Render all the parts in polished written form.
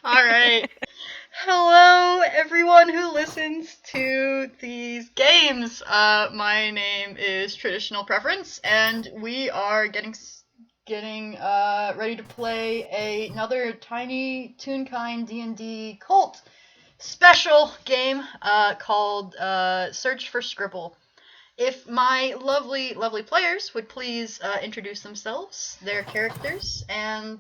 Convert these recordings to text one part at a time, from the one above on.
All right. Hello, everyone who listens to these games. My name is Traditional Preference, and we are getting ready to play another tiny Toonkind D&D cult special game called Search for Scribble. If my lovely, lovely players would please introduce themselves, their characters, and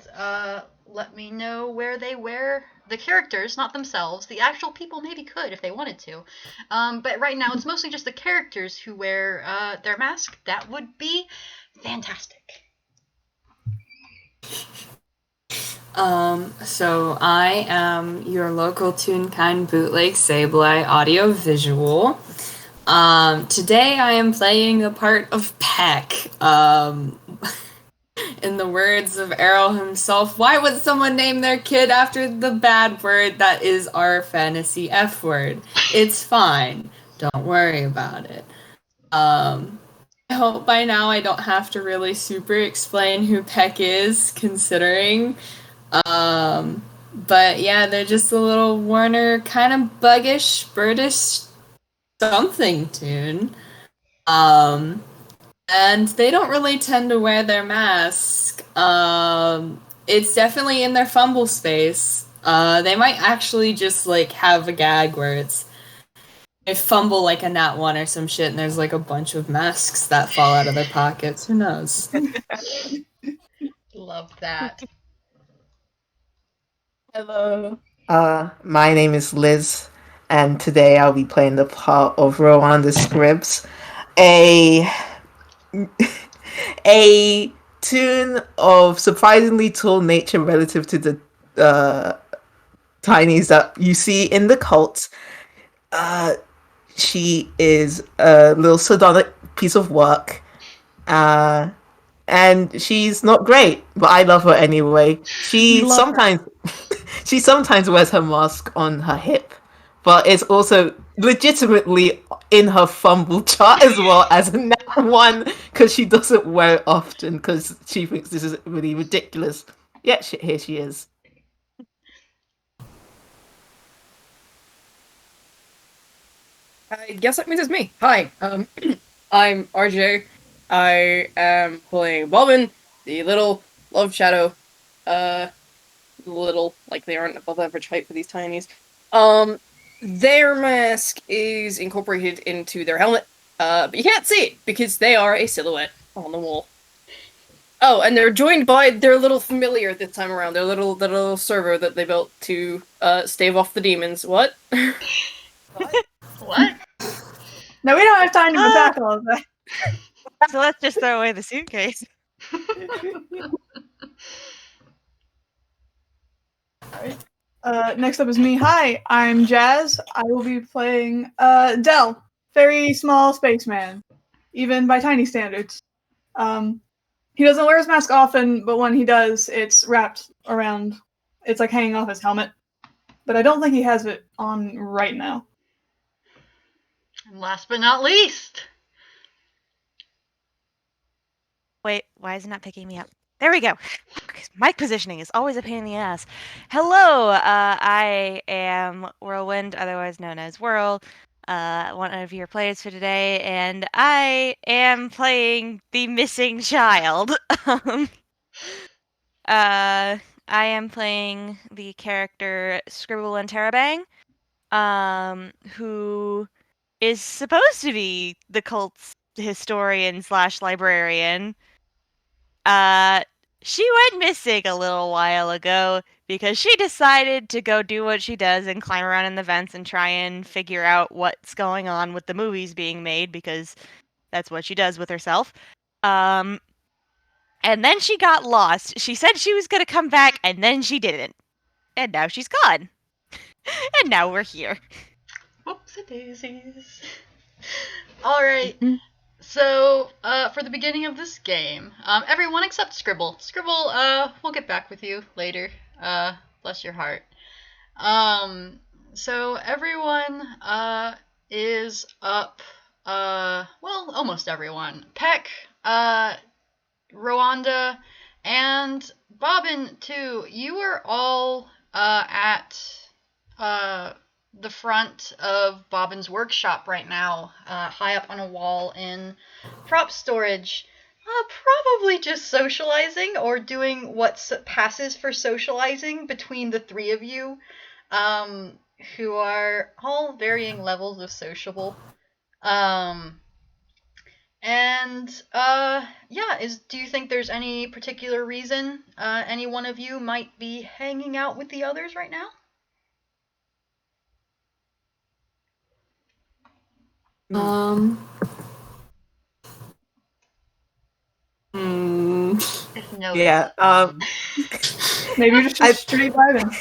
let me know where they wear the characters, not themselves. The actual people maybe could if they wanted to. But right now it's mostly just the characters who wear their mask. That would be fantastic. So I am your local Toonkind bootleg Sableye AudioVisual. Today I am playing the part of PECK. In the words of Errol himself, why would someone name their kid after the bad word that is our fantasy F word? It's fine. Don't worry about it. I hope by now I don't have to really super explain who PECK is, considering. But yeah, they're just a little Warner kind of buggish, birdish something tune. And they don't really tend to wear their mask. It's definitely in their fumble space. They might actually just like have a gag where they fumble like a nat 1 or some shit and there's like a bunch of masks that fall out of their pockets. Who knows? Love that. Hello. My name is Lizz, and today I'll be playing the part of Rowanda Scribs, a tune of surprisingly tall nature relative to the tinies that you see in the cult. She is a little sardonic piece of work, and she's not great, but I love her anyway. She sometimes wears her mask on her hip, but it's also legitimately in her fumble chart as well as a nat 1 because she doesn't wear it often because she thinks this is really ridiculous. Yeah, here she is. I guess that means it's me. Hi, I'm RJ. I am playing Bobbin, the little love shadow. Little, like they aren't above average height for these tinies. Their mask is incorporated into their helmet, but you can't see it because they are a silhouette on the wall. Oh, and they're joined by their little familiar this time around, their little server that they built to stave off the demons. What? What? No, we don't have time to unpack all of that. So let's just throw away the suitcase. Alright. Next up is me. Hi, I'm Jazz. I will be playing Dell, very small spaceman, even by tiny standards. He doesn't wear his mask often, but when he does, it's wrapped around. It's like hanging off his helmet. But I don't think he has it on right now. And last but not least. Wait, why is it not picking me up? There we go. Mic positioning is always a pain in the ass. Hello, I am Whirlwind, otherwise known as Whirl, one of your players for today, and I am playing the missing child. I am playing the character Scribble and Interabang, who is supposed to be the cult's historian / librarian. She went missing a little while ago because she decided to go do what she does and climb around in the vents and try and figure out what's going on with the movies being made because that's what she does with herself. And then she got lost. She said she was going to come back and then she didn't. And now she's gone. And now we're here. Whoopsie daisies. Alright. So, for the beginning of this game, everyone except Scribble. Scribble, we'll get back with you later. Bless your heart. So everyone, is up, well, almost everyone. PECK, Rowanda, and Bobbin, too. You are all, at front of Bobbin's workshop right now, high up on a wall in prop storage. Probably just socializing or doing what passes for socializing between the three of you, who are all varying levels of sociable. Do you think there's any particular reason any one of you might be hanging out with the others right now? If no, Yeah. Maybe you're just straight vibing.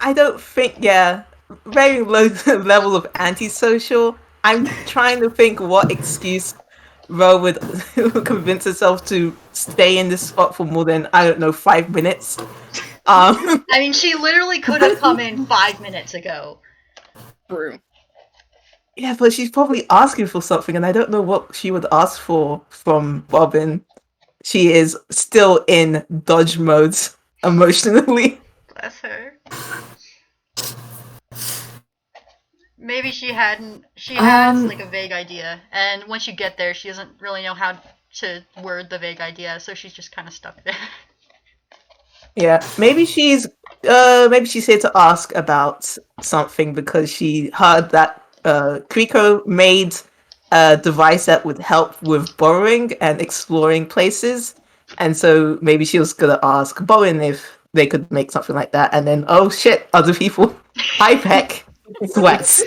I don't think. Yeah, very low level of antisocial. I'm trying to think what excuse Ro would convince herself to stay in this spot for more than, I don't know, 5 minutes. I mean, she literally could have come in 5 minutes ago. True. Yeah, but she's probably asking for something, and I don't know what she would ask for from Bobbin. She is still in dodge mode emotionally. Bless her. Maybe she has like a vague idea, and once you get there, she doesn't really know how to word the vague idea, so she's just kind of stuck there. Yeah, maybe she's here to ask about something because she heard that Kriko made a device that would help with borrowing and exploring places, and so maybe she was gonna ask Bobbin if they could make something like that, and then oh shit, other people. Hi, PECK. Sweats.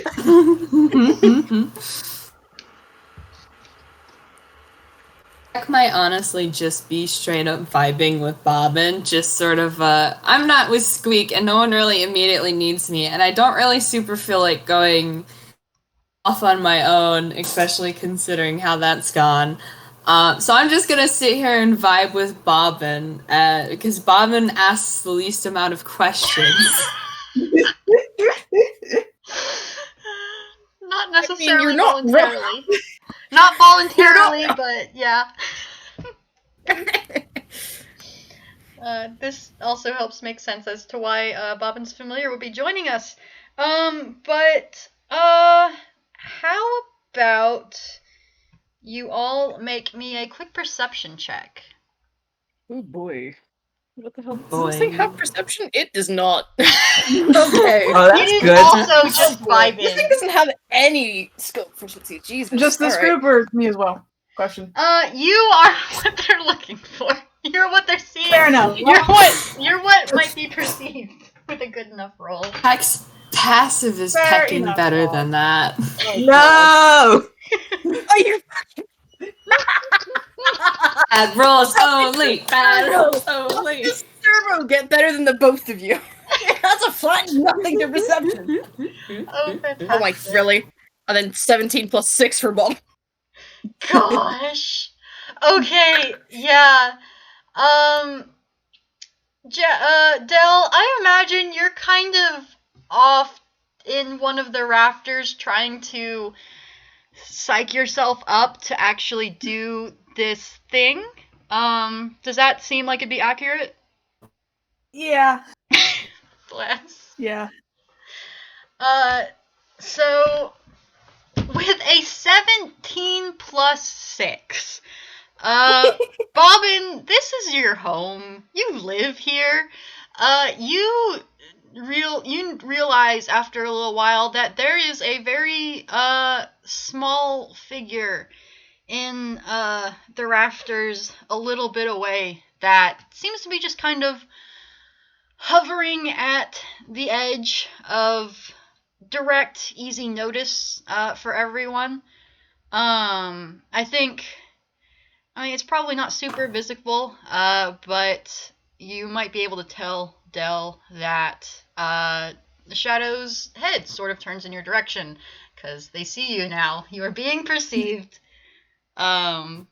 PECK might honestly just be straight up vibing with Bobbin, just sort of, I'm not with Squeak, and no one really immediately needs me, and I don't really super feel like going off on my own, especially considering how that's gone. So I'm just gonna sit here and vibe with Bobbin, because Bobbin asks the least amount of questions. Not necessarily you're not voluntarily. Not voluntarily, but yeah. This also helps make sense as to why Bobbin's familiar will be joining us. How about you all make me a quick perception check? Oh boy. What the hell? Does Boy. this thing have perception? It does not. Okay. Oh, that's It is good. also just This thing vibing. doesn't have any skill proficiency. Jesus. Just this All right. group or me as well? Question. You are what they're looking for. You're what they're seeing. Fair enough. You're what might be perceived with a good enough roll. PECK's passive is Fair pecking enough, better Bob. than that. No! Oh, you're Bad rolls only. Bad rolls only. Servo get better than the both of you. That's a flat nothing to perception. Oh, fantastic. Oh my, really? And then 17 plus 6 for Bob. Gosh. Okay, yeah. Dell, I imagine you're kind of off in one of the rafters trying to psych yourself up to actually do this thing. Does that seem like it'd be accurate? Yeah. Bless. Yeah. So with a 17 plus 6, Bobbin, this is your home. You live here. You realize after a little while that there is a very small figure in the rafters a little bit away that seems to be just kind of hovering at the edge of direct, easy notice for everyone. I mean, it's probably not super visible, but you might be able to tell Dell that the Shadow's head sort of turns in your direction, because they see you now. You are being perceived. RJ,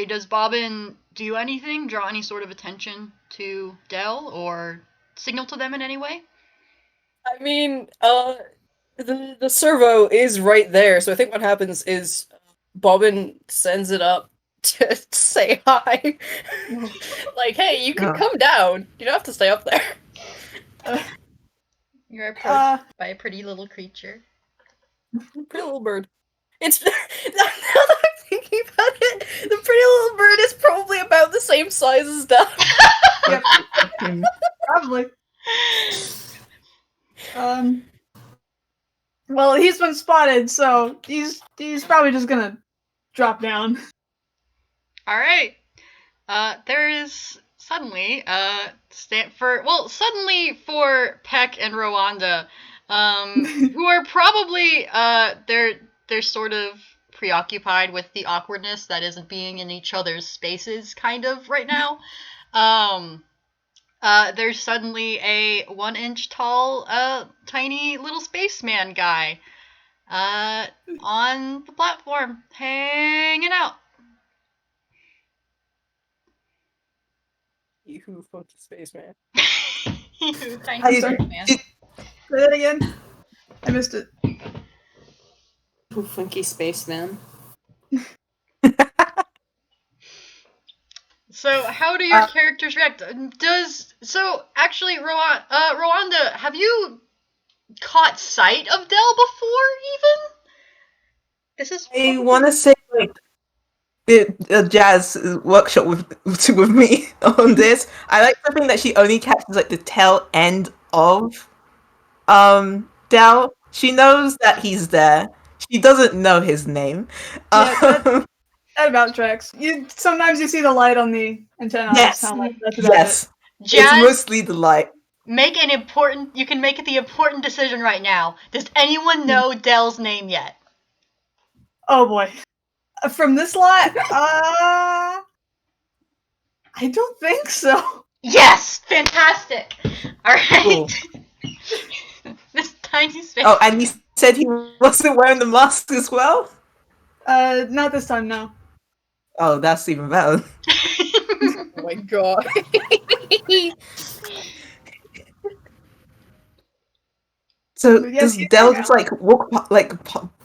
does Bobbin do anything? Draw any sort of attention to Dell, or signal to them in any way? I mean, the servo is right there, so I think what happens is Bobbin sends it up to say hi. Like, hey, you can come down. You don't have to stay up there. You're approached by a pretty little creature. Pretty little bird. It's now that I'm thinking about it, the pretty little bird is probably about the same size as Dell. Yep. Probably. Well, he's been spotted, so he's probably just gonna drop down. All right. There is suddenly suddenly for Peck and Rowanda, who are probably they're sort of preoccupied with the awkwardness that isn't being in each other's spaces kind of right now. There's suddenly a 1-inch tall, tiny little spaceman guy, on the platform, hanging out. You funky spaceman. You tiny spaceman. Say that again. I missed it. Ooh, funky spaceman. So, how do your characters react? Actually, Rowanda, have you caught sight of Dell before, even? This is. I want to say like a jazz workshop with me on this. I like to think that she only catches like the tail end of Dell. She knows that he's there. She doesn't know his name. Yeah, that about tracks. Sometimes you see the light on the antenna. Yes. That's about Yes. it. Jazz, It's mostly the light. you can make the important decision right now. Does anyone know Dell's name yet? Oh boy. From this lot, I don't think so. Yes! Fantastic! Alright. Cool. This tiny space. Oh, and he said he wasn't wearing the mask as well? Not this time, no. Oh, that's even better. Oh my god. So Yes, does you Dell can. just like walk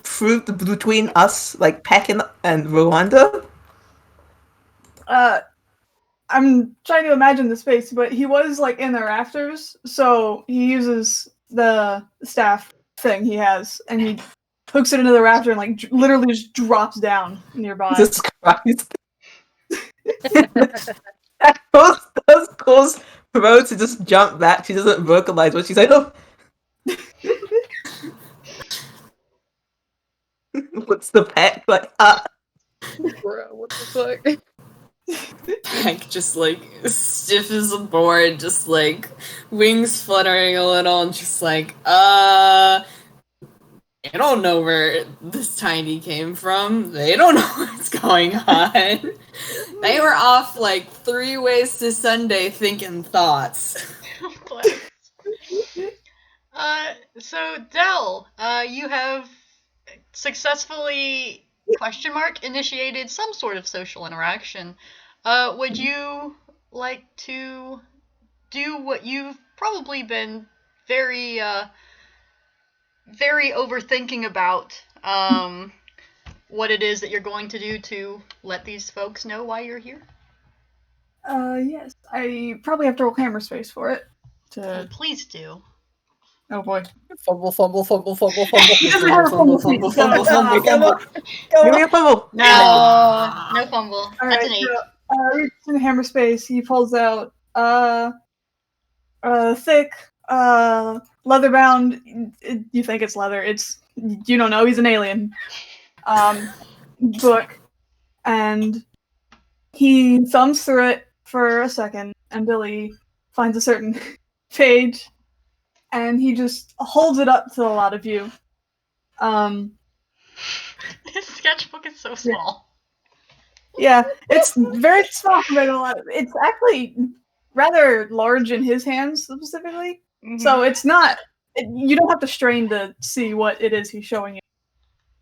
through between us, like Peck and Rowanda? I'm trying to imagine the space, but he was like in the rafters, so he uses the staff thing he has, and he hooks it into the rafter and like literally just drops down nearby. Jesus Christ! That does cause Ro to just jump back. She doesn't vocalize what she's like. Oh, what's the pet like? Bro, what the fuck? Peck just like stiff as a board, just like wings fluttering a little, and just like, I don't know where this tiny came from. They don't know what's going on. They were off like 3 ways to Sunday thinking thoughts. So Dell, you have successfully initiated some sort of social interaction. Would you like to do what you've probably been very overthinking about, what it is that you're going to do to let these folks know why you're here? Yes. I probably have to roll hammer space for it. Please do. Oh boy. Fumble. He doesn't have a fumble feat, so, Give me a fumble. No fumble. All That's right, an 8. so, in hammer space, he pulls out thick, leather-bound. You think it's leather? You don't know. He's an alien. Book, and he thumbs through it for a second until he finds a certain page, and he just holds it up to a lot of you. This sketchbook is so small. Yeah, it's very small compared to a lot of. It's actually rather large in his hands specifically, so it's not. You don't have to strain to see what it is he's showing you.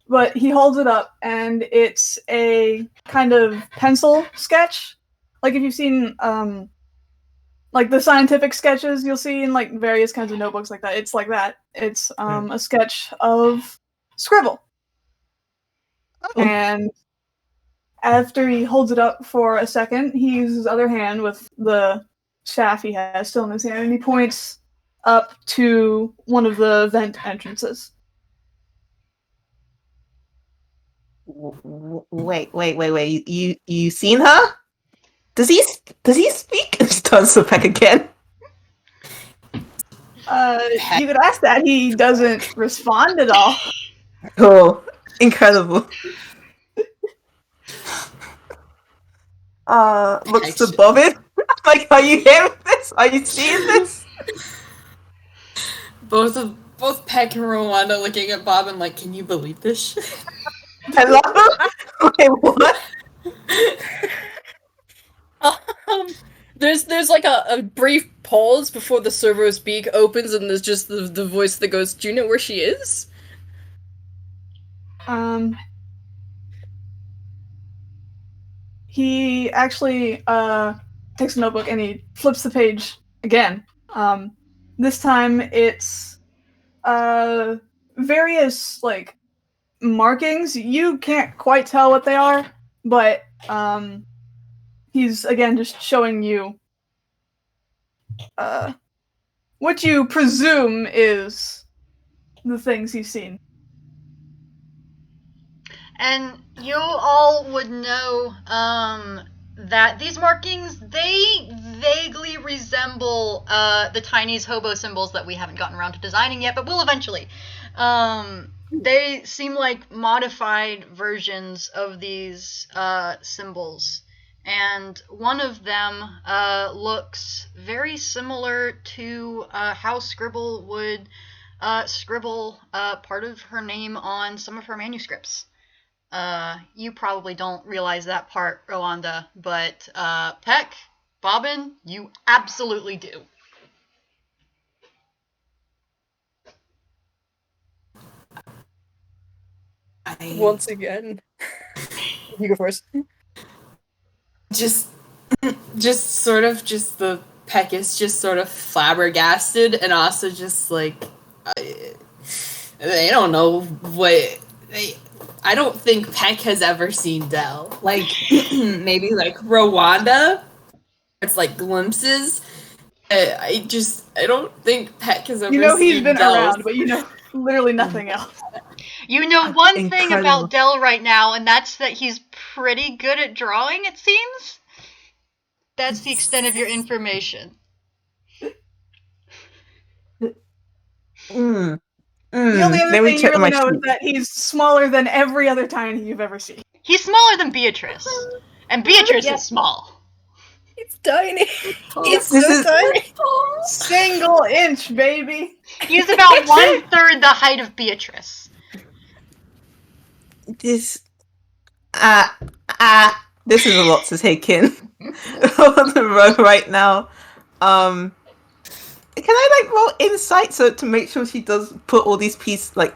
But he holds it up, and it's a kind of pencil sketch. Like if you've seen, like the scientific sketches you'll see in like various kinds of notebooks like that. It's like that. It's a sketch of Scribble. Oh. After he holds it up for a second, he uses his other hand with the staff he has still in his hand, and he points up to one of the vent entrances. Wait. You seen her? Does he speak? She turns to Peck again. You could ask that. He doesn't respond at all. Oh, incredible. Looks to Bobbin. Like, are you hearing this? Are you seeing this? Both Peck and Rowanda looking at Bobbin like, can you believe this shit? Hello? Wait, what? There's like a brief pause before the servo's beak opens, and there's just the voice that goes, "Do you know where she is?" He actually takes a notebook and he flips the page again. This time it's various like markings. You can't quite tell what they are, but he's again just showing you what you presume is the things he's seen. And you all would know that these markings, they vaguely resemble the TINIES hobo symbols that we haven't gotten around to designing yet, but will eventually. They seem like modified versions of these symbols. And one of them looks very similar to how Scribble would scribble part of her name on some of her manuscripts. You probably don't realize that part, Rowanda, but Peck, Bobbin, you absolutely do. Once again, you go first. Just the Peck is just sort of flabbergasted, and also just like they don't know what I don't think Peck has ever seen Dell. Like maybe like Rowanda. It's like glimpses. I don't think Peck has ever. You know seen he's been Dell. around, but you know literally nothing else. You know one thing Incredible. about Dell right now, and that's that he's pretty good at drawing, it seems. That's the extent of your information. The only other Let me thing you check really my know is sheet. that he's smaller than every other tiny you've ever seen. He's smaller than Beatrice. And Beatrice is small. It's tiny. It's This so is- tiny. Single inch, baby. He's about 1/3 the height of Beatrice. This this is a lot to take in on the road right now. Can I like roll insight so to make sure she does put all these pieces, like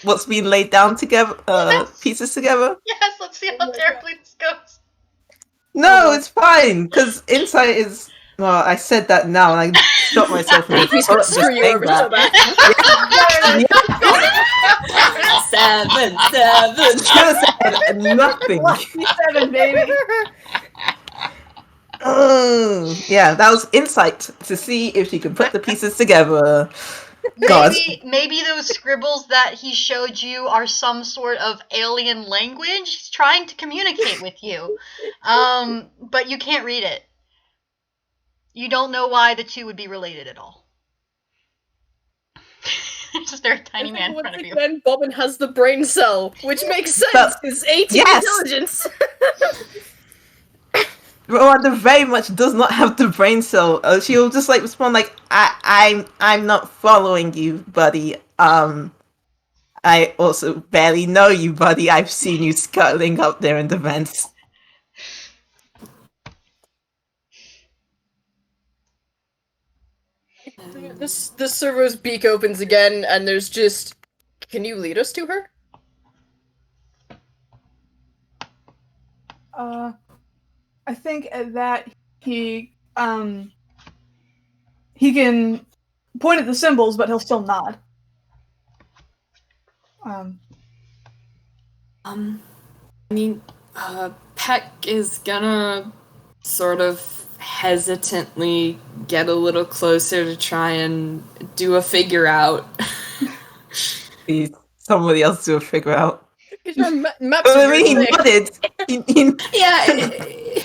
what's being laid down together, pieces together? Yes, let's see how terribly this goes. No, it's fine because insight is. Well, I said that now, and I shot myself in the He's foot gonna just screw you saying over that. so bad. 7. Should have said nothing. Lucky 7, baby. Oh, yeah, that was insight to see if she could put the pieces together. God. Maybe those scribbles that he showed you are some sort of alien language. He's trying to communicate with you. But you can't read it. You don't know why the two would be related at all. Just there a tiny man in front of you. Then Bobbin has the brain cell, which makes sense. But- It's 18 Yes! intelligence. Rowanda very much does not have the brain cell. She'll just like respond like, I'm not following you, buddy. I also barely know you, buddy. I've seen you scuttling up there in the vents. The servo's beak opens again, and there's just... Can you lead us to her? I think at that he can point at the symbols, but he'll still nod. I mean, Peck is gonna sort of hesitantly get a little closer to try and do a figure out. Please, somebody else do a figure out. Because your maps I are mean, he very thick. nodded. Yeah.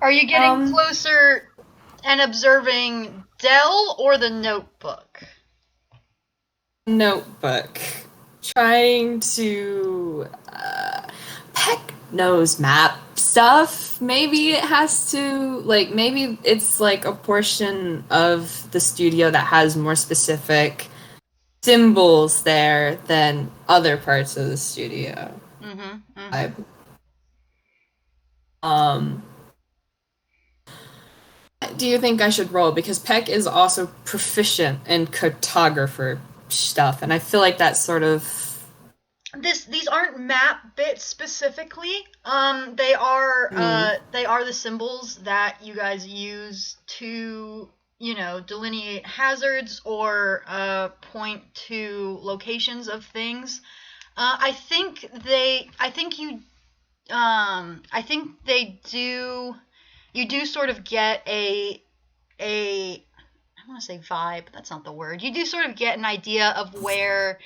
Are you getting closer and observing Dell or the notebook? Notebook. Trying to Peck knows map stuff. Maybe it has to maybe it's like a portion of the studio that has more specific symbols there than other parts of the studio. Do you think I should roll? Because Peck is also proficient in cartographer stuff, and I feel like that's sort of These aren't map bits specifically. They are the symbols that you guys use to, delineate hazards or point to locations of things. I think you do sort of get a I want to say vibe, but that's not the word. You do sort of get an idea of where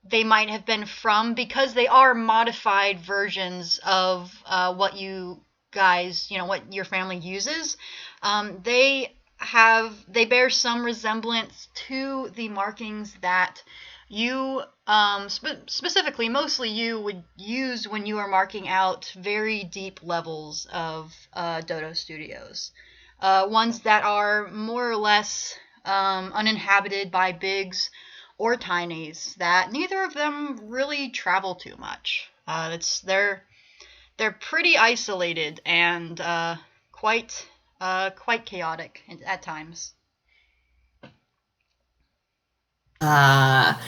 they might have been from, because they are modified versions of what you guys, what your family uses. They bear some resemblance to the markings that you, specifically, mostly you, would use when you are marking out very deep levels of Dodo Studios. Ones that are more or less uninhabited by bigs or tinies, that neither of them really travel too much. They're pretty isolated and quite chaotic at times. Peck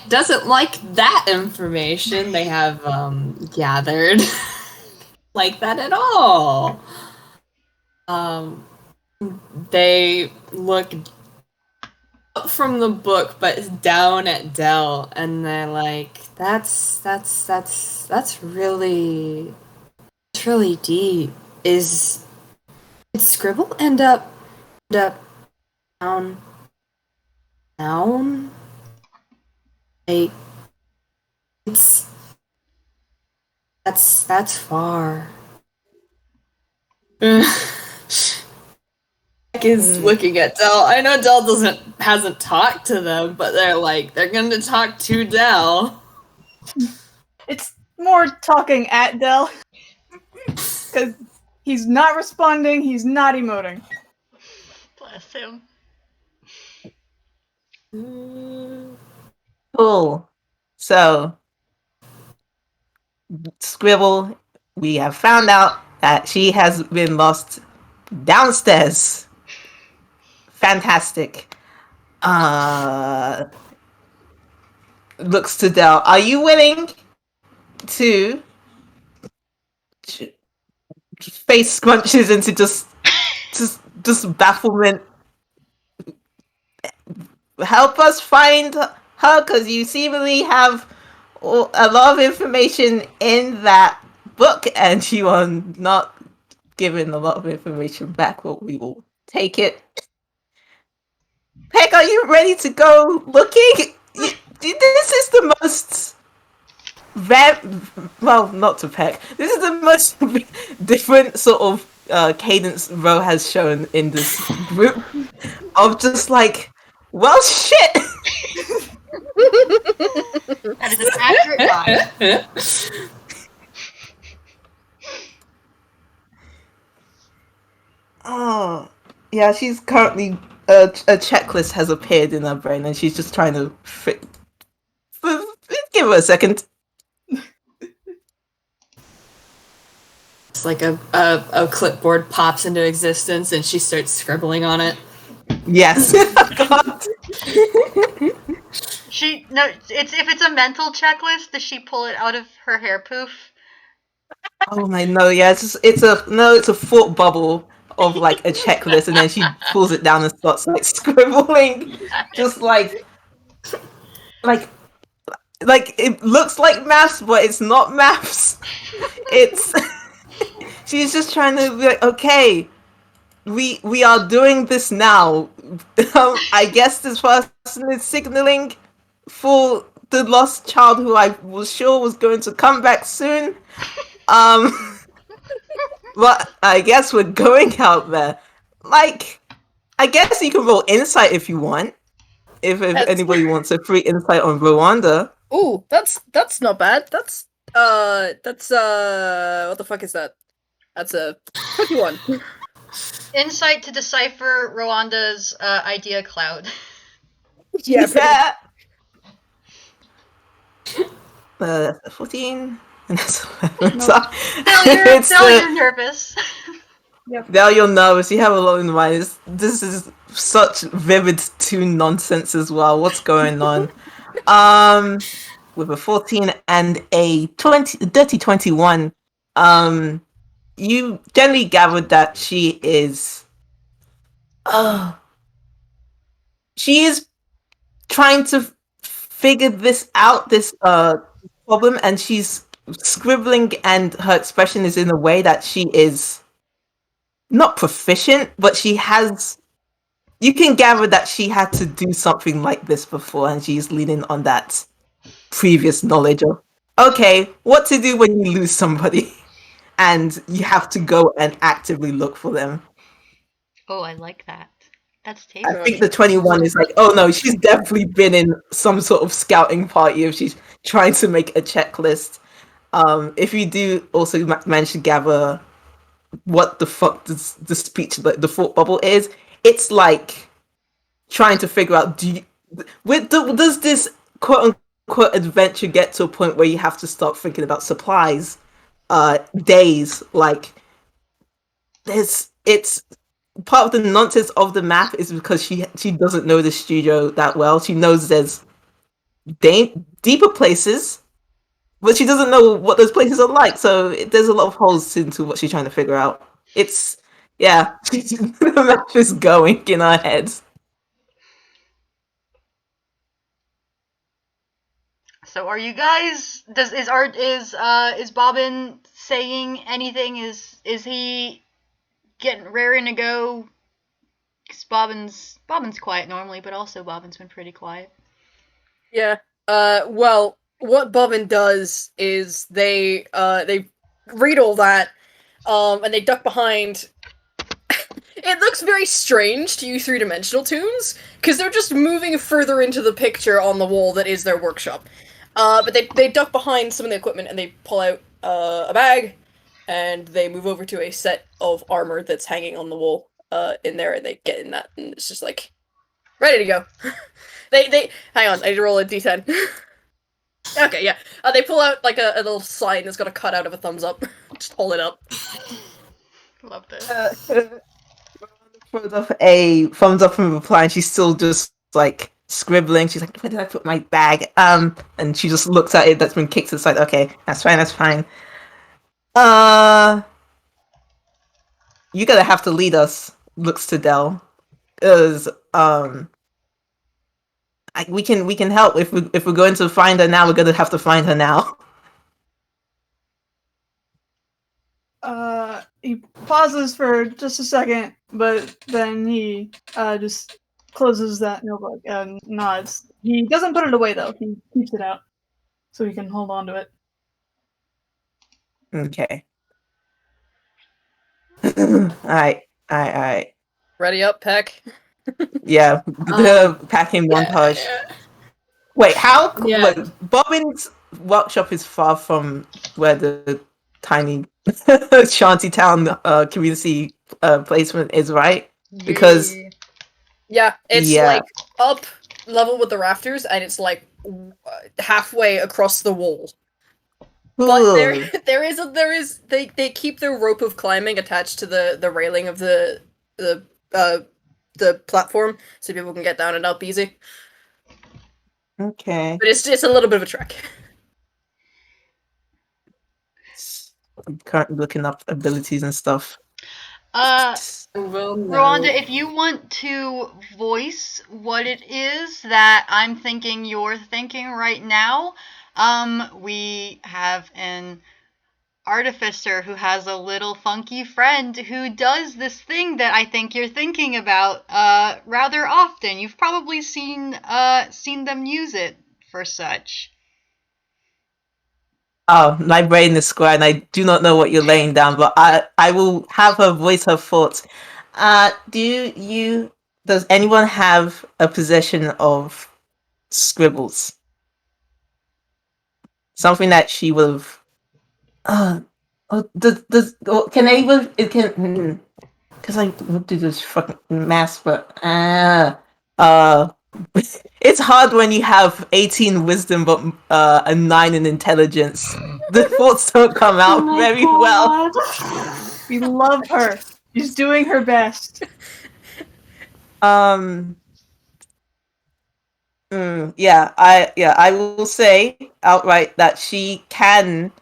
doesn't like that information they have gathered. Like that at all. They look up from the book but down at Dell, and they're like, that's really deep. Did Scribble end up down? Like, that's far. Is looking at Dell. I know Dell hasn't talked to them, but they're gonna talk to Dell. It's more talking at Dell. Because he's not responding, he's not emoting. Bless him. Cool. So, Scribble, we have found out that she has been lost downstairs. Fantastic. Looks to Dell. Are you willing to face scrunches into just bafflement? Help us find her, because you seemingly have a lot of information in that book, and you are not given a lot of information back, but we will take it. Peck, are you ready to go looking? This is the most not to Peck. This is the most different sort of cadence Ro has shown in this group of just like, well, shit. That is an accurate line. Oh, yeah, she's currently a checklist has appeared in her brain, and she's just trying to give her a second. It's like a clipboard pops into existence, and she starts scribbling on it. Yes. God. If it's a mental checklist, does she pull it out of her hair poof? Oh my no, yeah, it's a thought bubble of like a checklist, and then she pulls it down and starts like scribbling, just like like it looks like maths, but it's not maths. It's she's just trying to be like, okay, we are doing this now. I guess this person is signaling for the lost child who I was sure was going to come back soon. But I guess we're going out there. Like, I guess you can roll insight if you want. If anybody wants a free insight on Rowanda. Ooh, that's not bad. That's what the fuck is that? That's a 21. Insight to decipher Rowanda's idea cloud. Yeah. 14. And that's 11. Dell, you're nervous. Now you'll know. You have a lot in mind. This is such vivid toon nonsense as well. What's going on? With a 14 and a dirty 21, you generally gathered that she is trying to figure this out, this problem, and she's scribbling, and her expression is in a way that she is not proficient, but you can gather that she had to do something like this before, and she's leaning on that previous knowledge of, okay, what to do when you lose somebody and you have to go and actively look for them. Oh, I like that. That's tasty. I think the 21 is like, oh no, she's definitely been in some sort of scouting party if she's trying to make a checklist. If you do also manage to gather what the fuck does the speech, the thought bubble is, it's like trying to figure out, does this quote unquote adventure get to a point where you have to start thinking about supplies, days, like it's part of the nonsense of the map is because she doesn't know the studio that well. She knows there's deeper places, but she doesn't know what those places are like. So there's a lot of holes into what she's trying to figure out. It's the map is going in her head. So are you guys? Is Bobbin saying anything? Is he getting raring to go? Because Bobbin's quiet normally, but also Bobbin's been pretty quiet. Yeah. Well, what Bobbin does is they read all that, and they duck behind. It looks very strange to you three-dimensional toons, because they're just moving further into the picture on the wall that is their workshop. But they duck behind some of the equipment and they pull out a bag, and they move over to a set of armor that's hanging on the wall in there, and they get in that, and it's just like, ready to go. They hang on, I need to roll a d10. Okay, yeah. They pull out like a little sign that's got a cut out of a thumbs up. Just hold it up. Love this. Throws up a thumbs up from reply, and she's still just like scribbling. She's like, where did I put my bag? And she just looks at it that's been kicked to the side. Okay, that's fine. You gotta have to lead us. Looks to Dell. Because we can help if we're going to find her now. We're gonna have to find her now. He pauses for just a second, but then he just closes that notebook and nods. He doesn't put it away though. He keeps it out so he can hold on to it. Okay. Alright. Ready up, Peck. Yeah, the packing montage. Yeah. Wait, how? Yeah. Wait, Bobbin's workshop is far from where the tiny shantytown community placement is, right? Because Yeah, it's Yeah. like up level with the rafters, and it's like halfway across the wall. But Ooh. there is they keep their rope of climbing attached to the railing of the platform, so people can get down and up easy. Okay. But it's just a little bit of a trek. I'm currently looking up abilities and stuff. Well, no. Rowanda, if you want to voice what it is that I'm thinking you're thinking right now, we have an artificer who has a little funky friend who does this thing that I think you're thinking about rather often. You've probably seen them use it for such. Oh, my brain is square, and I do not know what you're laying down, but I will have her voice her thoughts. Does anyone have a possession of scribbles? Something that she would have. Can anyone? It can. Because I would do this fucking math, but it's hard when you have 18 wisdom but a 9 in intelligence. The thoughts don't come out very well. We love her. She's doing her best. I will say outright that she can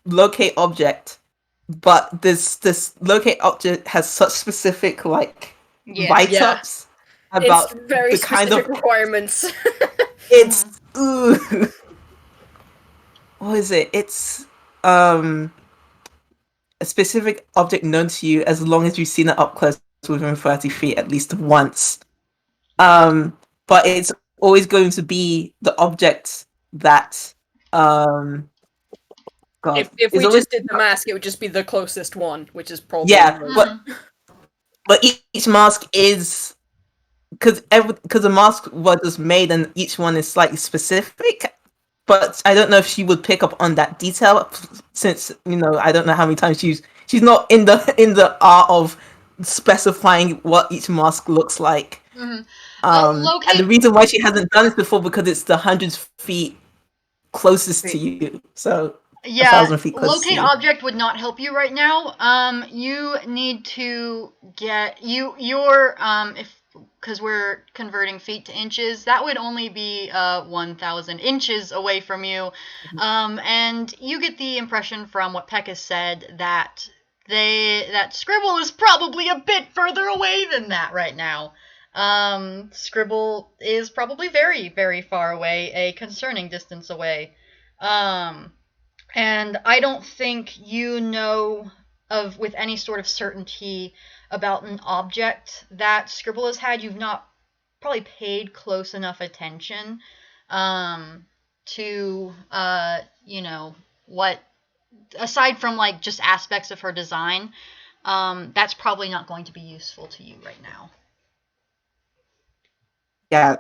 locate object, but this locate object has such specific write-ups about it's very the specific kind of requirements. it's what is it? It's a specific object known to you as long as you've seen it up close within 30 feet at least once. But it's always going to be the object that God. If we just did the mask, it would just be the closest one, which is probably but each mask is because the mask was made and each one is slightly specific. But I don't know if she would pick up on that detail since I don't know how many times she's not in the art of specifying what each mask looks like. Mm-hmm. And the reason why she hasn't done this before because it's the 100 feet closest to you. So yeah, 1,000 feet close locate to you. object would not help you right now. You need to get your because we're converting feet to inches, that would only be 1,000 inches away from you. And you get the impression from what PECK has said that Scribble is probably a bit further away than that right now. Scribble is probably very, very far away, a concerning distance away. And I don't think you know of with any sort of certainty about an object that Scribble has had. You've not probably paid close enough attention to what, aside from just aspects of her design, that's probably not going to be useful to you right now. Yeah.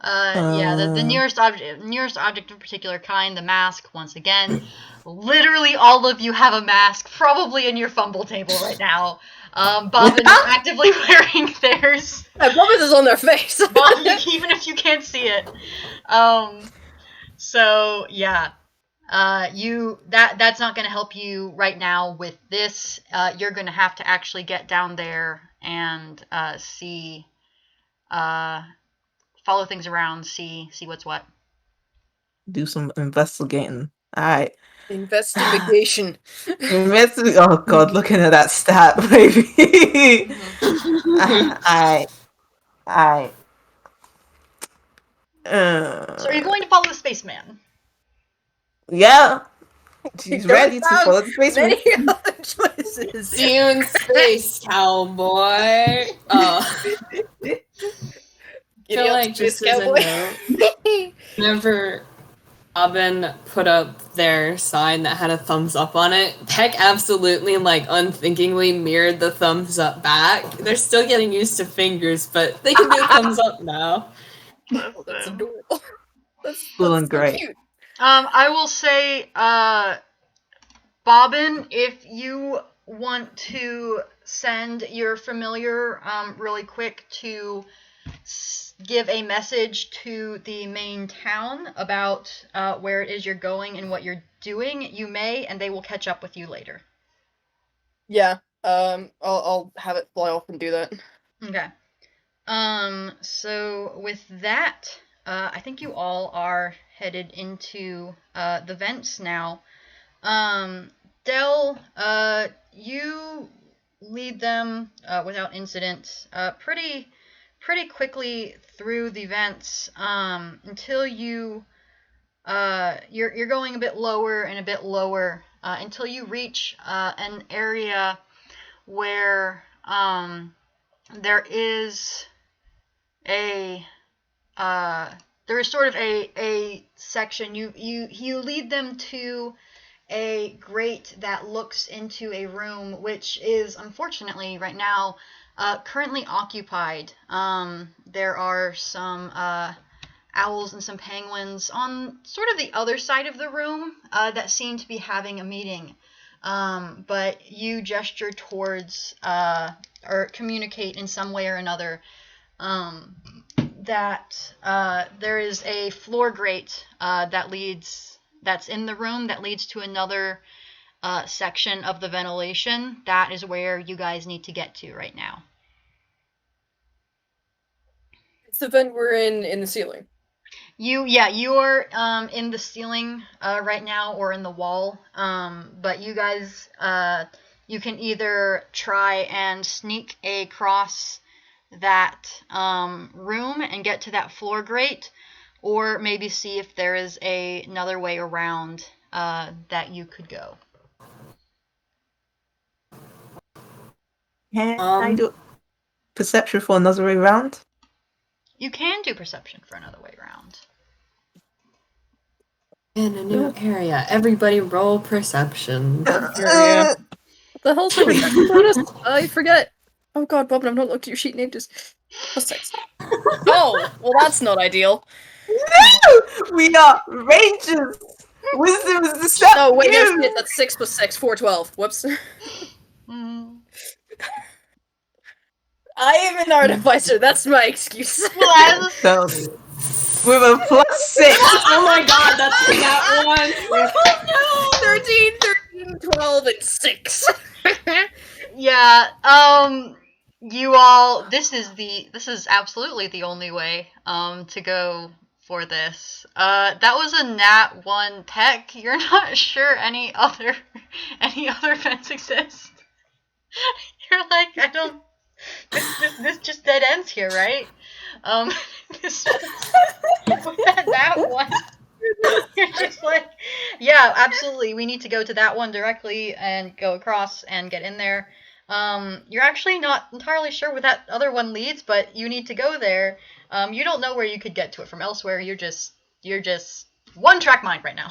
The nearest object of a particular kind, the mask, once again. Literally all of you have a mask, probably in your fumble table right now. Bobbin is actively wearing theirs. Bobbin is on their face. Even if you can't see it. So yeah. That's not gonna help you right now with this. You're gonna have to actually get down there and see follow things around, see what's what. Do some investigating. Alright. Investigation. Oh god, looking at that stat, baby. Alright. So are you going to follow the spaceman? Yeah. She's ready to follow the spaceman. Many other choices. See you in space, cowboy. I feel like just as a note, whenever Bobbin put up their sign that had a thumbs up on it, PECK absolutely unthinkingly mirrored the thumbs up back. They're still getting used to fingers, but they can do thumbs up now. That's adorable. That's Feeling great. Cute. I will say, Bobbin, if you want to send your familiar really quick to give a message to the main town about where it is you're going and what you're doing, you may, and they will catch up with you later. Yeah, I'll have it fly off and do that. Okay. So with that, I think you all are headed into the vents now. Dell, you lead them without incident pretty quickly through the vents until you're going a bit lower and a bit lower until you reach an area where there is sort of a section. You lead them to a grate that looks into a room which is unfortunately right now currently occupied. There are some owls and some penguins on sort of the other side of the room that seem to be having a meeting. But you gesture towards or communicate in some way or another that there is a floor grate that's in the room that leads to another section of the ventilation. That is where you guys need to get to right now. It's the vent we're in the ceiling. You are in the ceiling right now or in the wall. But you guys, you can either try and sneak across that room and get to that floor grate, or maybe see if there is another way around that you could go. Can I do perception for another way around? You can do perception for another way around. In a new area, everybody roll perception. Area. What the hell's the perception bonus? I forget. Oh god, Bobbin, I've not looked at your sheet name. Just +6. Oh, well that's not ideal. No! We are rangers! Wisdom is deception! Oh wait, that's 6 + 6, 4, 12. Whoops. I am an artificer, that's my excuse. So, with a +6. Oh my god, that's that one! Oh no! 13, 12, and 6. Yeah, you all, this is absolutely the only way to go for this. That was a nat 1 PECK. You're not sure any other events exist. You're like, I don't, this just dead ends here, right? This with that nat 1. You're just like, yeah, absolutely. We need to go to that one directly and go across and get in there. You're actually not entirely sure where that other one leads, but you need to go there. You don't know where you could get to it from elsewhere. You're just one track mind right now.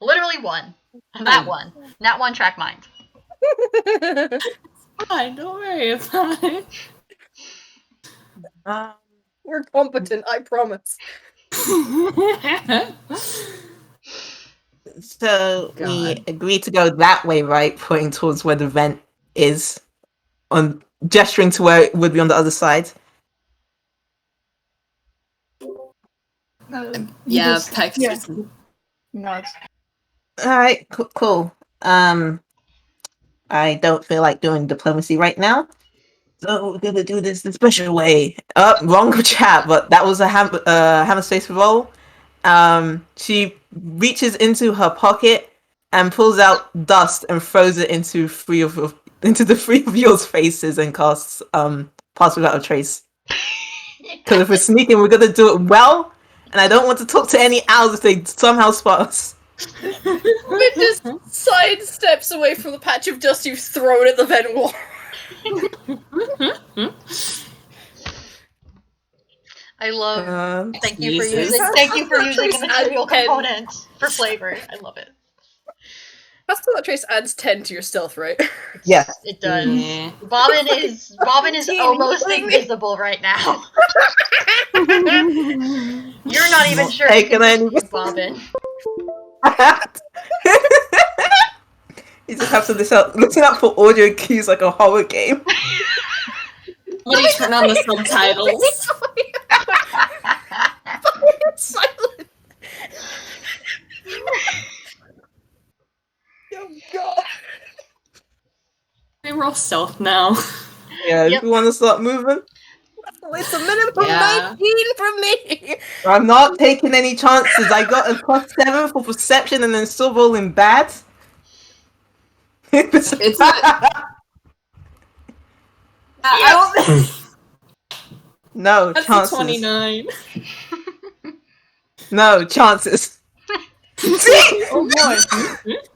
Literally one. And that one. Not one track mind. Fine, don't worry about it. We're competent, I promise. So God. we agreed to go that way, right? Pointing towards where the vent is, on gesturing to where it would be on the other side. Yeah, Just- Peck's yeah. just Nods. All right, cool. I don't feel like doing diplomacy right now, so we're gonna do this the special way. Wrong chat, but that was a hammer space roll. She reaches into her pocket and pulls out dust and throws it into the three of yours faces and casts pass without a trace. Because if we're sneaking, we're gonna do it well, and I don't want to talk to any owls if they somehow spot us. It just sidesteps away from the patch of dust you've thrown at the vent wall. I love. Thank you for Jesus. using a material component for flavor. I love it. That's what trace adds 10 to your stealth, right? Yeah. It does. Yeah. Bobbin is almost invisible right now. You're not even sure Hey, you can can I- see Bobbin. You just have to listen out for audio cues like a horror game. Somebody turn on the subtitles. Silent. Oh god. We roll stealth now. Yeah, Yep. if you want to start moving. It's a minimum Yeah. 19 from me. I'm not taking any chances. I got a +7 for perception and then still rolling bad. It's not. I don't. No That's chances. a 29. No chances. See? Oh boy.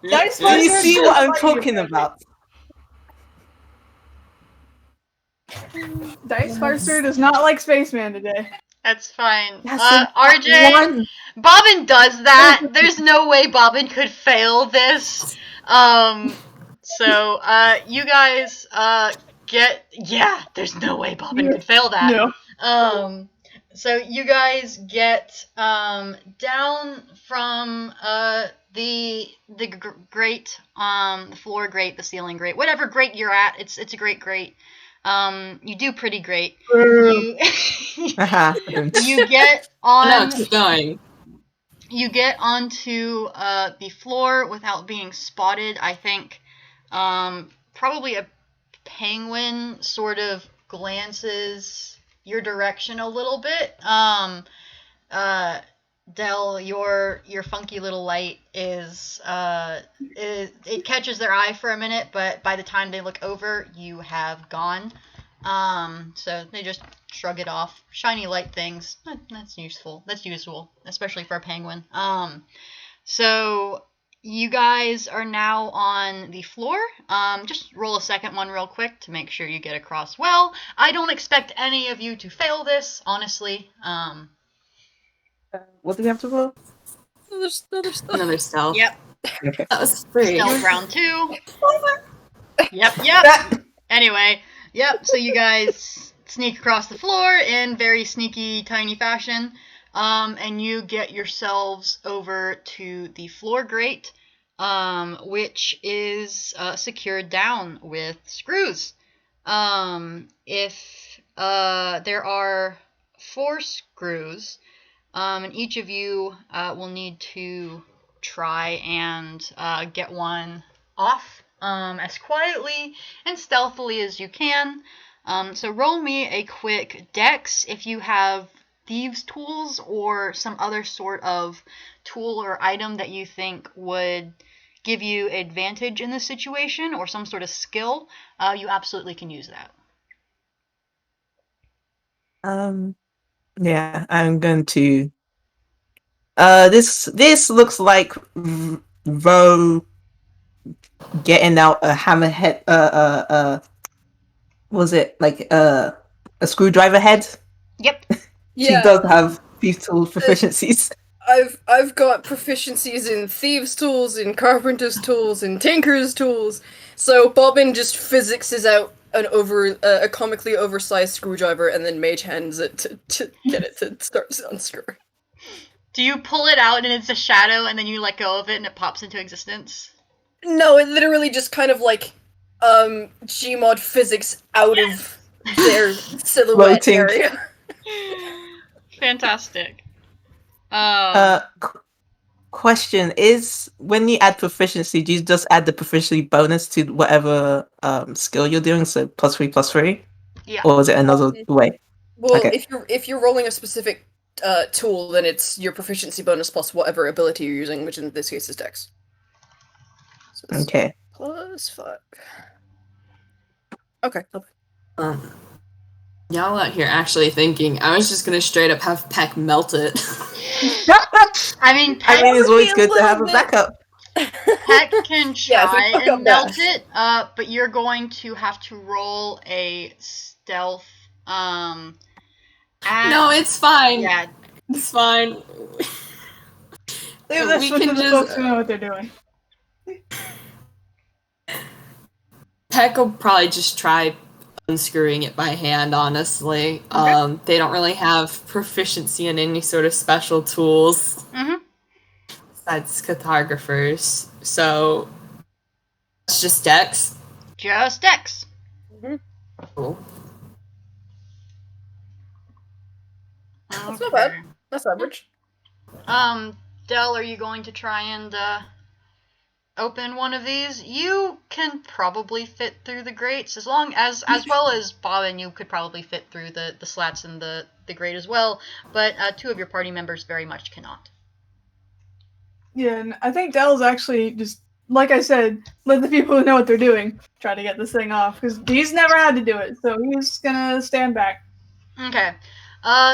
Dice Do you Finder see does what not I'm like you, talking apparently. about? Dice Finder does not like Spaceman today. That's fine. That's an RJ, one. Bobbin does that. There's no way Bobbin could fail this. So, you guys, there's no way Bobbin could fail that. No. So you guys get, down from, the grate, the floor grate, the ceiling grate, whatever grate you're at. It's a great grate. You do pretty great. You you get on. No, keep going. You get onto the floor without being spotted. I think probably a penguin sort of glances your direction a little bit. Dell, your funky little light it catches their eye for a minute, but by the time they look over, you have gone. So they just shrug it off. Shiny light things. That's useful. That's useful, especially for a penguin. So you guys are now on the floor. Just roll a second one real quick to make sure you get across well. I don't expect any of you to fail this, honestly. What do we have to roll? Another stealth. Yep. Okay. That was 3. Stealth round 2. Yep. Anyway, yep. So you guys sneak across the floor in very sneaky, tiny fashion, and you get yourselves over to the floor grate, which is secured down with screws. If there are 4 screws, and each of you will need to try and get one off as quietly and stealthily as you can. So roll me a quick dex if you have thieves' tools or some other sort of tool or item that you think would give you advantage in this situation, or some sort of skill. You absolutely can use that. Yeah, I'm going to. This looks like Ro getting out a hammerhead. Was it like a screwdriver head? Yep. She does have thieves' tool proficiencies. I've got proficiencies in thieves' tools, in carpenter's tools, in tinker's tools. So Bobbin just physicses out a comically oversized screwdriver and then mage hands it to get it to start unscrewing. Do you pull it out and it's a shadow and then you let go of it and it pops into existence? No, it literally just kind of like Gmod physics out of their silhouette Floating. area. Fantastic. Question is, when you add proficiency, do you just add the proficiency bonus to whatever skill you're doing? So +3/+3? Yeah. Or is it another way? Well, Okay. if you're rolling a specific tool, then it's your proficiency bonus plus whatever ability you're using, which in this case is Dex. So it's Okay. +5. Okay. Y'all out here actually thinking I was just gonna straight up have PECK melt it. I mean, it's always good to have a backup. PECK can Yeah, if we try fuck up and melt that. it, but you're going to have to roll a stealth. No, it's fine. Yeah. It's fine. Leave this We one to can the just- folks who know what they're doing. PECK will probably just try unscrewing it by hand, honestly. Okay. They don't really have proficiency in any sort of special tools besides cartographers. So it's just Dex. Just Dex. Cool. That's not bad. That's average. Dell, are you going to try and open one of these? You can probably fit through the grates, as well as Bobbin. You could probably fit through the slats in the grate as well, but 2 of your party members very much cannot. Yeah, and I think Dell's actually just like I said, let the people who know what they're doing try to get this thing off, because he's never had to do it, so he's gonna stand back. Okay.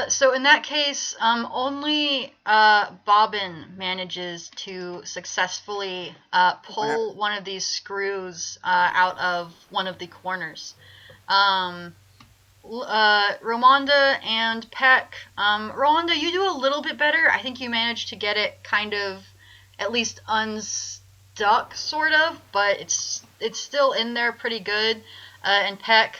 So in that case, only Bobbin manages to successfully pull one of these screws out of one of the corners. Rowanda and PECK. Rowanda, you do a little bit better. I think you managed to get it kind of at least unstuck, sort of, but it's still in there pretty good. And PECK,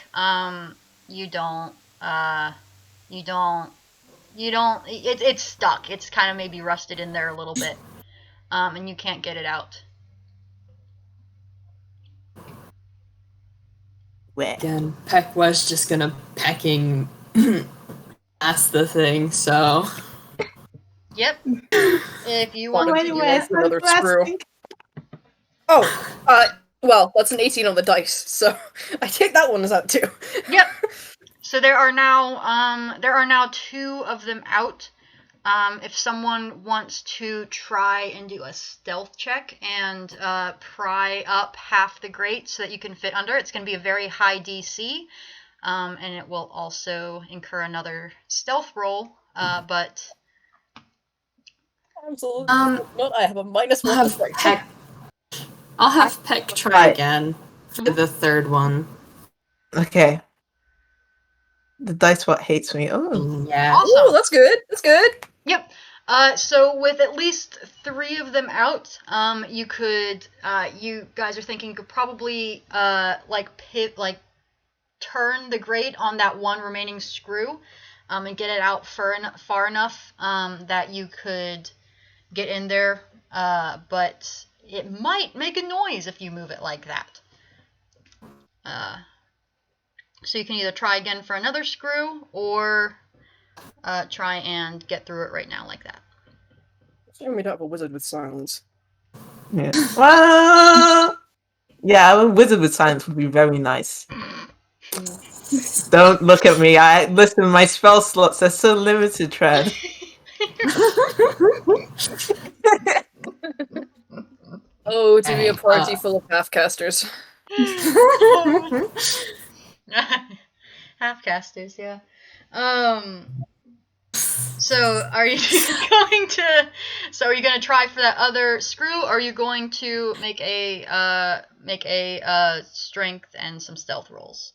it's stuck. It's kind of maybe rusted in there a little bit. And you can't get it out. Again, Peck was just gonna pecking past the thing, so. Yep. If you want to do Anyways, that. Another screw. Oh, well, that's an 18 on the dice, so I take that one as out too. Yep. So there are now 2 of them out. If someone wants to try and do a stealth check and pry up half the grate so that you can fit under, it's going to be a very high DC, and it will also incur another stealth roll. But Absolutely not. I have a -1 I'll have Peck. I'll have Peck try again for the third one. Okay. The dice what hates me. Oh. Yeah. Awesome. Ooh, that's good. That's good. Yep. So with at least 3 of them out, you could, you guys are thinking you could probably, turn the grate on that one remaining screw, and get it out far enough, that you could get in there, but it might make a noise if you move it like that. So you can either try again for another screw, or try and get through it right now like that. We don't have a wizard with silence. Yeah. Well, yeah, a wizard with silence would be very nice. Don't look at me. Listen, my spell slots are so limited, Tread. Oh, to be a party full of half-casters. Half-casters, yeah. So are you going to? So are you going to try for that other screw, or are you going to make a strength and some stealth rolls?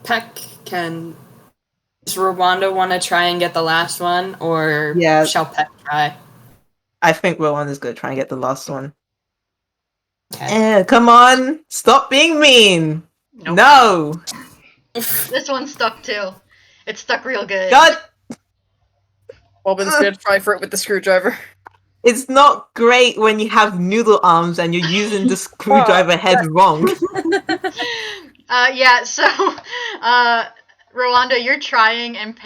Peck can. Does Rowanda want to try and get the last one, or shall Peck try? I think Rowanda's gonna try and get the last one. Okay. Come on, stop being mean. Nope. No. This one's stuck too. It's stuck real good. God, Bobbin's gonna try for it with the screwdriver. it's not great when you have noodle arms and you're using the screwdriver head wrong. Yeah. So, Rowanda, you're trying, and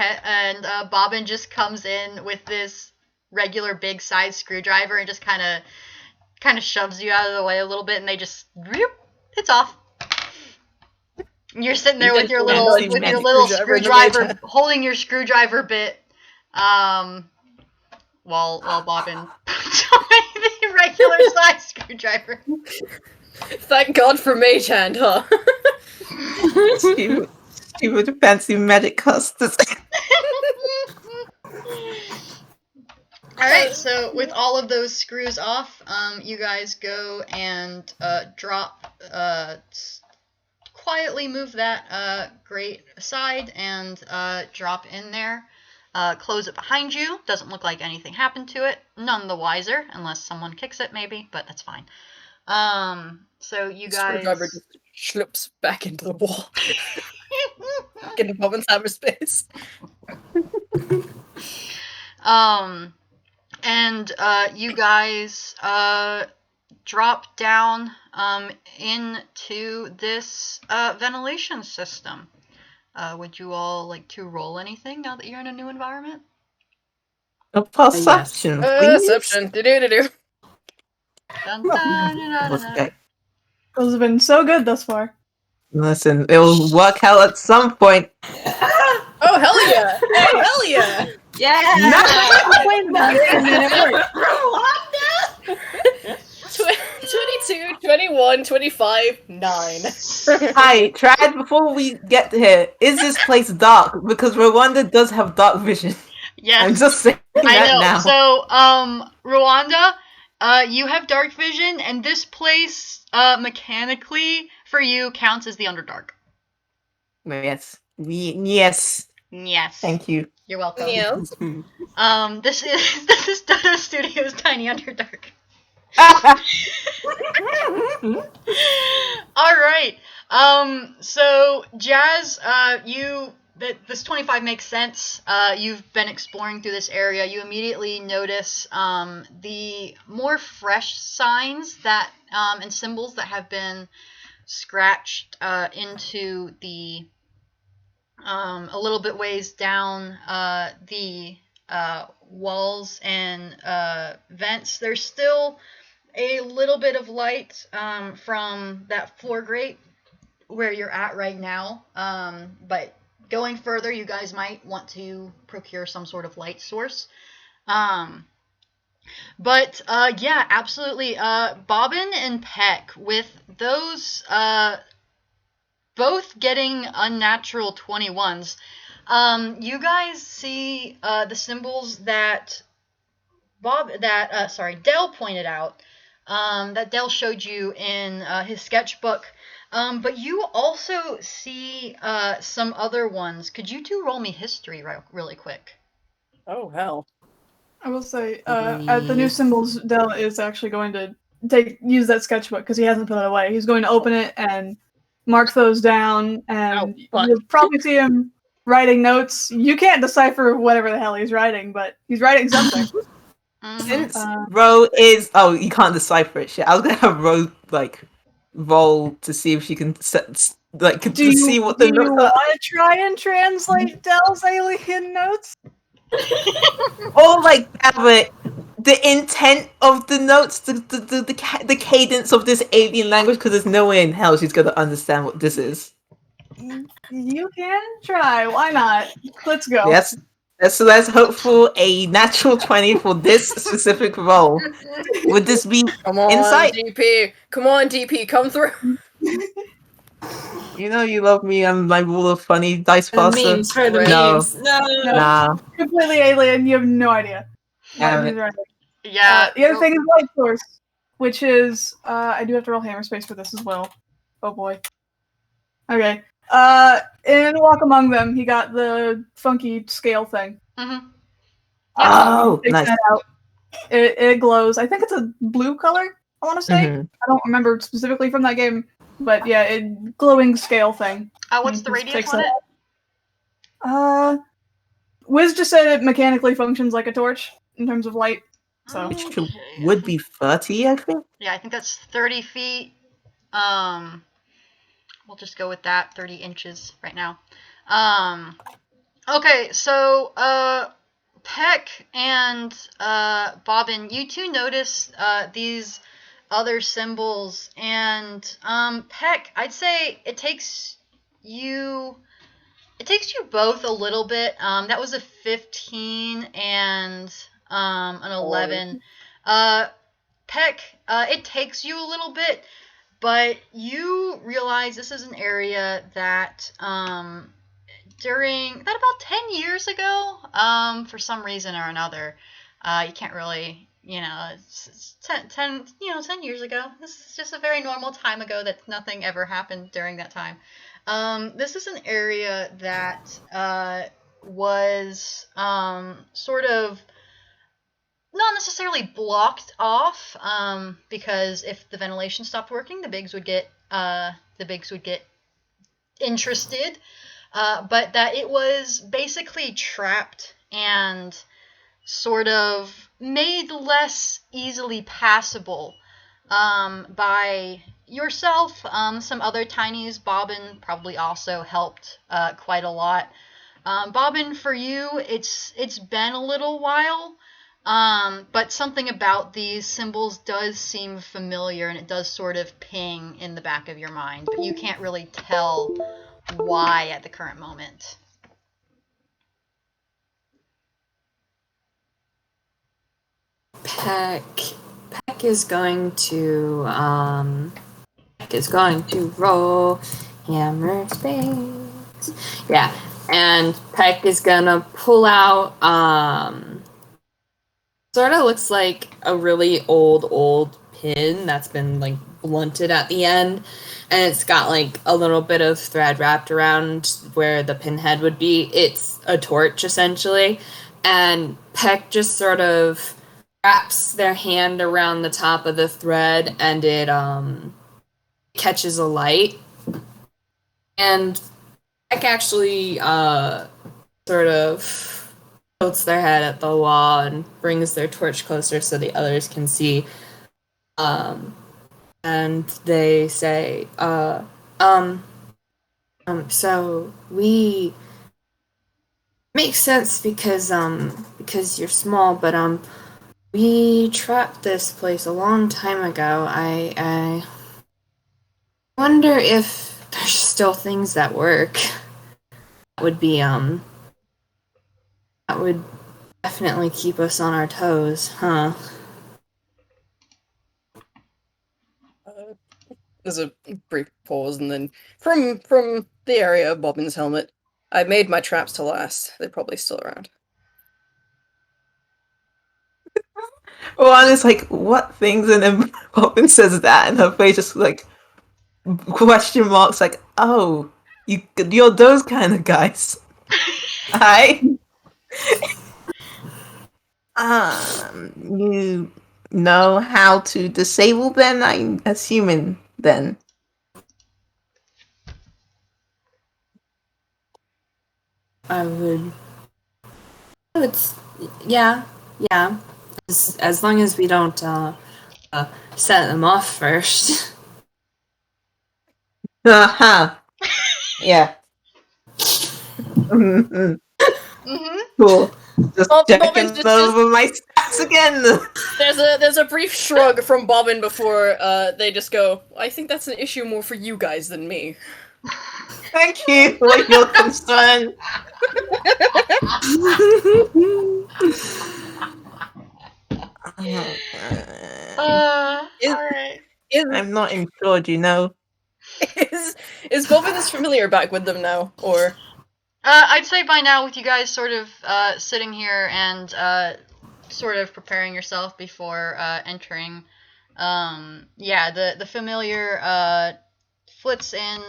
Bobbin just comes in with this regular big size screwdriver and just kind of shoves you out of the way a little bit, and they just it's off. You're sitting there with your little screwdriver, holding your screwdriver bit, while Bobbin puts away the regular size screwdriver. Thank God for Mage Hand, huh? She would fancy magic custards. Alright, so with all of those screws off, you guys go and drop, quietly move that grate aside and drop in there. Close it behind you. Doesn't look like anything happened to it. None the wiser, unless someone kicks it maybe, but that's fine. So you guys... Screwdriver just slips back into the wall. Back into Bobbin's hammer space. And you guys drop down into this ventilation system. Would you all like to roll anything now that you're in a new environment? A perception, please. Perception. Do-do-do-do. Dun, dun, dun, dun, dun, dun. Okay. Those have been so good thus far. Listen, it'll work out at some point. Oh, hell yeah! Hey, hell yeah! Yeah! No! And then it worked. 21, 25, 9. Hi, Trad, before we get here, is this place dark? Because Rowanda does have dark vision. Yes. I'm just saying I that know. now. So, Rowanda, you have dark vision, and this place, mechanically, for you, counts as the Underdark. Yes. Yes. Yes. Thank you. You're welcome. Yeah. This is Dodo Studios' Tiny Underdark. Alright. So Jazz, this 25 makes sense. You've been exploring through this area. You immediately notice the more fresh signs that and symbols that have been scratched into the a little bit ways down the walls and vents. There's still a little bit of light from that floor grate where you're at right now. But going further, you guys might want to procure some sort of light source. But yeah, absolutely. Bobbin and Peck, with those both getting unnatural 21s, you guys see the symbols that Dell pointed out, that Dell showed you in his sketchbook. But you also see some other ones. Could you two roll me history really quick? Oh, hell. I will say, at the new symbols, Dell is actually going to use that sketchbook because he hasn't put it away. He's going to open it and mark those down, and you'll probably see him writing notes. You can't decipher whatever the hell he's writing, but he's writing something. Since Ro is... Oh, you can't decipher it. Shit. I was going to have Ro, roll to see if she can see what the do you notes are. want to try and translate Dell's alien notes? Or gather the intent of the notes, the cadence of this alien language, because there's no way in hell she's gonna understand what this is. You can try. Why not? Let's go. Yes. So let's hope for a natural 20 for this specific role. Would this be Come on, insight? DP. Come on, DP. Come through. You know you love me. I'm my rule of funny dice The faster. memes for the No. memes. No. Nah. Completely alien. You have no idea. Damn He's it. right. Yeah. The other thing is light source, which is I do have to roll hammer space for this as well. Oh boy. Okay. In Walk Among Them, he got the funky scale thing. Mm-hmm. Oh, Take nice. that out. It glows. I think it's a blue color, I want to say. Mhm. I don't remember specifically from that game, but yeah, glowing scale thing. What's the radius Takes on it? that. Wiz just said it mechanically functions like a torch in terms of light. So Which would be 30, I think. Yeah, I think that's 30 feet. We'll just go with that, 30 inches right now. Okay, so Peck and Bobbin, you two notice these other symbols, and Peck, I'd say it takes you both a little bit. That was a 15 and an 11. Peck, it takes you a little bit, but you realize this is an area that during about 10 years ago, for some reason or another, you can't really, it's 10 years ago. This is just a very normal time ago that nothing ever happened during that time. This is an area that was sort of not necessarily blocked off, because if the ventilation stopped working, the bigs would get interested, but that it was basically trapped and sort of made less easily passable by yourself, some other tinies. Bobbin probably also helped quite a lot. Bobbin, for you, it's been a little while, but something about these symbols does seem familiar, and it does sort of ping in the back of your mind, but you can't really tell why at the current moment. Peck is going to Peck is going to roll hammer space. Yeah, and Peck is gonna pull out, sort of looks like a really old pin that's been, like, blunted at the end, and it's got, like, a little bit of thread wrapped around where the pinhead would be. It's a torch, essentially, and Peck just sort of wraps their hand around the top of the thread, and it catches a light. And Peck actually sort of tilts their head at the wall and brings their torch closer so the others can see. And they say, so we makes sense because you're small, but we trapped this place a long time ago. I wonder if there's still things that work. That would be that would definitely keep us on our toes, huh? There's a brief pause, and then from the area of Bobbin's helmet, I made my traps to last. They're probably still around. Rowanda's like, what things? And then Bobbin says that, and her face just like question marks. Like, oh, you're those kind of guys. Hi. You know how to disable them? I'm assuming then. I would, yeah. As long as we don't set them off first. Uh-huh. Yeah. Mm-hmm. Cool. Just checking Bobbin's over my stats again. There's a brief shrug from Bobbin before they just go, I think that's an issue more for you guys than me. Thank you for your concern. Alright. I'm not insured, you know. Is Bobbin as familiar back with them now, or? I'd say by now, with you guys sort of sitting here and sort of preparing yourself before entering, the familiar flits in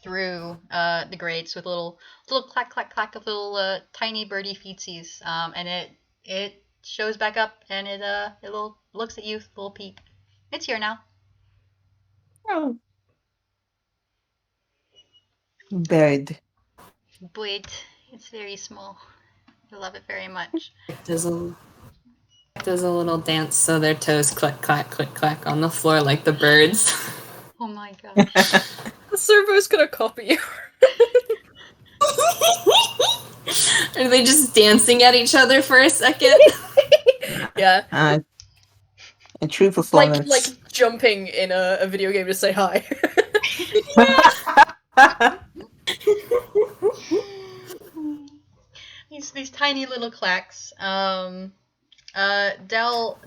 through the grates with a little clack clack clack of little tiny birdie feetsies, and it shows back up and it looks at you with a little peek. It's here now. Oh. Bird. But it's very small. I love it very much. Does a little dance so their toes click clack on the floor like the birds. Oh my gosh. The servo's gonna copy you. Are they just dancing at each other for a second? Yeah. A true performance. Like jumping in a video game to say hi. These tiny little clacks. Dell,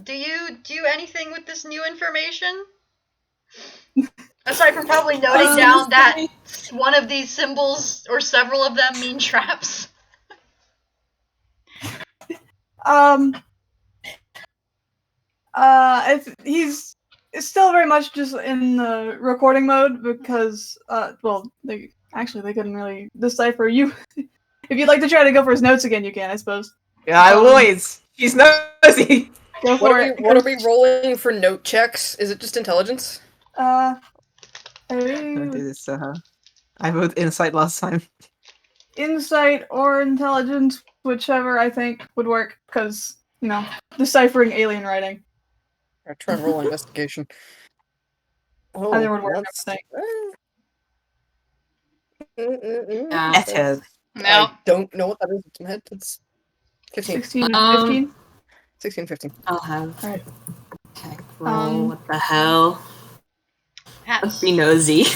do you do anything with this new information? Aside from probably noting down that one of these symbols or several of them mean traps. He's still very much just in the recording mode because, they couldn't really decipher you. If you'd like to try to go for his notes again, you can, I suppose. Yeah, I always. She's nosy. Go for it. What are we rolling for note checks? Is it just intelligence? Don't do this to her. I wrote insight last time. Insight or intelligence, whichever I think would work, because, deciphering alien writing. I'll try and roll investigation. Oh, Either would work, I think. Letters. No. I don't know what that is in my head. It's 15. 16 and 15? 16, 15. I'll have. Alright. Okay, roll. What the hell? Hats. Be nosy.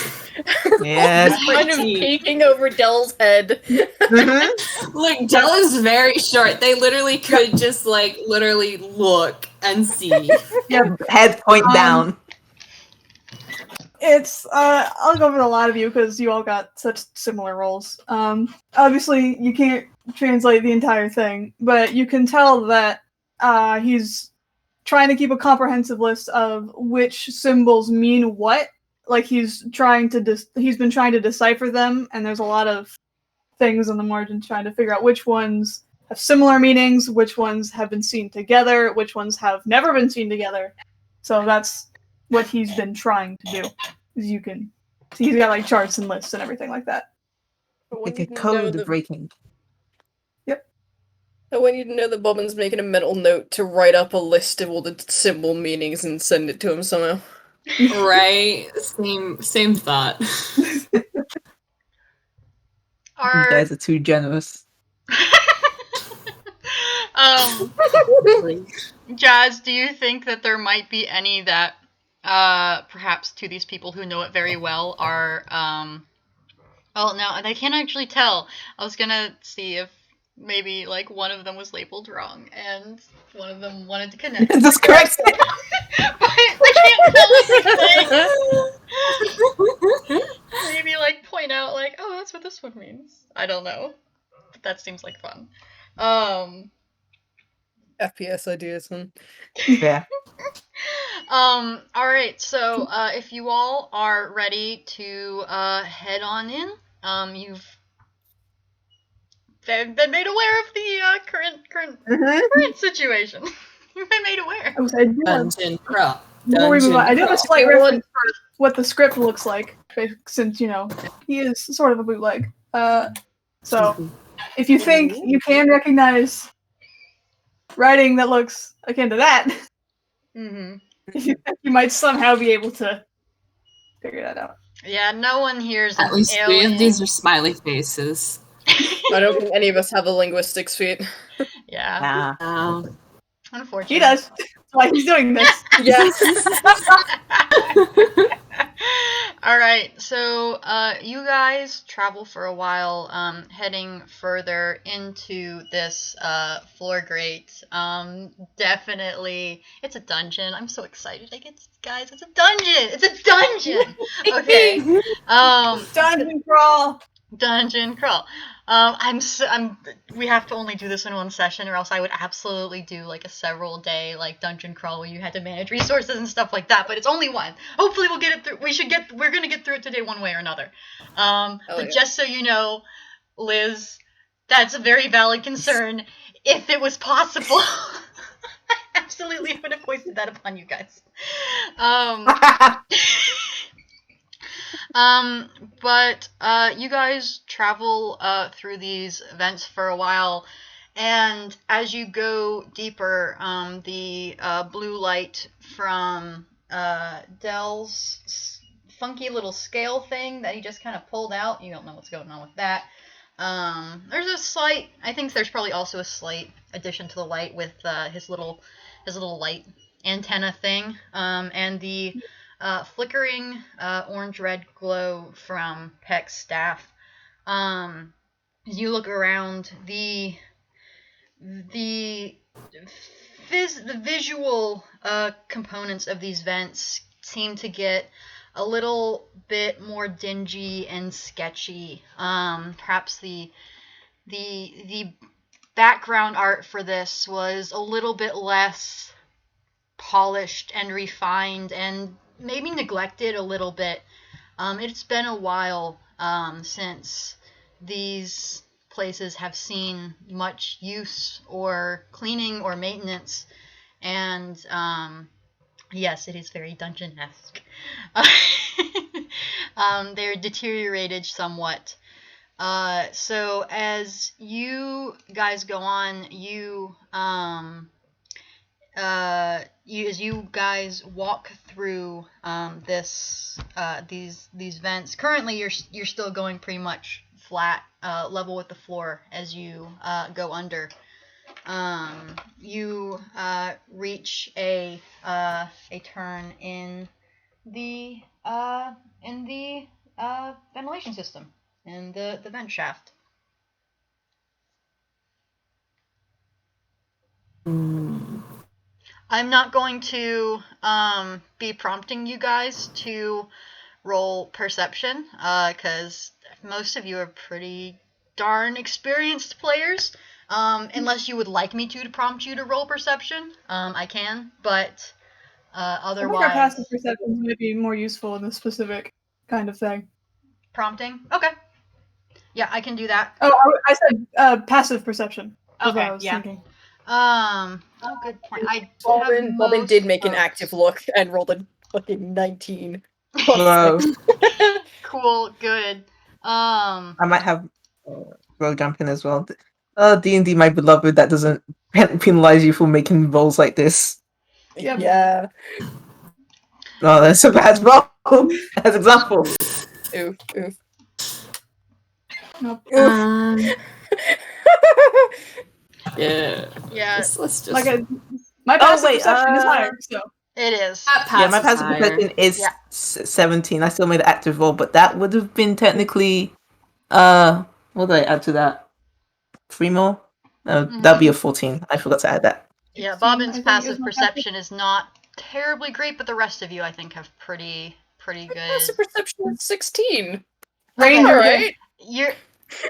Yes. Kind of peeking over Dell's head. Look, Dell is very short. They literally could just literally look and see. Yeah, head point down. It's I'll go over a lot of you because you all got such similar roles. Obviously you can't translate the entire thing, but you can tell that he's trying to keep a comprehensive list of which symbols mean what. Like he's been trying to decipher them, and there's a lot of things on the margin trying to figure out which ones have similar meanings, which ones have been seen together, which ones have never been seen together. So that's what he's been trying to do. As you can see, he's got like charts and lists and everything like that. But Like when a you know code the breaking. I want you to know that Bobbin's making a mental note to write up a list of all the symbol meanings and send it to him somehow. Right? Same thought. You guys are too generous. Jazz, do you think that there might be any that perhaps to these people who know it very well are well, no, I can't actually tell. I was gonna see if maybe like one of them was labeled wrong and one of them wanted to connect. That's correct. But I can't tell anything. Maybe like point out like, oh, that's what this one means. I don't know. But that seems like fun. FPS ideas, huh? Yeah. Alright, so if you all are ready to head on in, you've been made aware of the current situation. You've been made aware. I do have, Dungeon crawl. before we move on, I do have a crawl. slight reference for what the script looks like, since he is sort of a bootleg. So if you think you can recognize writing that looks akin to that, Mm-hmm. you might somehow be able to figure that out. Yeah, no one here's At an least alien. these are smiley faces. I don't think any of us have a linguistics feat. Yeah, unfortunately. He does. That's why he's doing this. Yes. Alright, so you guys travel for a while, heading further into this floor grate. Definitely, it's a dungeon. I'm so excited. Guys, it's a dungeon! It's a dungeon! Okay. Dungeon crawl! Dungeon crawl. We have to only do this in one session, or else I would absolutely do like a several day like dungeon crawl where you had to manage resources and stuff like that. But it's only one. Hopefully we'll get it through. We're gonna get through it today one way or another. But just so you know, Liz, that's a very valid concern. If it was possible, I absolutely would have foisted that upon you guys. But you guys travel through these events for a while, and as you go deeper, the blue light from Dell's funky little scale thing that he just kind of pulled out, you don't know what's going on with that. I think there's probably also a slight addition to the light with his little light antenna thing, and the flickering orange-red glow from PECK's staff. As you look around, the visual components of these vents seem to get a little bit more dingy and sketchy. Perhaps the background art for this was a little bit less polished and refined and maybe neglected a little bit. It's been a while since these places have seen much use or cleaning or maintenance, and yes, it is very dungeon-esque. They're deteriorated somewhat. So as you guys go on, as you guys walk through these vents, currently you're still going pretty much flat, level with the floor as you go under. You reach a turn in the ventilation system in the vent shaft. I'm not going to be prompting you guys to roll perception, because most of you are pretty darn experienced players. Unless you would like me to prompt you to roll perception, I can, but I think our otherwise... passive perceptions might be more useful in this specific kind of thing. Prompting? Okay. Yeah, I can do that. Oh, I said passive perception. That's what I was thinking. Oh, good point. I Bobbin did make an folks. active look and rolled a fucking 19. Bro, Cool, good. I might have roll jumping as well. D&D, my beloved, that doesn't penalize you for making rolls like this. Yep. Yeah. No, that's a bad roll. As example. Oof. Nope. Yeah. Yeah, Let's just. My passive wait, perception is higher, so. it is. Yeah, my passive perception is Yeah. 17. I still made an active roll, but that would have been technically what did I add to that? 3 more? That'd be a 14. I forgot to add that. Yeah, 16, I Bobbin's think, passive is my perception is not terribly great, but the rest of you, I think, have pretty good. Passive perception is 16. Okay, Alright. You're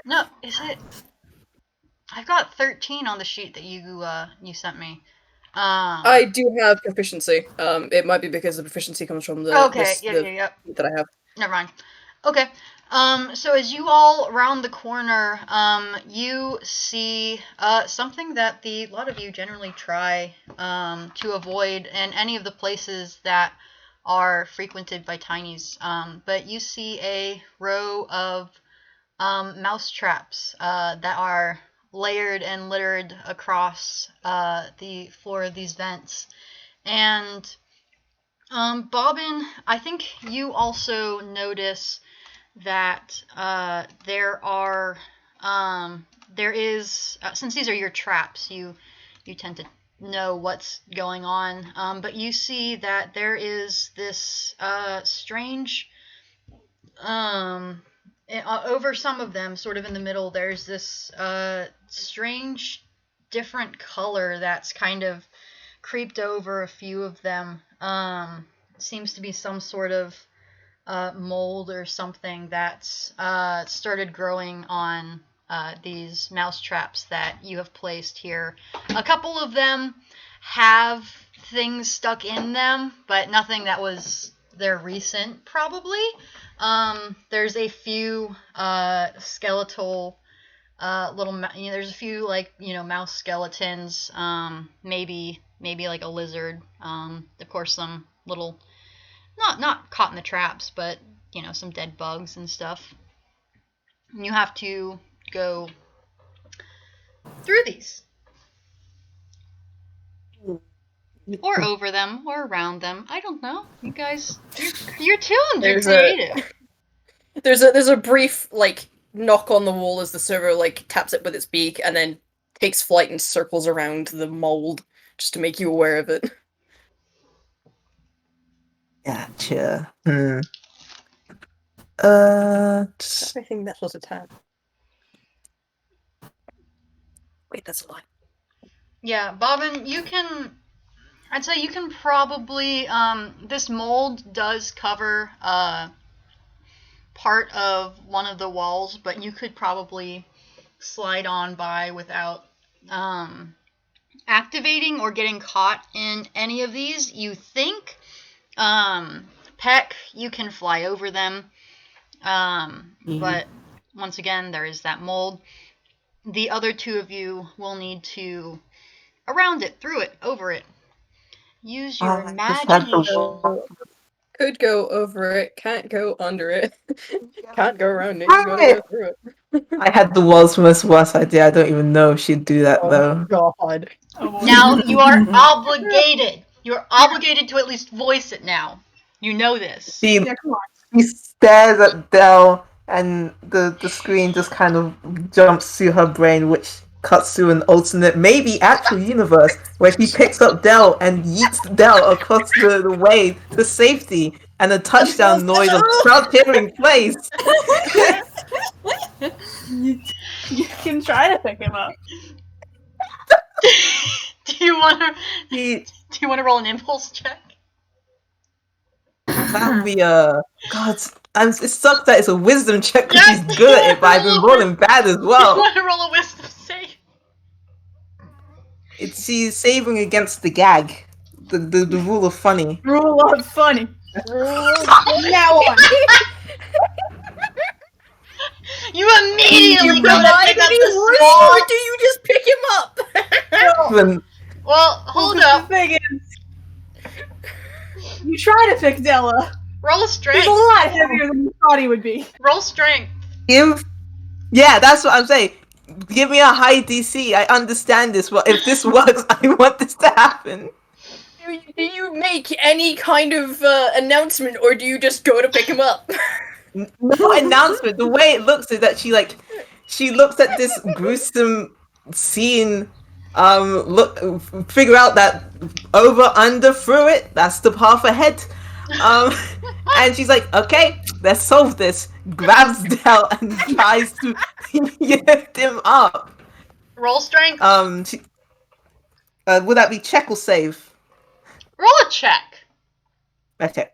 no, is it? I've got 13 on the sheet that you sent me. I do have proficiency. It might be because the proficiency comes from the Okay, the that I have. Never mind. Okay. So as you all round the corner, you see something that a lot of you generally try to avoid in any of the places that are frequented by tinies. But you see a row of mouse traps that are layered and littered across the floor of these vents. And Bobbin, I think you also notice that there is since these are your traps, you tend to know what's going on, but you see that there is this strange over some of them, sort of in the middle, there's this strange different color that's kind of creeped over a few of them. Seems to be some sort of mold or something that's started growing on these mouse traps that you have placed here. A couple of them have things stuck in them, but nothing that was there recent, probably. There's a few skeletal little, there's a few mouse skeletons, maybe like a lizard, of course some little, not caught in the traps, but some dead bugs and stuff. And you have to go through these, or over them, or around them. I don't know. You guys, you're tuned. You're creative. There's a brief knock on the wall as the server taps it with its beak and then takes flight and circles around the mold just to make you aware of it. Gotcha. Everything that was a tab. Wait, that's a lie. Yeah, Bobbin, I'd say you can probably, this mold does cover part of one of the walls, but you could probably slide on by without activating or getting caught in any of these. You think, PECK, you can fly over them, but once again, there is that mold. The other two of you will need to around it, through it, over it. Use your imagination. Could go over it, can't go under it. Can't go around it, you gotta go through it. I had the world's worst idea. I don't even know if she'd do that though. God. Now you are obligated. You're obligated to at least voice it now. You know this. Yeah, come on. She stares at Dell, and the screen just kind of jumps to her brain, which cuts to an alternate, maybe actual universe, where he picks up Dell and yeets Dell across the way to safety, and a touchdown noise of crowd cheering plays. You can try to pick him up. Do you want to roll an impulse check? That'd be God. It sucks that it's a wisdom check because Yes, she's good at it, but I've been roll a rolling bad as You well. want to roll a wisdom save? She's saving against the gag, the rule of funny. Rule of funny. Now on. You immediately You go to provide pick up any the room, small. or do you just pick him up? Then Well, hold The up. thing is, you try to pick Della. Roll a He's strength. a lot heavier than you thought he would be. Roll strength. yeah, that's what I'm saying. Give me a high DC. I understand this, but if this works, I want this to happen. Do you make any kind of announcement, or do you just go to pick him up? No announcement. The way it looks is that she looks at this gruesome scene, figure out that over, under, through it, that's the path ahead. And she's like, okay, let's solve this. Grabs Dell and tries to lift him up. Roll strength. Would that be check or save? Roll a check. Okay.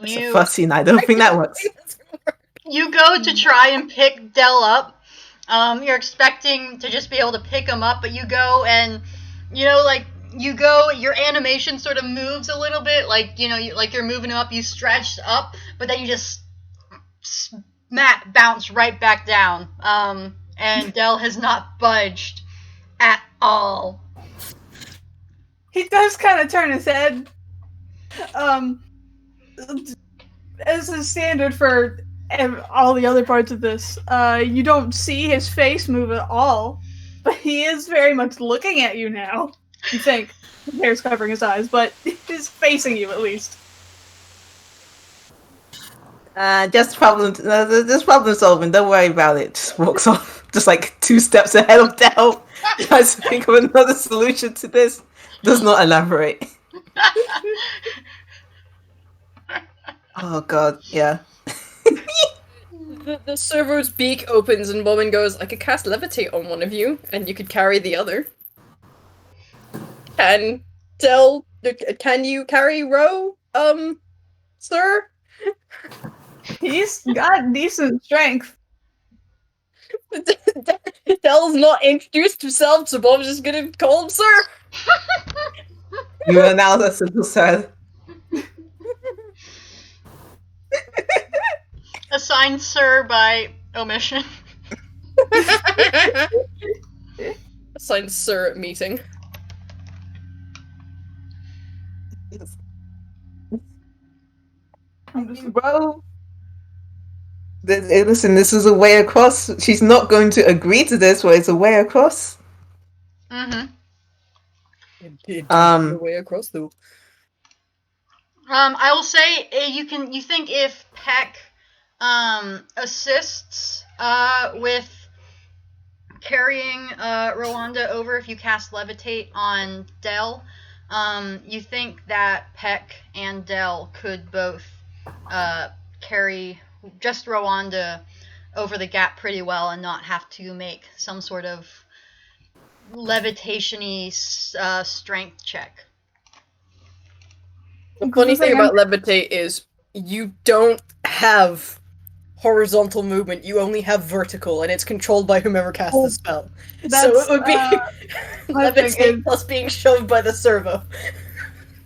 It's a You first scene. I don't think that works. you go to try and pick Dell up. You're expecting to just be able to pick him up, but you go and your animation sort of moves a little bit, like you're moving him up. You stretch up, but then you just bounce right back down. And Dell has not budged at all. He does kind of turn his head. As is standard for all the other parts of this, you don't see his face move at all, but he is very much looking at you now. You think his hair's covering his eyes, but he's facing you at least. Just problem solving. Don't worry about it. Just walks off, just like 2 steps ahead of Dell. Tries to think of another solution to this. Does not elaborate. Oh god, yeah. The servo's beak opens and Bobbin goes, I could cast levitate on one of you, and you could carry the other. Can you carry Row, sir? He's got decent strength. Dell's not introduced himself, so Bob's just gonna call him sir. You are now the simple sir. Assigned Sir by omission. Assigned sir at meeting. Bro. Listen, this is a way across. She's not going to agree to this, but it's a way across. Mm-hmm. The way across though. I will say you think if PECK assists with carrying Rowanda over, if you cast levitate on Dell, you think that PECK and Dell could both carry just Rowanda over the gap pretty well and not have to make some sort of levitation-y strength check. The funny thing about levitate is you don't have horizontal movement, you only have vertical, and it's controlled by whomever casts the spell. So it would be levitate plus being shoved by the servo.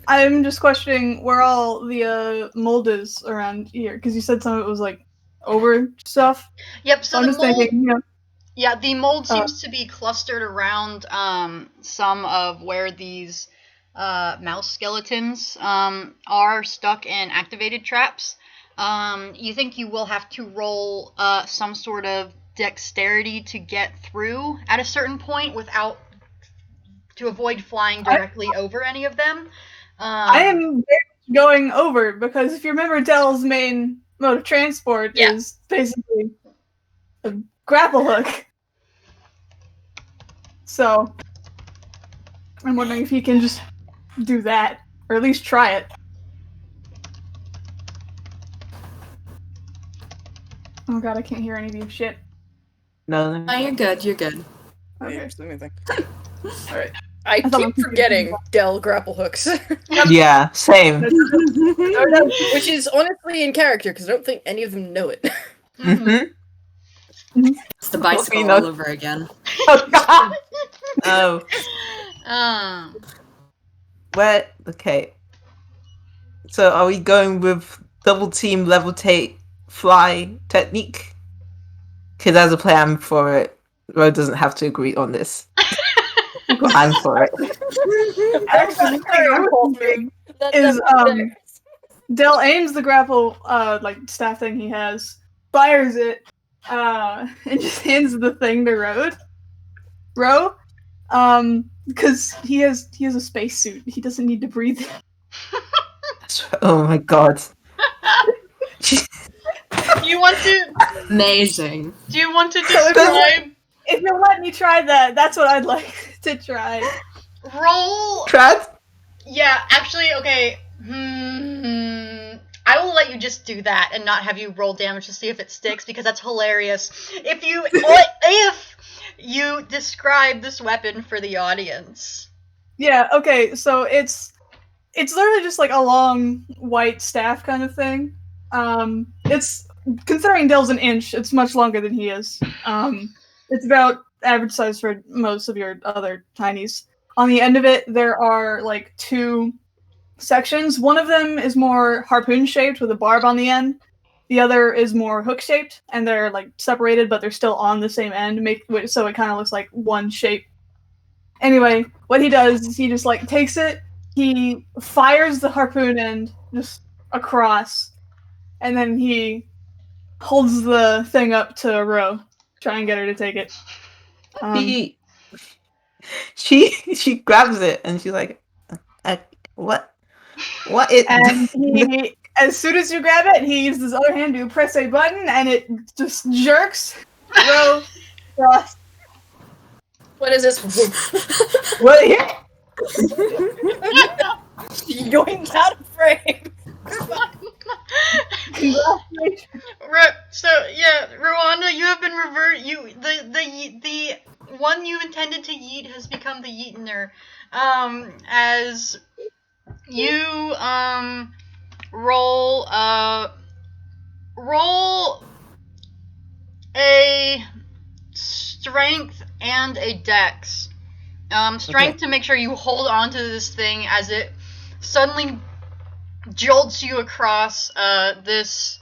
I'm just questioning where all the mold is around here, because you said some of it was like over stuff. Yep, so I'm just thinking, yeah, the mold seems to be clustered around some of where these mouse skeletons are stuck in activated traps. You think you will have to roll some sort of dexterity to get through at a certain point to avoid flying directly over any of them. I am going over, because if you remember, Dell's main mode of transport is basically a grapple hook. So I'm wondering if he can just do that, or at least try it. Oh god, I can't hear any of you. Shit. No. Oh, you're good. You're good. Okay. Anything. Alright. I thought keep forgetting Dell grapple hooks. Yeah, same. Which is honestly in character, because I don't think any of them know it. Mm-hmm. It's the bicycle know. all over again. Oh, where? Okay. So, are we going with double team, levitate, fly technique? Because there's a plan for it. Ro doesn't have to agree on this. I'm for it. Actually, the thing I was thinking is Dell aims the grapple like staff thing he has, fires it, and just hands the thing to Ro, because he has a spacesuit. He doesn't need to breathe. Oh my god. Do you want to? Amazing. Do you want to describe? If you'll let me try that, that's what I'd like to try. Roll. Trad? Yeah, actually, okay. I will let you just do that and not have you roll damage to see if it sticks because that's hilarious. If you describe this weapon for the audience. Yeah. Okay. So it's literally just like a long white staff kind of thing. It's considering Dell's an inch, it's much longer than he is. It's about average size for most of your other tinies. On the end of it, there are like two sections. One of them is more harpoon shaped with a barb on the end. The other is more hook shaped, and they're like separated, but they're still on the same end, so it kind of looks like one shape. Anyway, what he does is he just like takes it, he fires the harpoon end just across, and then he holds the thing up to Ro, try and get her to take it. She grabs it and she's like, what? What is? And he, as soon as you grab it, he uses his other hand to press a button, and it just jerks Ro across. What is this? What? Yeah. Yoink out of frame. So yeah, Rowanda, you have been the one you intended to yeet has become the yeetener. As you roll a strength and a dex. Strength to make sure you hold on to this thing as it suddenly jolts you across this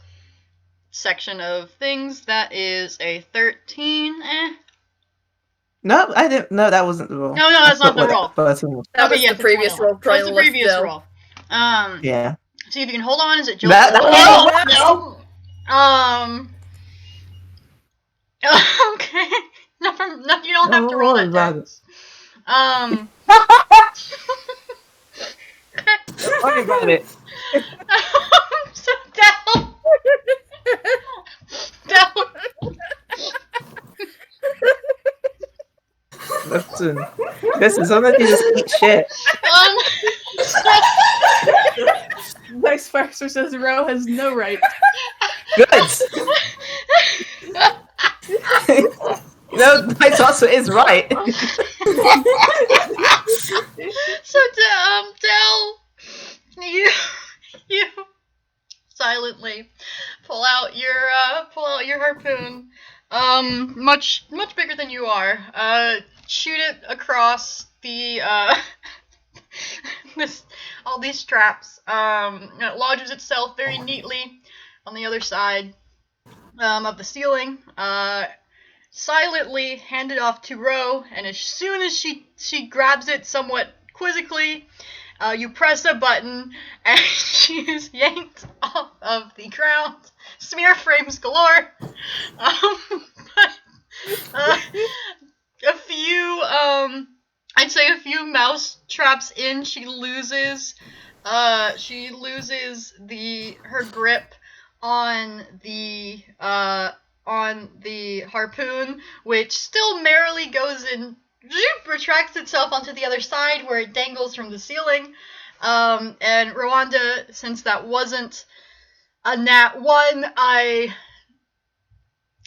section of things. That is a 13. No, I didn't. No, that wasn't the roll. No, that's not the roll. That was the previous roll. That's the previous roll. Yeah. See if you can hold on as it jolts. No. Okay. No, you don't have to roll that dex. Don't worry about it. So Dell. Listen, sometimes you just eat shit. Vice versa says Ro has no right. Good. No, Vice also is right. So Dell, you silently pull out your harpoon. Much bigger than you are. Shoot it across the all these straps. It lodges itself very neatly on the other side of the ceiling. Silently hand it off to Ro, and as soon as she grabs it somewhat quizzically, you press a button, and she is yanked off of the ground. Smear frames galore. I'd say a few mouse traps in, she loses her grip on the harpoon, which still merrily goes and retracts itself onto the other side where it dangles from the ceiling. And Rowanda, since that wasn't a nat 1, I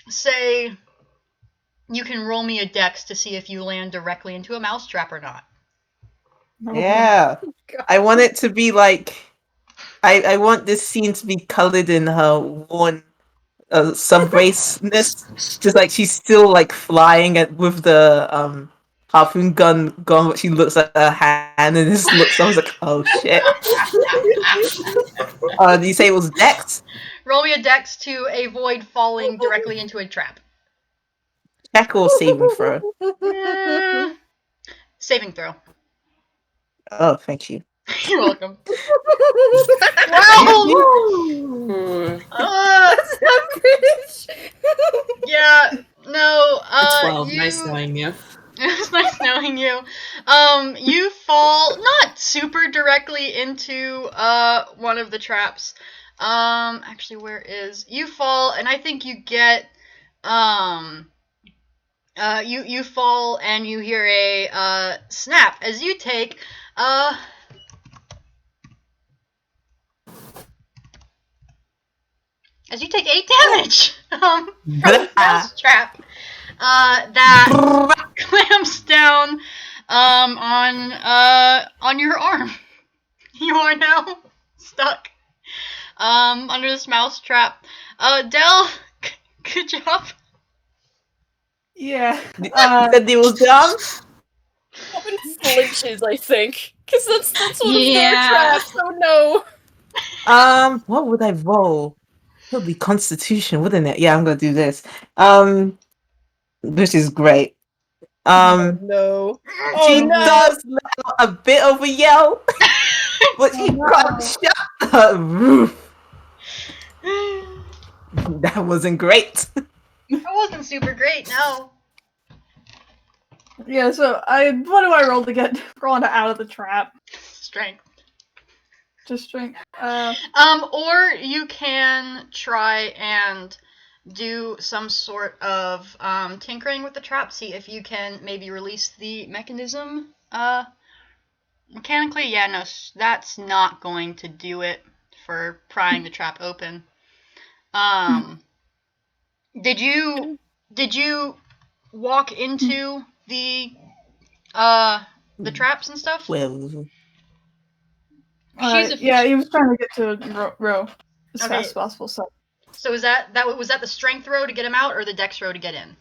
say you can roll me a dex to see if you land directly into a mousetrap or not. Oh, Yeah. God. I want it to be like I want this scene to be colored in her worn subraceness. Just like she's still like flying with the harpoon gun gone, but she looks at her hand and just looks. I was like, oh shit. Do you say it was Dex? Roll me a dex to avoid falling directly into a trap. Check or saving throw? Saving throw. Oh, thank you. You're welcome. Wow! Ooh. That's not British. Yeah, no, A 12. you... Nice knowing you. It was nice knowing you. You fall not super directly into one of the traps. Actually, where is you fall, and I think you get you fall and you hear a snap as you take as you take 8 damage from the mouse trap that clamps down on your arm. You are now stuck under this mouse trap. Dell, good job. Yeah. Said he was dumb. Bobbin flinches, I think. Because that's sort of their Yeah. trap, so no. What would I roll? It would be Constitution, wouldn't it? Yeah, I'm gonna do this. This is great. No. She Oh no! does let out a bit of a yell, but she can't shut her roof. That wasn't great. That wasn't super great, no. Yeah, so what do I roll to get Rowanda out of the trap? Strength. Just strength. Or you can try and do some sort of tinkering with the trap, see if you can maybe release the mechanism. Mechanically, yeah, no, that's not going to do it for prying the trap open. Did you walk into the traps and stuff? Well, Yeah, he was trying to get to Row as Okay. fast as possible. So was that the strength row to get him out, or the dex row to get in?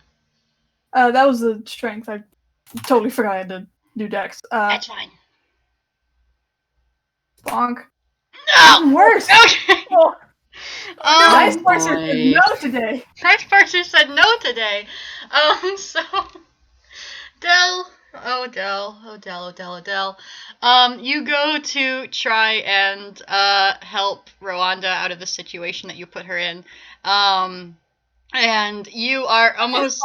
that was the strength. I totally forgot I had to do dex. That's fine. Bonk. No. Even worse. Okay. Oh, Nice Oh, Parser said boy. no today. Nice Parser said no today. So Dell. Oh Dell. You go to try and help Rowanda out of the situation that you put her in. And you are almost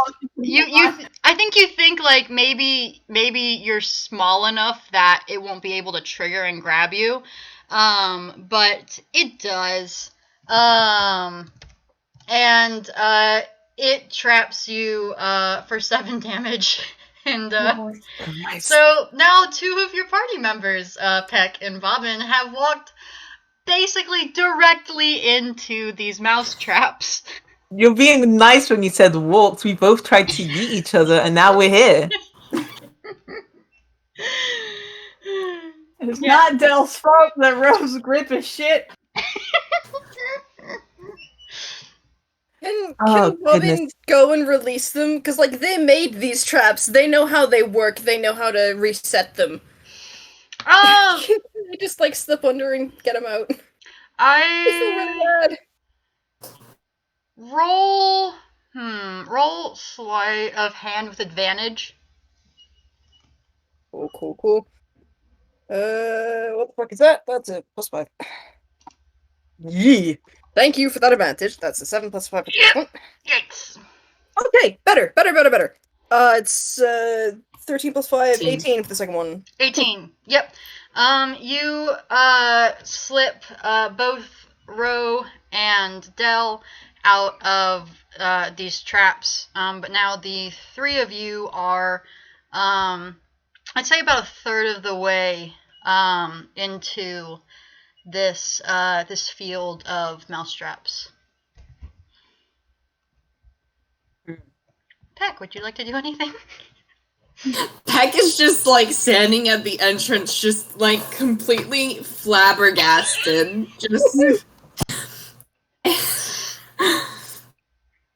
I think you think like maybe you're small enough that it won't be able to trigger and grab you. But it does. And it traps you for 7 damage. And nice. so now 2 of your party members, Peck and Bobbin, have walked basically directly into these mouse traps. You're being nice when you said walked. We both tried to yeet each other, and now we're here. It's Yeah. not Dell's fault that Row's grip is shit. Can Oh, Bobbin goodness. go and release them? Because, like, they made these traps. They know how they work. They know how to reset them. Can they just, like, slip under and get them out? I feel really bad. Roll sleight of hand with advantage. Cool. What the fuck is that? That's a +5. Yee. Thank you for that advantage. That's a 7 +5 at this point. Yikes. Okay, better. It's 13 +5, 18 for the second one. 18. Yep. You slip both Row and Dell out of these traps. But now the 3 of you are I'd say about a third of the way into this field of mousetraps. Peck, would you like to do anything? Peck is just like standing at the entrance, just like completely flabbergasted. Just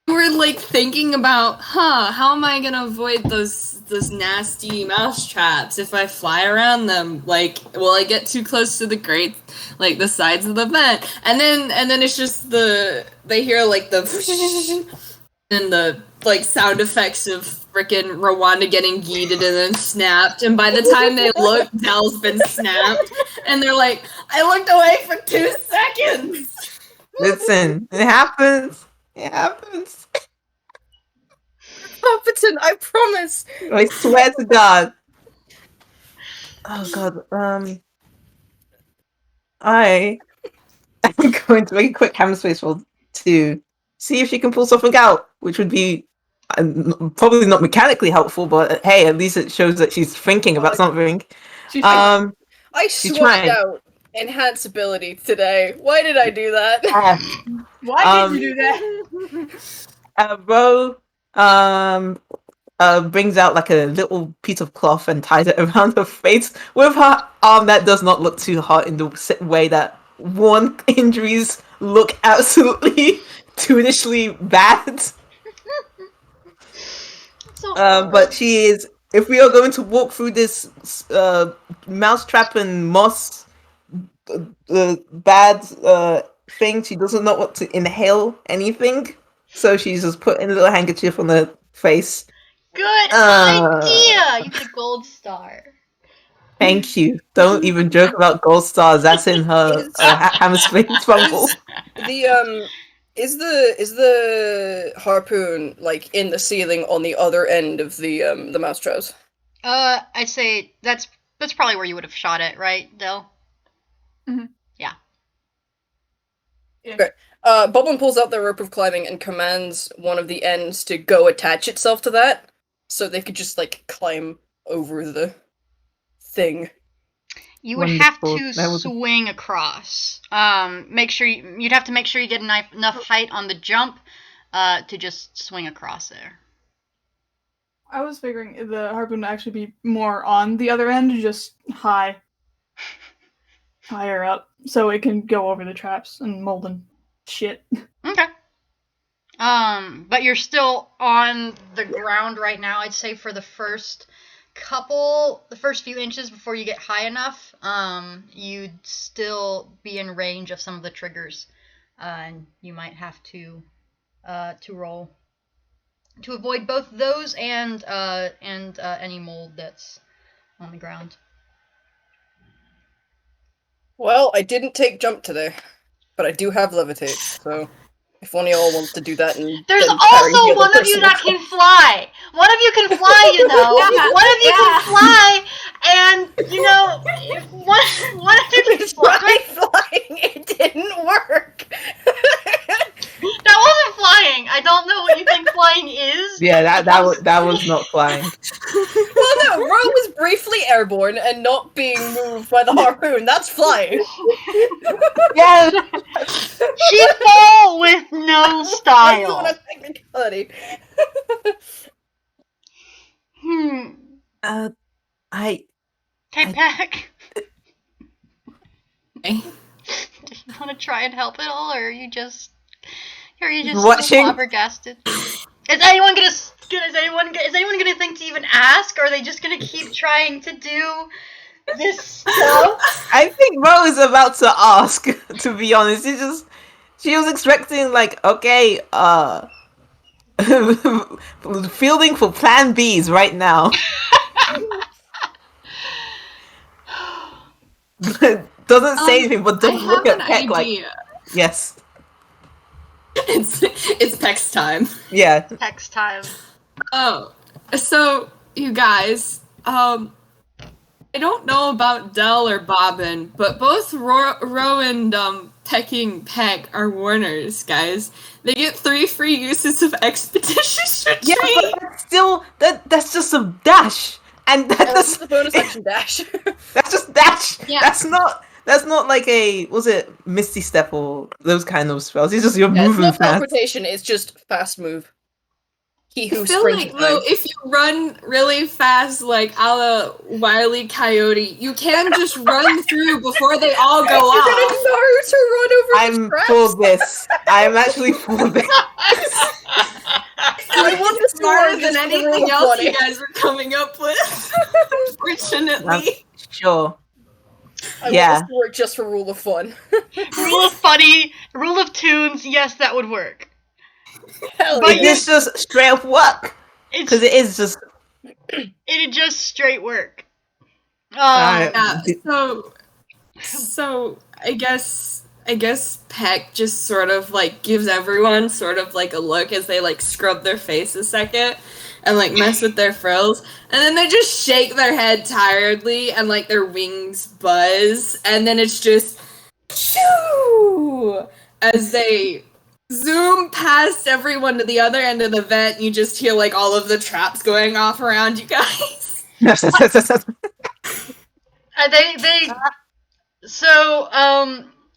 we're like thinking about, how am I gonna avoid those nasty mouse traps if I fly around them? Like, will I get too close to the grate, like the sides of the vent? And then it's just they hear like the and the like sound effects of frickin' Rowanda getting yeeted and then snapped, and by the time they look, Dell's been snapped, and they're like, I looked away for 2 seconds! Listen, it happens. It happens. Competent, I promise. I swear to God. Oh God. I am going to make a quick hammer space roll to see if she can pull something out, which would be probably not mechanically helpful, but hey, at least it shows that she's thinking about something. She's I she's swapped trying. out enhance ability today. Why did I do that? Why did you do that? Ro brings out like a little piece of cloth and ties it around her face with her arm that does not look too hot in the way that worn injuries look absolutely tunishly bad. But she is. If we are going to walk through this mousetrap and moss bad thing, she doesn't know what to inhale anything, so she's just putting a little handkerchief on her face. Good idea! You get a gold star. Thank you. Don't even joke about gold stars. That's in her hammer space fumble. Is the harpoon like in the ceiling on the other end of the mouse traps? I'd say that's probably where you would have shot it, right, Dell? Mm-hmm. Yeah. Okay. Bobbin pulls out the rope of climbing and commands one of the ends to go attach itself to that, so they could just like climb over the thing. You would have to swing across. Make sure you'd have to make sure you get enough height on the jump to just swing across there. I was figuring the harpoon would actually be more on the other end, just higher up, so it can go over the traps and mold and shit. Okay. But you're still on the ground right now. I'd say for the first few inches before you get high enough, you'd still be in range of some of the triggers, and you might have to roll to avoid both those and any mold that's on the ground. Well, I didn't take jump today, but I do have levitate, so if one of y'all wants to do that, and there's then carry also the other one of you person that can fly. One of you can fly, you know. One of you can fly, and you know, one of you can fly. Flying, it didn't work. That wasn't flying. I don't know what you think flying is. Yeah, that was not flying. Well, no, Ro was briefly airborne and not being moved by the harpoon. That's flying. Yeah. She fell with no style. That's not a technicality. Hey, Peck. Okay. Do you want to try and help at all, or are you just Watching? flabbergasted? Is anyone gonna think to even ask, or are they just gonna keep trying to do this stuff? I think Ro is about to ask, to be honest. She was expecting, like, okay, fielding for plan Bs right now. Doesn't say anything, but doesn't look at Peck like, yes. It's Peck's time. Yeah. Next time. Oh, so you guys, I don't know about Dell or Bobbin, but both Ro and Peck are warners, guys. They get 3 free uses of Expeditious Retreat. Yeah, but that's still that's just a dash, and that's the bonus action dash. That's just dash. Yeah. That's not like a, was it Misty Step or those kind of spells. It's just your movement It's not fast. teleportation, it's just fast move. He who I feel springs like, time. though, if you run really fast, like a la Wile E. Coyote, you can just run through before they all go You're gonna off. Naruto run over the I'm traps? for this. I'm actually for this. I want this Smarter more than just for the rule anything of else funny. you guys were coming up with. Unfortunately. Sure. I want Yeah. this to work just for rule of fun. Rule of funny, rule of tunes, yes, that would work. Hell But It is just straight up work. Because it is just. It'd just straight work. Alright. Yeah, so I guess PECK just sort of like gives everyone sort of like a look as they like scrub their face a second and like mess with their frills, and then they just shake their head tiredly and like their wings buzz, and then it's just shoo as they zoom past everyone to the other end of the vent. And you just hear like all of the traps going off around you guys.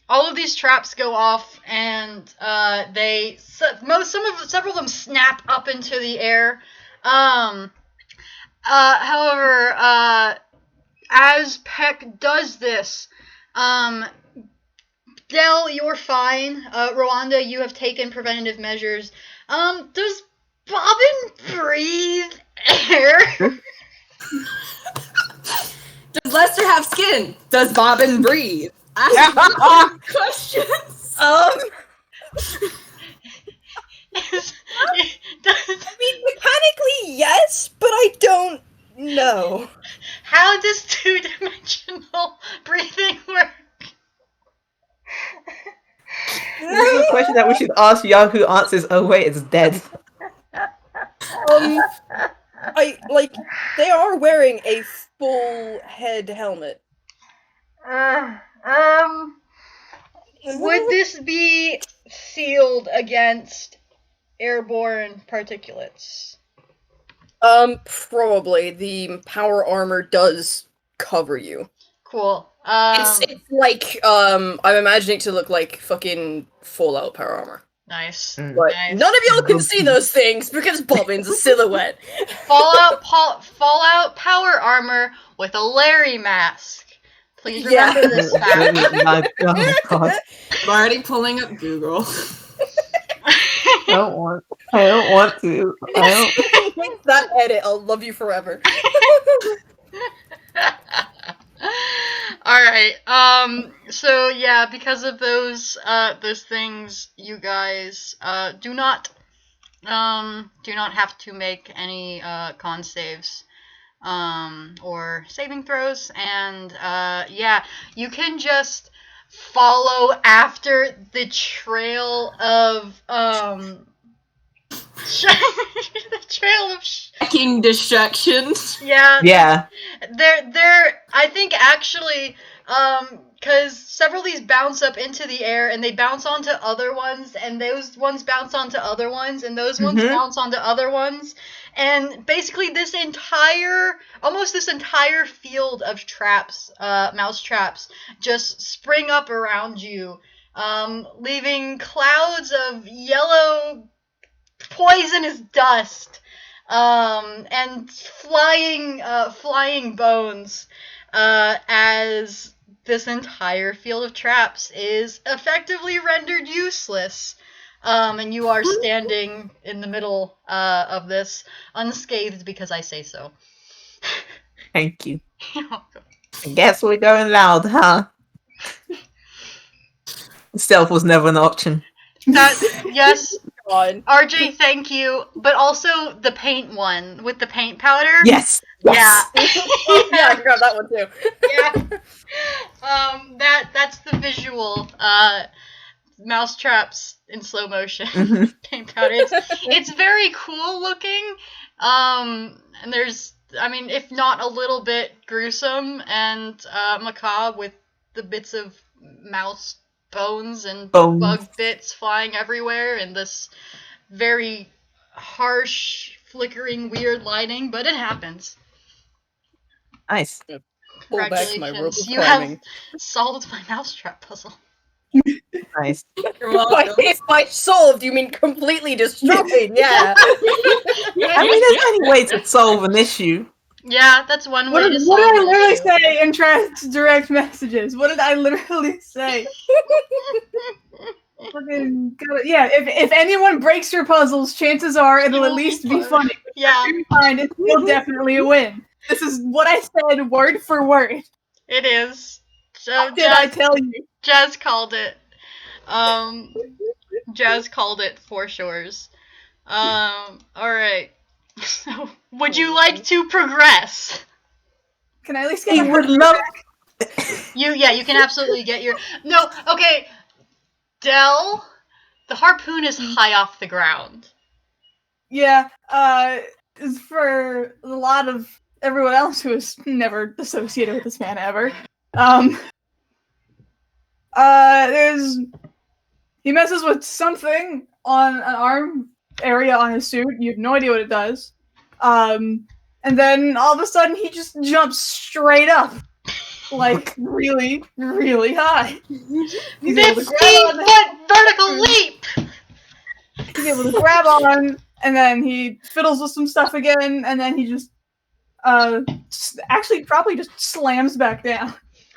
All of these traps go off, and several of them snap up into the air. However, as PECK does this, Dell, you're fine. Rowanda, you have taken preventative measures. Does Bobbin breathe air? Does Lester have skin? Does Bobbin breathe? Ask questions. I mean, mechanically, yes, but I don't know. How does two-dimensional breathing work? This is a question that we should ask Yahoo Answers. Oh wait, it's dead. They are wearing a full head helmet. Would this be sealed against airborne particulates? Probably. The power armor does cover you. Cool. It's like, I'm imagining it to look like fucking Fallout power armor. Nice. But Nice. none of y'all can see those things because Bobbin's a silhouette. Fallout power armor with a Larry mask. Please remember this fact. My God. I'm already pulling up Google. I don't want to. With that edit, I'll love you forever. Alright, so yeah, because of those things, you guys, do not have to make any, con saves, or saving throws, and, yeah, you can just follow after the trail of, the trail of Fucking destruction. Yeah. They're I think actually, because several of these bounce up into the air and they bounce onto other ones, and those ones bounce onto other ones, and those ones bounce onto other ones, and basically almost this entire field of traps, mouse traps, just spring up around you, leaving clouds of yellow poisonous dust, and flying bones, as this entire field of traps is effectively rendered useless, and you are standing in the middle, of this, unscathed because I say so. Thank you. You're welcome. I guess we're going loud, huh? Stealth was never an option. Yes. God. RJ, thank you, but also the paint one with the paint powder. Yes. Yeah. Yeah, I forgot that one too. Yeah. That's the visual. Mouse traps in slow motion. Paint powder. It's very cool looking. And there's, I mean, if not a little bit gruesome and macabre with the bits of mouse bones and bug bits flying everywhere, and this very harsh, flickering, weird lighting, but it happens. Pull back my rope of Congratulations, you climbing. have solved my mousetrap puzzle. Nice. You're welcome. If by solved, you mean completely destroyed, yeah. I mean, there's many ways to solve an issue. Yeah, that's one way What to did solve I an literally issue. say in Trent's direct messages? What did I literally say? Fucking yeah, if anyone breaks your puzzles, chances are it'll will at be least be fun. funny. Yeah, If you find it's still definitely a win. This is what I said word for word. it is. So Did I tell you? Jazz called it. Jazz called it for shores. Alright. So, would you like to progress? Can I at least get He my would love. You can absolutely get your. No, okay. Dell, the harpoon is high off the ground. Yeah, is for a lot of everyone else who is never associated with this man ever. There's he messes with something on an arm area on his suit. You have no idea what it does. And then all of a sudden he just jumps straight up. Like really, really high. He's able to grab on 15-foot vertical leap! He's able to grab on, and then he fiddles with some stuff again, and then he just actually probably just slams back down.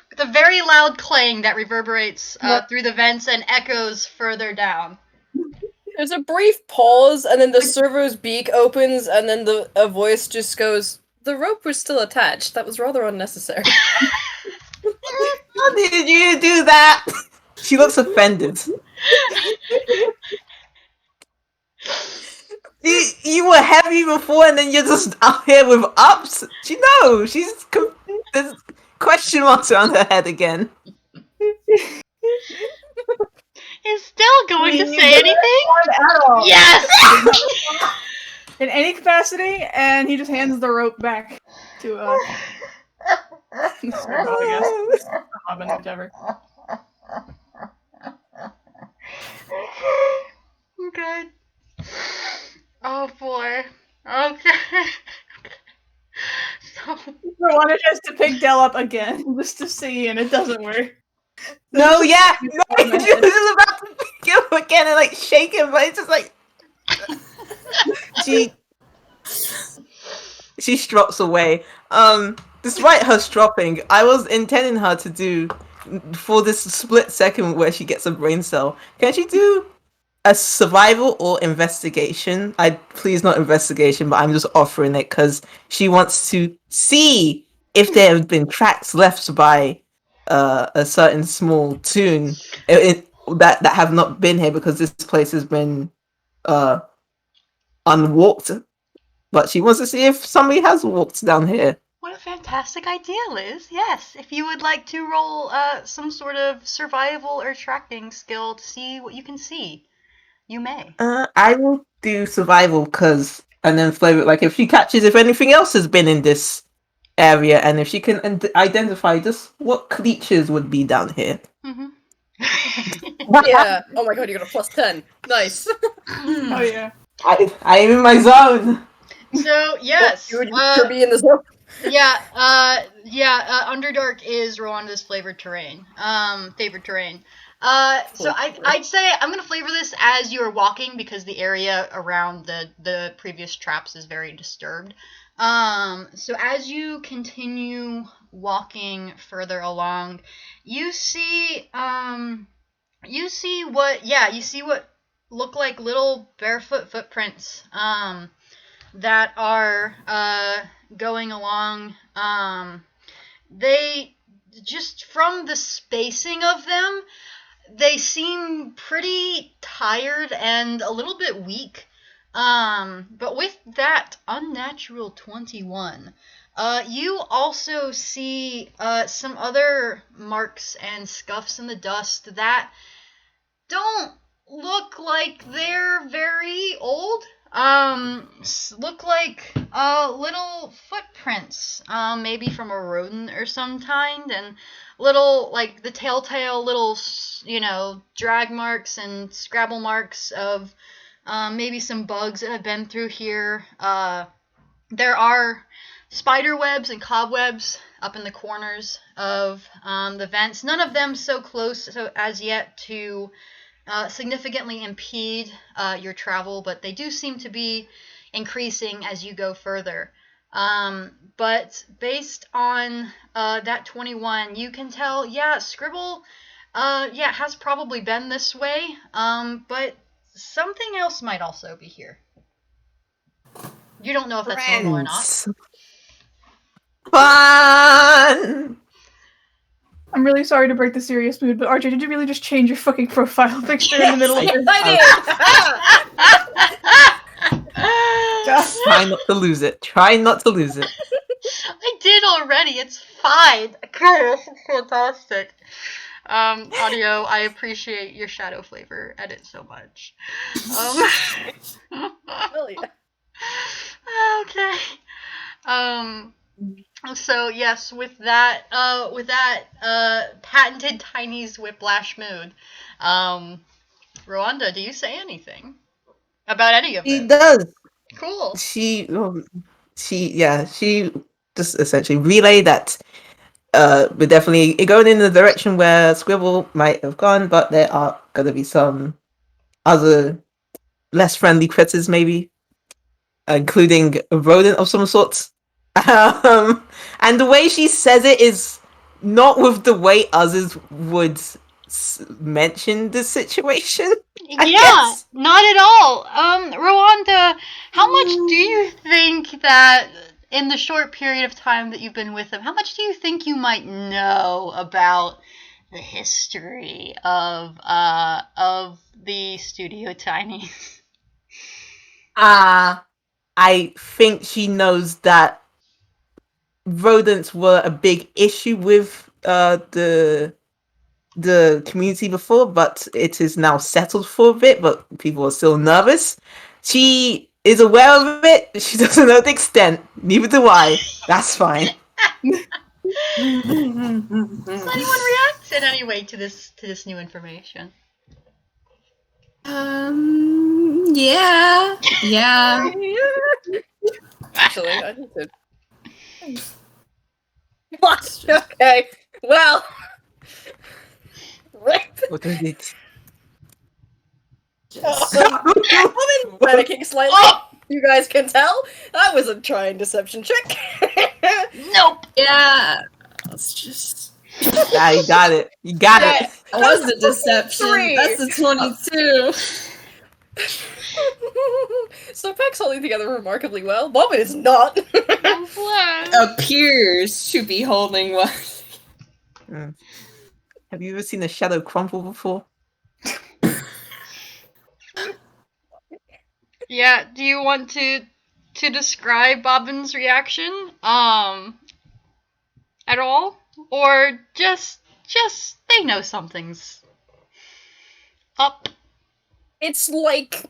With a very loud clang that reverberates through the vents and echoes further down. There's a brief pause, and then the servo's beak opens, and then a voice just goes, "The rope was still attached. That was rather unnecessary." How did you do that? She looks offended. You were heavy before, and then you're just out here with ups. She knows. There's question marks around her head again. Is Dell going to say anything? At all. Yes! In any capacity, and he just hands the rope back to Scribble, I guess. Bobbin, whichever. Good. Oh boy. Okay. So Rowanda tries to pick Dell up again, just to see, and it doesn't work. No, yeah, no, she was about to pick him up again and like shake him, but it's just like she strops away. Despite her stropping, I was intending her to do for this split second where she gets a brain cell. Can she do a survival or investigation? Please not investigation, but I'm just offering it because she wants to see if there have been tracks left by a certain small toon that have not been here because this place has been unwalked. But she wants to see if somebody has walked down here. what a fantastic idea, Liz. Yes, if you would like to roll some sort of survival or tracking skill to see what you can see, you may. I will do survival and then flavor it like if she catches if anything else has been in this area and if she can identify just what creatures would be down here. Mm-hmm. Yeah. Oh my god, you got a +10. Nice. Oh yeah. I am in my zone. So yes, You would be in the zone. Underdark is Rwanda's favorite terrain. So I'd say I'm gonna flavor this as you are walking because the area around the previous traps is very disturbed. So as you continue walking further along, you see what look like little barefoot footprints that are going along. They just from the spacing of them, they seem pretty tired and a little bit weak. But with that unnatural 21, you also see some other marks and scuffs in the dust that don't look like they're very old. Look like little footprints, maybe from a rodent or some kind, and little, like, the telltale little, drag marks and scrabble marks of maybe some bugs that have been through here. There are spider webs and cobwebs up in the corners of the vents. None of them so close so as yet to significantly impede your travel, but they do seem to be increasing as you go further. But based on that 21, you can tell, yeah, Scribble, has probably been this way, but something else might also be here. You don't know if that's normal or not. Fun! I'm really sorry to break the serious mood, but RJ, did you really just change your fucking profile picture in the middle of Yes, this? I Try not to lose it. Try not to lose it. I did already. It's fine. God, this is fantastic. Audio, I appreciate your shadow flavor edit so much. Hell yeah. Okay. So yes, with that patented TINIES whiplash mood, Rowanda, do you say anything about any of She this? does. Cool. She just essentially relay that we're definitely going in the direction where Scribble might have gone, but there are going to be some other less friendly critters, maybe, including a rodent of some sort. And the way she says it is not with the way others would mention the situation. I guess. Not at all. Rowanda, how much do you think that in the short period of time that you've been with them, how much do you think you might know about the history of the Studio TINIES? I think she knows that rodents were a big issue with the community before, but it is now settled for a bit, but people are still nervous. She is aware of it. She doesn't know the extent. Neither do I. That's fine. Does anyone react in any way to this new information? Yeah. Actually, I need to. What? Okay. Well. Rip. What is it? I'm panicking slightly. Oh! You guys can tell. That was a trying deception check. Nope. Yeah. Let's just. Yeah, you got it. You got it. That was the deception. 3. That's the 22. So PECK's holding together remarkably well. Bobbin is not. Appears to be holding one. Have you ever seen a shadow crumple before? Yeah, do you want to describe Bobbin's reaction at all, or just they know something's up? It's like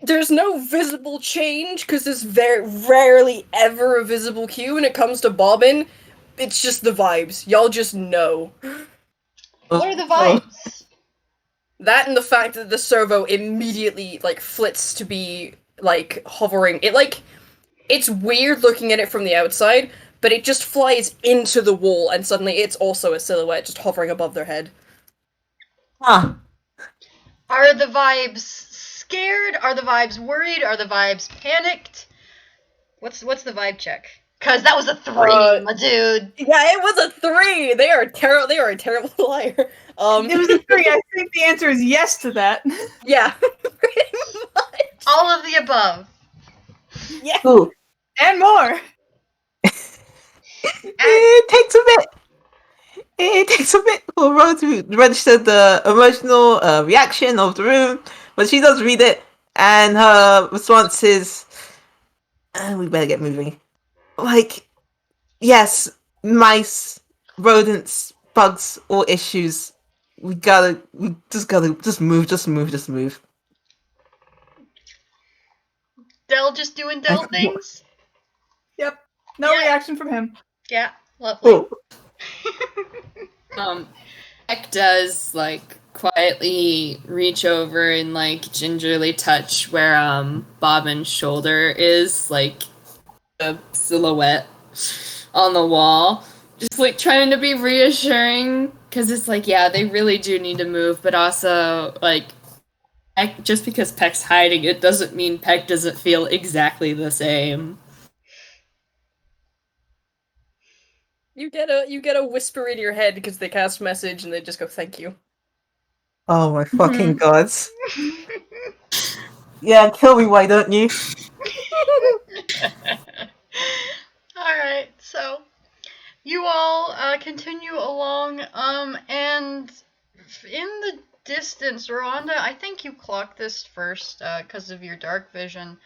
there's no visible change because there's very rarely ever a visible cue when it comes to Bobbin. It's just the vibes. Y'all just know. What are the vibes? That and the fact that the servo immediately, like, flits to be, like, hovering. It's weird looking at it from the outside, but it just flies into the wall, and suddenly it's also a silhouette just hovering above their head. Huh. Are the vibes scared? Are the vibes worried? Are the vibes panicked? What's the vibe check? Cause that was a 3, my dude. Yeah, it was a 3! They are a terrible liar. It was a 3. I think the answer is yes to that. Yeah, pretty much. All of the above. Yeah. Ooh. And more. It takes a bit. It takes a bit for Rose to register the emotional reaction of the room, but she does read it, and her response is, we better get moving. Like, yes, mice, rodents, bugs, all issues. We just move. Dell just doing Dell things. Yep. No Yeah. reaction from him. Yeah, lovely. Oh. PECK does, like, quietly reach over and, like, gingerly touch where, Bobbin's shoulder is, like, a silhouette. on the wall. Just, like, trying to be reassuring, because it's like, yeah, they really do need to move, but also, like, just because Peck's hiding, it doesn't mean Peck doesn't feel exactly the same. You get a whisper in your head because they cast message and they just go thank you. Oh my fucking gods. Yeah, kill me, why don't you? Alright, so you all continue along, and in the distance, Rowanda, I think you clocked this first because of your dark vision.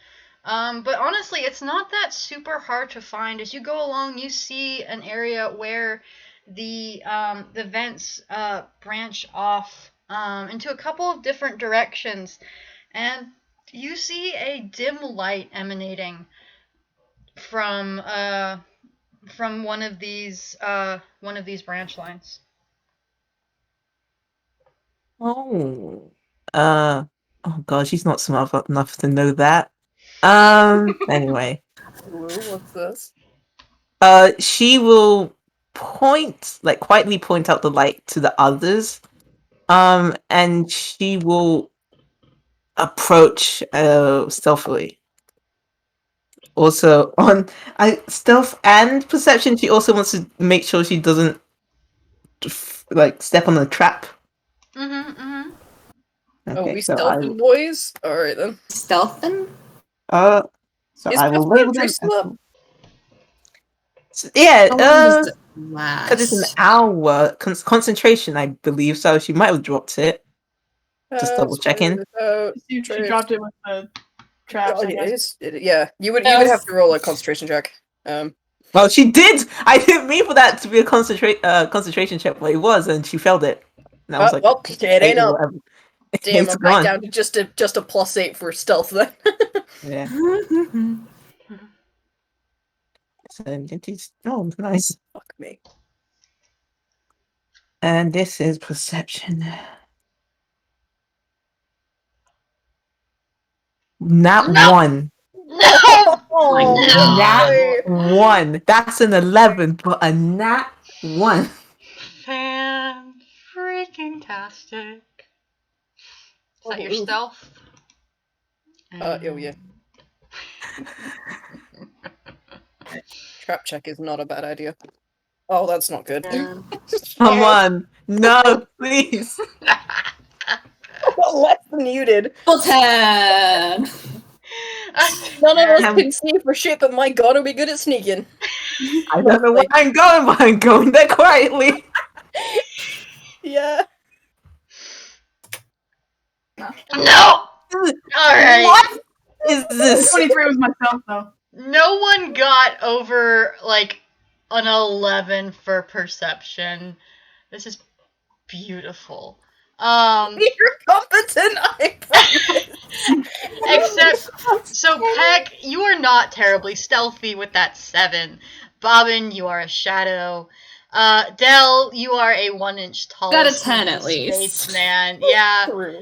But honestly, it's not that super hard to find. As you go along, you see an area where the vents branch off into a couple of different directions, and you see a dim light emanating from one of these branch lines. Oh. Oh god, she's not smart enough to know that. Anyway. Ooh, what's this? She will quietly point out the light to the others. And she will approach stealthily. Also, on stealth and perception, she also wants to make sure she doesn't step on a trap. Okay, We so stealthing boys? Alright then. Stealthing? so Is I will Pathfinder label them. Trace still up? Yeah, How long does it because it's an last? hour concentration, I believe. So she might have dropped it. Just double checking. She dropped it with the traps, I guess. Yeah, you would have to roll a concentration check. Well, she did. I didn't mean for that to be a concentration check, but it was, and she failed it. And I was like, well, it ain't up. whatever. Damn, It's I'm back gone. down to just a +8 for stealth then. Yeah. Oh, nice. Fuck me. And this is perception. Nat No! 1. No! Nat 1. That's an 11, but a nat 1. Fan freaking tastic. Is that your stealth? Oh yeah. Trap check is not a bad idea. Oh, that's not good. Come on. No, please. Less than you did. Full 10! None of us can see for shit, but my god, are we good at sneaking? I don't know where I'm going, but I'm going there quietly. Yeah. No! Alright. What is this? 23 was myself, though. No one got over, an 11 for perception. This is beautiful. You're competent, I promise. Except, so Peck, you are not terribly stealthy with that 7. Bobbin, you are a shadow. Dell, you are a 1-inch tall. Got a 10 at least. Man, yeah. True.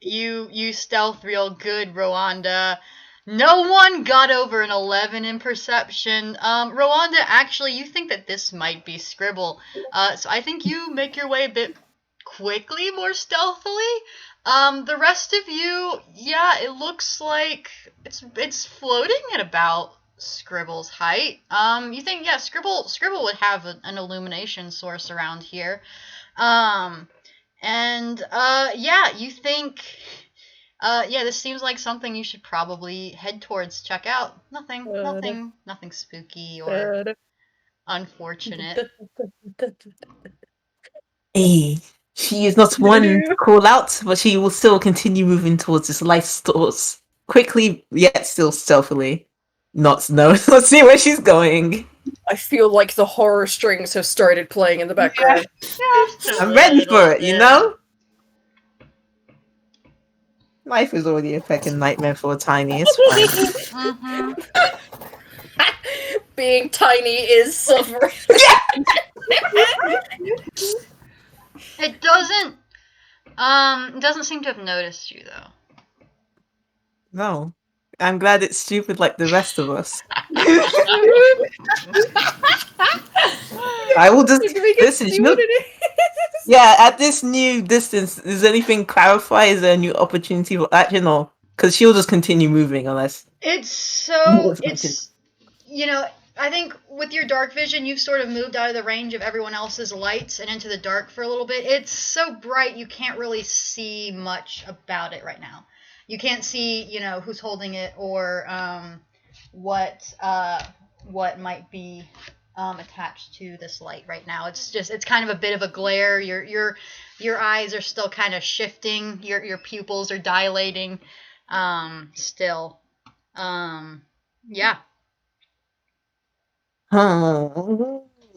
You stealth real good, Rowanda. No one got over an 11 in perception. Rowanda, actually, you think that this might be Scribble. So I think you make your way a bit quickly, more stealthily. The rest of you, yeah, it looks like it's floating at about Scribble's height. You think, yeah, Scribble would have an illumination source around here. You think, this seems like something you should probably head towards, check out. Nothing spooky or unfortunate. Hey, she is not one to call out, but she will still continue moving towards this light source. Quickly, yet still stealthily. Not see where she's going. I feel like the horror strings have started playing in the background. I'm ready for it, you know? Life is already a fucking nightmare for a tiny. It's fine. Being tiny is suffering. It doesn't seem to have noticed you though. No. I'm glad it's stupid like the rest of us. I will just listen. See what it is. Yeah, at this new distance, does anything clarify? Is there a new opportunity for action, or because she'll just continue moving unless It's I think with your dark vision, you've sort of moved out of the range of everyone else's lights and into the dark for a little bit. It's so bright you can't really see much about it right now. You can't see, who's holding it or what might be attached to this light right now. It's kind of a bit of a glare. Your eyes are still kind of shifting. Your pupils are dilating. Still. Yeah. Huh.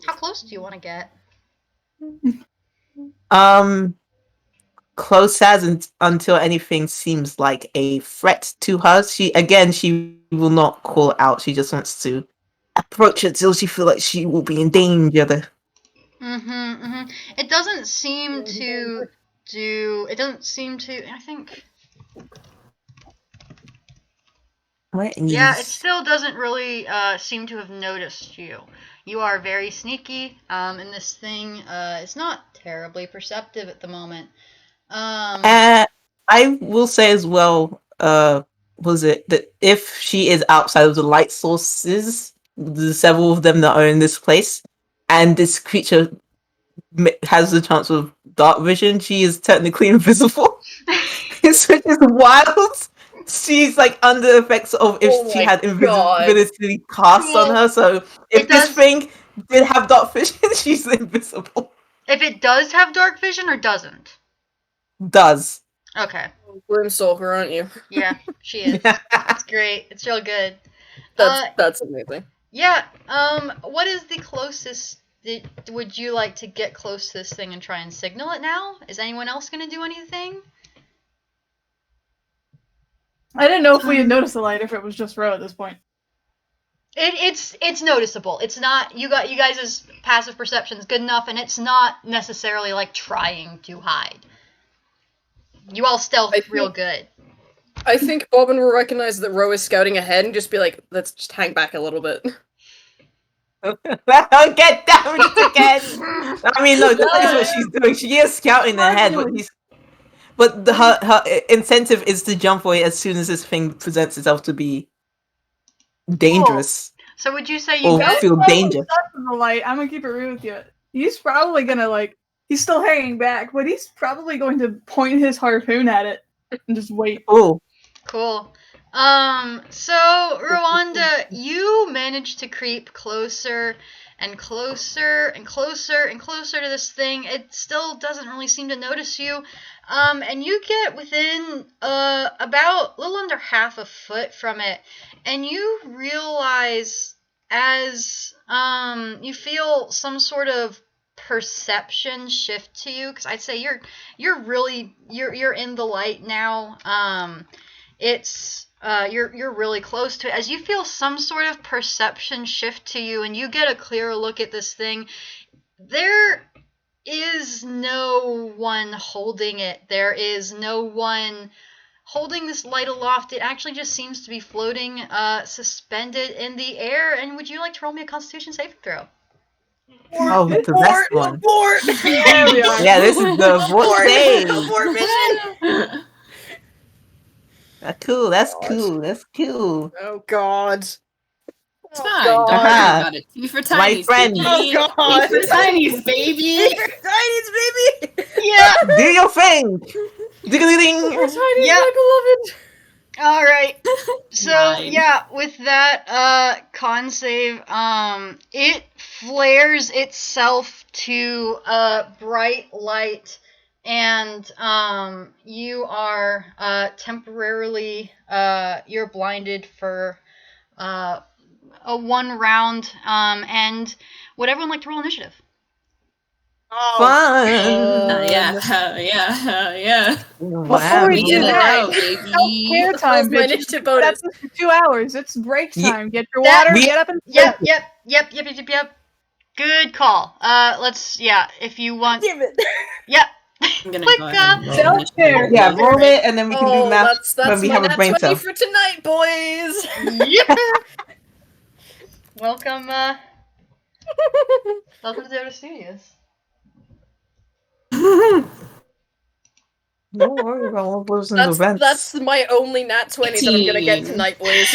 How close do you want to get? Close as until anything seems like a threat to her. She will not call out. She just wants to approach it till she feels like she will be in danger. It doesn't seem to do. It doesn't seem to. I think. Yeah, it still doesn't really seem to have noticed you. You are very sneaky, and this thing is not terribly perceptive at the moment. I will say as well, was it that if she is outside of the light sources, there's several of them that are in this place, and this creature has the chance of dark vision, she is technically invisible. Which is wild. She's like under the effects of if she had invisibility cast on her. So if this thing did have dark vision, she's invisible. If it does have dark vision or doesn't? Does. Okay. Grimstalker, aren't you? Yeah, she is. It's great. It's real good. That's amazing. Yeah. What is the closest? Would you like to get close to this thing and try and signal it now? Is anyone else going to do anything? I didn't know if we had noticed the light, if it was just Ro at this point. It's noticeable. It's not you guys' passive perception is good enough, and it's not necessarily like trying to hide. You all stealth real good. I think Bobbin will recognize that Ro is scouting ahead and just be like, let's just hang back a little bit. Get down again. I mean, no, that is what she's doing. She is scouting ahead, but her incentive is to jump away as soon as this thing presents itself to be dangerous. Cool. So would you say you feel danger? The light. I'm gonna keep it real with you. He's probably gonna he's still hanging back, but he's probably going to point his harpoon at it and just wait. Oh, cool. So Rowanda, you managed to creep closer and closer and closer and closer to this thing. It still doesn't really seem to notice you. And you get within about a little under half a foot from it, and you realize as you feel some sort of perception shift to you, because I'd say you're in the light now. You're really close to it. As you feel some sort of perception shift to you, and you get a clearer look at this thing, there is no one holding it. There is no one holding this light aloft. It actually just seems to be floating, suspended in the air. And would you like to roll me a Constitution saving throw? Oh, the best one. Yeah, this is the save. That's cool. That's cool. That's cool. Oh God. It's fine. Don't worry about it. T for TINIES. My friend. Oh God. T for TINIES, baby. T for TINIES, baby. Yeah. Do your thing. Ding-a-ding. TINIES, my beloved. All right. So yeah, with that con save, it flares itself to bright light, and you are temporarily you're blinded for a one round. And would everyone like to roll initiative? Oh, fun! Yeah. Before we do that, baby. Time, bitch. That's for 2 hours. It's break time. Get your water. Get up and. Yep. Good call. If you want. Damn it. Yep. I'm gonna Quick, go ahead and roll self-care. initiative. Yeah, roll it, and then we can do Oh, math that's when we my have a nat brain 20 cell. for tonight, boys! Yeah. Welcome, welcome to Dota Studios. No worry about all those events. That's my only nat 20 that I'm gonna get 18. tonight, boys.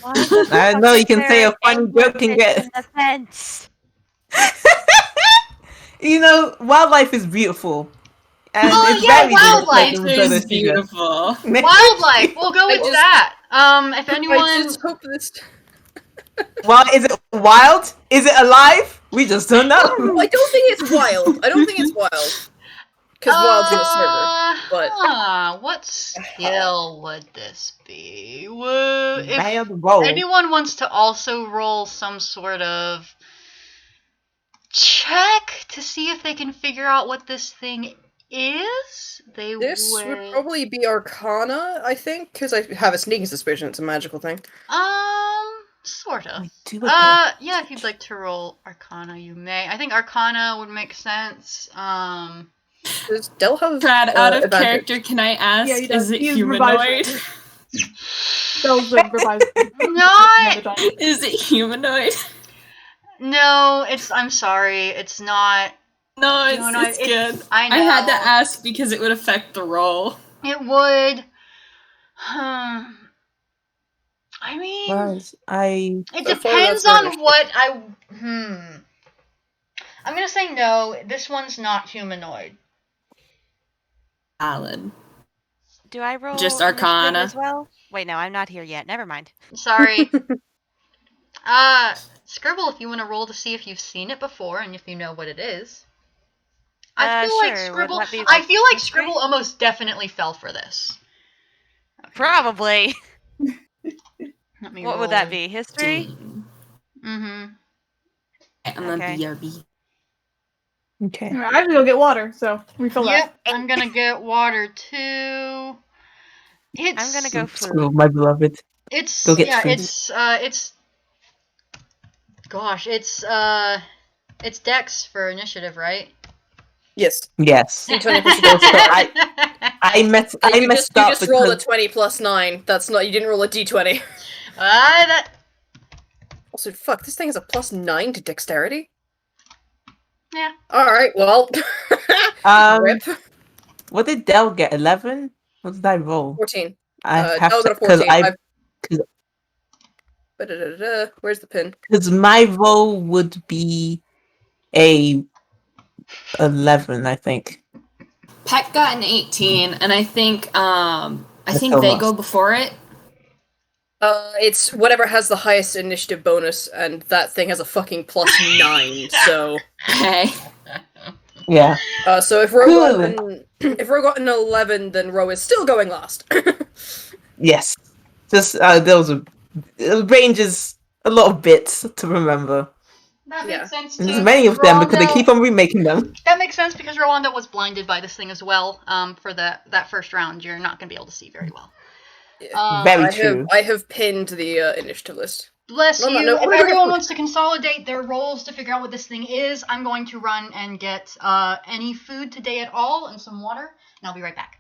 Why the I fuck know, is you can there say an a funny joke and anglerfish get. in the fence? You know, wildlife is beautiful. And it's yeah, very wildlife. delicious in Nature is Dota Studios. beautiful. Wildlife. We'll go with just- that. If anyone. I just hope this. Well, is it wild? Is it alive? We just don't know. I don't think it's wild. I don't think it's wild. Because wild's in the server. But What skill would this be? If Wild roll. anyone wants to also roll some sort of check to see if they can figure out what this thing is, they this would probably be Arcana, I think, because I have a sneaking suspicion it's a magical thing. Sort of. Do again. Yeah, if you'd like to roll Arcana, you may. I think Arcana would make sense. Does Dell have Brad, out of advantage? character, can I ask, Yeah, he does. is it He is humanoid? Those are revised. Not. Is it humanoid? No, I'm sorry, it's not. No, Humanoid. it's good. I know. I had to ask because it would affect the roll. It would. I mean, it So far, depends that's our on initiative. what I. I'm gonna say no. This one's not humanoid. Alan. Do I roll Just initiative Arcana. as well? Wait, no, I'm not here yet. Never mind. Sorry. Scribble, if you want to roll to see if you've seen it before and if you know what it is. I feel like sure. Would Scribble. that be, I like, feel like history? Scribble almost definitely fell for this. Probably. Let me What would that roll. be? History? Mm-hmm. I'm gonna Okay. BRB. Okay. I have to go get water, so refill Yep, that. I'm gonna get water too. It's. I'm gonna go School, food. my beloved. It's Go get yeah. food. It's. Gosh, it's Dex for initiative, right? Yes. Yes. D20 plus Also, I messed you up just rolled a because 20 plus 9. That's not. You didn't roll a d20. that. Also, fuck, this thing has a plus 9 to dexterity? Yeah. Alright, well. Rip. what did Dell get? 11? What did I roll? 14. I have Dell to got a because 14. Where's the pin? because my roll would be a 11, I think. PECK got an 18, and I think so they lost. go before it. It's whatever has the highest initiative bonus, and that thing has a fucking plus 9, so... Okay. Yeah. So if Ro got an 11, then Ro is still going last. Yes. Just there was a range is a lot of bits to remember. That Yeah. makes sense And too. there's many of them because they Rowanda- keep on remaking them. That makes sense because Rowanda was blinded by this thing as well. For that first round, you're not gonna be able to see very well. Very true. I have pinned the initiative list. Bless No, you. no, If no. everyone wants to consolidate their rolls to figure out what this thing is, I'm going to run and get any food today at all and some water, and I'll be right back.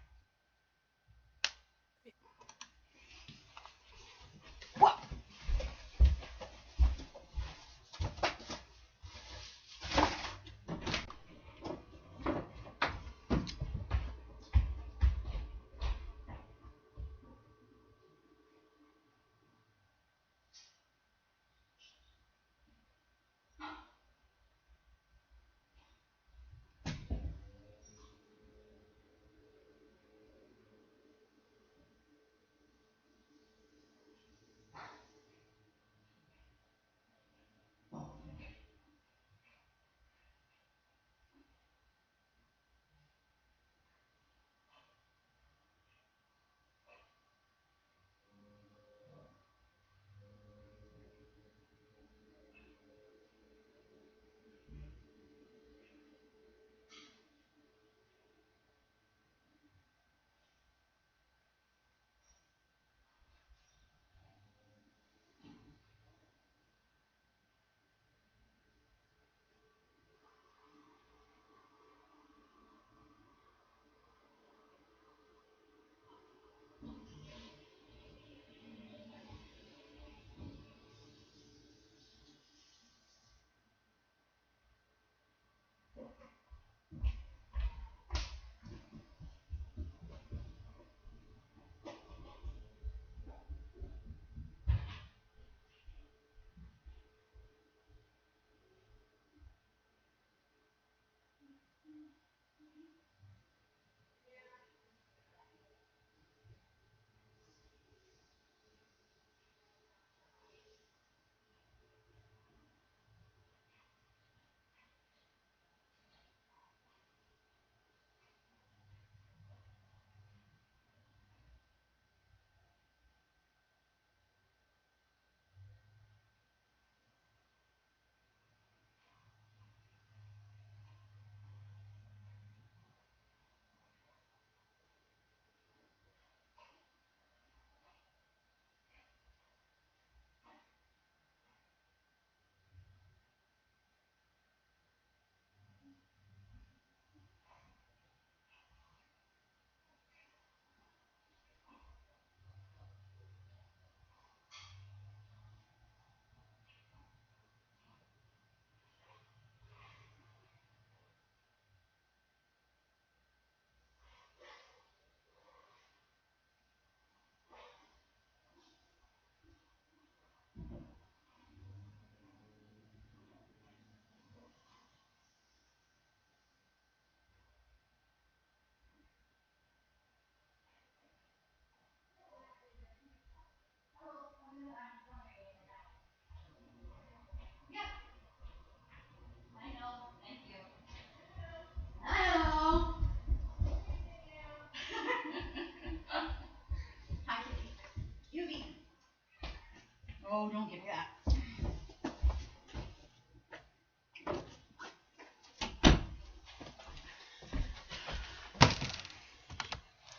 Whoa.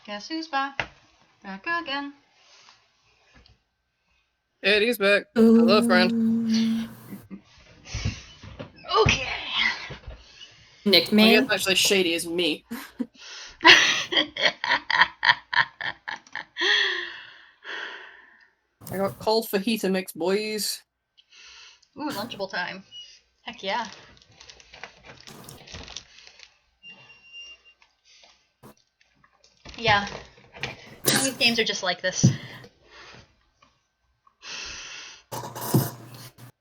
Guess who's back? Back again. Eddie's back. Hello, friend. Okay. I Nickname? guess actually shady is me. I got called fajita mix, boys. Ooh, Lunchable time. Heck yeah. Yeah. These games are just like this.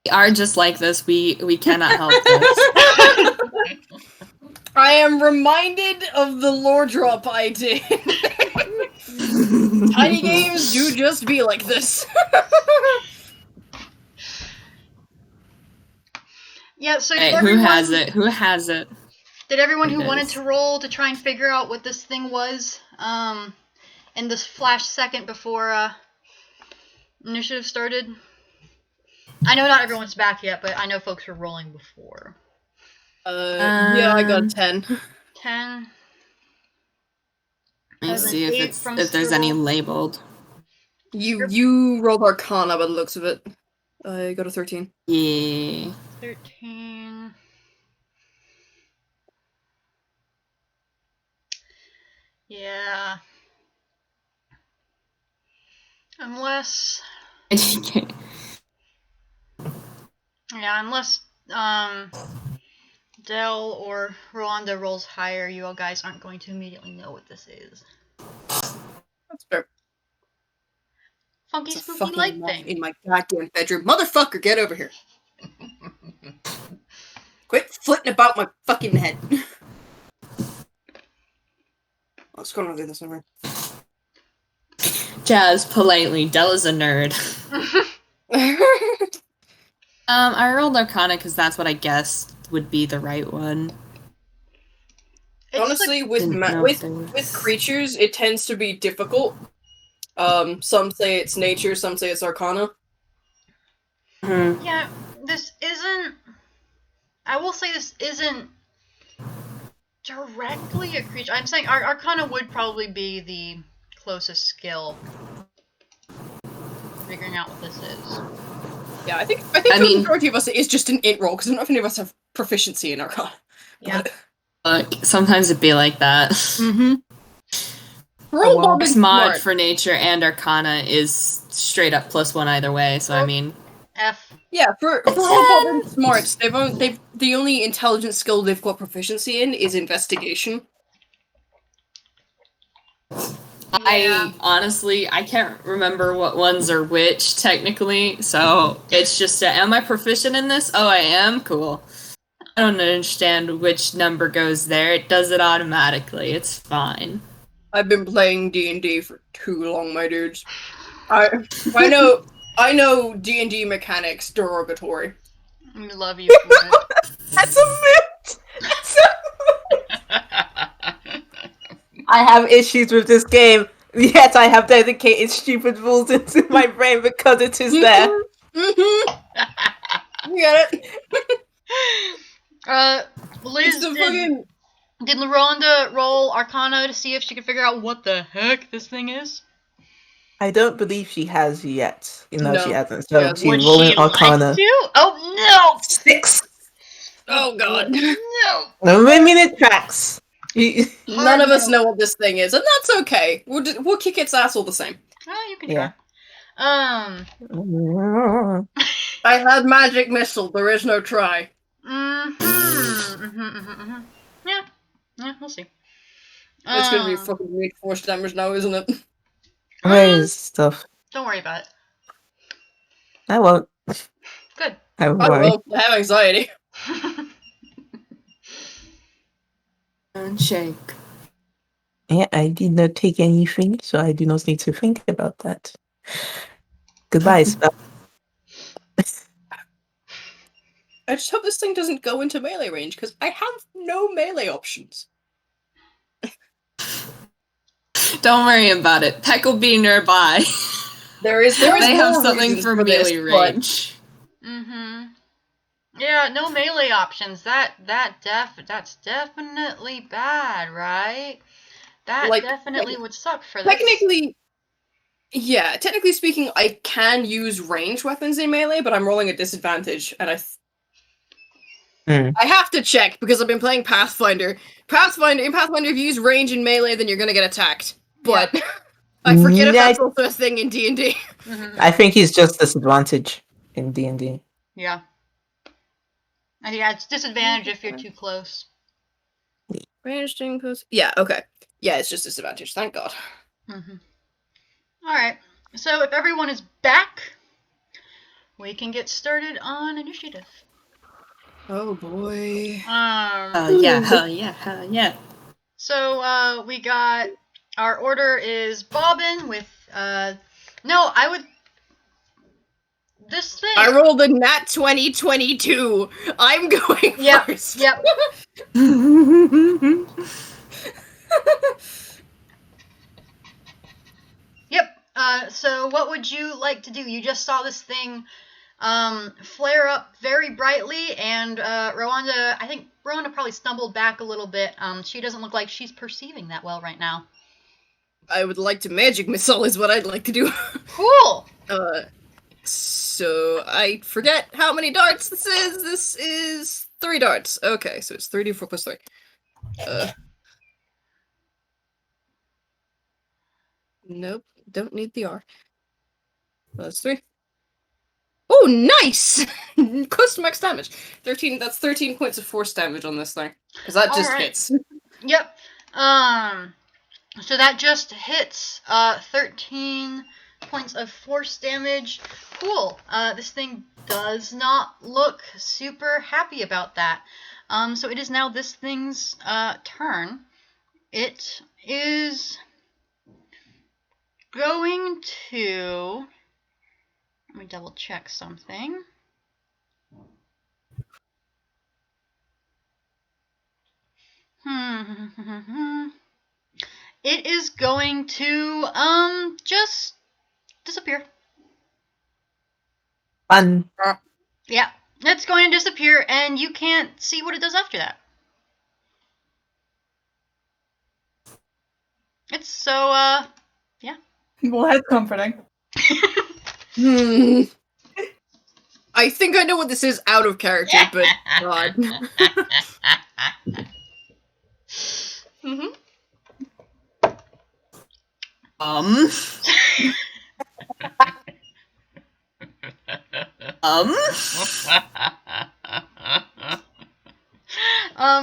We are just like this. We cannot help this. I am reminded of the lore drop I did. Tiny games do just be like this. Yeah, so Hey, did who everyone, has it? Who has it? Did everyone who It wanted is. to roll to try and figure out what this thing was, in this flash second before, initiative started? I know not everyone's back yet, but I know folks were rolling before. Yeah, I got 10. 10. Let me As an see if 8 it's from if there's any Scribble. labeled. You rolled Arcana by the looks of it. I got a 13. Yeah. 13. Yeah. Unless, unless, Dell or Rowanda rolls higher, you all guys aren't going to immediately know what this is. That's fair. Funky It's a spooky fucking light moth thing. in my goddamn bedroom. Motherfucker, get over here. Quit flitting about my fucking head. What's going on with this one? Jazz politely. Dell is a nerd. I rolled Arcana because that's what I guessed would be the right one. It's Honestly, like, with Didn't know if there was- with creatures, it tends to be difficult. Some say it's nature, some say it's Arcana. Mhm. yeah, this isn't. I will say this isn't directly a creature. I'm saying Arcana would probably be the closest skill. Figuring out what this is. Yeah, I think I the mean- majority of us is just an int roll because not many of us have proficiency in Arcana. Yeah. Look, sometimes it'd be like that. Mm-hmm. Roll Bobbin Mod smart. for nature and Arcana is straight up +1 either way. So I mean, F. Yeah, for Roll Bobbin smarts, they've the only intelligence skill they've got proficiency in is investigation. I honestly I can't remember what ones are which technically. So it's just am I proficient in this? Oh, I am. Cool. I don't understand which number goes there. It does it automatically. It's fine. I've been playing D&D for too long, my dudes. I know D&D mechanics derogatory. We love you for it. That's a myth. I have issues with this game, yet I have dedicated stupid rules into my brain because it is there. Mm-hmm. You get it. Liz, It's the fucking... did Rowanda roll Arcana to see if she could figure out what the heck this thing is? I don't believe she has yet. No. She hasn't. So Yeah, she's Would rolling she Arcana. like to? Oh 6. Oh god. no! No, wait a minute, tracks. None of us know what this thing is, and that's okay. We'll kick its ass all the same. Oh, you can Yeah. try. I had magic missile. There is no try. Yeah, we'll see. It's gonna be fucking weak force damage now, isn't it? Where is stuff? Don't worry about it. I won't. Good. I won't I worry. will. I have anxiety. And shake. Yeah, I did not take anything, so I do not need to think about that. Goodbye, spell. I just hope this thing doesn't go into melee range, because I have no melee options. Don't worry about it. PECK will be nearby. There is They have more something reasons for this, melee but- range. Yeah, no melee options. That's definitely bad, right? That Like, definitely would suck for this. Technically speaking, I can use ranged weapons in melee, but I'm rolling a disadvantage, and I have to check because I've been playing Pathfinder. In Pathfinder, if you use range in melee, then you're gonna get attacked. But I forget if that's also a thing in D&D. I think he's just disadvantage in D&D. Yeah. And yeah, it's disadvantage if you're too close. Ranged in close. Yeah, okay. Yeah, it's just disadvantage, thank God. Alright, so if everyone is back, we can get started on initiative. Oh boy. Yeah. So, we got, our order is Bobbin with, this thing. I rolled a nat 2022. I'm going first. Yep. Yep. So what would you like to do? You just saw this thing flare up very brightly, and Rowanda, I think Rowanda probably stumbled back a little bit. She doesn't look like she's perceiving that well right now. I would like to magic missile is what I'd like to do. Cool! So I forget how many darts this is. This is 3 darts. Okay, so it's 3d4 plus 3. Nope, don't need the R. That's 3. Oh, nice! Close to max damage. 13. That's 13 points of force damage on this thing, because that just hits. Yep. So that just hits 13 points of force damage. Cool. This thing does not look super happy about that. So it is now this thing's turn. It is going to... Let me double check something. It is going to just disappear. Fun. Yeah, it's going to disappear, and you can't see what it does after that. It's so, yeah. Well, that's comforting. I think I know what this is out of character, but God.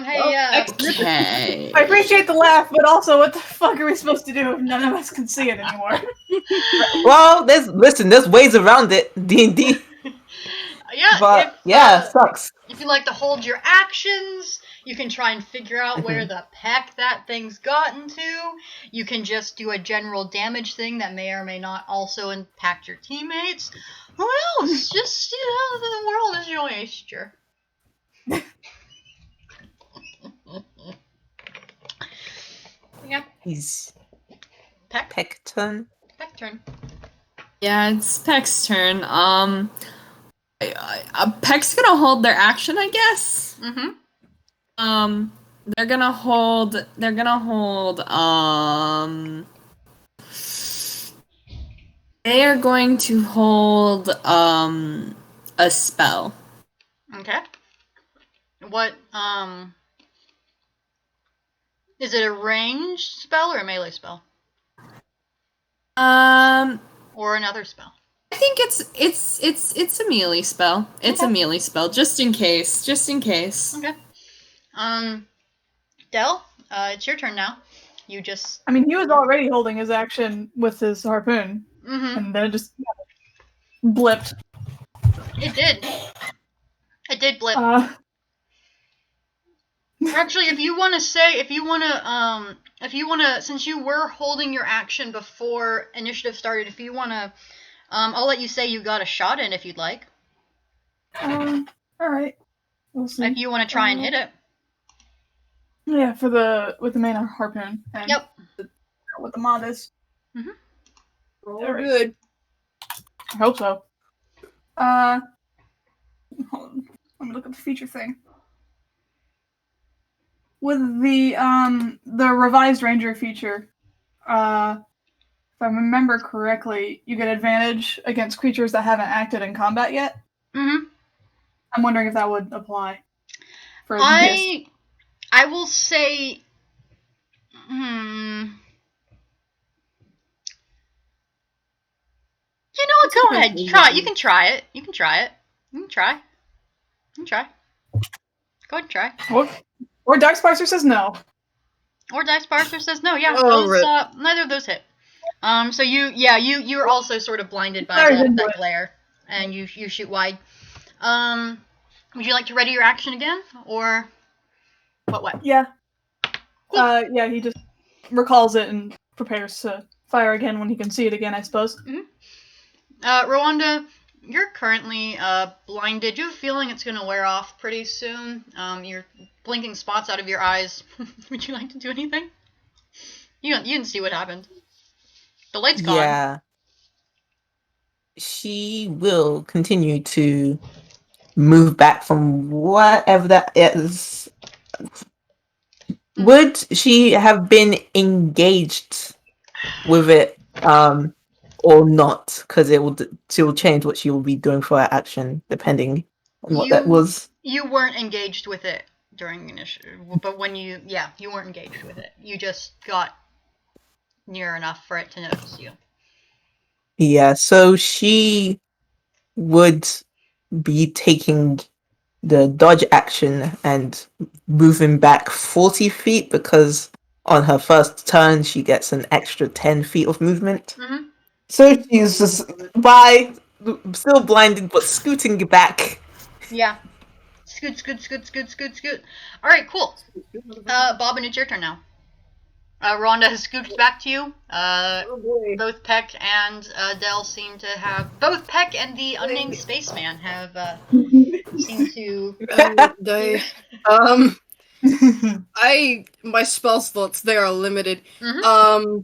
Hey, yeah. Okay. I appreciate the laugh, but also, what the fuck are we supposed to do if none of us can see it anymore? Well, there's ways around it. D&D. Yeah, But if, sucks. If you like to hold your actions, you can try and figure out where the PECK that thing's gotten to. You can just do a general damage thing that may or may not also impact your teammates. Who knows? Just, the world is your oyster. Yeah. He's PECK turn. PECK turn. Yeah, it's Peck's turn. Peck's gonna hold their action, I guess. They're gonna hold. They are going to hold a spell. Okay. What is it, a ranged spell or a melee spell? Or another spell? I think it's a melee spell. It's a melee spell, just in case. Okay. Dell, it's your turn now. You just... I mean, he was already holding his action with his harpoon, and then it just blipped. It did. It did blip. Actually, if you want to, since you were holding your action before initiative started, if you want to, I'll let you say you got a shot in if you'd like. Alright. We'll see. If you want to try and hit it. Yeah, with the main harpoon. And yep. What the mod is. Roll good. I hope so. Hold on. Let me look at the feature thing. with the revised Ranger feature, if I remember correctly, you get advantage against creatures that haven't acted in combat yet. Mm-hmm. I'm wondering if that would apply for this. I will say, You know what? Go ahead. Try. You can try it. You can try it. You can try. You can try. Go ahead and try. Or Dark Sparser says no. Or Dice Parser says no. Yeah, Oh, those, neither of those hit. So you were also sort of blinded by that glare, and you shoot wide. Would you like to ready your action again, or what? Yeah. Yeah, he just recalls it and prepares to fire again when he can see it again, I suppose. Mm-hmm. Rowanda, you're currently blinded. You have a feeling it's going to wear off pretty soon. You're blinking spots out of your eyes. Would you like to do anything? You didn't see what happened. The light's gone. Yeah. She will continue to move back from whatever that is. Would she have been engaged with it, or not? Because she will change what she will be doing for her action depending on what that was. You weren't engaged with it during initiative, but when you weren't engaged with it. You just got near enough for it to notice you. Yeah, so she would be taking the dodge action and moving back 40 feet because on her first turn she gets an extra 10 feet of movement. Mm-hmm. So she's just still blinded but scooting back. Yeah. Scoot. Alright, cool. Bobbin, it's your turn now. Rhonda has scooped back to you. Both Peck and Dell seem to have... Both Peck and the unnamed spaceman have seem to... My spell slots, they are limited. Mm-hmm.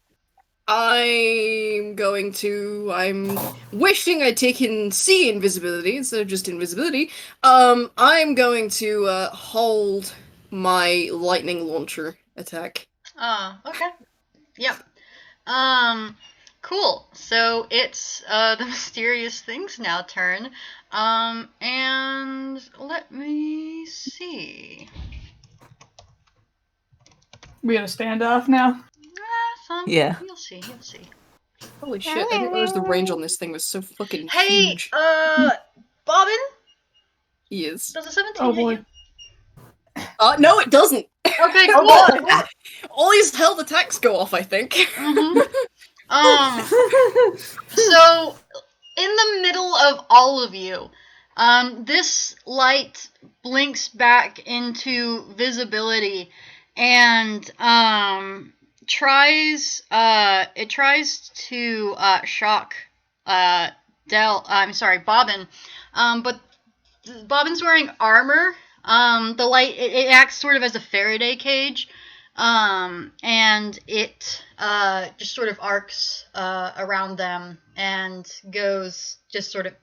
I'm wishing I'd taken C invisibility instead of just invisibility. I'm going to hold my lightning launcher attack. Okay. Yep. Cool. So it's the mysterious thing's now turn. And let me see. We got a standoff now? Yeah. You'll see. Holy shit, I didn't realize the range on this thing was so fucking huge. Bobbin? He is. Does a 17 hit you? No, it doesn't. Okay, cool. All his held attacks go off, I think. Mm-hmm. So, in the middle of all of you, this light blinks back into visibility and tries to shock Bobbin. But Bobbin's wearing armor. The light it acts sort of as a Faraday cage. And it just sort of arcs around them and goes just sort of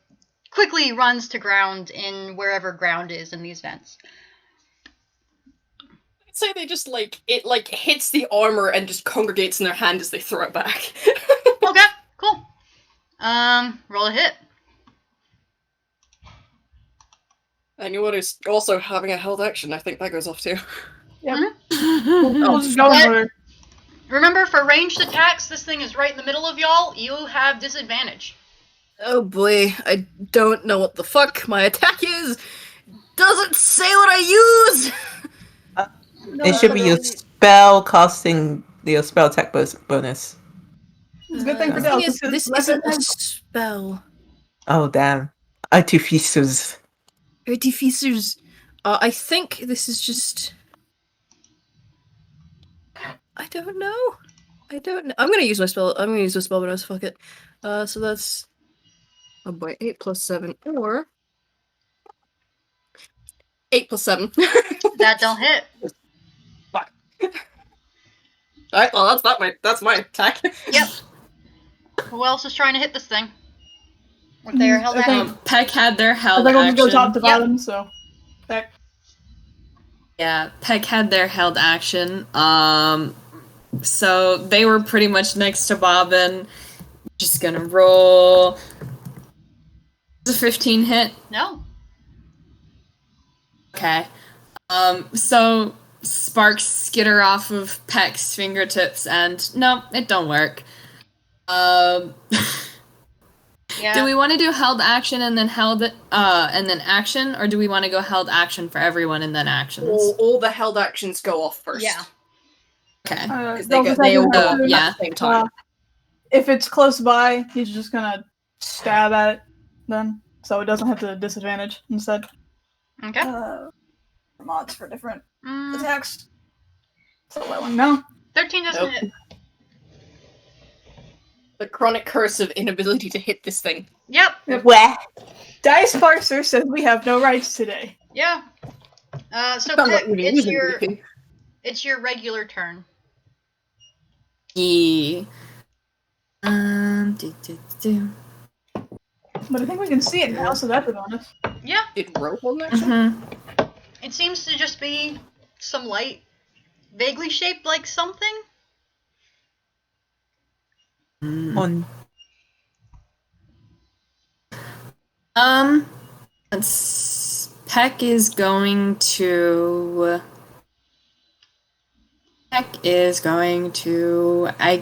quickly runs to ground in wherever ground is in these vents. I'd say they just it hits the armor and just congregates in their hand as they throw it back. Okay, cool. Roll a hit. Anyone who's also having a held action, I think that goes off too. Yep. Mm-hmm. We'll just go for it. Remember, for ranged attacks, this thing is right in the middle of y'all. You have disadvantage. Oh boy, I don't know what the fuck my attack is. Doesn't say what I use. It should be your spell casting, your spell attack bonus. It's a good thing for Dell. This isn't a spell. Oh damn. Artificers. I think this is just... I don't know. I'm gonna use my spell. I'm gonna use my spell bonus. Fuck it. So that's... Oh boy, 8 plus 7, or... 8 plus 7. That don't hit. Fuck. Alright, well that's my attack. Yep. Who else is trying to hit this thing? With their held action? Peck had their I held think we'll action. just go top to bottom, so. Back. Yeah, PECK had their held action. So they were pretty much next to Bobbin. Just gonna roll. Does a 15 hit? No. Okay. So sparks skitter off of PECK's fingertips, and no, it don't work. Yeah. Do we want to do held action and then and then action, or do we want to go held action for everyone and then actions? All the held actions go off first. Yeah. Okay. They all go off yeah. at the same time. If it's close by, he's just gonna stab at it then, so it doesn't have the disadvantage instead. Okay. Mods for different attacks. So that one, no. 13 doesn't hit. The chronic curse of inability to hit this thing. Yep. Where? Dice Parser says we have no rights today. Yeah. So Sounds like PECK, we're using anything. it's your regular turn. Yeah. But I think we can see it now, so that's a bonus. Yeah. Did Ro hold action? Mm-hmm. It seems to just be some light, vaguely shaped like something. On. PECK is going to. I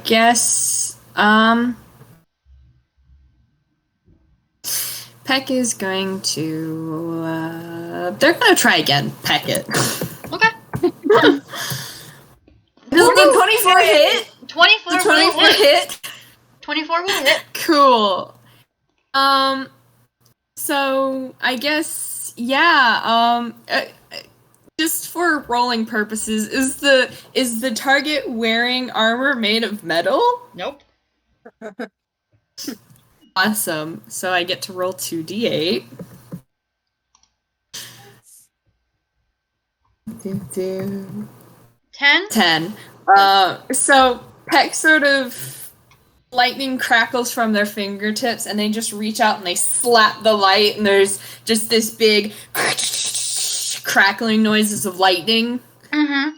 guess. PECK is going to. They're gonna try again. Peck it. Okay. Does the 24 hit? 24 The will 24 hit. hit. 24 will hit. Cool. So I guess just for rolling purposes, is the target wearing armor made of metal? Nope. Awesome. So I get to roll 2d8. 10. 10. So PECK sort of lightning crackles from their fingertips, and they just reach out and they slap the light, and there's just this big crackling noises of lightning. Mm-hmm.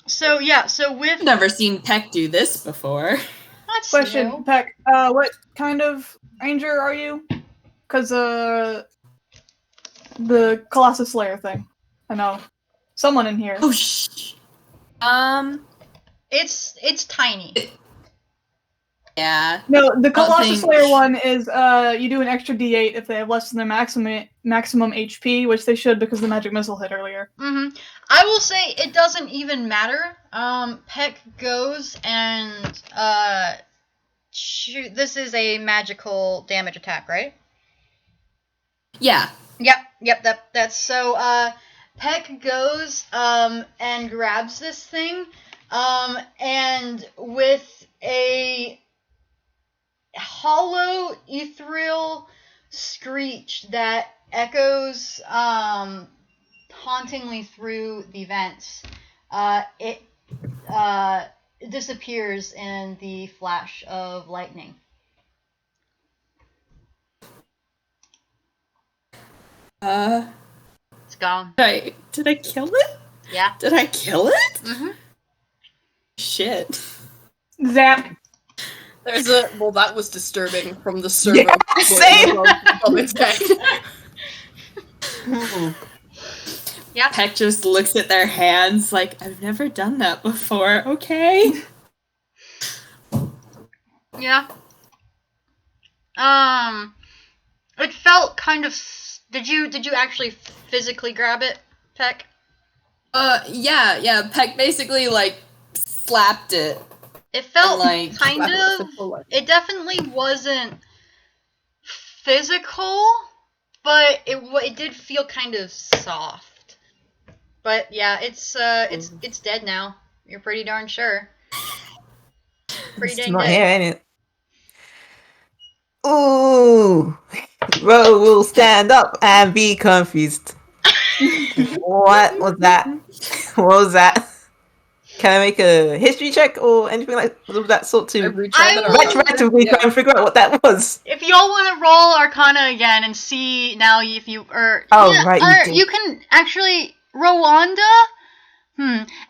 So yeah, so with I've never seen PECK do this before. that's Question, new. Peck, what kind of ranger are you? Because, the Colossus Slayer thing. I know. Someone in here. Oh, It's tiny. yeah. No, the Colossus think- Slayer one is, you do an extra d8 if they have less than their maximum HP, which they should because the magic missile hit earlier. Mm-hmm. I will say it doesn't even matter. PECK goes and shoot. This is a magical damage attack, right? Yeah. Yep. That's so. PECK goes and grabs this thing, and with a hollow ethereal screech that echoes hauntingly through the vents, it disappears in the flash of lightning. It's gone. Did I kill it? Yeah. Did I kill it? Mm-hmm. Shit. Zap. There's a that was disturbing from the server. Yeah, same. Of its head. Yeah. PECK just looks at their hands like, I've never done that before. Okay. Yeah. It felt kind of. Did you actually physically grab it, PECK? Yeah. PECK basically like slapped it. It felt like, kind of. It definitely wasn't physical, but it did feel kind of soft. But yeah, it's dead now. You're pretty darn sure. Pretty It's dang not dead. here, ain't it? Ooh, Ro will stand up and be confused. What was that? What was that? Can I make a history check or anything like that sort to retroactively try and figure out what that was? If y'all want to roll Arcana again and see now if you right, you can actually Rowanda?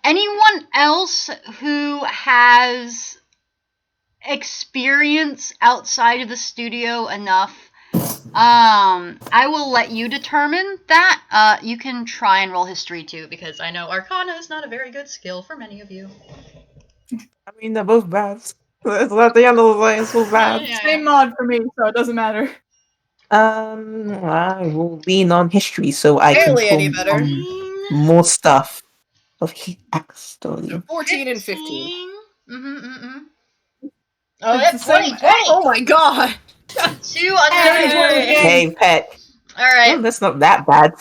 Anyone else who has experience outside of the studio enough, I will let you determine that. You can try and roll history too, because I know Arcana is not a very good skill for many of you. I mean, they're both bad. It's at the end of the day, it's all bad. Same mod for me, so it doesn't matter. I will lean on history so I Barely can any pull better. more stuff of backstory. 14 and 15. Oh, It's it's the 20, same- 20! Oh my god! 2 unnatural. Hey, Pet. Alright. Oh, that's not that bad.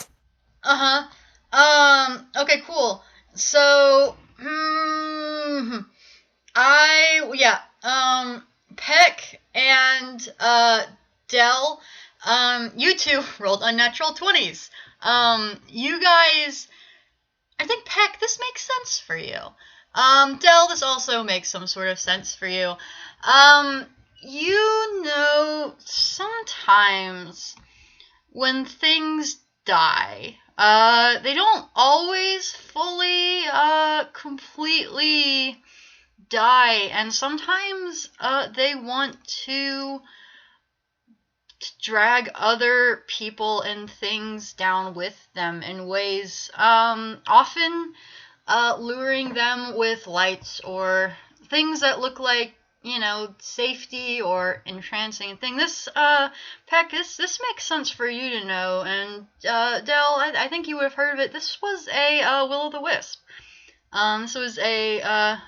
Okay, cool. So, Peck and, Dell, you two rolled unnatural 20s. You guys, I think Peck, this makes sense for you. Dell, this also makes some sort of sense for you. You know, sometimes when things die, they don't always fully, completely die, and sometimes, they want to drag other people and things down with them in ways, often, luring them with lights or things that look like, you know, safety or entrancing thing. This, Peck, this makes sense for you to know, and, Dell, I think you would have heard of it. This was a, Will-o'-the-Wisp. This was a,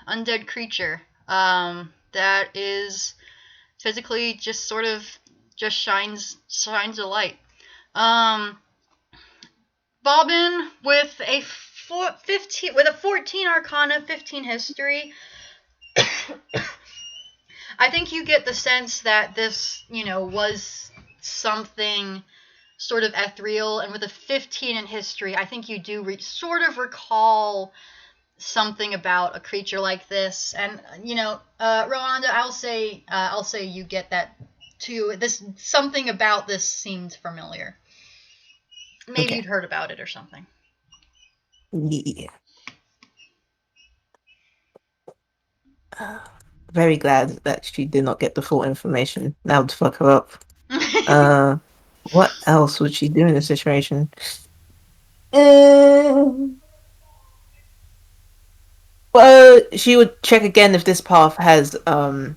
undead creature, that is physically just sort of, just shines a light. Bobbin, with a 14 Arcana, 15 History, I think you get the sense that this, you know, was something sort of ethereal, and with a 15 in History, I think you do sort of recall something about a creature like this. And, you know, Rowanda, I'll say you get that too. Something about this seemed familiar. Maybe Okay. you'd heard about it or something. Yeah. Very glad that she did not get the full information. That would fuck her up. What else would she do in this situation? Well, she would check again if this path has, barring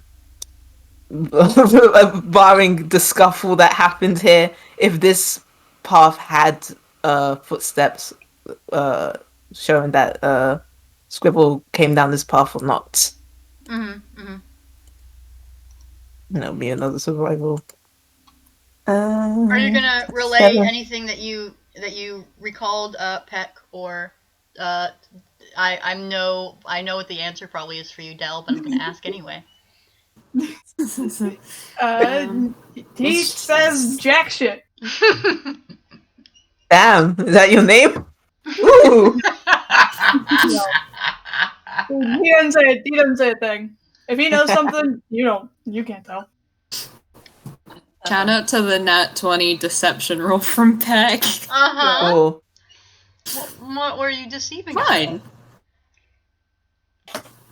the scuffle that happened here, if this path had, footsteps, showing that, Scribble came down this path or not. That'll be another survival. Are you gonna relay 7. anything that you recalled, Peck, or I know what the answer probably is for you, Dell, but I'm gonna ask anyway. He says jack shit. Damn, is that your name? Ooh. He doesn't say it. He doesn't say a thing. If he knows something, you can't tell. Shout out to the nat 20 deception roll from Peck. Oh. What were you deceiving? Fine.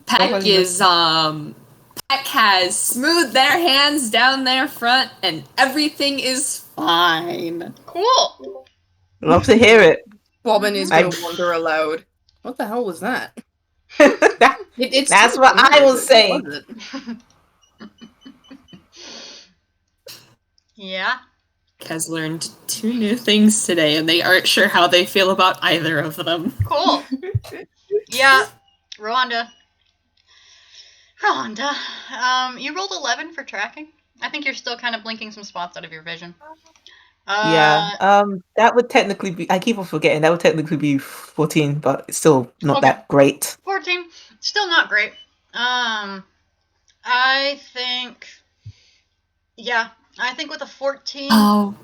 Peck is, Peck has smoothed their hands down their front and everything is fine. Cool. Love to hear it. Bobbin is gonna wonder aloud. What the hell was that? That's what I was saying. Yeah. Has learned 2 new things today, and they aren't sure how they feel about either of them. Cool. Yeah, Rowanda, you rolled 11 for tracking. I think you're still kind of blinking some spots out of your vision. Yeah. That would technically be. I keep on forgetting. That would technically be 14, but it's still not that great. 14, still not great. I think. Yeah, I think with a 14. Oh.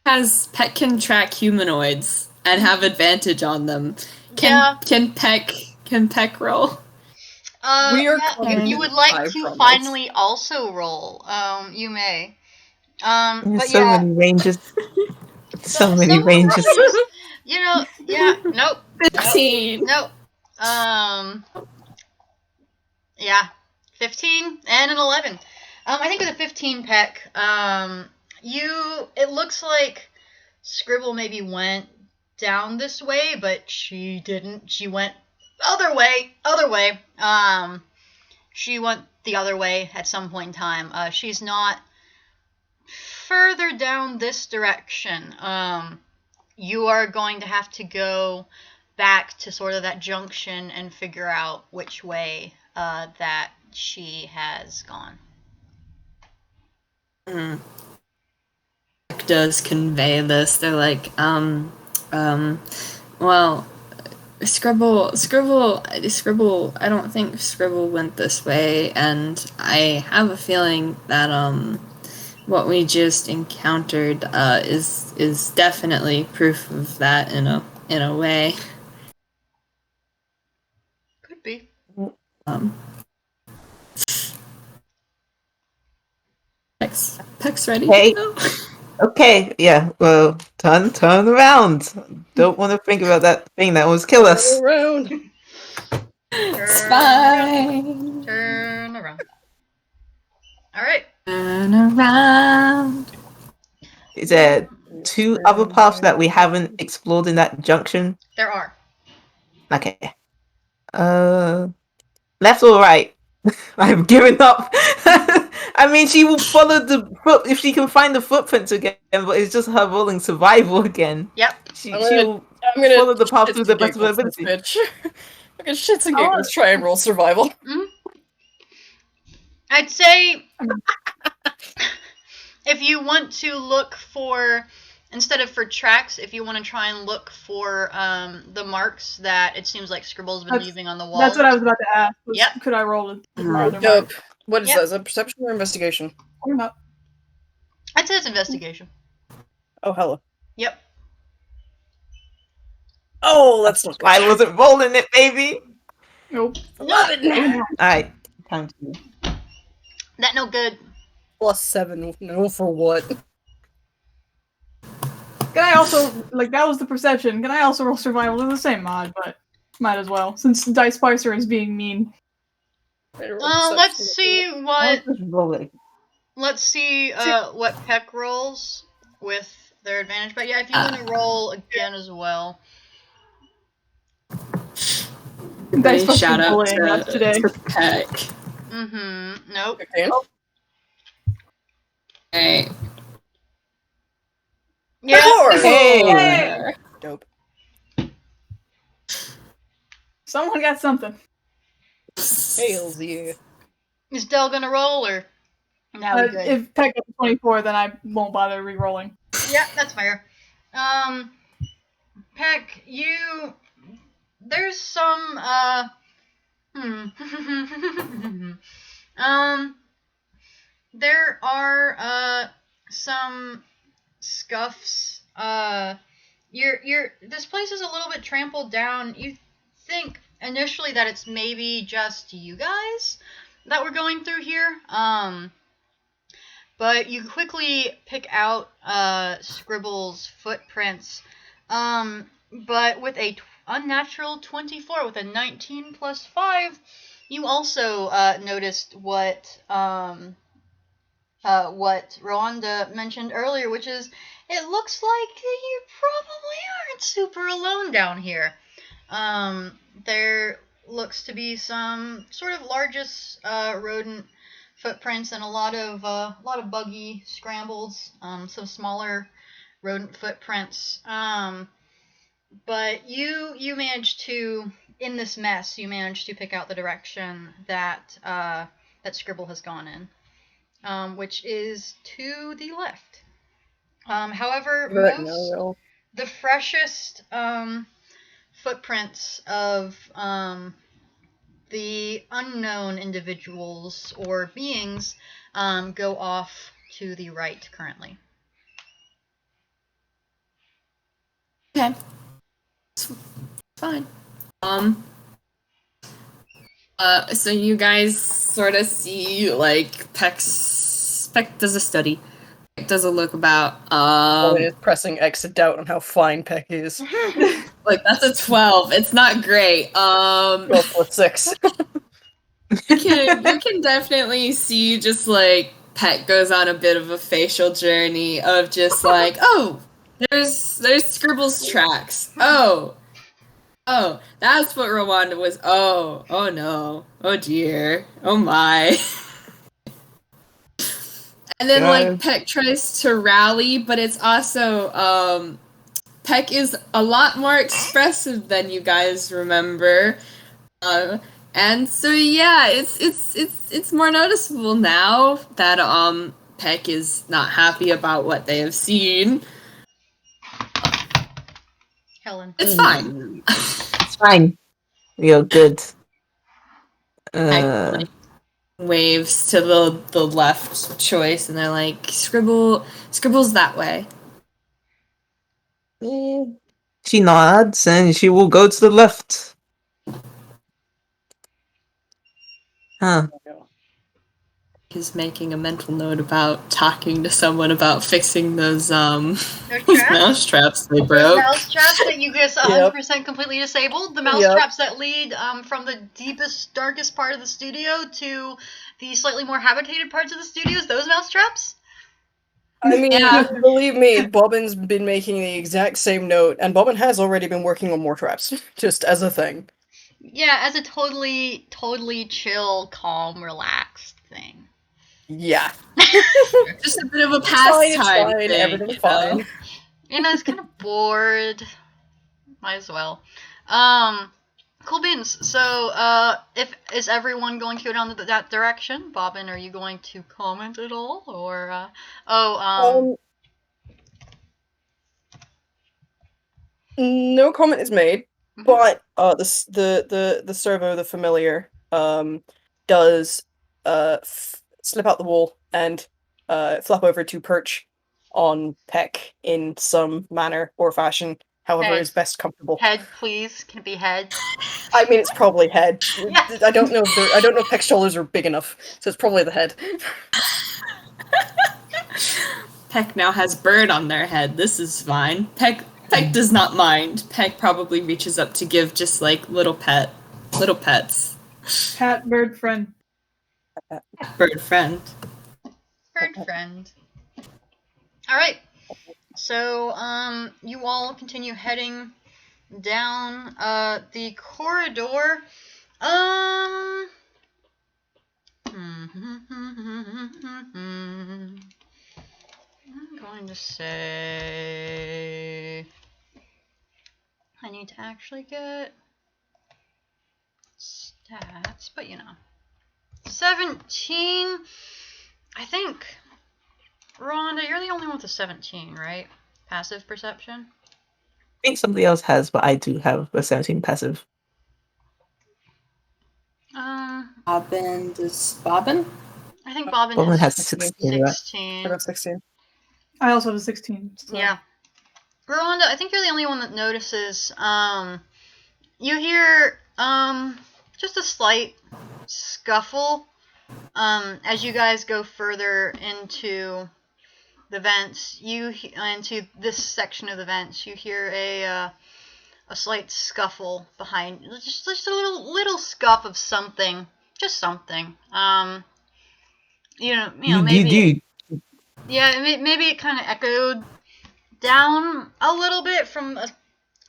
Has Peck can track humanoids and have advantage on them. Can Peck roll? If you would like to finally also roll, you may. But so many ranges. So many Some of ranges. these, you know, yeah, nope. 15. Nope. Yeah, 15 and an 11. I think with a 15 peck, it looks like Scribble maybe went down this way, but she didn't. She went other way. She went the other way at some point in time. She's not further down this direction. You are going to have to go back to sort of that junction and figure out which way that she has gone. Does convey this. They're like, well, Scribble, I don't think Scribble went this way, and I have a feeling that, what we just encountered, is definitely proof of that in a way. Could be. Peck's ready. Hey. Okay, yeah, well, turn around. Don't want to think about that thing that almost kill us. Around. It's fine. Turn around. Alright. Turn around. Is there 2 other paths that we haven't explored in that junction? There are. Okay. Left or right? I've given up. I mean, she will follow the foot if she can find the footprints again, but it's just her rolling survival again. Yep. She'll I'm gonna follow the path shits through the and best of her giggles ability. this bitch. Look at shits and giggles. Try and roll survival. I'd say if you want to look for, instead of for tracks, if you want to try and look for the marks that it seems like Scribble's been leaving on the wall. That's what I was about to ask. Yep. Could I roll it? Dope. What is Yep. that? Is that perception or investigation? Or not? I'd say it's investigation. Oh, hello. Yep. Oh, that's not good. I wasn't rolling it, baby. Nope. Love it. Alright, time to. That no good. +7. No, for what? Can I also, like, that was the perception. Can I also roll survival? They're the same mod, but might as well, since Dice Spicer is being mean. Let's see what. Just roll it. Let's see what Peck rolls with their advantage. But yeah, if you want to roll again as well. Dice Spicer Shout out bullying us today. to Peck. Nope. Okay. Hey. Yeah. Hey! Dope. Someone got something. Hails you. Is Dell gonna roll or? That would be good. If Peck gets 24, then I won't bother re-rolling. Yeah, that's fair. Peck, there's some, there are, some scuffs, this place is a little bit trampled down. You think initially that it's maybe just you guys that were going through here, but you quickly pick out Scribble's footprints. But with a unnatural 24, with a 19 plus 5, you also noticed what Rowanda mentioned earlier, which is it looks like you probably aren't super alone down here. There looks to be some sort of largest rodent footprints and a lot of buggy scrambles, some smaller rodent footprints. But you managed to, in this mess, you managed to pick out the direction that that Scribble has gone in, which is to the left. However, the freshest footprints of the unknown individuals or beings go off to the right currently. Okay. It's fine. So you guys sort of see, like, Peck does a study. Does a look about. Bobbin is pressing exit doubt on how fine Peck is. Like that's a 12. It's not great. 12+6. You can definitely see just like Peck goes on a bit of a facial journey of just like, oh, there's Scribble's tracks. Oh, that's what Rowanda was. Oh no. Oh dear. Oh my. And then like Peck tries to rally, but it's also Peck is a lot more expressive than you guys remember. And so yeah, it's more noticeable now that Peck is not happy about what they have seen. Helen. It's fine. It's fine. You're good. Peck like, waves to the left choice, and they're like, Scribble's that way. She nods and she will go to the left. Huh. He's making a mental note about talking to someone about fixing those Those those traps? mouse traps they Those broke. mouse traps that you guys 100% completely disabled. The mouse traps that lead from the deepest, darkest part of the studio to the slightly more habitated parts of the studios. Those mouse traps? I mean, Yeah. believe me, Bobbin's been making the exact same note, and Bobbin has already been working on more traps, just as a thing. Yeah, as a totally chill, calm, relaxed thing. Yeah. Just a bit of a It's fine, pastime thing. everything's You know? fine. You know, it's kind of bored. Might as well. Cool beans. So, is everyone going to go down that direction? Bobbin, are you going to comment at all, or No comment is made, but the servo, the familiar, does slip out the wall and flap over to perch on Peck in some manner or fashion, however Head. is best comfortable. Head, please. Can it be head? I mean, it's probably head. Yeah. I don't know if Peck's shoulders are big enough, so it's probably the head. Peck now has bird on their head. This is fine. Peck does not mind. Peck probably reaches up to give just like little pets. Cat bird friend. Bird friend. Bird friend. Alright. So, you all continue heading down, the corridor. I'm going to say... I need to actually get stats, but you know. 17, I think. Rhonda, you're the only one with a 17, right? Passive perception? I think somebody else has, but I do have a 17 passive. Bobbin, does Bobbin? I think Bobbin Bobbin has has 16, right? 16. I got 16. I also have a 16. So. Yeah. Rowanda, I think you're the only one that notices, you hear, just a slight scuffle, as you guys go further into the vents. Into this section of the vents, you hear a slight scuffle behind, just a little scuff of something, just something. Maybe. Yeah, maybe it kind of echoed down a little bit from a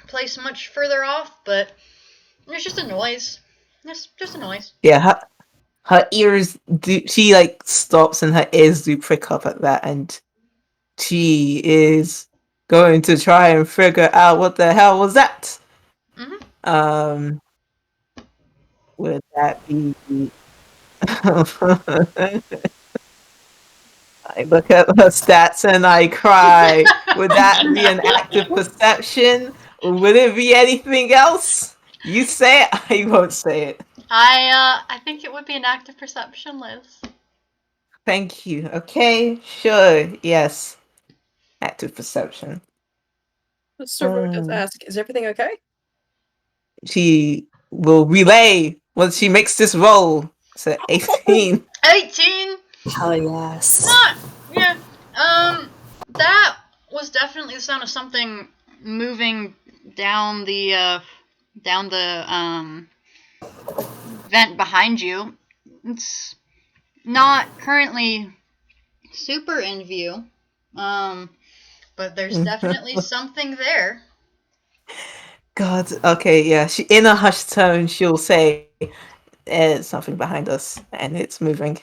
place much further off, but it's just a noise. It's just a noise. Yeah, her ears do. She like stops and her ears do prick up at that, and she is going to try and figure out what the hell was that. Mm-hmm. Would that be? I look at her stats and I cry. Would that be an active perception? Or would it be anything else? You say it, I won't say it. I think it would be an active perception, Liz. Thank you. Okay, sure, yes. Active perception. The servo does ask, is everything okay? She will relay once she makes this roll. So 18. 18. Hell yes. Yeah. That was definitely the sound of something moving down the vent behind you. It's not currently super in view, but there's definitely something there. God, okay, yeah. She, in a hushed tone, she'll say, "There's something behind us, and it's moving."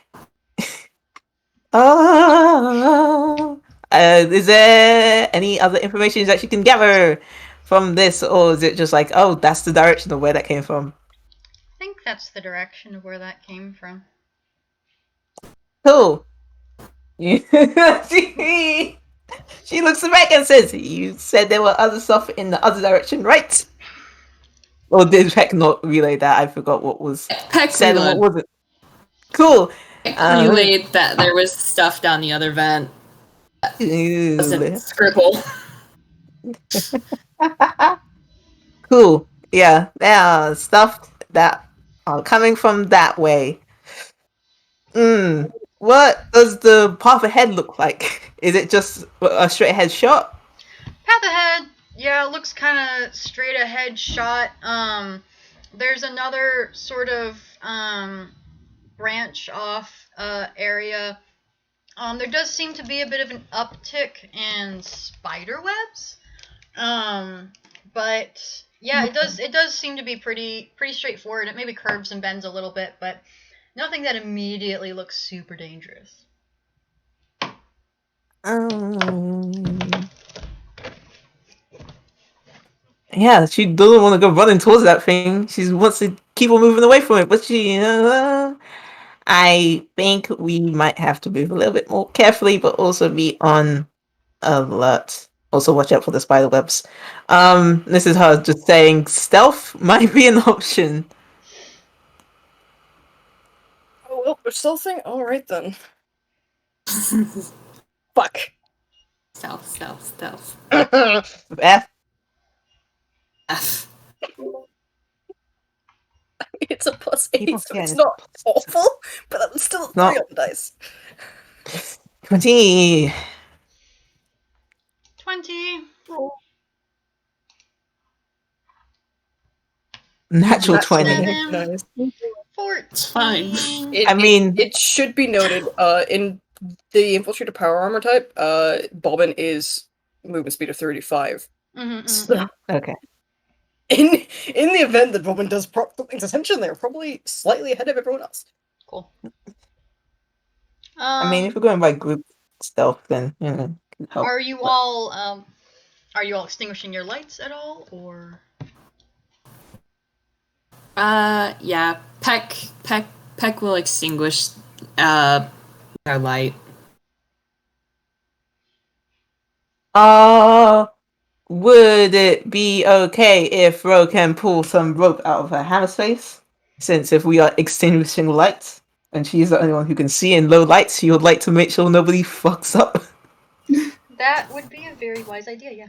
Oh, is there any other information that she can gather from this, or is it just like, oh, that's the direction of where that came from? I think that's the direction of where that came from. Cool. she looks back and says, "You said there were other stuff in the other direction, right?" Or did Peck not relay that? I forgot what was Peck said. relayed. What was it? Cool. Relayed that there was stuff down the other vent. Wasn't Scribble. Cool. Yeah, there are stuff that are coming from that way. What does the path ahead look like? Is it just a straight ahead shot? Path ahead, yeah, it looks kind of straight ahead shot. There's another sort of branch off area. There does seem to be a bit of an uptick in spider webs. But yeah, it does seem to be pretty straightforward. It maybe curves and bends a little bit, but nothing that immediately looks super dangerous. Yeah, she doesn't want to go running towards that thing. She wants to keep on moving away from it, but I think we might have to move a little bit more carefully, but also be on alert. Also, watch out for the spider webs. This is her just saying stealth might be an option. Oh, well, we're still thinking. Alright then. Fuck. Stealth. F. F. It's a +8, People so can- it's not awful, but I'm still 3 on the dice. 20. 20. Natural 20. 7. 14. It's fine. It should be noted, in the Infiltrator Power Armor type, Bobbin is movement speed of 35. So, Okay. in the event that Bobbin does something's attention, they're probably slightly ahead of everyone else. Cool. I mean, if we're going by group stealth, then you know, it can help. Are you all extinguishing your lights at all, or? Yeah. Peck will extinguish our light. Would it be okay if Ro can pull some rope out of her hammer space? Since if we are extinguishing lights, and she's the only one who can see in low lights, she would like to make sure nobody fucks up. That would be a very wise idea, yeah.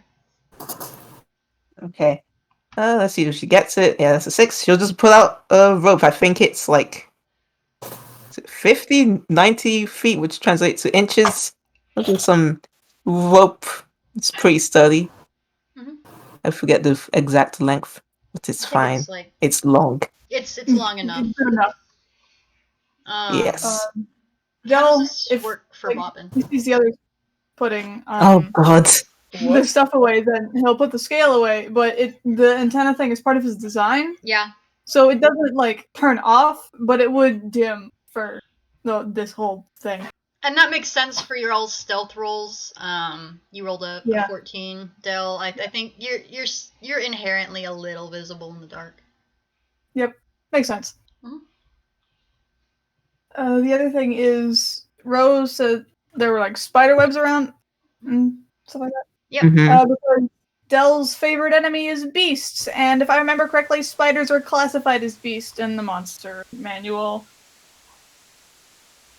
Okay. Let's see if she gets it. Yeah, that's a 6. She'll just pull out a rope. I think it's like 50, 90 feet, which translates to inches. Look at some rope. It's pretty sturdy. Mhm. I forget the exact length, but it's fine. It's like It's long. it's long enough. Good enough. Yes. How Dell, does this if work for Bobbin? he sees the others putting Oh god. the stuff away, then he'll put the scale away. But the antenna thing is part of his design, Yeah. so it doesn't like turn off, but it would dim for this whole thing. And that makes sense for your all stealth rolls. You rolled a 14, Dell. I think you're inherently a little visible in the dark. Yep, makes sense. Mhm. The other thing is, Rose said there were like spider webs around and stuff like that. Yep. Because Dell's favorite enemy is beasts, and if I remember correctly, spiders are classified as beasts in the monster manual.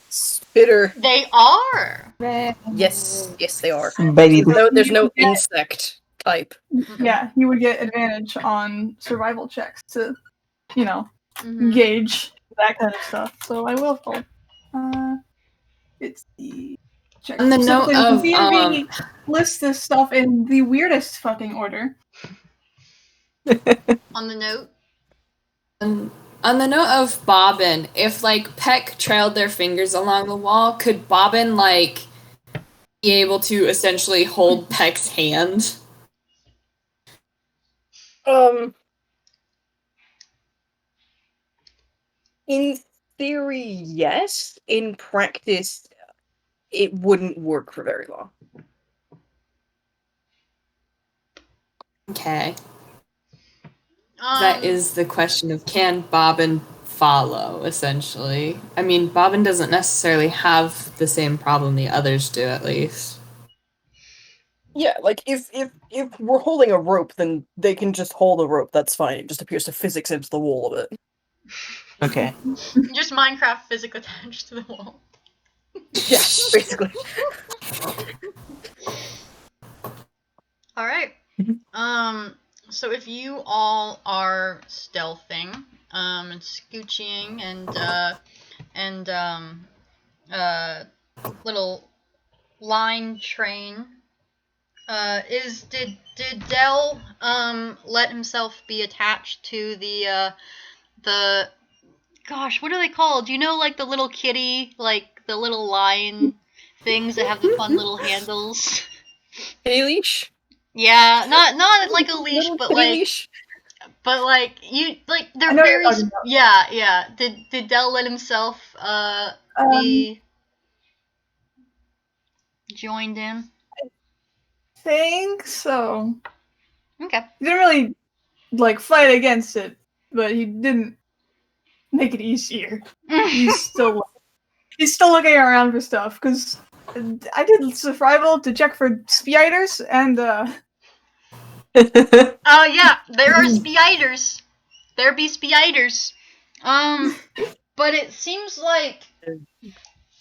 Spitter. They are. Yes, they are. Baby. There's no insect type. Yeah, he would get advantage on survival checks to, Mhm. gauge that kind of stuff. So I will fold. It's the check. On the note Specifically, of, D&D lists this stuff in the weirdest fucking order. On the note, on the note of Bobbin, if like Peck trailed their fingers along the wall, could Bobbin like be able to essentially hold Peck's hand? In theory, yes. In practice, it wouldn't work for very long. Okay. That is the question of can Bobbin follow, essentially. I mean, Bobbin doesn't necessarily have the same problem the others do, at least. Yeah, like if we're holding a rope, then they can just hold a rope. That's fine. It just appears to physics into the wall of it. Okay. just Minecraft physics attached to the wall. Yeah, basically. All right. So if you all are stealthing, and scooching, and little line train, did Dell let himself be attached to the gosh, what are they called? Do you know, like the little kitty, like the little line things that have the fun little handles? Kitty leash? Yeah, not like a leash, Little but kitty like leash? you like they're I know what very you're talking about. yeah. Did Dell let himself be joined in? Think so. Okay. He didn't really like fight against it, but he didn't make it easier. He's still looking around for stuff because I did survival to check for spiders and Oh yeah, there are spiders. There be spiders. But it seems like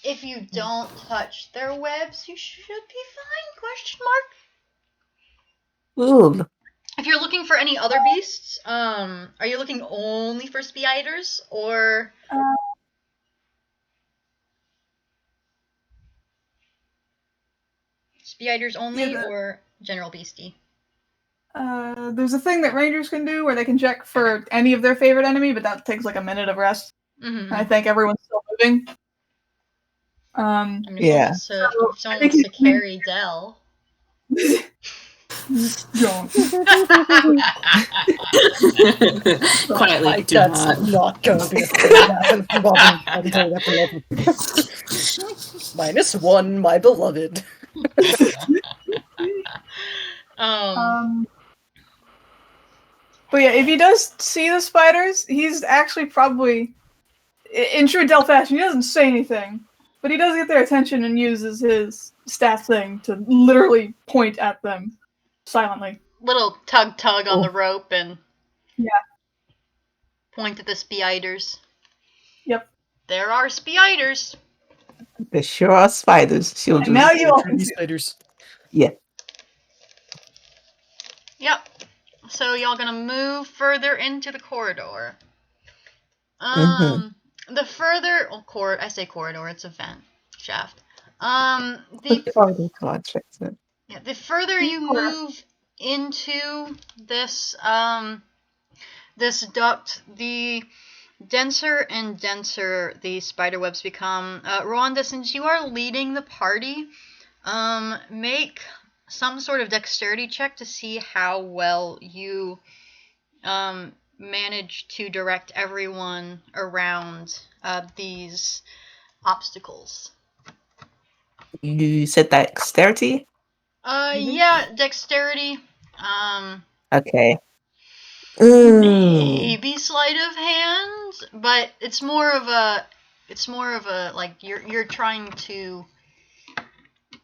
if you don't touch their webs, you should be fine? Question mark. Ooh. If you're looking for any other beasts, are you looking only for spiders or? Spiders only Yeah, or general beastie? there's a thing that rangers can do where they can check for any of their favorite enemy, but that takes like a minute of rest. Mm-hmm. I think everyone's still moving. Yeah. If someone wants to carry Dell. Don't. Quietly, do That's not. not gonna be a thing that happens for Bobbin. I can tell you that for love. -1, my beloved. But yeah, if he does see the spiders, he's actually probably, in true Dell fashion, he doesn't say anything, but he does get their attention and uses his staff thing to literally point at them silently. Little tug on the rope and point at the spiders. Yep. There are spiders. There sure are spiders. She'll And just... now you all can These see. spiders. Yeah. Yep. So y'all gonna move further into the corridor. The further I say corridor, it's a vent shaft. The further you move into this this duct, the denser and denser the spider webs become. Rowanda, since you are leading the party, make some sort of dexterity check to see how well you manage to direct everyone around these obstacles. You said dexterity? Yeah, dexterity. Okay. Maybe sleight of hand, but it's more of a like you're trying to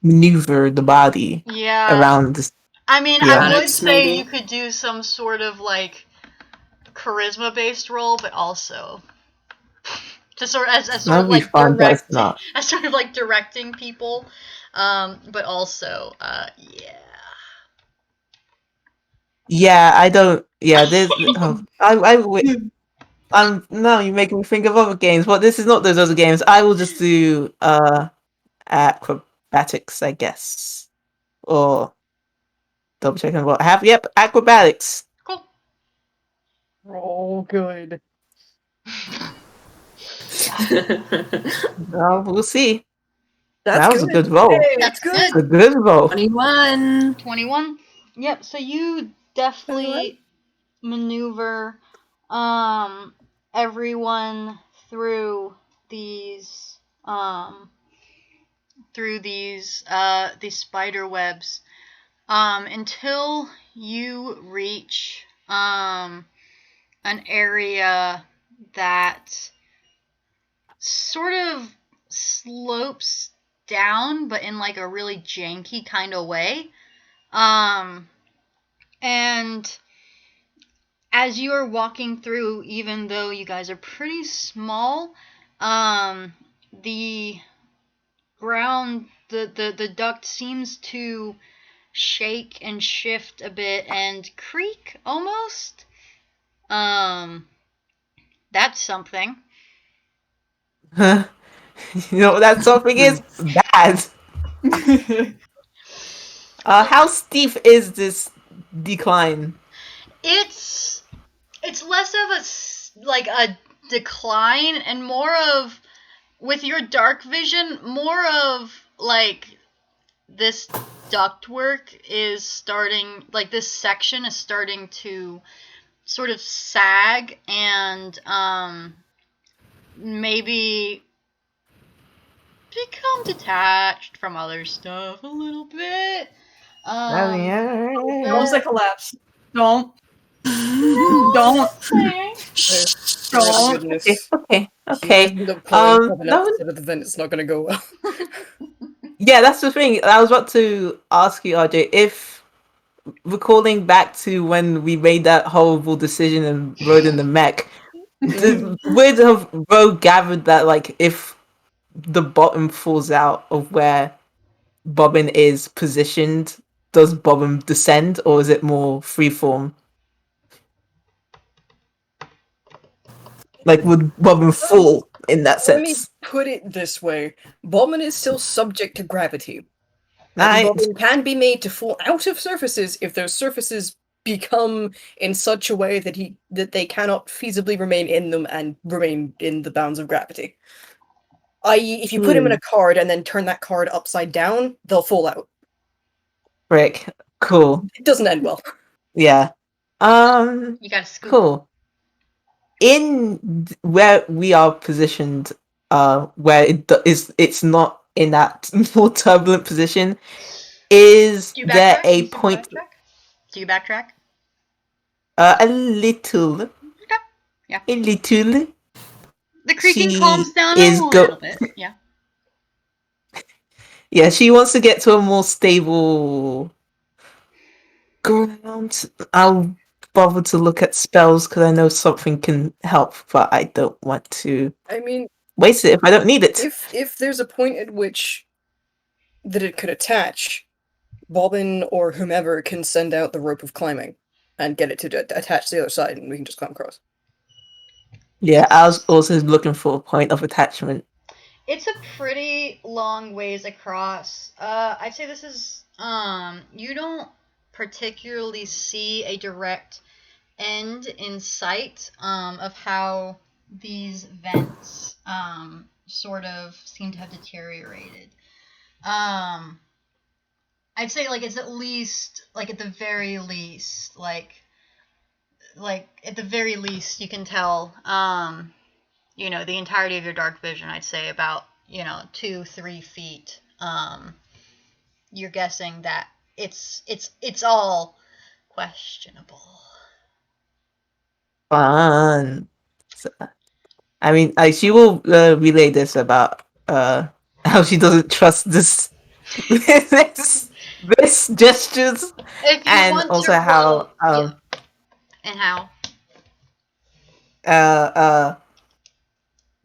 maneuver the body around this. I mean, Yeah. I would say Maybe. you could do some sort of like charisma based roll, but also to sort of as sort That'd of be like fun, but it's directing, not. as sort of like directing people, but also yeah. Yeah, I don't. Yeah, there's. Oh, now you're making me think of other games, but this is not those other games. I will just do acrobatics. acrobatics, I guess. Or double checking what I have. Yep, acrobatics. Cool. Oh, good. We'll see. That's That was a good roll. Hey, That's good. It's a good roll. 21. 21. Yep. So you definitely maneuver everyone through these spider webs until you reach an area that sort of slopes down, but in like a really janky kind of way. And as you are walking through, even though you guys are pretty small, the ground, the duct seems to shake and shift a bit and creak almost. That's something. You know what that something is? Bad. How steep is this decline? It's less of a decline and more of, with your dark vision, more of like this ductwork is starting, like this section is starting to sort of sag and maybe become detached from other stuff a little bit. Don't say collapse. Don't. No, Don't. just saying. Don't. Goodness. Okay. You end up calling for an No, episode of the event, it's not gonna go well. yeah, that's the thing. I was about to ask you, RJ, if recalling back to when we made that horrible decision and rode in the mech, would have Ro gathered that, like, if the bottom falls out of where Bobbin is positioned, does Bobbin descend, or is it more freeform? Like, would Bobbin fall in that Let me sense? put it this way. Bobbin is still subject to gravity. Right. And Bobbin can be made to fall out of surfaces if those surfaces become in such a way that they cannot feasibly remain in them and remain in the bounds of gravity. I.e., if you put him in a card and then turn that card upside down, they'll fall out. Frick. Cool. It doesn't end well. Yeah. You gotta scoop. Cool. In where we are positioned, where it's not in that more turbulent position, is Do you there backtrack? a point? Do you backtrack? A little. Okay. Yeah. A little. The creaking She calms down is a little bit. Yeah. Yeah, she wants to get to a more stable ground. I'll bother to look at spells because I know something can help, but I don't want to I mean, waste it if I don't need it. if there's a point at which that it could attach, Bobbin or whomever can send out the rope of climbing and get it to attach to the other side, and we can just climb across. Yeah, I was also looking for a point of attachment. It's a pretty long ways across. I'd say this is you don't particularly see a direct end in sight of how these vents sort of seem to have deteriorated. I'd say like it's at least, like at the very least, like at the very least you can tell the entirety of your dark vision. I'd say about 2-3 feet. You're guessing that it's all questionable. Fun. So, I mean, she will relay this about how she doesn't trust this this gestures, If you and want also to how roll, and how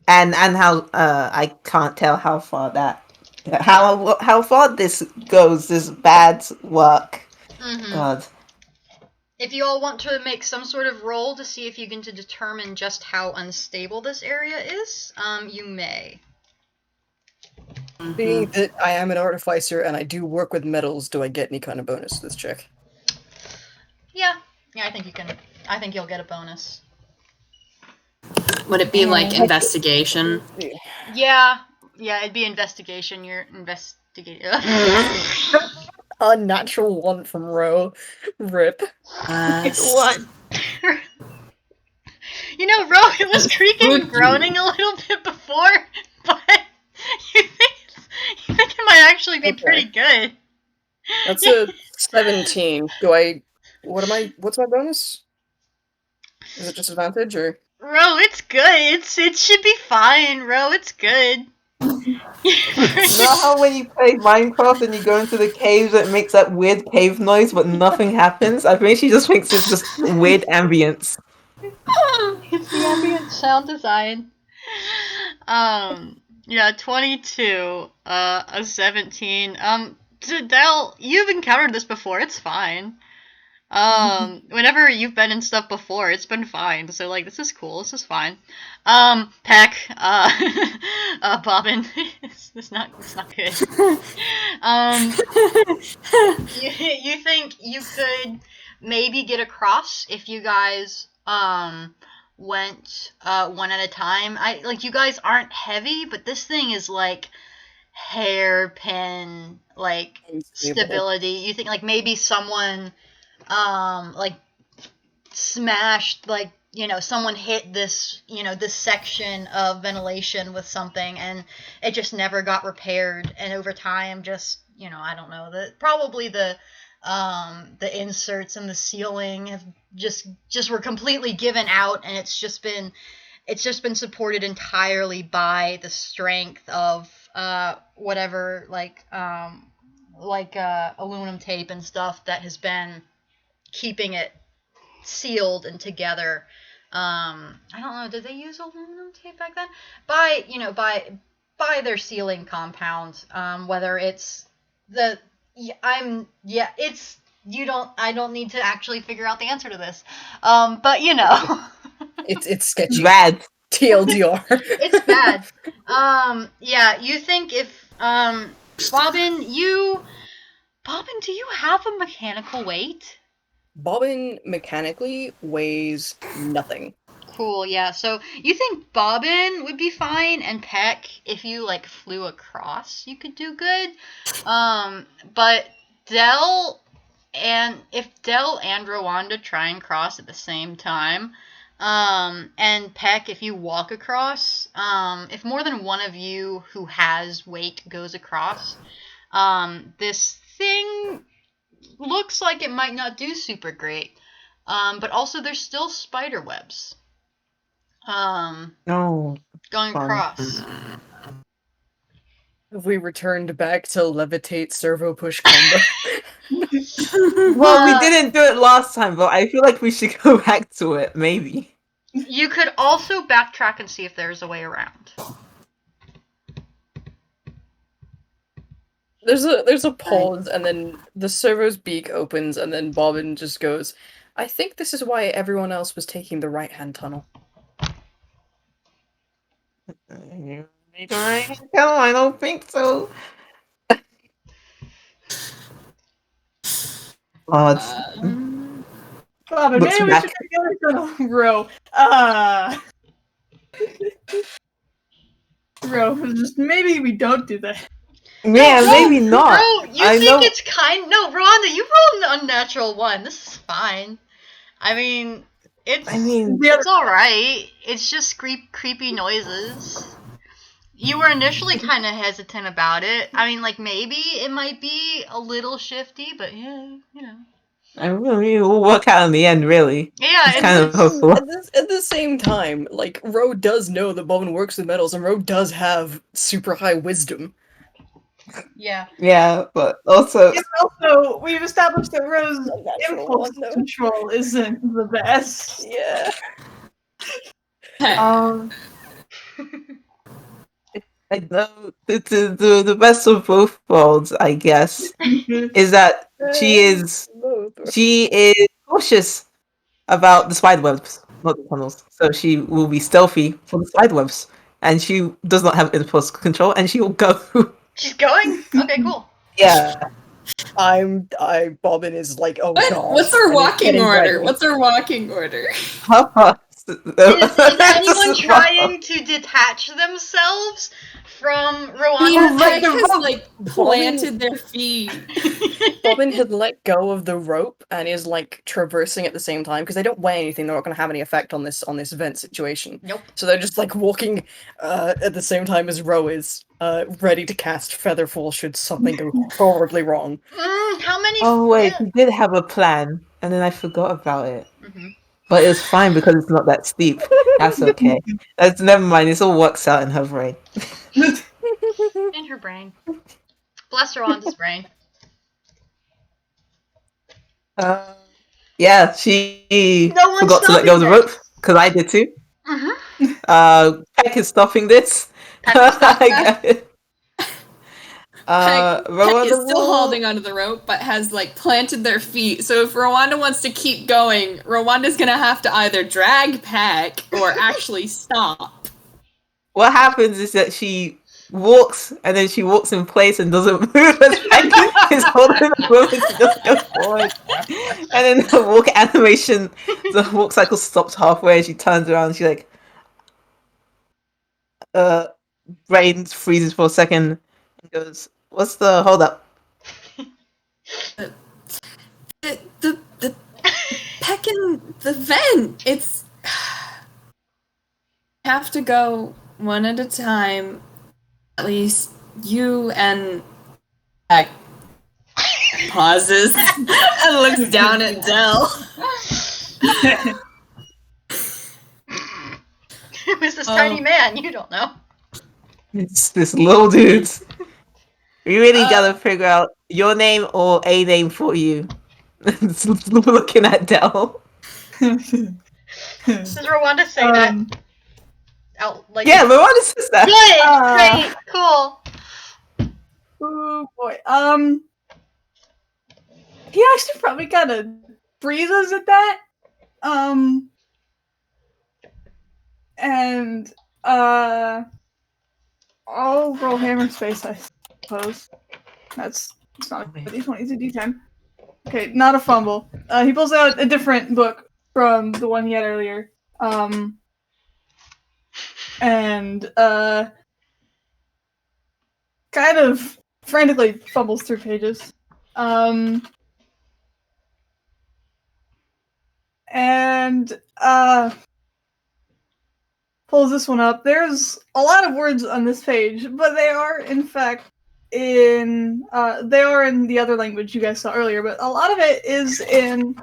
and how I can't tell how far how far this goes. This bad work. Mm-hmm. God. If you all want to make some sort of roll to see if you can determine just how unstable this area is, you may. Being that I am an artificer and I do work with metals, do I get any kind of bonus to this check? Yeah, I think you can. I think you'll get a bonus. Would it be like investigation? Yeah, it'd be investigation. You're investigating. Unnatural 1 from Row. Rip. What? You know, Ro, it was creaking and groaning a little bit before, but you think it might actually be pretty good. That's a 17. What's my bonus? Is it just advantage or? Ro, it's good. It should be fine, Ro. It's good. You know how when you play Minecraft and you go into the caves, it makes that weird cave noise, but nothing happens? I think she just thinks it's just weird ambience. It's the ambient sound design. Yeah, 22, a 17. Dell, you've encountered this before, it's fine. Whenever you've been in stuff before, it's been fine, so, like, this is cool, this is fine. PECK, Bobbin, it's not good. You think you could maybe get across if you guys, went, one at a time? You guys aren't heavy, but this thing is, like, hairpin, like, stability. You think, like, maybe someone, smashed, like, someone hit this, this section of ventilation with something, and it just never got repaired, and over time, just, I don't know, probably the inserts in the ceiling have just were completely given out, and it's just been supported entirely by the strength of whatever, aluminum tape and stuff that has been keeping it sealed and together. I don't know, did they use aluminum tape back then? By their sealing compound, whether it's I don't need to actually figure out the answer to this. But It's sketchy. Bad. TLDR. It's bad. Yeah, you think if Bobbin, do you have a mechanical weight? Bobbin mechanically weighs nothing. Cool, yeah. So you think Bobbin would be fine, and PECK, if you flew across, you could do good. But if Dell and Rowanda try and cross at the same time, and PECK, if you walk across, if more than one of you who has weight goes across, this thing looks like it might not do super great. But also there's still spider webs. No. Going across. Have we returned back to levitate servo push combo? Well, we didn't do it last time, but I feel like we should go back to it, maybe. You could also backtrack and see if there's a way around. There's a pause, and then the servo's beak opens, and then Bobbin just goes, I think this is why everyone else was taking the right-hand tunnel. No, I don't think so. Bobbin, Looks maybe we back. should take the other tunnel. Row, just maybe we don't do that. Yeah, maybe not. Bro, you I think know- it's No, Rhonda, you rolled an unnatural 1. This is fine. It's alright. It's just creepy noises. You were initially kind of hesitant about it. Maybe it might be a little shifty, but yeah, I really will work out in the end, really. Yeah, It's kind of hopeful. At the same time, Ro does know that Bobbin works with metals, and Ro does have super high wisdom. Yeah. Yeah, but also... And also, we've established that Row's Unnatural impulse one, though. control isn't the best. Yeah. I know the best of both worlds, I guess, is that she is cautious about the spiderwebs, not the tunnels. So she will be stealthy for the spiderwebs, and she does not have impulse control, and she will go She's going? Okay, cool. Yeah. Bobbin is like, oh What? god. What's our and is walking getting order? ready. What's our walking order? Is anyone trying to detach themselves from Rowanda? Peck the has rope. like planted their feet. Bobbin had let go of the rope and is like traversing at the same time because they don't weigh anything. They're not going to have any effect on this event situation. Nope. So they're just like walking at the same time as Ro is ready to cast Featherfall should something go horribly wrong. How many? Oh wait, he did have a plan, and then I forgot about it. Mhm. But it was fine because it's not that steep. That's okay. That's never mind. It all works out in her brain. In her brain. Bless Rowanda's brain. Yeah, she No one's forgot to let go of the stopping rope because I did too. Mm-hmm. Peck is stopping this. Peck is stopping I got it. Peck Rowanda is still will- holding onto the rope, but has like planted their feet. So if Rowanda wants to keep going, Rowanda's gonna have to either drag Peck or actually stop. What happens is that she walks and then she walks in place and doesn't move as Peck is holding the rope and she just goes forward. And then the walk animation, the walk cycle stops halfway and she turns around and she's like, brain freezes for a second and goes, "What's the hold up?" The Peck in the vent. It's have to go one at a time. At least you and Peck pauses and looks down at Dell. Who's this tiny man? You don't know. It's this little dude. We really gotta figure out your name or a name for you. Looking at Dell. Does Rowanda say that out like? Yeah, Rowanda says that. Good. Great. Cool. Oh boy. He actually probably kind of freezes at that. And I'll roll Hammer's face, I suppose. It's not a D20, it's a D10. Okay, not a fumble. He pulls out a different book from the one he had earlier. And kind of frantically fumbles through pages. And pulls this one up. There's a lot of words on this page, but they are in fact in the other language you guys saw earlier, but a lot of it is in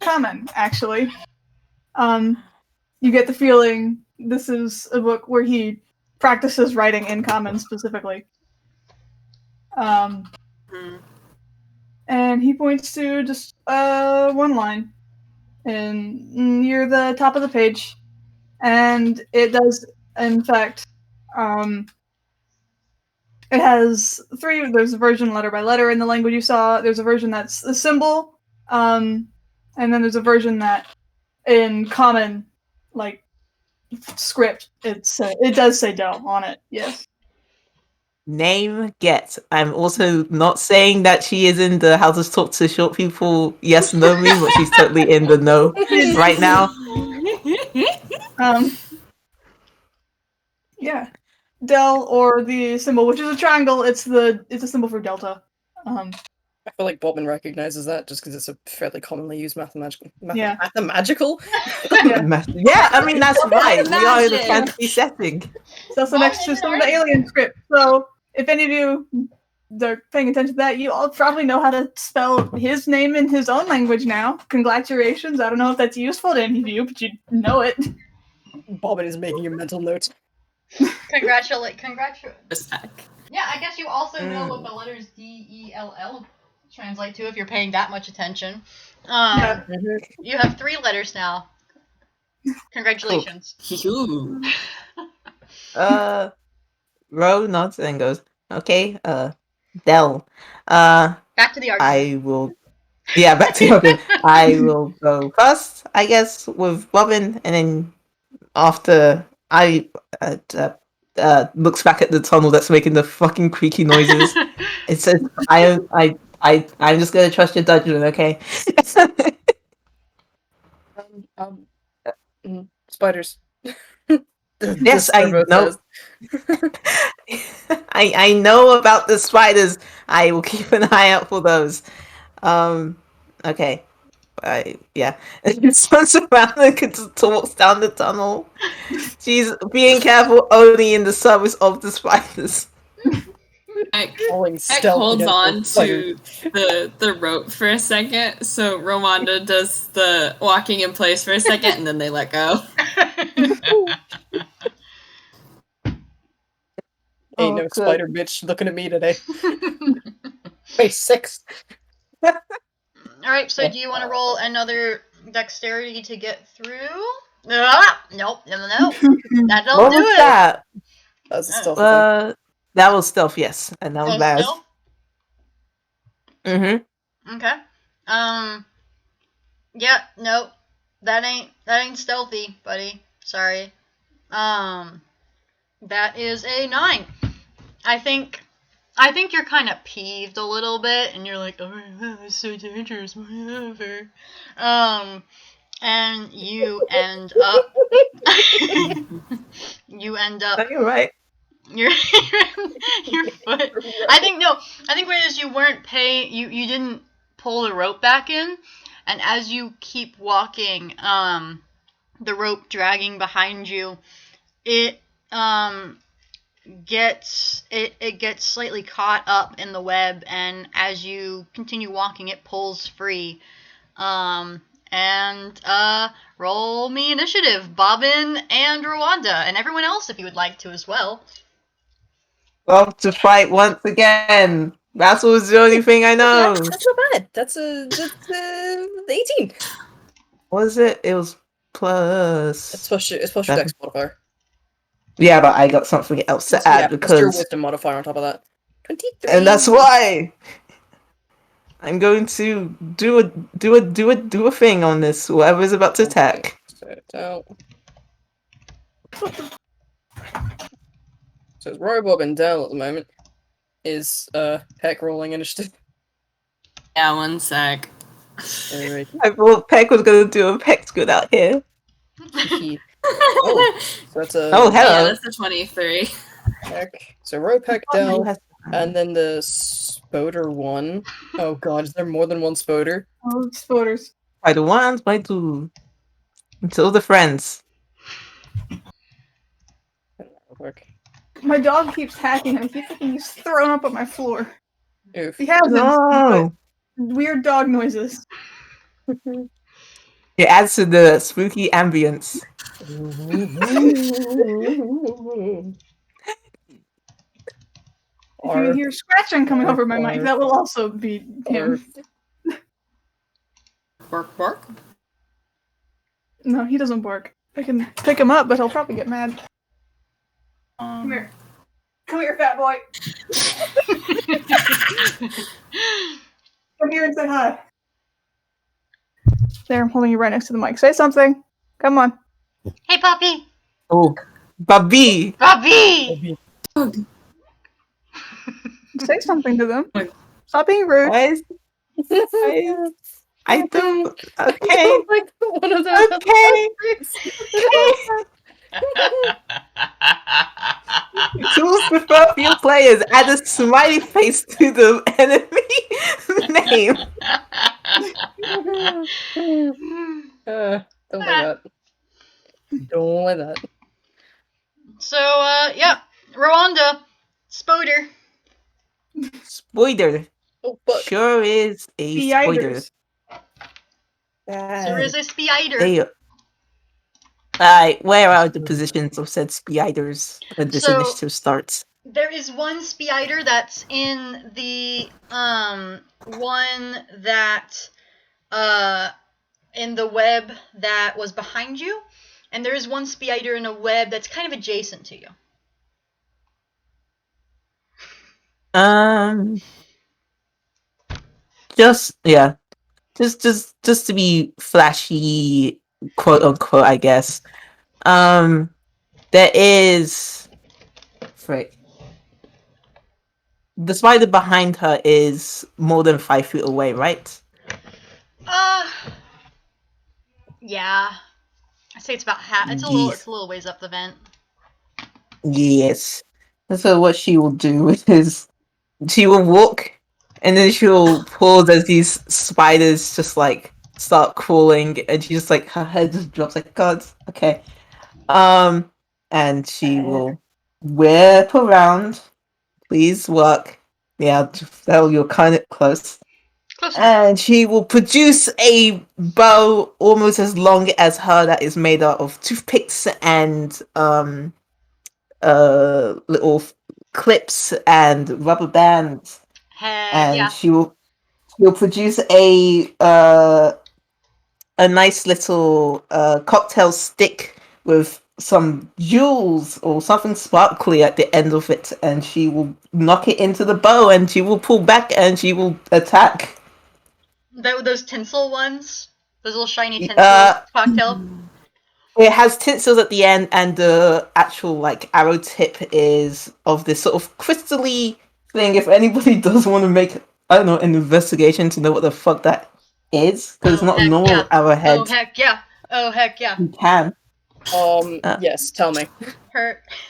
Common, actually. You get the feeling this is a book where he practices writing in Common specifically. And he points to just one line near the top of the page. And it does, in fact, it has three. There's a version letter by letter in the language you saw. There's a version that's a symbol, and then there's a version that in Common, like script, it does say Dell on it. Yes. Name get. I'm also not saying that she is in the how to talk to short people yes no me, but she's totally in the no right now. Yeah, Dell or the symbol, which is a triangle. It's a symbol for delta. I feel like Bobbin recognizes that just because it's a fairly commonly used mathematical. Yeah. Mathematical? Yeah, I mean that's right. We are in a Imagine. fantasy setting. It's also next to some of the alien script. So if any of you are paying attention to that, you all probably know how to spell his name in his own language now. Congratulations. I don't know if that's useful to any of you, but you know it. Bobbin is making a mental note. Congratulate. Peck. Yeah, I guess you also know what the letters D-E-L-L translate to if you're paying that much attention. You have 3 letters now. Congratulations. Ooh. Ro nods and goes, okay, Dell. Back to the argument. I will back to Bobbin. I will go first, I guess, with Bobbin, and then after looks back at the tunnel that's making the fucking creaky noises. It says, I'm just gonna trust your judgment, okay? Spiders. Yes, I Servo know. says. I know about the spiders. I will keep an eye out for those. Okay. Yeah. Turns around and walks down the tunnel. She's being careful only in the service of the spiders. Peck Rolling Peck stealth holds against on the spiders. to the rope for a second, so Rowanda does the walking in place for a second, and then they let go. Ain't no good. spider bitch looking at me today. Phase 6. Alright, so do you want to roll another dexterity to get through? Ah, nope, no. That don't What do was it. that? That was a stealth thing. That was stealth, yes, and that was Oh, bad. still? Mm-hmm. Okay. Yeah, nope. That ain't stealthy, buddy. Sorry. That is a 9. I think you're kind of peeved a little bit, and you're like, oh, that's so dangerous, whatever. And you end up. You're right. Your foot. I think what it is, you weren't paying. You didn't pull the rope back in, and as you keep walking, the rope dragging behind you, it gets slightly caught up in the web, and as you continue walking, it pulls free. And roll me initiative, Bobbin and Rowanda, and everyone else if you would like to as well. Well, to fight once again. That's was the only thing I know. That's not bad. That's 18. Was it? It was plus. It's plus your dex modifier. Yeah, but I got something else to add Plus your because, wisdom modifier on top of that. 23. and that's why I'm going to do a thing on this. Whoever's about to attack. So it's Roy, Bob, and Dell at the moment. Is Peck rolling initiative? Yeah, one sec. Alright. I thought Peck was going to do a Peck's good out here. Oh, so that's a Oh, Yeah, hello. that's a 23. Peck. So Roy, Peck, Who Dell, has- and then the Spoder one. Oh god, is there more than one Spoder? Oh, spoilers. By the ones, by two. Until the friends. Work. My dog keeps hacking and he fucking gets thrown up on my floor. Oof. He has No. weird dog noises. It adds to the spooky ambience. If you hear scratching coming over my mic, that will also be him. Bark, bark. No, he doesn't bark. I can pick him up, but he'll probably get mad. Come here. Come here, fat boy. Come here and say hi. There, I'm holding you right next to the mic. Say something. Come on. Hey, puppy. Oh, Babi! Puppy. Say something to them. Stop being rude. Why is I don't. Okay. Like one of those. Okay. Tools for few players. Add a smiley face to the enemy name. Don't like that. Don't like that. So, yeah. Rowanda. Spoder. Spoiler. Oh fuck. Sure is a spoiler. Spiders. There is a spider. Hey, Alright, where are the positions of said spiders when this So- initiative starts? There is one spider that's in the one that in the web that was behind you, and there is one spider in a web that's kind of adjacent to you. Just yeah, just to be flashy, quote unquote, I guess. There is Frick. The spider behind her is more than 5 feet away, right? Yeah. I say it's about half. It's a little ways up the vent. Yes. So what she will do is she will walk and then she'll pause as these spiders just like start crawling and she just like her head just drops like God, okay. And she will whip around. Please work. Yeah, you're kind of close. Close enough. And she will produce a bow almost as long as her that is made out of toothpicks and little clips and rubber bands. And Yeah. she'll produce a nice little cocktail stick with some jewels or something sparkly at the end of it, and she will knock it into the bow and she will pull back and she will attack. Those tinsel ones? Those little shiny tinsel cocktail? It has tinsels at the end, and the actual like arrow tip is of this sort of crystally thing. If anybody does want to make, I don't know, an investigation to know what the fuck that is, because it's not a normal arrowhead. Oh heck yeah! Oh heck yeah! You can. Yes, tell me.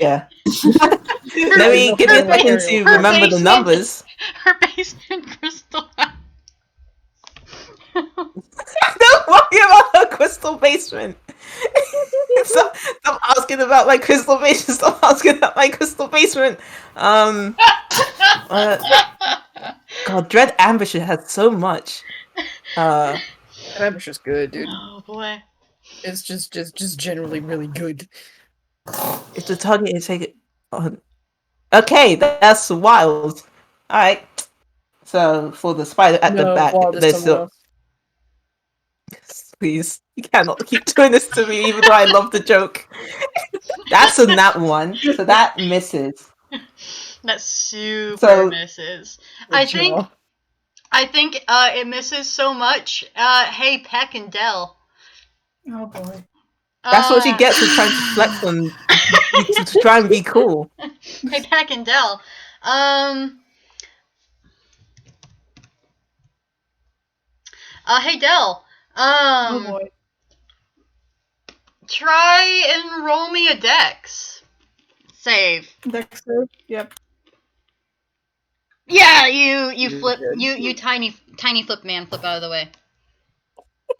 Yeah. Let me give you a second to remember the numbers. Her basement crystal. Don't worry about her crystal basement. Stop asking about my crystal basement. Stop asking about my crystal basement. God, Dread Ambush has so much. Ambush is good, dude. Oh boy. It's just generally really good. If the target is taken on. Okay, that's wild. Alright. So for the spider at the back, there's still. Please, you cannot keep doing this to me, even though I love the joke. That's a nat 1, so that misses. That super misses. I think it misses so much. Hey, Peck and Dell. Oh boy. That's what she gets for trying to flex on to try and be cool. Hey, Peck and Dell. Hey, Dell. Oh boy. Try and roll me a dex save. Dex save. Yep. Yeah, you flip you tiny flip man flip out of the way.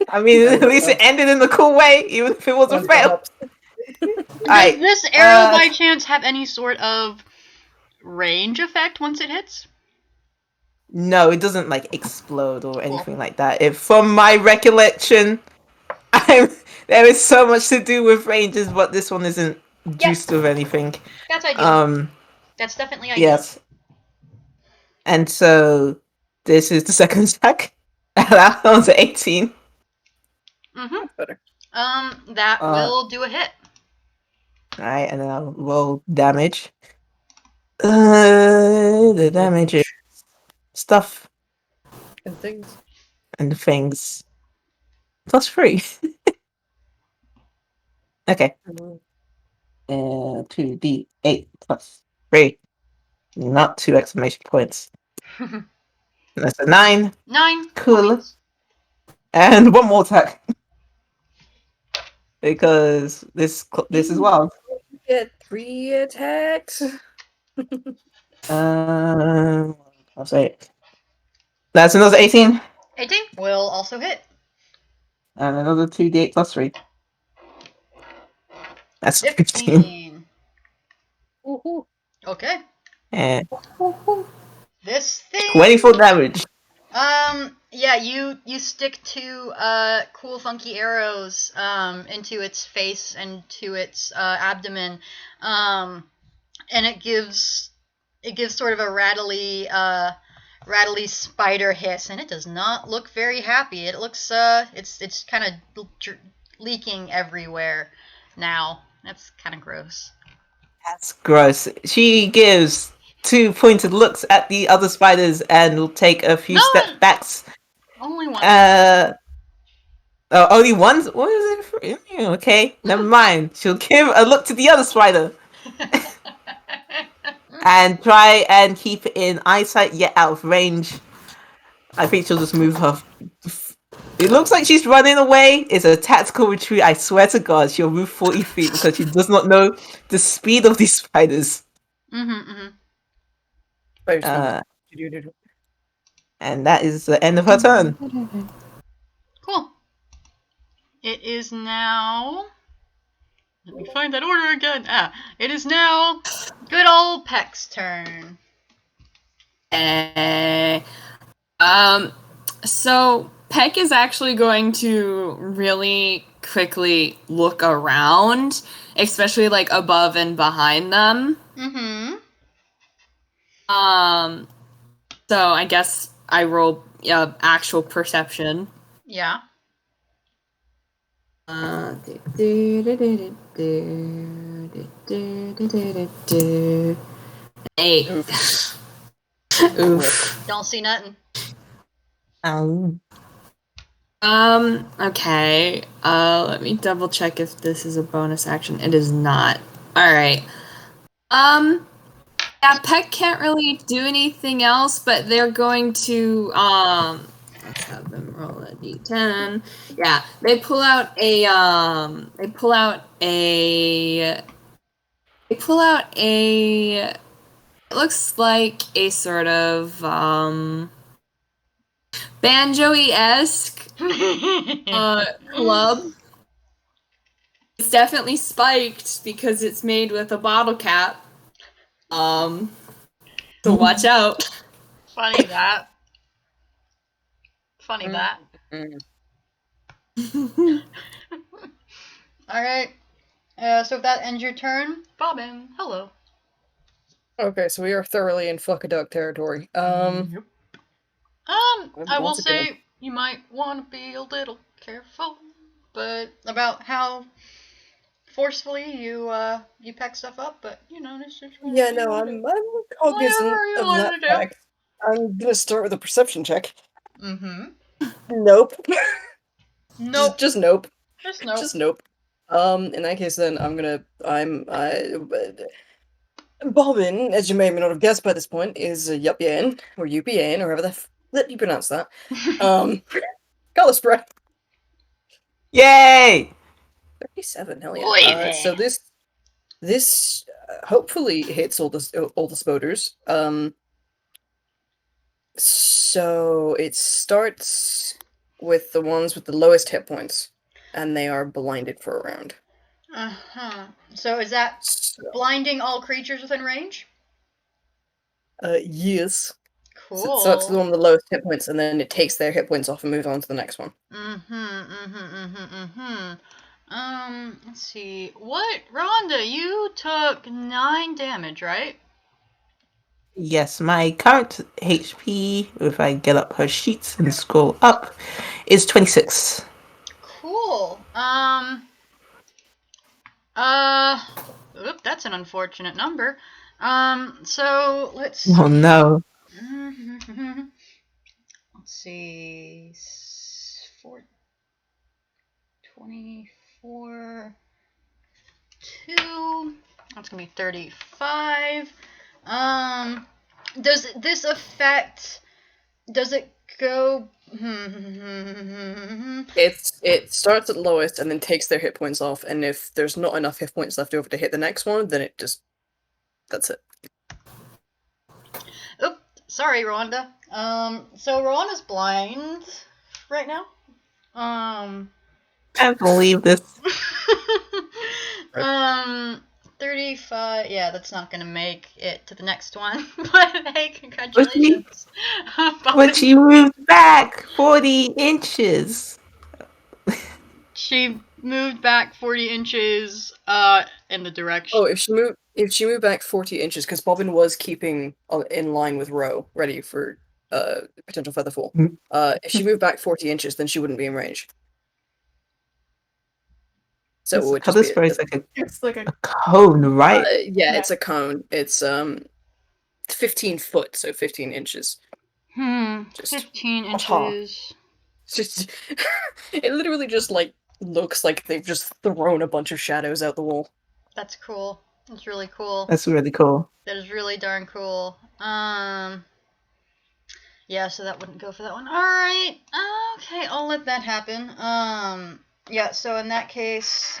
I mean, at least it ended in a cool way, even if it was a fail. Does this arrow by chance have any sort of range effect once it hits? No, it doesn't like explode or anything like that. From my recollection, there is so much to do with ranges, but this one isn't juiced with anything. That's ideal. That's definitely ideal. Yes. And so this is the second attack. That one's 18. Mm-hmm. That will do a hit. Alright, and then I'll roll damage. The damage is stuff and things. And things. +3. Okay. 2d8 +3. Not 2 exclamation points. That's a 9. 9. Cool. Points. And one more attack. Because this is wild. You get 3 attacks. I'll say it. That's another 18. 18 will also hit. And another 2d8 +3. That's 15. 15. Okay. And This thing. 24 damage. Yeah, you stick 2 cool funky arrows into its face and to its abdomen, and it gives sort of a rattly spider hiss, and it does not look very happy. It looks it's kind of leaking everywhere now. That's kind of gross. That's gross. She gives 2 pointed looks at the other spiders and will take a few steps backs. Only one. Only one? What is it for? Okay, never mind. She'll give a look to the other spider. and try and keep it in eyesight yet out of range. I think she'll just move her. It looks like she's running away. It's a tactical retreat. I swear to God, she'll move 40 feet because she does not know the speed of these spiders. And that is the end of her turn. Cool. It is now. Let me find that order again. It is now good old PECK's turn. So Peck is actually going to really quickly look around, especially like above and behind them. So I guess I roll actual perception. Yeah. 8. Oof. Don't see nothing. Okay. Let me double check if this is a bonus action. It is not. Alright. Yeah, Peck can't really do anything else, but they're going to, let's have them roll a d10. Yeah, they pull out a, it looks like a sort of, banjo-y-esque, club. It's definitely spiked because it's made with a bottle cap. So watch out. Funny that. Alright. So if that ends your turn, Bobbin, hello. Okay, so we are thoroughly in fuck-a-duck territory. I will once again. say you might want to be a little careful, but about how forcefully you pack stuff up, but you know, it's just Yeah, no, I'm cognizant whatever you of wanna that do. fact. I'm gonna start with a perception check. Nope. Just nope. Just nope. Just nope. In that case, then Bobbin, as you may or may not have guessed by this point, is Yupian, or UPN, or however the flip you pronounce that. Color spray. Yay! 37, hell yeah. Oy So this hopefully hits all the spoders. So it starts with the ones with the lowest hit points, and they are blinded for a round. So is that blinding all creatures within range? Yes. Cool. So that's the one with the lowest hit points, and then it takes their hit points off and moves on to the next one. Let's see. What? Rhonda, you took 9 damage, right? Yes, my current HP, if I get up her sheets and scroll up, is 26. Cool. That's an unfortunate number. So let's see. Oh no. Let's see. 24, 2. That's gonna be 35. Does this affect? Does it go? It starts at lowest and then takes their hit points off, and if there's not enough hit points left over to hit the next one, then it just that's it. Oop, sorry, Rowanda. So Rowanda's blind right now. Can't believe this. 35. Yeah, that's not gonna make it to the next one. But hey, congratulations. But she moved back 40 inches. She moved back 40 inches in the direction. Oh, if she moved back 40 inches, because Bobbin was keeping in line with Row, ready for potential feather fall. If she moved back 40 inches, then she wouldn't be in range. So it would just be It's like a cone, right? yeah, it's a cone. It's 15 foot, so 15 inches. Just 15 inches. Just it literally just like looks like they've just thrown a bunch of shadows out the wall. That's cool. That's really cool. That's really cool. That is really darn cool. Yeah, so that wouldn't go for that one. Alright. Okay, I'll let that happen. Yeah, so in that case,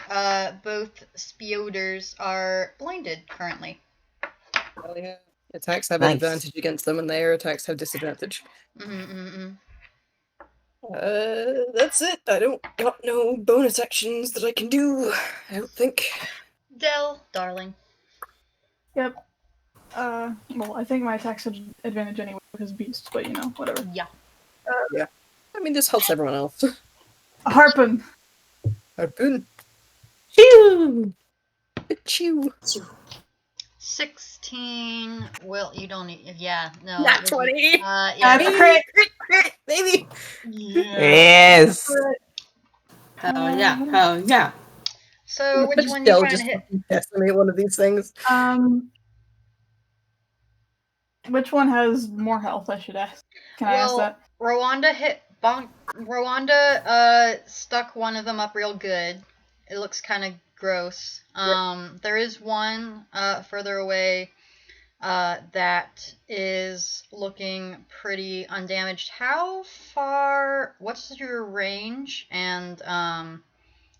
both Speoders are blinded currently. Hell yeah. Attacks have Nice. advantage against them, and their attacks have disadvantage. That's it. I don't got no bonus actions that I can do. I don't think. Dell, darling. Yep. Well, I think my attacks have advantage anyway because beasts, but you know, whatever. Yeah. I mean, this helps everyone else. Harpoon. Harpoon. Phew! Chew. 16. Well, you don't need. Yeah, no. Nat 20. Yeah. That's crit. Crit, baby. Yeah. Yes. Hell yeah, hell yeah. So, which one you Dell trying to just hit? estimate one of these things. Which one has more health? I should ask. Can I ask Well, that? Rowanda hit. Rowanda stuck one of them up real good. It looks kind of gross. There is one further away that is looking pretty undamaged. How far? What's your range? And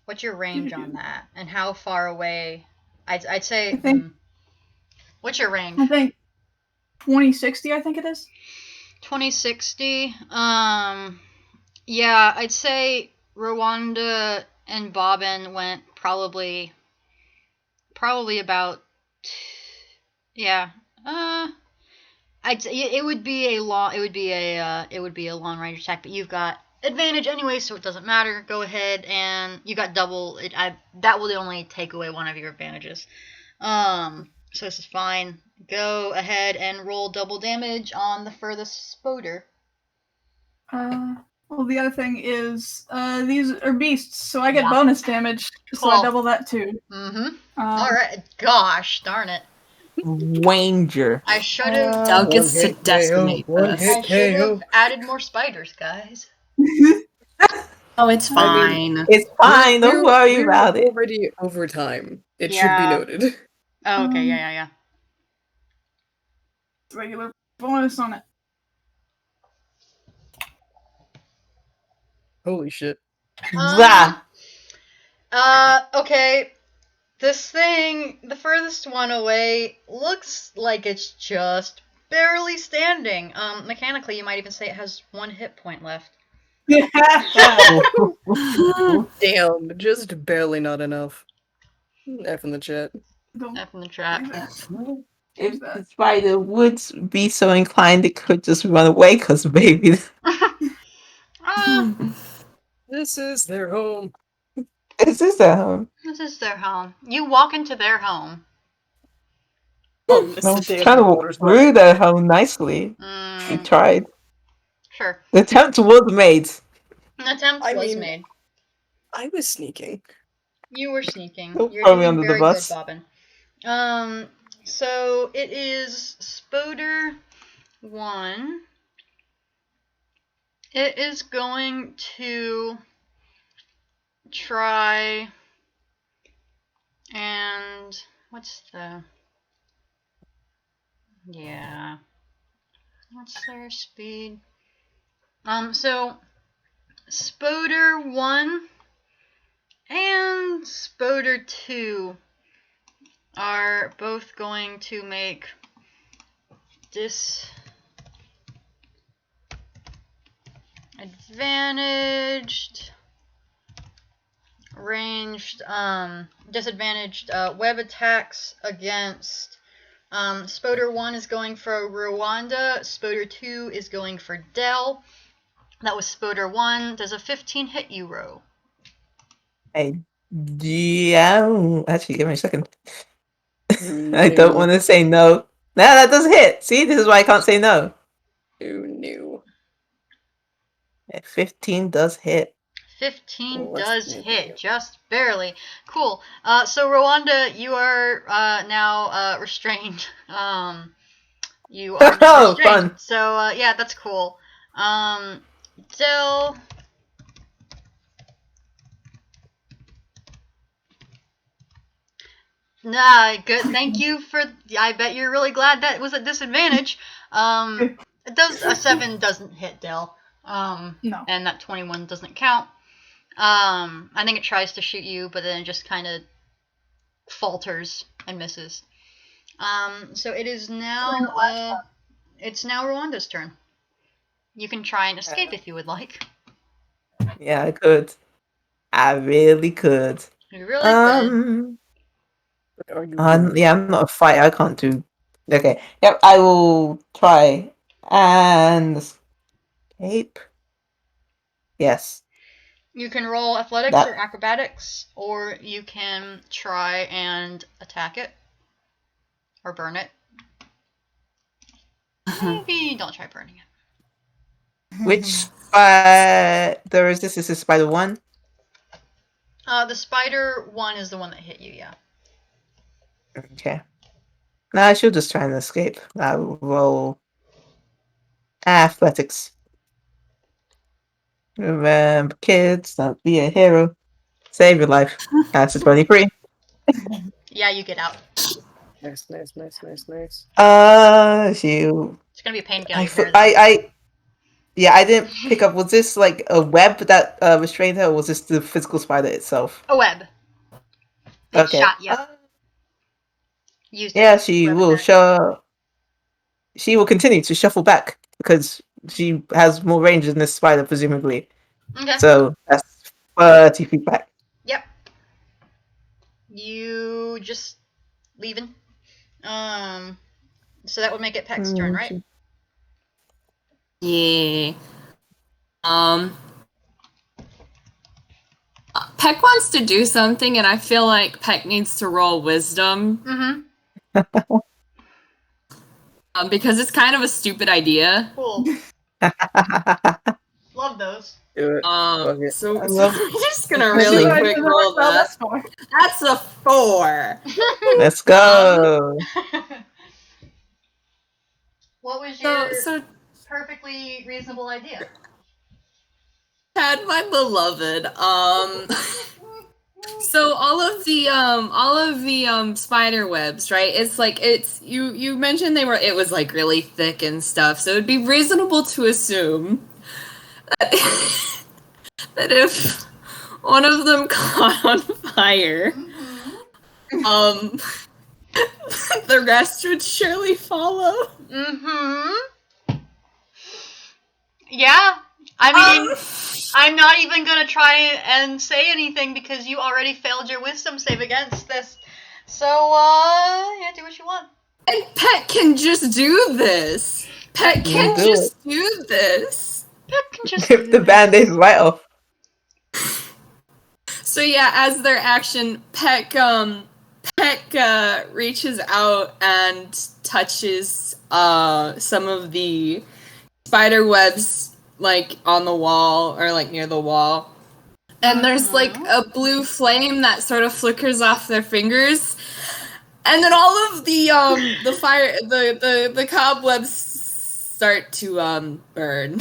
what's your range on that? And how far away? I'd say. I think- What's your range? I think 2060. I think it is. 2060. Yeah, I'd say Rowanda and Bobbin went probably about. Yeah. It would be a long range attack, but you've got advantage anyway, so it doesn't matter. Go ahead, and you got double. That will only take away one of your advantages. So this is fine. Go ahead and roll double damage on the furthest Spoder. Well, the other thing is, these are beasts, so I get Yeah. bonus damage, so I Cool. double that too. Alright. Gosh darn it. Ranger. I should have. Dell gets to decimate us. I should have added more spiders, guys. Oh, it's I fine. mean, It's fine. Don't worry about it. Already over time. It Yeah. should be noted. Oh, okay. Yeah. Regular bonus on it. Holy shit. Blah. Okay. This thing, the furthest one away, looks like it's just barely standing. Mechanically, you might even say it has 1 hit point left. Damn, just barely not enough. F in the chat. F in the trap. If the spider would be so inclined, it could just run away, because baby. This is their home. This is their home. This is their home. You walk into their home. I was trying to walk through their home nicely. You tried. Sure. The attempt was made. An attempt I was mean- made. I was sneaking. You were sneaking. Don't You're throw me doing under the very bus. good, Bobbin. So it is Spoder 1. It is going to try and what's their speed? So Spoder 1 and Spoder 2 are both going to make disadvantaged web attacks against Spoder 1 is going for Rowanda, Spoder 2 is going for Dell. That was Spoder 1. Does a 15 hit you, Ro? Yeah. Actually, give me a second. I don't want to say no. No, that does hit. See, this is why I can't say no. No. 15 does hit. 15 Let's does see. hit, just barely. Cool. So Rowanda, you are now restrained. You are Oh, restrained. fun. So yeah, that's cool. Dell. Nah, good. Thank you for. I bet you're really glad that was at disadvantage. A 7 doesn't hit Dell. No. And that 21 doesn't count. I think it tries to shoot you, but then it just kind of falters and misses. So it is now. It's now Rowanda's turn. You can try and escape if you would like. Yeah, I could. I really could. You really could. What are you Yeah, I'm not a fighter. I can't do. Okay. Yep, I will try and escape. Yes. You can roll athletics That- or acrobatics, or you can try and attack it. Or burn it. Maybe don't try burning it. Which the resistance is spider 1? The spider one is the one that hit you, yeah. Okay. No, I should just try and escape. I will roll athletics. Remember, kids, don't be a hero. Save your life. That's a 23. Yeah, you get out. Nice. Shoot. It's gonna be a pain to get I, out of here. I didn't pick up. Was this like a web that restrained her, or was this the physical spider itself? A web. It Okay. shot you. Used Yeah, it. she Web will attack. She will continue to shuffle back because she has more range than this spider, presumably. Okay. So that's 30 feet back. Yep. You just leaving. So that would make it Peck's turn, right? Yeah. Peck wants to do something, and I feel like Peck needs to roll wisdom. Mm-hmm. Because it's kind of a stupid idea. Cool. Love those. Do it. So I love- we're just gonna really quick roll that. That's a 4. Let's go. What was your So perfectly reasonable idea? Chad, my beloved. So all of the spider webs, right? It's like you mentioned it was like really thick and stuff. So it'd be reasonable to assume that if one of them caught on fire, the rest would surely follow. Mm-hmm. Yeah. I mean, I'm not even gonna try and say anything because you already failed your wisdom save against this. So, yeah, do what you want. And Peck can just do this. Peck can do just do this. Peck can just Rip the band-aid right off. So yeah, as their action, Peck reaches out and touches some of the spider webs like on the wall or like near the wall. And there's like a blue flame that sort of flickers off their fingers. And then all of the cobwebs start to burn.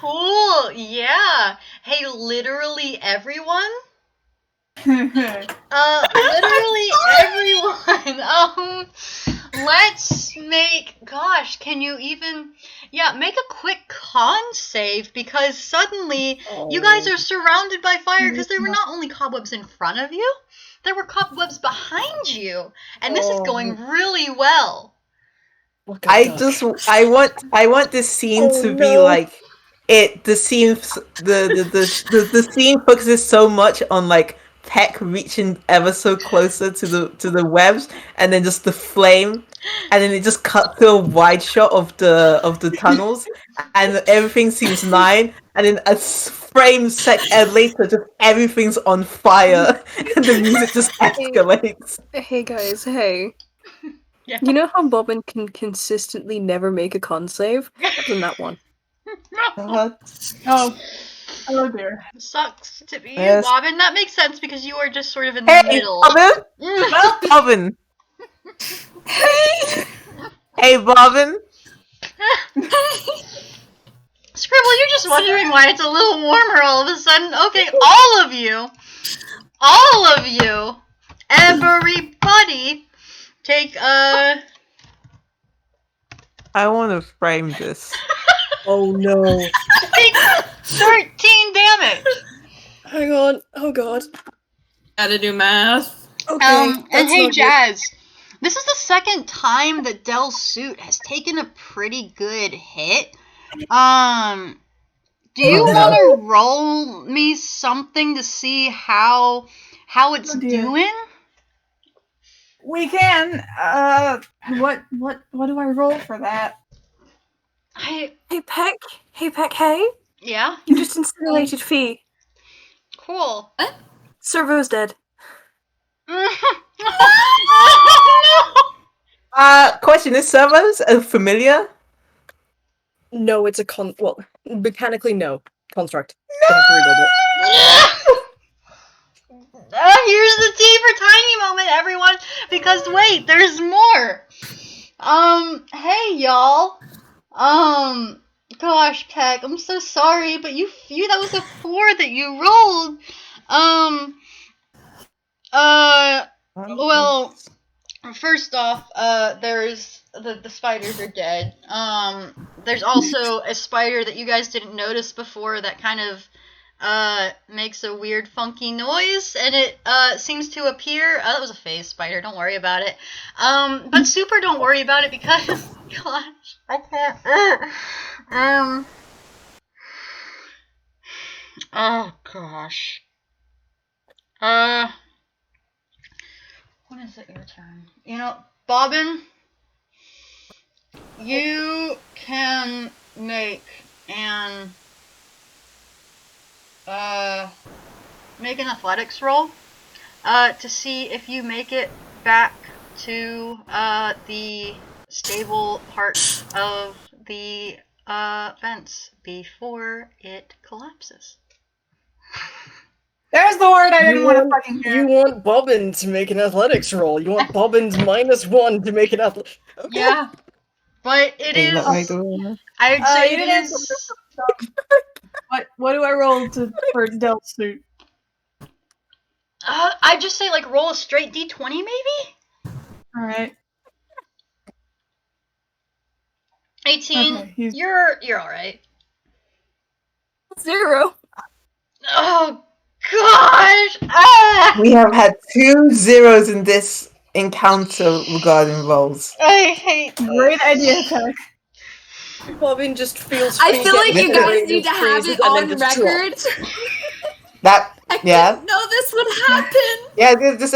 Cool. Yeah. Hey, literally everyone. Literally everyone. Let's make. Gosh, can you even? Yeah, make a quick con save because suddenly you guys are surrounded by fire because there were not only cobwebs in front of you, there were cobwebs behind you, and this is going really well. I want this scene to be like it. The scene focuses so much on like Peck reaching ever so closer to the webs, and then just the flame, and then it just cuts to a wide shot of the tunnels, and everything seems 9, and then a frame later, just everything's on fire, and the music just escalates. Hey guys, hey. Yeah. You know how Bobbin can consistently never make a con save? Other than that one. Oh dear. Sucks to be you, Yes. Bobbin. That makes sense because you are just sort of in the Hey, middle. Bobbin! Mm. Bobbin! Hey, Bobbin! Scribble, you're just wondering why it's a little warmer all of a sudden. Okay, all of you, everybody, everybody take I want to frame this. Oh no. take 13 damage. Hang on. Oh god. Gotta do math. Okay. And that's hey, not good. Jazz, this is the second time that Dell's suit has taken a pretty good hit. Do you Oh, no. want to roll me something to see how it's Oh, dear. doing? We can. What do I roll for that? I Hey, Peck. Hey, Peck, hey. yeah, You just incinerated Fee. cool. Servo's dead. No. Question, is servos a familiar? No, it's a well, mechanically no. Construct. Don't have to rebuild it. Here's the tea for tiny moment, everyone. Because wait, there's more. Hey y'all. Gosh, Peck, I'm so sorry, but you that was a 4 that you rolled. Well, first off, there's the spiders are dead. There's also a spider that you guys didn't notice before that kind of makes a weird funky noise, and it seems to appear. That was a phase spider. Don't worry about it. But super, don't worry about it because, gosh, I can't. Oh gosh. When is it your turn? You know, Bobbin, you can make an athletics roll to see if you make it back to the stable part of the fence before it collapses. There's the word I didn't want to want, fucking hear. you want Bobbin to make an athletics roll. You want Bobbin's -1 to make an athletics. Okay. Yeah, but it is. I'd say you it didn't is. What do I roll for Dell's suit? I'd just say like roll a straight d20 maybe. All right. 18. Okay, You're all right. 0. Oh gosh! Ah! We have had 2 zeros in this encounter regarding rolls. I hate this. Great idea, Peck. Bobbin just feels. I free feel like getting you guys angry need to have freezes it and then on just record. That, yeah. didn't know this would happen. Yeah, this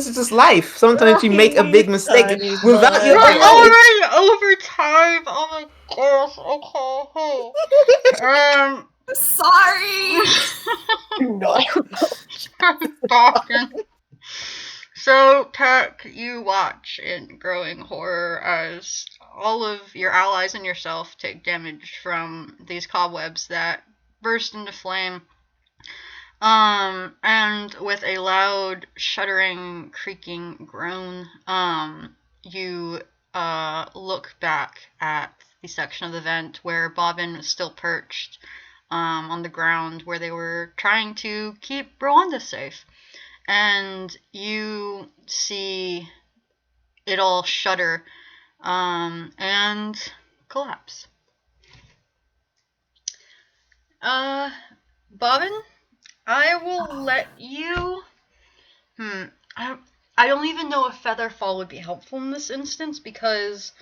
is just life. Sometimes you make a big mistake Tiny without your We're bud. knowledge. already over time. Oh my gosh. Okay. I'm sorry. No. I'm talking. So, Peck, you watch in growing horror as all of your allies and yourself take damage from these cobwebs that burst into flame. And with a loud, shuddering, creaking groan, you look back at the section of the vent where Bobbin was still perched on the ground where they were trying to keep Rowanda safe. And you see it all shudder and collapse. Bobbin, I will let you. I don't even know if Featherfall would be helpful in this instance because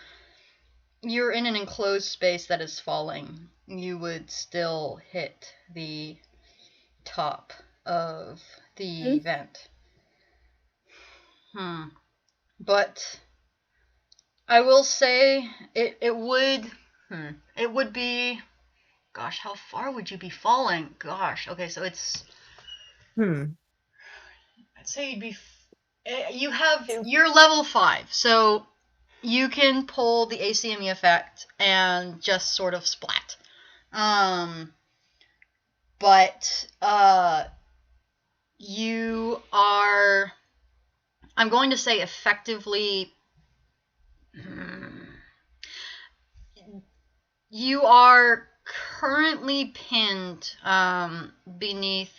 you're in an enclosed space that is falling. You would still hit the top of the vent. But I will say it would be. Gosh, how far would you be falling? Gosh, okay, so it's. I'd say you'd be. You're level 5, so you can pull the ACME effect and just sort of splat. But you are. I'm going to say effectively. You are currently pinned beneath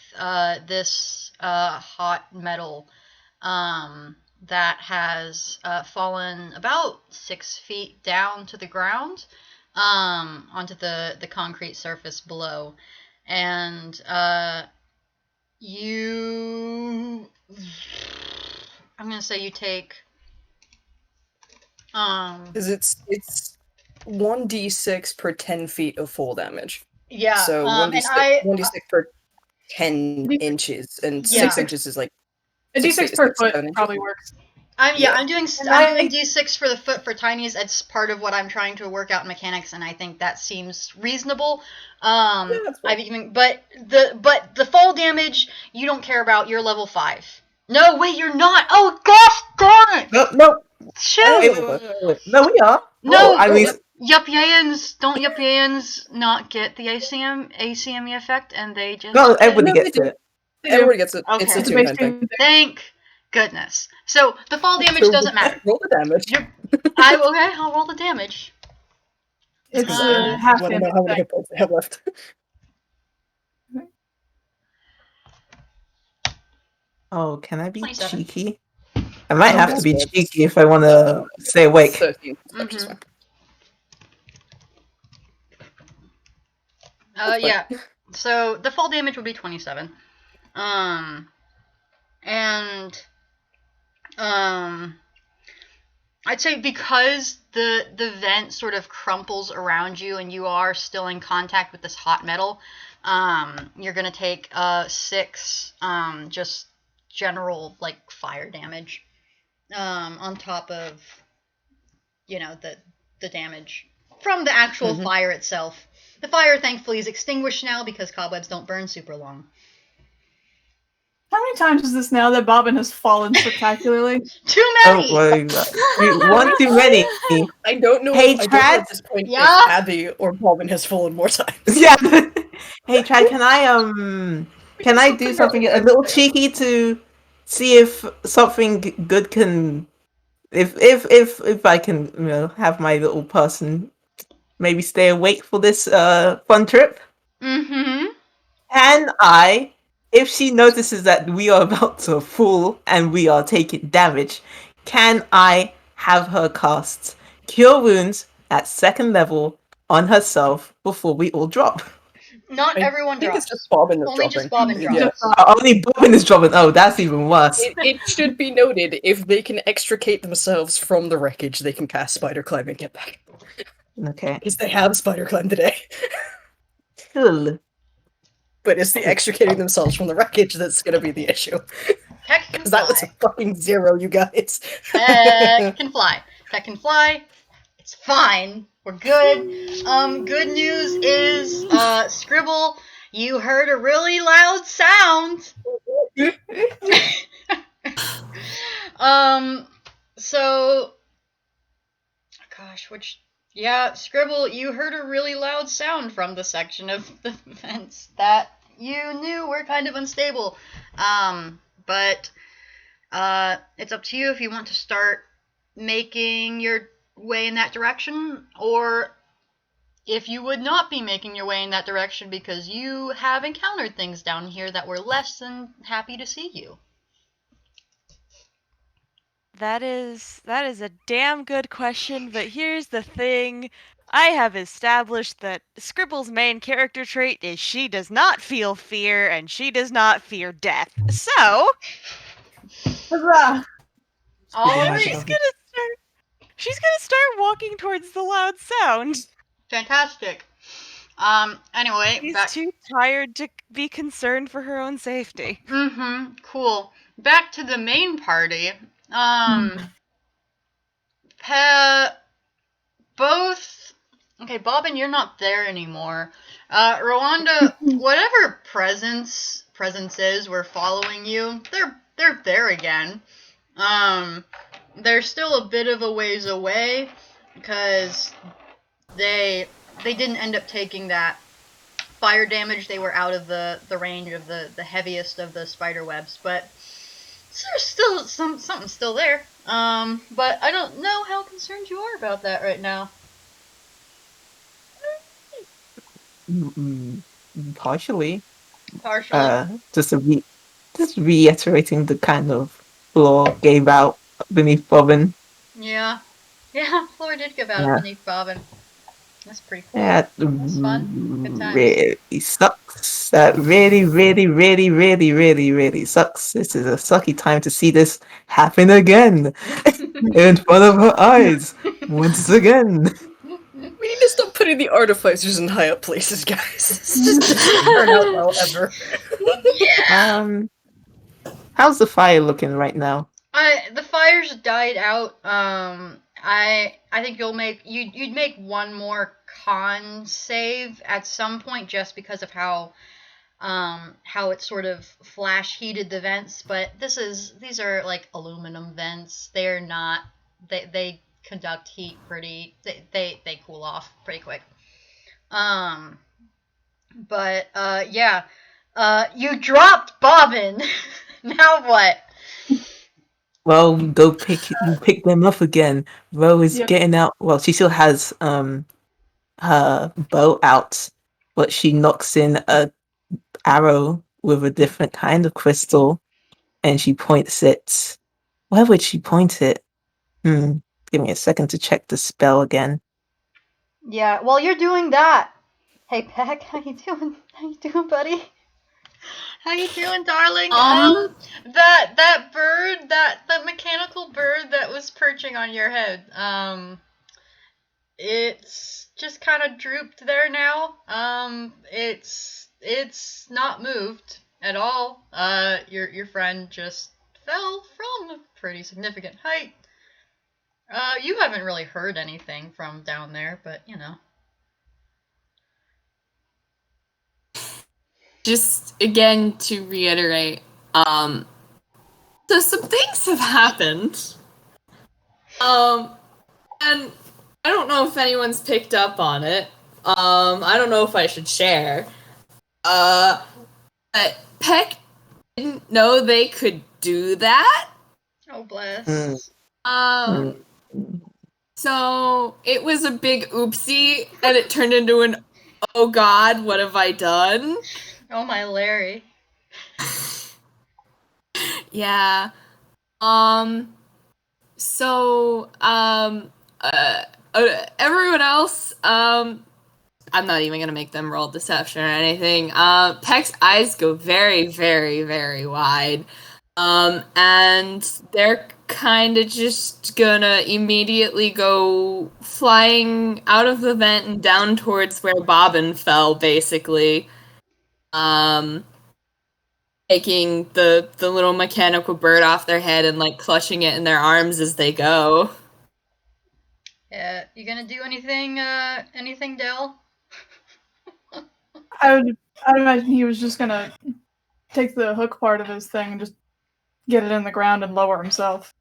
this hot metal that has fallen about 6 feet down to the ground, onto the concrete surface below. And I'm gonna say you take Because it's 1d6 per 10 feet of fall damage. yeah, So and 1d6 per 10 inches, and Yeah. 6 inches is like A 6 D6 feet, per 6, foot 7 inches. probably works. I'm Yeah. doing And I'm doing I- D6 for the foot for tinies. It's part of what I'm trying to work out in mechanics, and I think that seems reasonable. that's fine. I've even but the fall damage you don't care about. You're level 5. No, wait, you're not. Oh gosh, darn it! No, Shoot! wait. No, we are. No, Oh, I mean, don't Yuppieans not get the ACME effect, and they just no, get- everybody No, they gets do. it. They do. Everybody gets it. Okay. It's a It's a Toonkind base thing. thing. Thank goodness. So the fall damage So doesn't matter. Roll the damage. I'll roll the damage. It's Uh, half I don't know damage. how many hit points I have left. Oh, can I be 27. cheeky? I might have to that's be good. cheeky if I want to stay awake. 13. Mhm. Just fine. Yeah. So the fall damage would be 27. And I'd say because the vent sort of crumples around you and you are still in contact with this hot metal, you're gonna take 6 just general like fire damage, on top of the damage from the actual Mhm. fire itself. The fire thankfully is extinguished now because cobwebs don't burn super long. How many times is this now that Bobbin has fallen spectacularly? Too many. Oh, well, one too many. I don't know. Hey, I don't know Trad? at this point Yeah? if Abby or Bobbin has fallen more times. Yeah. Hey, Chad, can I do something a little cheeky to see if something good can, if I can, have my little person maybe stay awake for this fun trip? Mm-hmm. Can I, if she notices that we are about to fall and we are taking damage, can I have her cast Cure Wounds at 2nd level on herself before we all drop? Not everyone I think drops. it's just Bobbin that's Only dropping. just Bobbin drops. Yeah. Only Bobbin is dropping. Oh, that's even worse. It should be noted, if they can extricate themselves from the wreckage, they can cast Spider Climb and get back. Okay. Because they have Spider Climb today. Cool. But it's the extricating themselves from the wreckage that's going to be the issue. Peck can Because that was a fly. fucking 0, you guys. Peck can fly. Peck can fly. It's fine. We're good. Good news is, Scribble, you heard a really loud sound. So, gosh, Scribble, you heard a really loud sound from the section of the fence that you knew were kind of unstable. But it's up to you if you want to start making your way in that direction, or if you would not be making your way in that direction because you have encountered things down here that were less than happy to see you. That is a damn good question, but here's the thing. I have established that Scribble's main character trait is she does not feel fear and she does not fear death. So, Huzzah! Alright, she's gonna start walking towards the loud sound. fantastic. Anyway, She's back. too tired to be concerned for her own safety. Mm-hmm. Cool. Back to the main party. Both. Okay, Bobbin, you're not there anymore. Rowanda, whatever presences were following you, they're there again. They're still a bit of a ways away because they didn't end up taking that fire damage. They were out of the range of the heaviest of the spider webs, but there's still something still there. But I don't know how concerned you are about that right now. Partially. Partially. Just reiterating the kind of Law gave out beneath Bobbin. Yeah. Yeah, floor did give out Yeah. beneath Bobbin. That's pretty cool. That That's fun. Good times. really sucks. That really, really, really, really, really, really sucks. This is a sucky time to see this happen again in front of her eyes once again. We need to stop putting the artificers in high up places, guys. This just doesn't turn out well ever. Yeah. How's the fire looking right now? The fire's died out. I think you'd make one more con save at some point just because of how it sort of flash heated the vents, but these are like aluminum vents. They're not they conduct heat pretty they cool off pretty quick. But yeah. You dropped Bobbin. Now what? Well, go pick them up again. Ro is getting out. Well, she still has her bow out, but she knocks in a arrow with a different kind of crystal, and she points it. Where would she point it? Give me a second to check the spell again. Yeah, while you're doing that, hey Peck, how you doing? How you doing, buddy? How you doing, darling? That bird, that mechanical bird that was perching on your head, it's just kind of drooped there now. It's not moved at all. Your friend just fell from a pretty significant height. You haven't really heard anything from down there, but you know. Just again to reiterate, so some things have happened. And I don't know if anyone's picked up on it. I don't know if I should share. But Peck didn't know they could do that. Oh bless. So it was a big oopsie, and it turned into an oh god, what have I done? Oh my Larry. Yeah. So, everyone else, I'm not even gonna make them roll deception or anything. Peck's eyes go very, very, very wide. And they're kind of just gonna immediately go flying out of the vent and down towards where Bobbin fell, basically. Taking the little mechanical bird off their head and like clutching it in their arms as they go. Yeah, you gonna do anything, Dell? I'd imagine he was just gonna take the hook part of his thing and just get it in the ground and lower himself.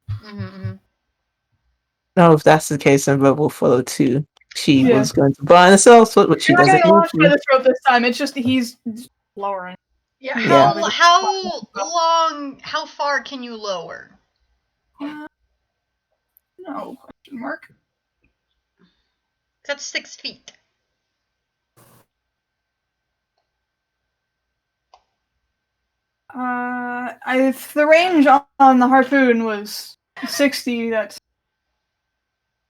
No, if that's the case, then Ro will follow too. She was going to burn herself, but she You're not doesn't getting need launched by to. the throat this time. It's just he's lowering. Yeah. Yeah. How far can you lower? No question mark. That's 6 feet. If the range on the harpoon was 60, that's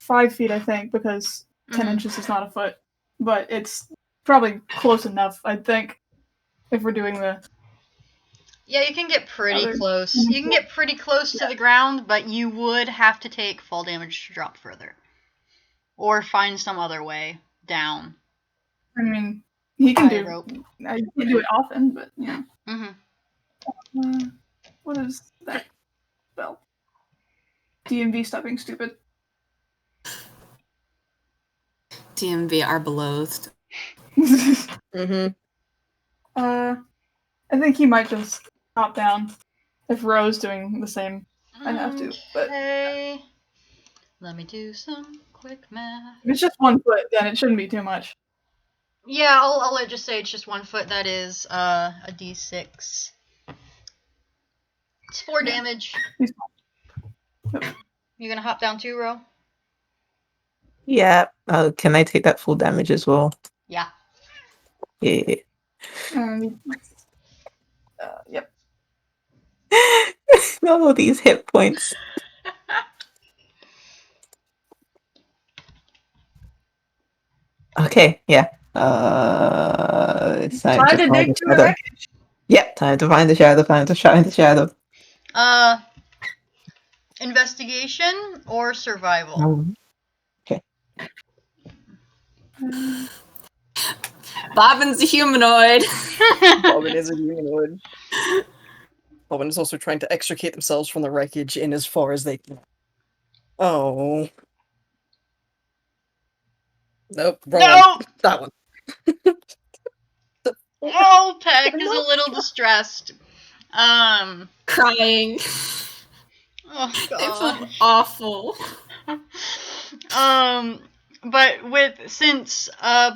5 feet, I think, because 10 inches is not a foot. But it's probably close enough, I think, if we're doing the... Yeah, you can get pretty close. You can get pretty close to the ground, but you would have to take fall damage to drop further. Or find some other way down. I mean, he can do... rope. I can't do it often, but yeah. What is that spell? DMV, stop being stupid. DMV are beloathed. I think he might just hop down if Ro's doing the same. I'd have to, but Okay. Let me do some quick math. if it's just 1 foot, then it shouldn't be too much. Yeah, I'll just say it's just 1 foot. That is a d6. It's 4 damage. You gonna hop down too, Ro? Yeah. Can I take that full damage as well? Yeah. Yeah. Yep. All these hit points. Okay, yeah. It's time Time to to find dig the to the shadow. wreckage. Yep, time to find the shadow. Time to find the shadow. Investigation or survival? Okay. Bobbin's a humanoid. Bobbin is a humanoid. Bobbin is also trying to extricate themselves from the wreckage in as far as they can. Oh. Nope, wrong one. No! That one. Oh, Peck is a little distressed. Crying. Oh They feel god. awful. But since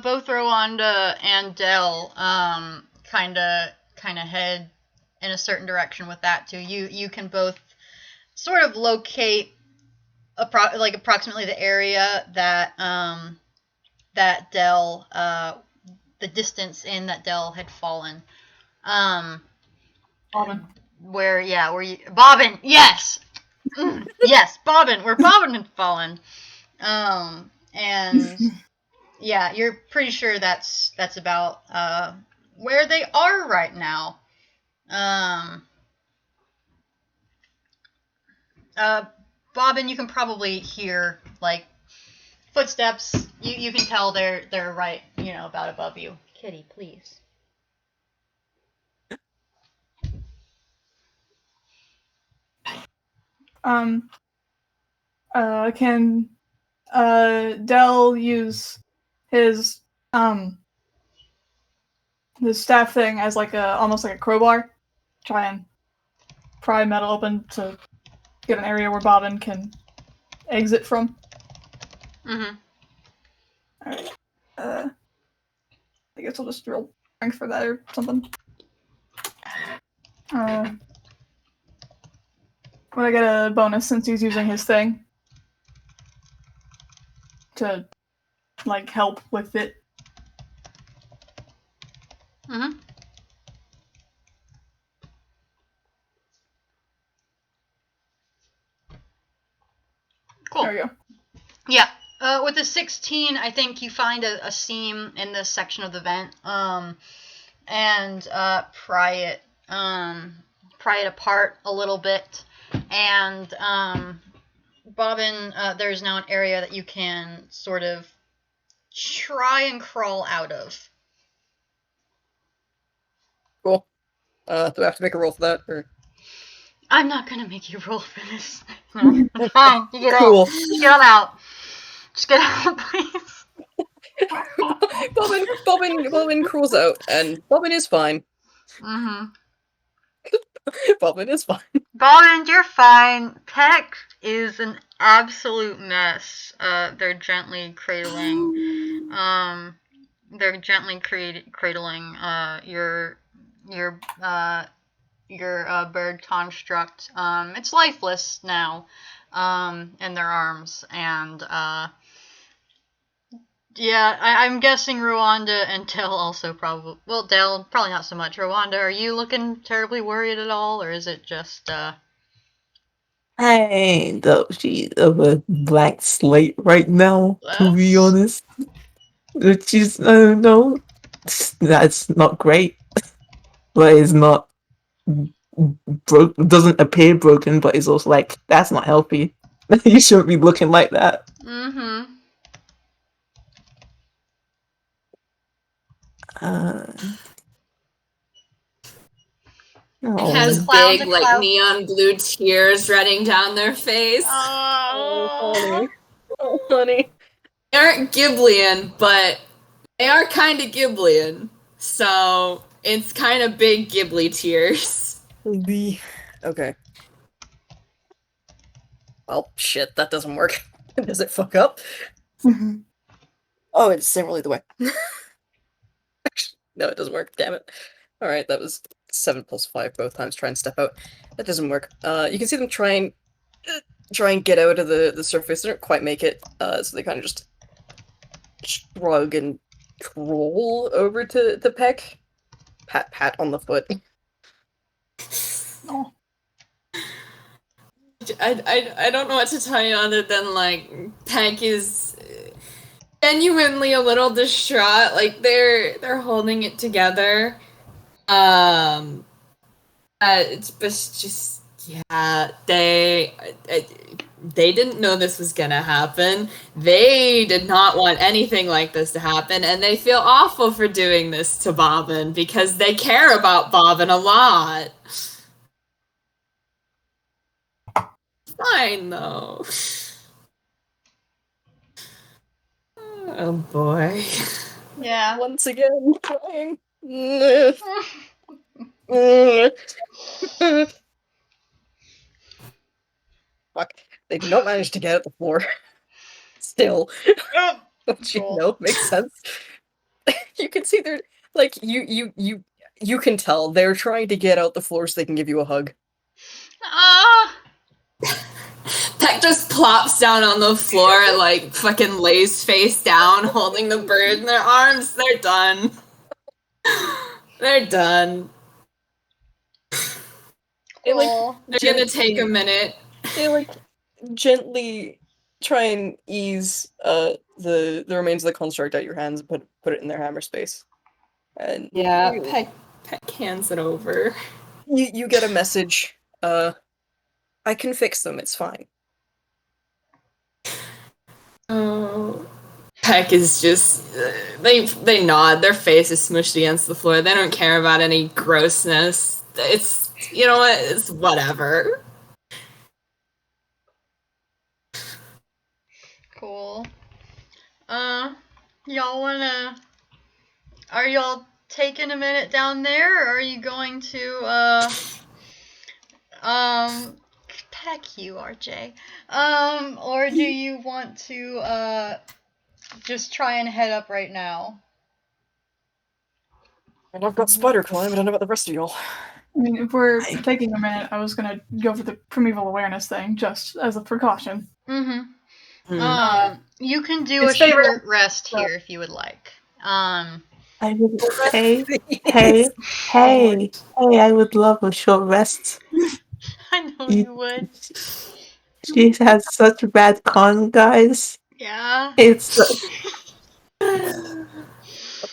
both Rowanda and Dell kind of head in a certain direction with that too, you can both sort of locate approximately the area that that Dell the distance in that Dell had fallen. Bobbin. Where you Bobbin, yes. Yes, Bobbin, where Bobbin had fallen. And yeah, you're pretty sure that's about where they are right now. Bobbin, you can probably hear like footsteps. You can tell they're right, about above you. Kitty, please. Can Dell use his his staff thing as like almost like a crowbar? Try and pry metal open to get an area where Bobbin can exit from. Mm-hmm. Alright. I guess I'll just roll strength for that or something. Would I get a bonus since he's using his thing? To, like, help with it? Mm-hmm. Cool. There we go. Yeah. With the 16, I think you find a seam in this section of the vent, and pry it apart a little bit, and Bobbin, there's now an area that you can sort of try and crawl out of. Cool. Do I have to make a roll for that? Or? I'm not gonna make you roll for this. No, it's fine. You get Cool. out. Just get out. Just get out, please. Bobbin crawls out, and Bobbin is fine. Mm-hmm. Bobbin is fine. Bobbin, you're fine. Peck is an absolute mess. They're gently cradling. Cradling your bird construct. It's lifeless now. In their arms, and yeah, I'm guessing Rowanda and Dell also probably. Well, Dell probably not so much. Rowanda, are you looking terribly worried at all, or is it just I ain't the sheet of a black slate right now, to be honest. Which is, I don't know. That's not great. But it's not doesn't appear broken, but it's also like, that's not healthy. You shouldn't be looking like that. Mm-hmm. It has Clouds big, of like, cloud- neon blue tears running down their face. Oh, honey. They aren't Ghiblian, but they are kind of Ghiblian. So it's kind of big Ghibli tears. Okay. Well, shit, that doesn't work. Does it fuck up? Oh, it's same really the way. No, it doesn't work. Damn it. Alright, that was 7 plus 5 both times. Try and step out. That doesn't work. You can see them try and get out of the surface. They don't quite make it, so they kind of just shrug and crawl over to the Peck. Pat on the foot. Oh. I don't know what to tell you other than, like, Peck is genuinely a little distraught. Like they're holding it together. It's just yeah. They didn't know this was gonna happen. They did not want anything like this to happen, and they feel awful for doing this to Bobbin because they care about Bobbin a lot. Fine though. Oh boy. Yeah. Once again, trying. Fuck. They do not manage to get at the floor. Still. Don't you Cool. know? Makes sense. You can see they're like you can tell they're trying to get out the floor so they can give you a hug. Ah. Peck just plops down on the floor and like fucking lays face down, holding the bird in their arms. They're done. They're done. Cool. They're gonna take a minute. They like gently try and ease the remains of the construct out your hands and put it in their hammer space. And Yeah, Peck hands it over. you get a message. I can fix them. It's fine. Oh, Peck is just they nod. Their face is smushed against the floor. They don't care about any grossness. It's you know what? It's whatever. Cool. Y'all wanna? Are y'all taking a minute down there, or are you going to Peck you, RJ? Or do you want to just try and head up right now? And I've got spider climb. I don't know about the rest of y'all. I mean, if we're taking a minute, I was gonna go for the primeval awareness thing, just as a precaution. Mm-hmm. You can do a His favorite- short rest here if you would like. I would hey, I would love a short rest. I know you would. She has such bad con, guys. Yeah. It's What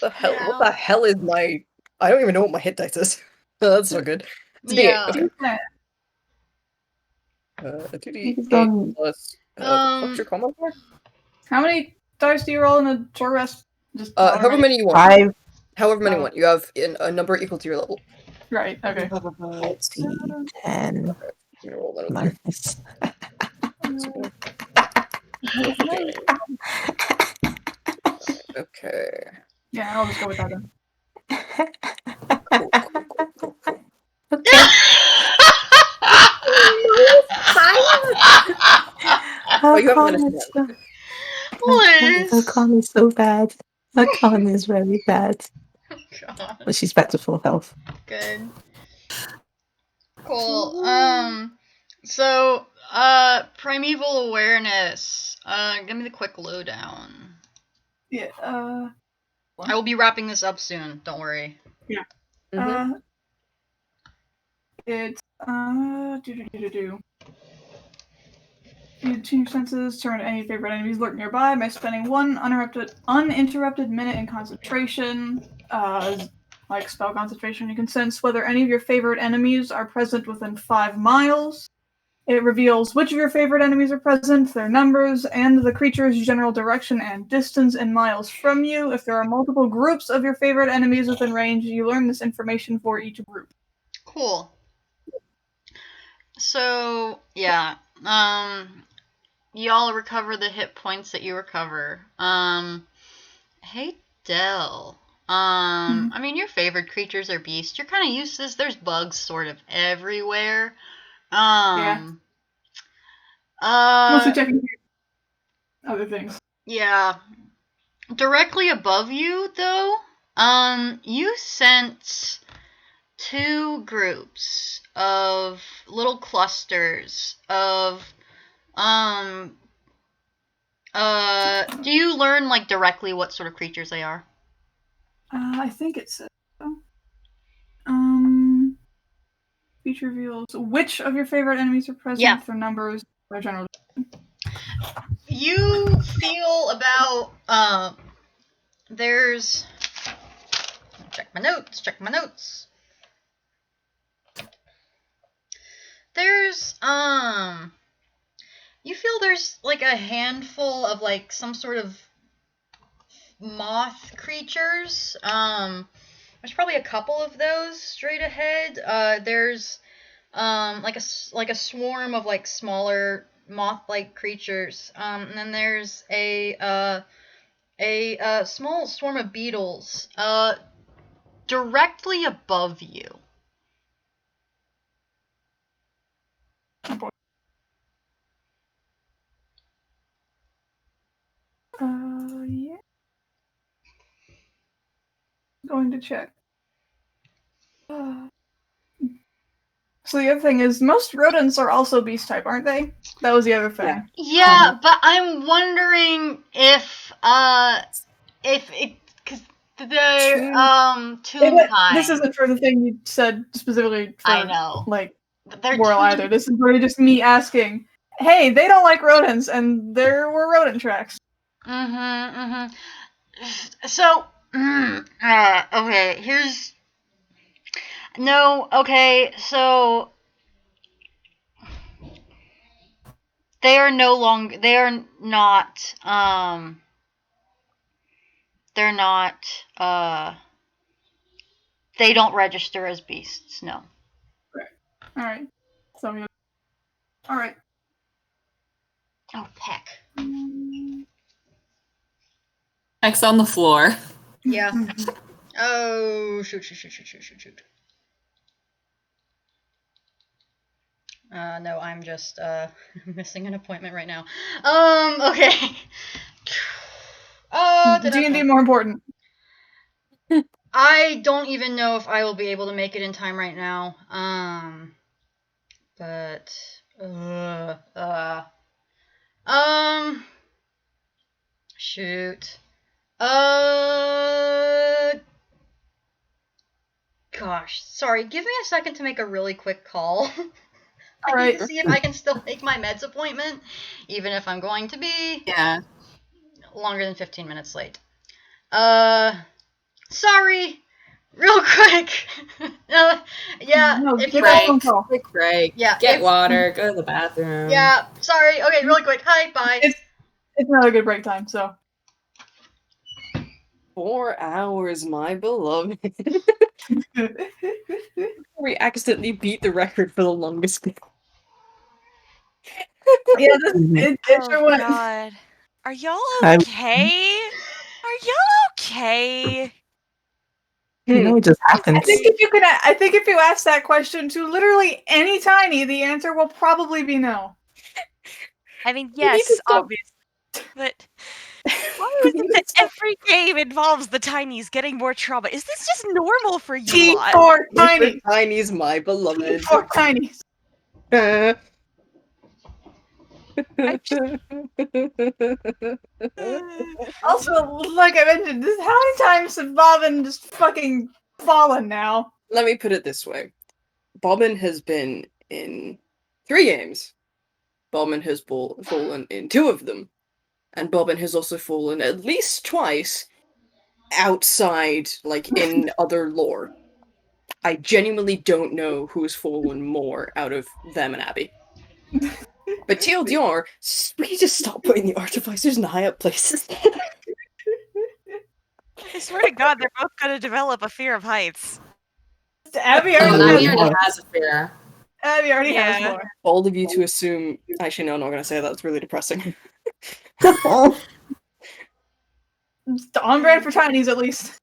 the hell? Yeah. What the hell is my? I don't even know what my hit dice is. That's so good. It's a D8. Yeah. Okay. A 2d8 He's plus. What's your combo for? How many dice do you roll in a short rest? Just However many you want. 5. However many you Oh. want. You have a number equal to your level. Right. Okay. Let's see, 10 You roll that over minus. Okay. Yeah, I'll just go with that then. Okay. Oh, you haven't Her finished yet. Liz. con is so bad. Her con is very bad. God. But she's back to full health. Good. Cool. So, primeval awareness. Give me the quick lowdown. Yeah. I will be wrapping this up soon. Don't worry. It's You change senses, turn to any favorite enemies lurk nearby by spending one uninterrupted minute in concentration. Like spell concentration, you can sense whether any of your favorite enemies are present within 5 miles. It reveals which of your favorite enemies are present, their numbers, and the creature's general direction and distance in miles from you. If there are multiple groups of your favorite enemies within range, you learn this information for each group. Cool. So, yeah. Y'all recover the hit points that you recover. Hey, Dell. I mean, your favorite creatures are beasts. You're kind of used to this. There's bugs sort of everywhere. Mostly checking other things. Yeah. Directly above you, though, you sense 2 groups of little clusters of, do you learn, like, directly what sort of creatures they are? I think it says so. Feature reveals which of your favorite enemies are present, Yeah. for numbers, or general. You feel about there's check my notes. There's you feel there's like a handful of like some sort of moth creatures. There's probably a couple of those straight ahead. There's like a swarm of like smaller moth-like creatures. And then there's a small swarm of beetles directly above you. Yeah. Going to check. So the other thing is, most rodents are also beast type, aren't they? That was the other thing. Yeah, but I'm wondering if it because the Toonkind. This isn't for the thing you said specifically for I know. like They're Whirl either. This is really just me asking, hey, they don't like rodents, and there were rodent tracks. So, okay, here's... No, okay, so... They are no longer... They are not, They're not, They don't register as beasts, no. Alright. So, alright. Oh, Peck. X on the floor. Yeah. Oh, shoot. No, I'm just, missing an appointment right now. Okay. D&D more important. I don't even know if I will be able to make it in time right now. But, shoot. Gosh, sorry, give me a second to make a really quick call. I need to see if I can still make my meds appointment, even if I'm going to be longer than 15 minutes late. Sorry, real quick. Quick break. Yeah, get water, go to the bathroom. Yeah, sorry. Okay, really quick. Hi, bye. It's another good break time, so. 4 hours, my beloved. We accidentally beat the record for the longest. Yeah, it sure was. God. Are y'all okay? Are y'all okay? You know, it just happens. I think if you ask that question to literally any tiny, the answer will probably be no. I mean, yes, obviously, but why is it that every game involves the tinies getting more trauma? Is this just normal for you lot? T4 tiny. Tinies, my beloved. T4 tinies. Also, like I mentioned, how many times have Bobbin just fucking fallen now? Let me put it this way. Bobbin has been in 3 games. Bobbin has fallen in 2 of them. And Bobbin has also fallen at least twice outside, like, in other lore. I genuinely don't know who's fallen more out of them and Abby. But TLDR, we need to stop putting the artificers in high up places. I swear to God, they're both going to develop a fear of heights. Abby already has a fear. Abby already has more. All of you to assume... Actually, no, I'm not going to say that. It's really depressing. It's on brand for tinies, at least.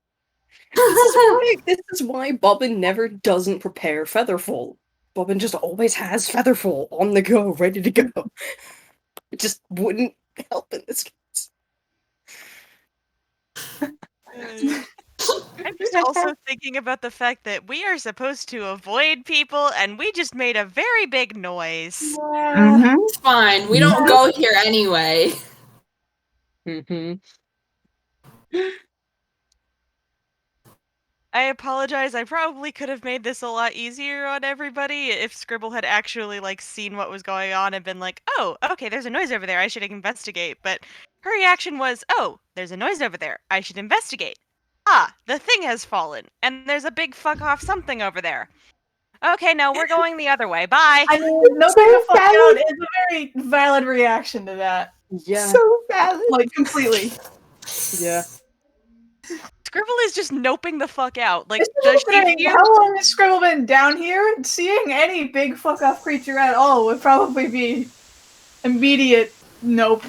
This is why Bobbin never doesn't prepare Featherfall. Bobbin just always has Featherfall on the go, ready to go. It just wouldn't help in this case. I'm just also thinking about the fact that we are supposed to avoid people, and we just made a very big noise. It's fine. We don't go here anyway. I apologize. I probably could have made this a lot easier on everybody if Scribble had actually like seen what was going on and been like, "Oh, okay, there's a noise over there. I should investigate." But Her reaction was, "Oh, there's a noise over there. I should investigate. Ah, the thing has fallen, and there's a big fuck off something over there. Okay, no, we're going the other way. Bye." I mean, noping the fuck out is a very valid reaction to that. Yeah. So valid. Like, completely. Yeah. Scribble is just noping the fuck out. Like, This is does she saying, hear? how long has Scribble been down here? Seeing any big fuck off creature at all would probably be immediate nope.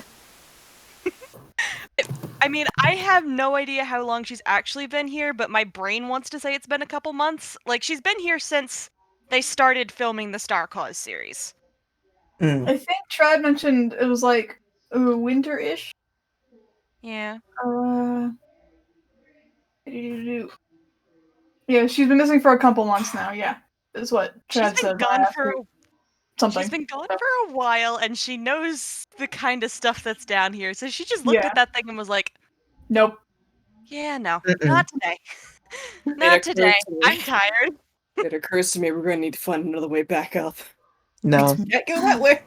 I mean, I have no idea how long she's actually been here, but my brain wants to say it's been a couple months. Like, she's been here since they started filming the Star Cause series. Mm. I think Trad mentioned it was like winter-ish. Yeah. Yeah, she's been missing for a couple months now. Yeah, is what She's Trad been said. gone for something. She's been gone for a while, and she knows the kind of stuff that's down here. So she just looked Yeah. at that thing and was like, Nope. "Yeah, no, Mm-mm. not today. Not today. I'm tired." It occurs to me we're going to need to find another way back up. No. Can't go that way.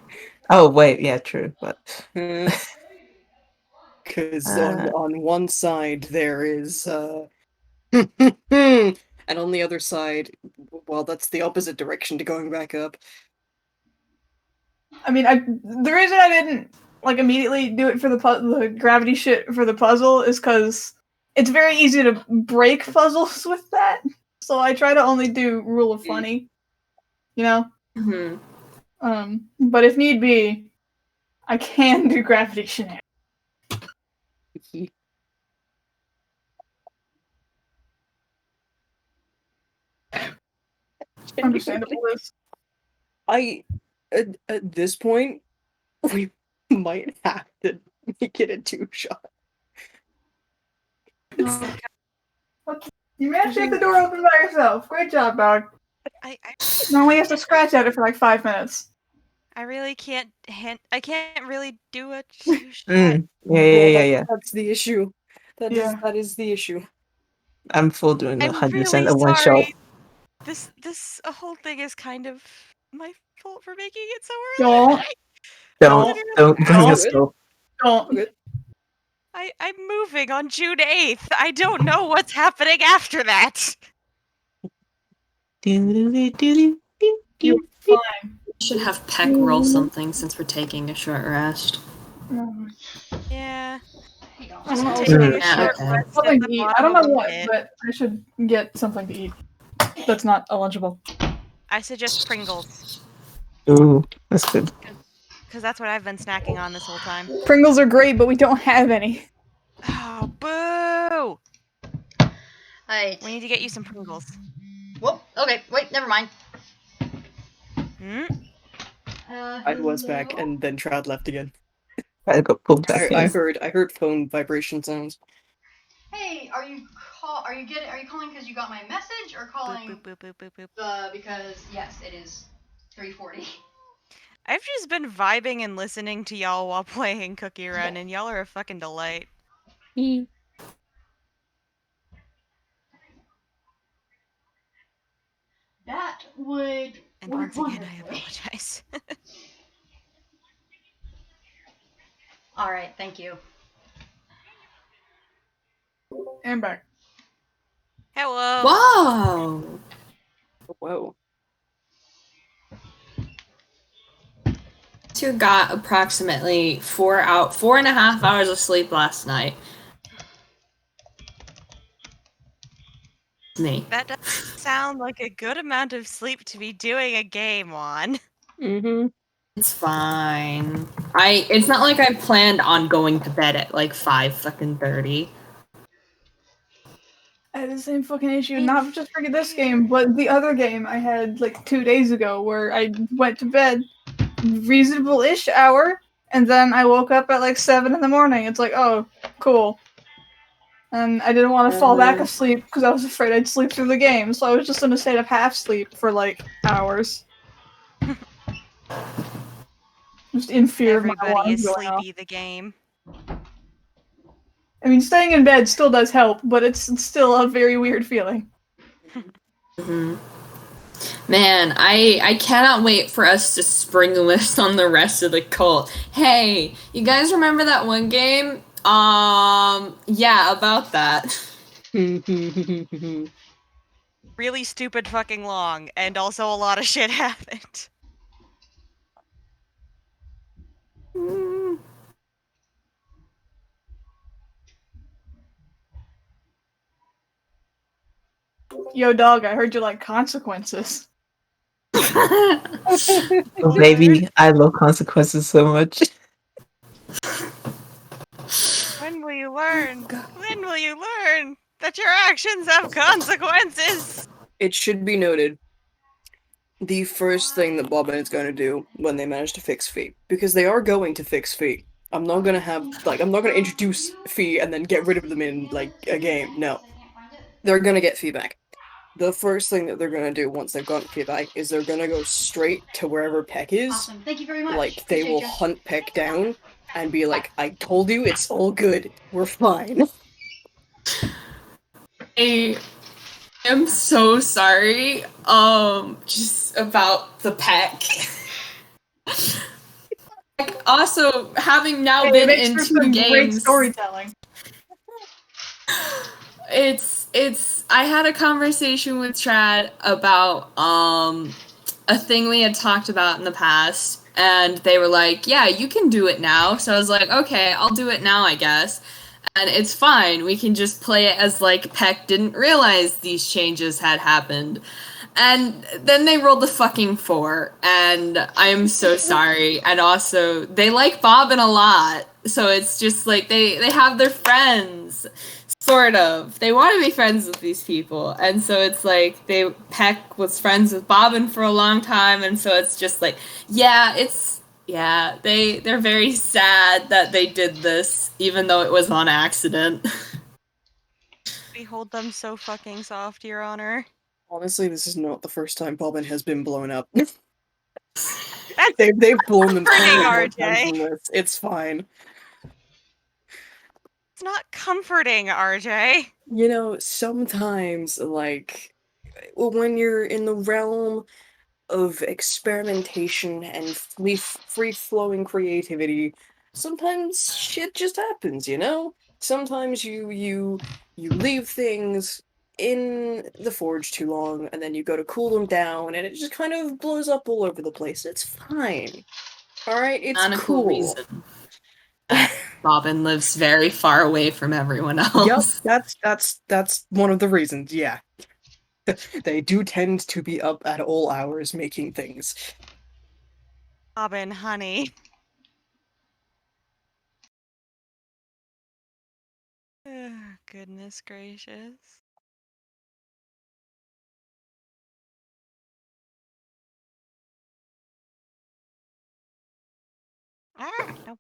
Oh wait, yeah, true. But Because on one side there is and on the other side, well, that's the opposite direction to going back up. I mean, the reason I didn't like immediately do it for the gravity shit for the puzzle is because it's very easy to break puzzles with that. So I try to only do rule of funny, you know. Mm-hmm. But if need be, I can do gravity shenanigans. Understandable. At this point, we might have to make it a 2-shot. You managed to get the door open by yourself. Great job, dog. I Now we have to scratch at it for like 5 minutes. really can't I can't really do it. Yeah. That's the issue. That is the issue. I'm full doing I'm 100% really a one sorry. shot. This whole thing is kind of my fault for making it so early. Don't bring Don't. yourself. Don't. I'm moving on June 8th. I don't know what's happening after that. You're fine. We should have Peck roll something since we're taking a short rest. Yeah. I don't know. Taking a Yeah, short okay. rest at Something the to eat. bottom I don't know of the what, pit. but I should get something to eat. That's not lunchable. I suggest Pringles, Ooh, that's good. because that's what I've been snacking on this whole time. Pringles are great, but we don't have any. Oh, boo! Alright. We need to get you some Pringles. Whoop. Okay, wait, never mind. Hmm? I was back, and then Trad left again. I got pulled back I in. heard phone vibration sounds. Hey, are you calling because you got my message or calling Boop, boop, boop, boop, boop, boop. because yes, it is 3:40. I've just been vibing and listening to y'all while playing Cookie Run, and y'all are a fucking delight. That would And once again, I apologize. Alright, thank you. And back. Hello. Whoa! Whoa. Two got approximately 4.5 hours of sleep last night. Me. That doesn't sound like a good amount of sleep to be doing a game on. Mm-hmm. It's fine. It's not like I planned on going to bed at like 5:30. I had the same fucking issue, not just for this game, but the other game I had like 2 days ago where I went to bed reasonable-ish hour, and then I woke up at like 7 in the morning. It's like, oh, cool. And I didn't want to fall back asleep because I was afraid I'd sleep through the game, so I was just in a state of half sleep for like hours. Just in fear of my Everybody is alarms going off. sleepy the game. I mean, staying in bed still does help, but it's still a very weird feeling. Mm-hmm. Man, I cannot wait for us to spring list on the rest of the cult. Hey, you guys remember that one game? Yeah, about that. Really stupid fucking long, and also a lot of shit happened. Yo, dog, I heard you like consequences. Oh, baby, I love consequences so much. When will you learn? When will you learn that your actions have consequences? It should be noted the first thing that Bobbin is going to do when they manage to fix Fee, because they are going to fix Fee. I'm not gonna introduce Fee and then get rid of them in like a game. No, they're gonna get Fee back. The first thing that they're gonna do once they've gotten Fee back is they're gonna go straight to wherever Peck is. Awesome. Thank you very much. Like they will Appreciate ya. hunt Peck down and be like, "I told you, it's all good. We're fine." I am so sorry. Just about the PECK. Also, having now Hey, been it makes in for 2 some games, great storytelling. it's I had a conversation with Trad about a thing we had talked about in the past, and they were like, yeah, you can do it now. So I was like, okay, I'll do it now, I guess. And it's fine, we can just play it as like Peck didn't realize these changes had happened. And then they rolled the fucking 4, and I'm so sorry. And also, they like Bobbin a lot, so it's just like they have their friends, sort of. They want to be friends with these people, and so it's like Peck was friends with Bobbin for a long time, and so it's just like, they're very sad that they did this, even though it was on accident. We hold them so fucking soft, Your Honor. Honestly, this is not the first time Bobbin has been blown up. That's they've blown them comforting, more RJ. times than this. It's fine. It's not comforting, RJ. You know, sometimes, like, when you're in the realm of experimentation and free-flowing creativity, sometimes shit just happens, you know? Sometimes you leave things in the forge too long, and then you go to cool them down, and it just kind of blows up all over the place. It's fine. Alright? It's Canonical cool. reason. Bobbin lives very far away from everyone else. Yup, that's one of the reasons, yeah. They do tend to be up at all hours making things. Bobbin, honey. Goodness gracious. Nope.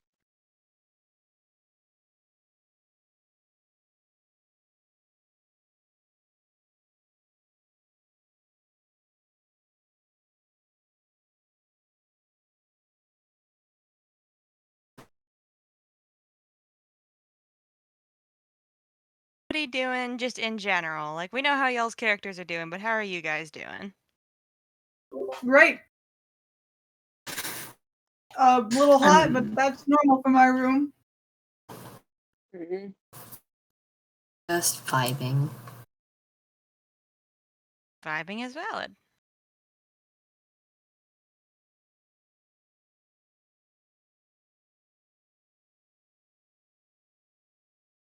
What are you doing just in general? Like, we know how y'all's characters are doing, but how are you guys doing? Great. A little hot, but that's normal for my room. Just vibing. Vibing is valid.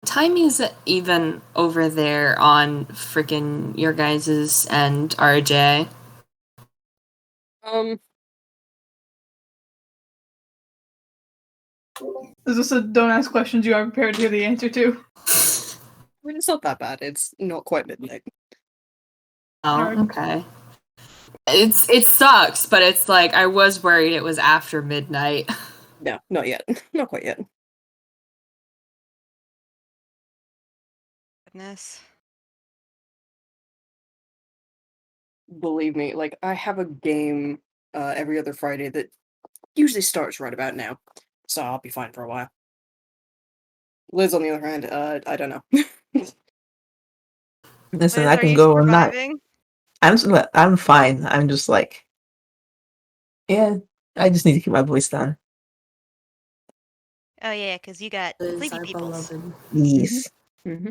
What time is it even over there on frickin' your guys's and RJ? Is this a don't ask questions you are prepared to hear the answer to? I mean, it's not that bad. It's not quite midnight. Oh, okay. It sucks, but it's like I was worried it was after midnight. No, not yet. Not quite yet. Goodness. Believe me, like, I have a game every other Friday that usually starts right about now. So I'll be fine for a while. Liz, on the other hand, I don't know. Listen, Liz, I are can you go on that. surviving? I'm fine. I'm just like, yeah. I just need to keep my voice down. Oh yeah, because you got Liz, sleepy our peoples. beloved. Yes. Mm-hmm.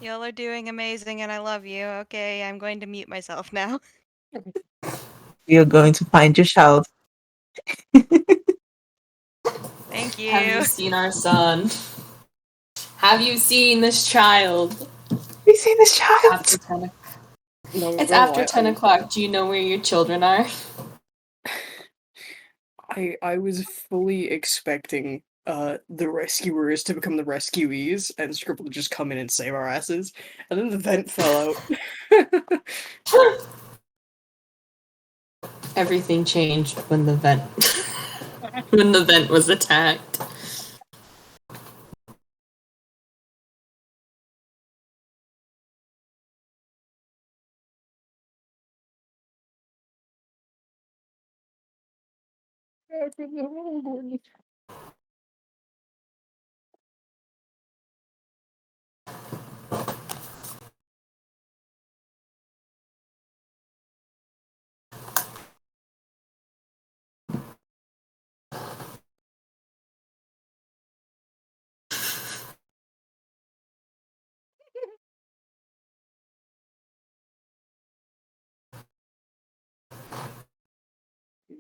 Y'all are doing amazing, and I love you. Okay, I'm going to mute myself now. You're going to find your child. Thank Have you you. seen our son? Have you seen this child? We see this After child. 10 No, It's no, after 10 o'clock. Do you know where your children are? I was fully expecting the rescuers to become the rescuees and Scribble to just come in and save our asses, and then the vent fell out. Everything changed when the vent when the vent was attacked.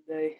They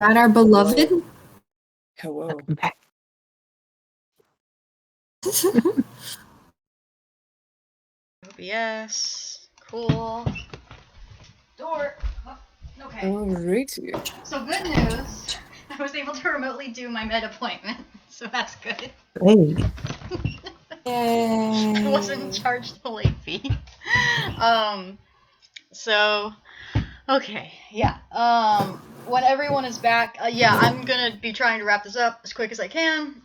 That our beloved? Hello. OBS. Cool. Door. Oh, okay. Alrighty. So good news. I was able to remotely do my med appointment, so that's good. Hey. I wasn't charged the late fee. So, okay, yeah. When everyone is back, yeah, I'm gonna be trying to wrap this up as quick as I can.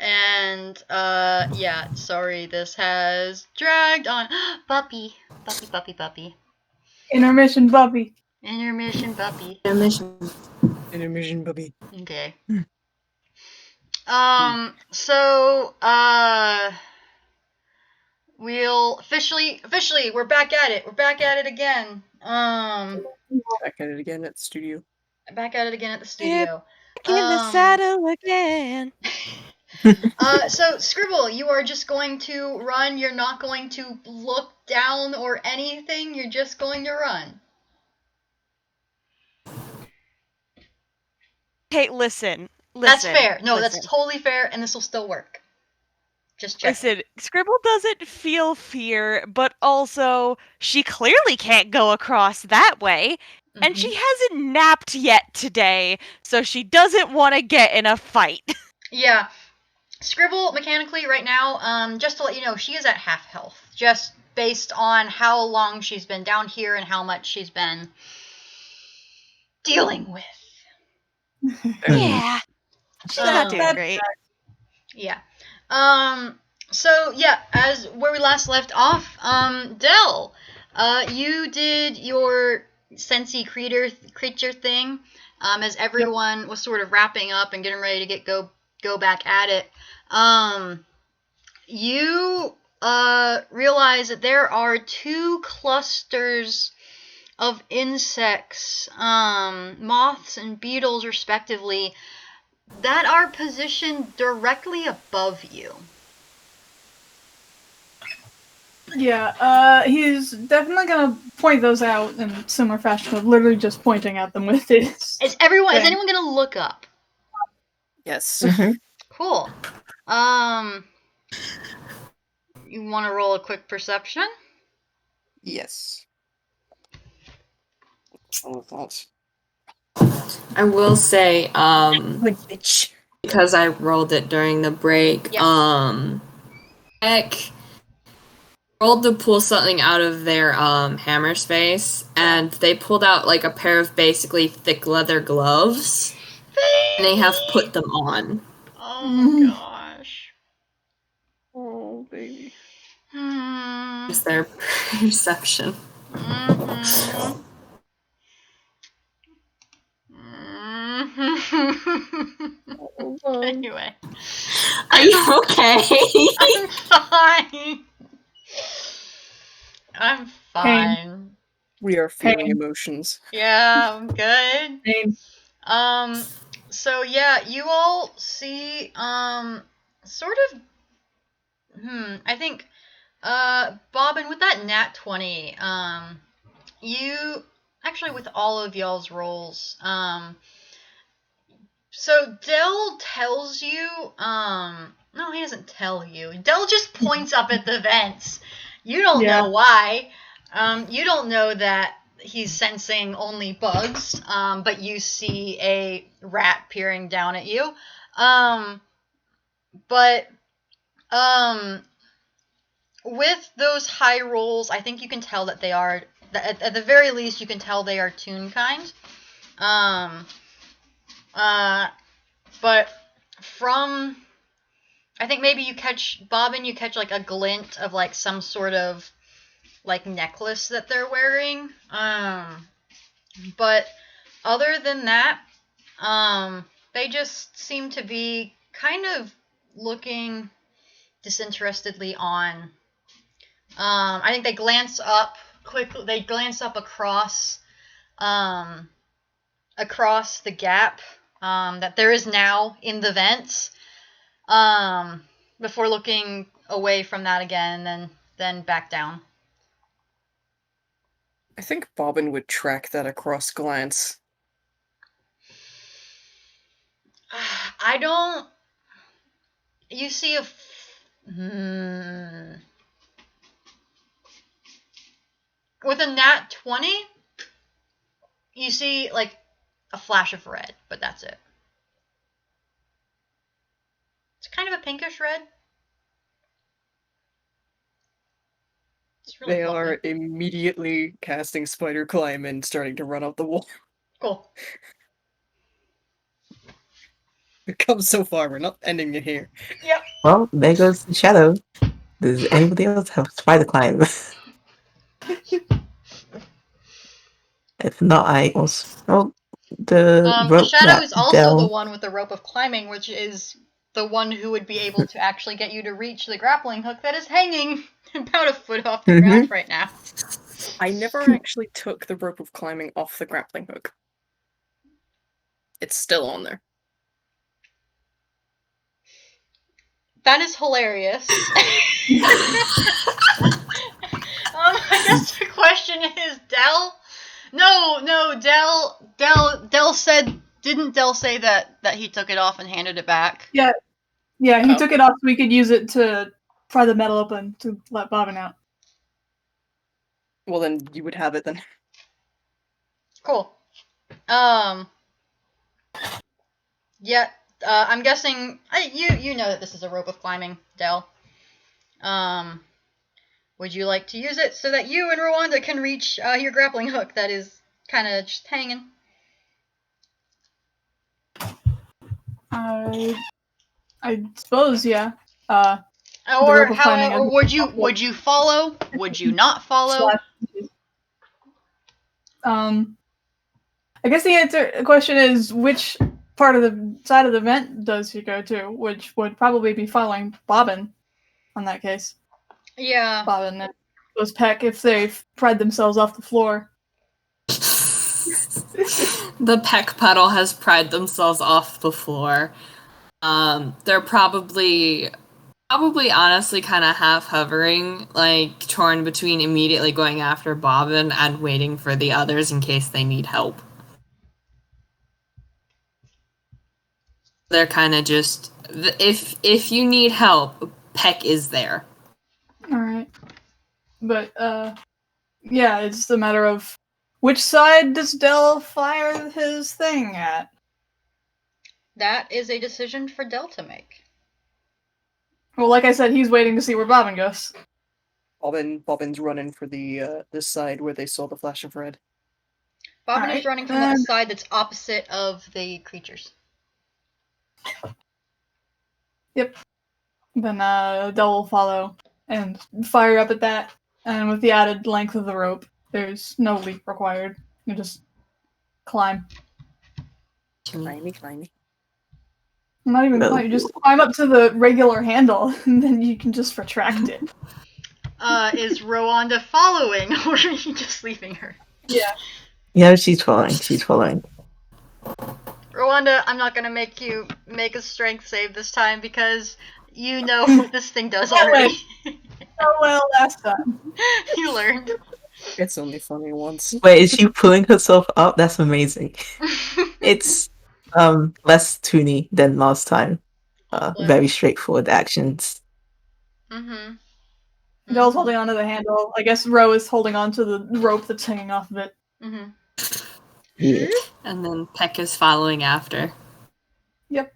Yeah, sorry this has dragged on. Puppy. Intermission, Buffy. Intermission, puppy. Intermission, Bubby. Okay. Hmm. So, we'll officially, we're back at it. We're back at it again. Back at it again at the studio. Back at it again at the studio. Back in the saddle again. So Scribble, you are just going to run. You're not going to look down or anything. You're just going to run. Hey, listen. That's fair. No, listen. that's totally fair, and this will still work. Just check. Listen, Scribble doesn't feel fear, but also she clearly can't go across that way, and she hasn't napped yet today, so she doesn't want to get in a fight. Yeah. Scribble, mechanically, right now, just to let you know, she is at half health, just based on how long she's been down here and how much she's been dealing with. Yeah. She's not doing great. Yeah. So yeah, as where we last left off, Dell, you did your Sensi creature thing, as everyone was sort of wrapping up and getting ready to go back at it. You realize that there are 2 clusters of insects, moths and beetles respectively, that are positioned directly above you. Yeah, he's definitely gonna point those out in similar fashion of literally just pointing at them with his. Is anyone gonna look up? Yes. Cool. You want to roll a quick perception? Yes. Oh, thoughts. I will say, bitch. because I rolled it during the break, Yeah. PECK rolled to pull something out of their hammer space, and they pulled out like a pair of basically thick leather gloves, and they have put them on. Oh gosh. Oh, baby. It's their perception. Anyway. Are you okay? I'm fine. I'm fine. We are feeling emotions. Yeah, I'm good. Pain. So yeah, you all see, sort of, I think, Bobbin, with that nat 20, you, actually with all of y'all's rolls, so Dell tells you, no, he doesn't tell you. Dell just points up at the vents. You don't know why. You don't know that he's sensing only bugs, but you see a rat peering down at you. With those high rolls, I think you can tell that they are, at the very least, you can tell they are Toonkind. But from, I think maybe you catch, Bobbin, you catch like a glint of like some sort of like necklace that they're wearing. But other than that, they just seem to be kind of looking disinterestedly on. I think they glance up quickly. They glance up across the gap that there is now in the vents, before looking away from that again, and then back down. I think Bobbin would track that across glance. I don't. You see a. With a nat 20, you see like a flash of red, but that's it. It's kind of a pinkish red. It's really They lovely. are immediately casting Spider Climb and starting to run up the wall. Cool. We've come so far, we're not ending it here. Yep. Well, there goes the shadow. Does anybody else have spider climb? If not, I also. Oh, the The rope shadow that is also Dell. the one with the rope of climbing, which is the one who would be able to actually get you to reach the grappling hook that is hanging about a foot off the ground right now. I never actually took the rope of climbing off the grappling hook. It's still on there. That is hilarious. I guess the question is, Dell? No, Dell said, didn't Dell say that he took it off and handed it back? Yeah, he Oh. took it off so we could use it to pry the metal open to let Bobbin out. Well, then you would have it then. Cool. Yeah, I'm guessing, you know that this is a rope of climbing, Dell. Would you like to use it so that you and Rowanda can reach your grappling hook that is kind of just hanging? I suppose, yeah. Or rope of how? climbing Or and- would you follow? Would you not follow? I guess the question is which part of the side of the vent does he go to, which would probably be following Bobbin on that case. Yeah. Bobbin and those PECK if they've pried themselves off the floor. The PECK puddle has pried themselves off the floor. They're probably honestly kind of half hovering, like torn between immediately going after Bobbin and waiting for the others in case they need help. They're kind of just, if you need help, PECK is there. Alright. But, yeah, it's a matter of which side does Dell fire his thing at? That is a decision for Dell to make. Well, like I said, he's waiting to see where Bobbin goes. Bobbin's running for the this side where they saw the flash of red. Bobbin is Alright, running from the side that's opposite of the creatures. Yep. Then Dell will follow and fire up at that. And with the added length of the rope, there's no leap required. You just climb. Climby. Not even climb, you just climb up to the regular handle, and then you can just retract it. Is Rowanda following, or are you just leaving her? Yeah. Yeah, she's following. Rowanda, I'm not gonna make you make a strength save this time because you know what this thing does already. Oh well, last time. You learned. It's only funny once. Wait, is she pulling herself up? That's amazing. It's less toony than last time. Very straightforward actions. Mm-hmm. Dell's holding onto the handle. I guess Ro is holding onto the rope that's hanging off of it. Mm-hmm. Yeah. And then PECK is following after. Yep.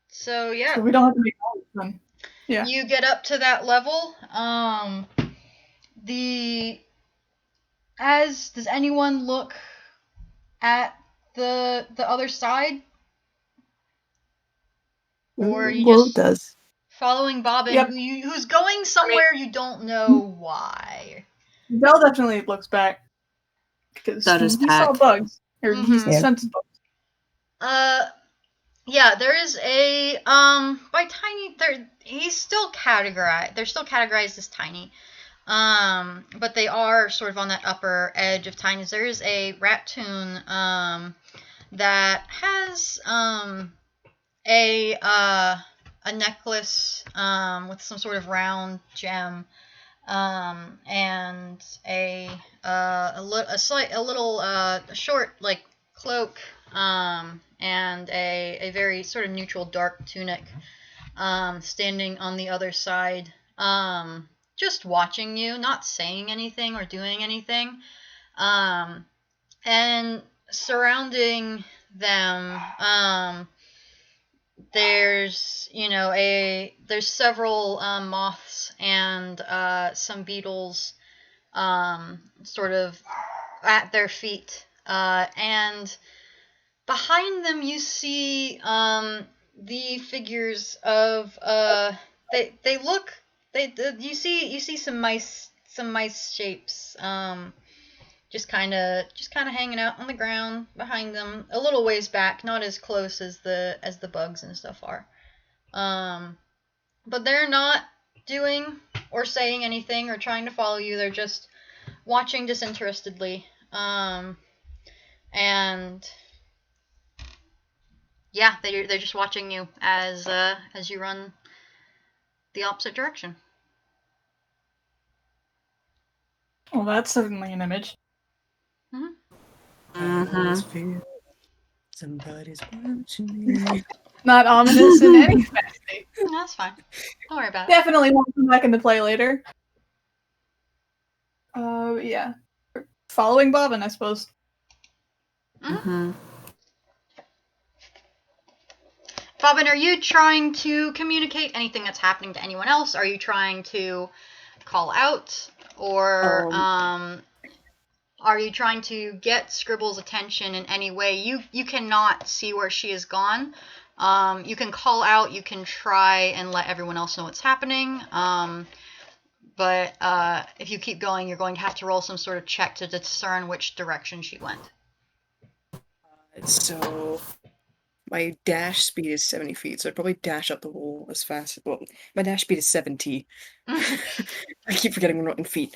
So yeah. So we don't have to make all of them. Yeah. You get up to that level. Does anyone look at the other side? Or are you Well, just does. following Bobbin, Yep. who's going somewhere you don't know why? Dell definitely looks back. Because So does he saw PECK. bugs. Or he's Yeah. sensed bugs. Yeah, there is a by tiny he's still categorized. They're still categorized as tiny. But they are sort of on that upper edge of tinies. There is a ratoon that has a necklace with some sort of round gem and a little short like cloak and a very sort of neutral dark tunic, standing on the other side, just watching you, not saying anything or doing anything. And surrounding them, there's there's several moths and some beetles, sort of at their feet, and behind them you see the figures of you see some mice shapes, just kind of hanging out on the ground behind them, a little ways back, not as close as the bugs and stuff are. But they're not doing or saying anything or trying to follow you. They're just watching disinterestedly. And yeah, they're just watching you as you run the opposite direction. Well, that's certainly an image. Somebody's watching me. Not ominous in any capacity. No, that's fine. Don't worry about it. Definitely won't come back into play later. Yeah. Following Bobbin, I suppose. Bobbin, are you trying to communicate anything that's happening to anyone else? Are you trying to call out? Or are you trying to get Scribble's attention in any way? You cannot see where she is gone. You can call out, you can try and let everyone else know what's happening. But if you keep going, you're going to have to roll some sort of check to discern which direction she went. So my dash speed is 70 feet, so I'd probably dash up the wall as fast. Well, my dash speed is 70. I keep forgetting we're not in feet.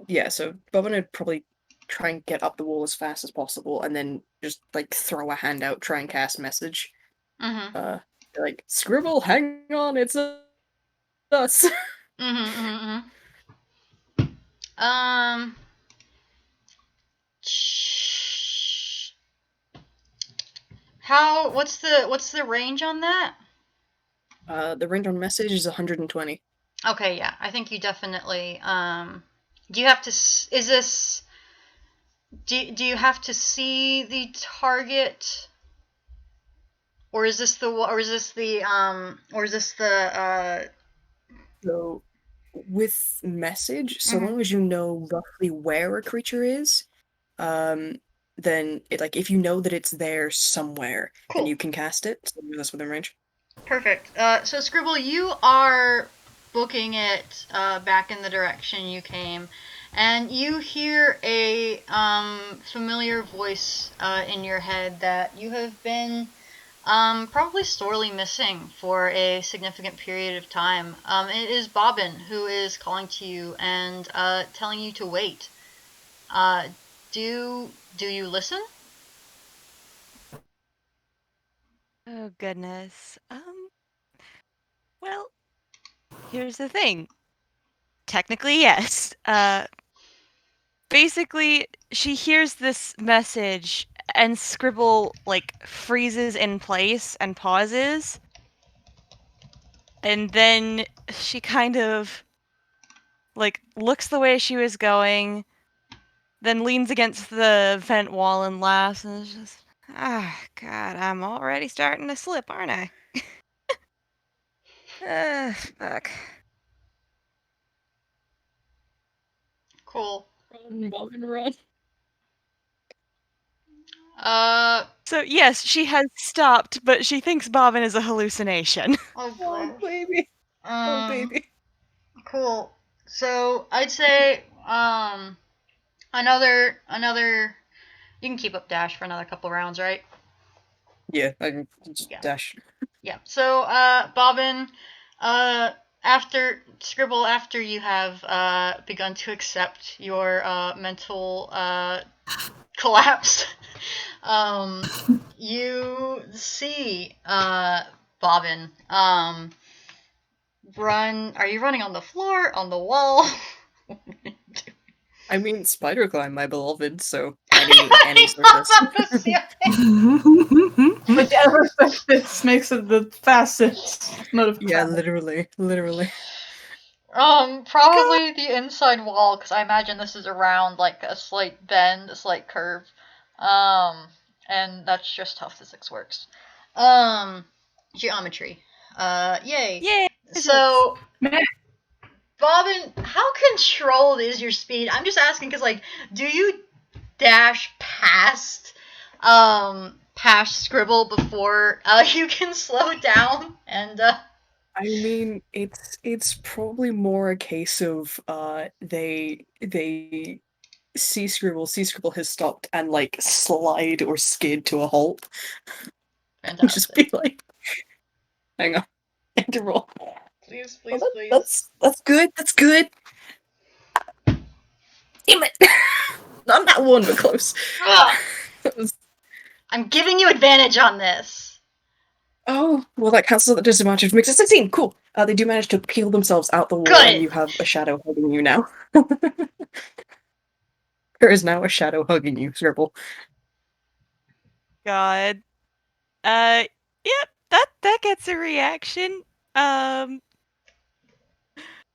Yeah, so Bobbin would probably try and get up the wall as fast as possible, and then just like throw a hand out, try and cast message. Like, Scribble, hang on, it's us. What's the range on that? The range on message is 120. Okay, yeah, I think you definitely do you have to do you have to see the target, or is this the So with message, so long as you know roughly where a creature is, then if you know that it's there somewhere, then you can cast it. So that's within range. Perfect. So Scribble, you are booking it back in the direction you came, and you hear a familiar voice in your head that you have been probably sorely missing for a significant period of time. It is Bobbin who is calling to you and telling you to wait. Do you listen? Oh, goodness. Well, here's the thing. Technically, yes. Basically, she hears this message, and Scribble, freezes in place and pauses. And then she kind of, looks the way she was going, then leans against the vent wall and laughs, and is just, God, I'm already starting to slip, aren't I? Fuck. Cool. Run, Bobbin, run. So yes, she has stopped, but she thinks Bobbin is a hallucination. Oh, baby. Oh, baby. Cool. So I'd say another you can keep up dash for another couple rounds, right? Yeah, I can just dash. Yeah. So Bobbin, after Scribble, after you have begun to accept your mental collapse, you see Bobbin run. Are you running on the floor, on the wall? I mean, spider climb, my beloved, so. any surface. On the ceiling. Whichever surface makes it the fastest mode of Yeah, travel. literally. Probably the inside wall, because I imagine this is around like a slight bend, a slight curve. And that's just how physics works. Geometry. Yay. Yay! So, Man. Bobbin, how controlled is your speed? I'm just asking because, like, do you dash past Scribble before you can slow down? And I mean, it's probably more a case of they see Scribble has stopped and like slide or skid to a halt. And just be like, hang on, and to roll. Please, please, Oh, please. That's good. That's good. Damn it! Not that one, but close. That was... I'm giving you advantage on this. Oh, well, that cancels the disadvantage. Makes it 16. Cool. They do manage to peel themselves out the wall, Good. and you have a shadow hugging you now. There is now a shadow hugging you, Scribble. God. Yep, that gets a reaction.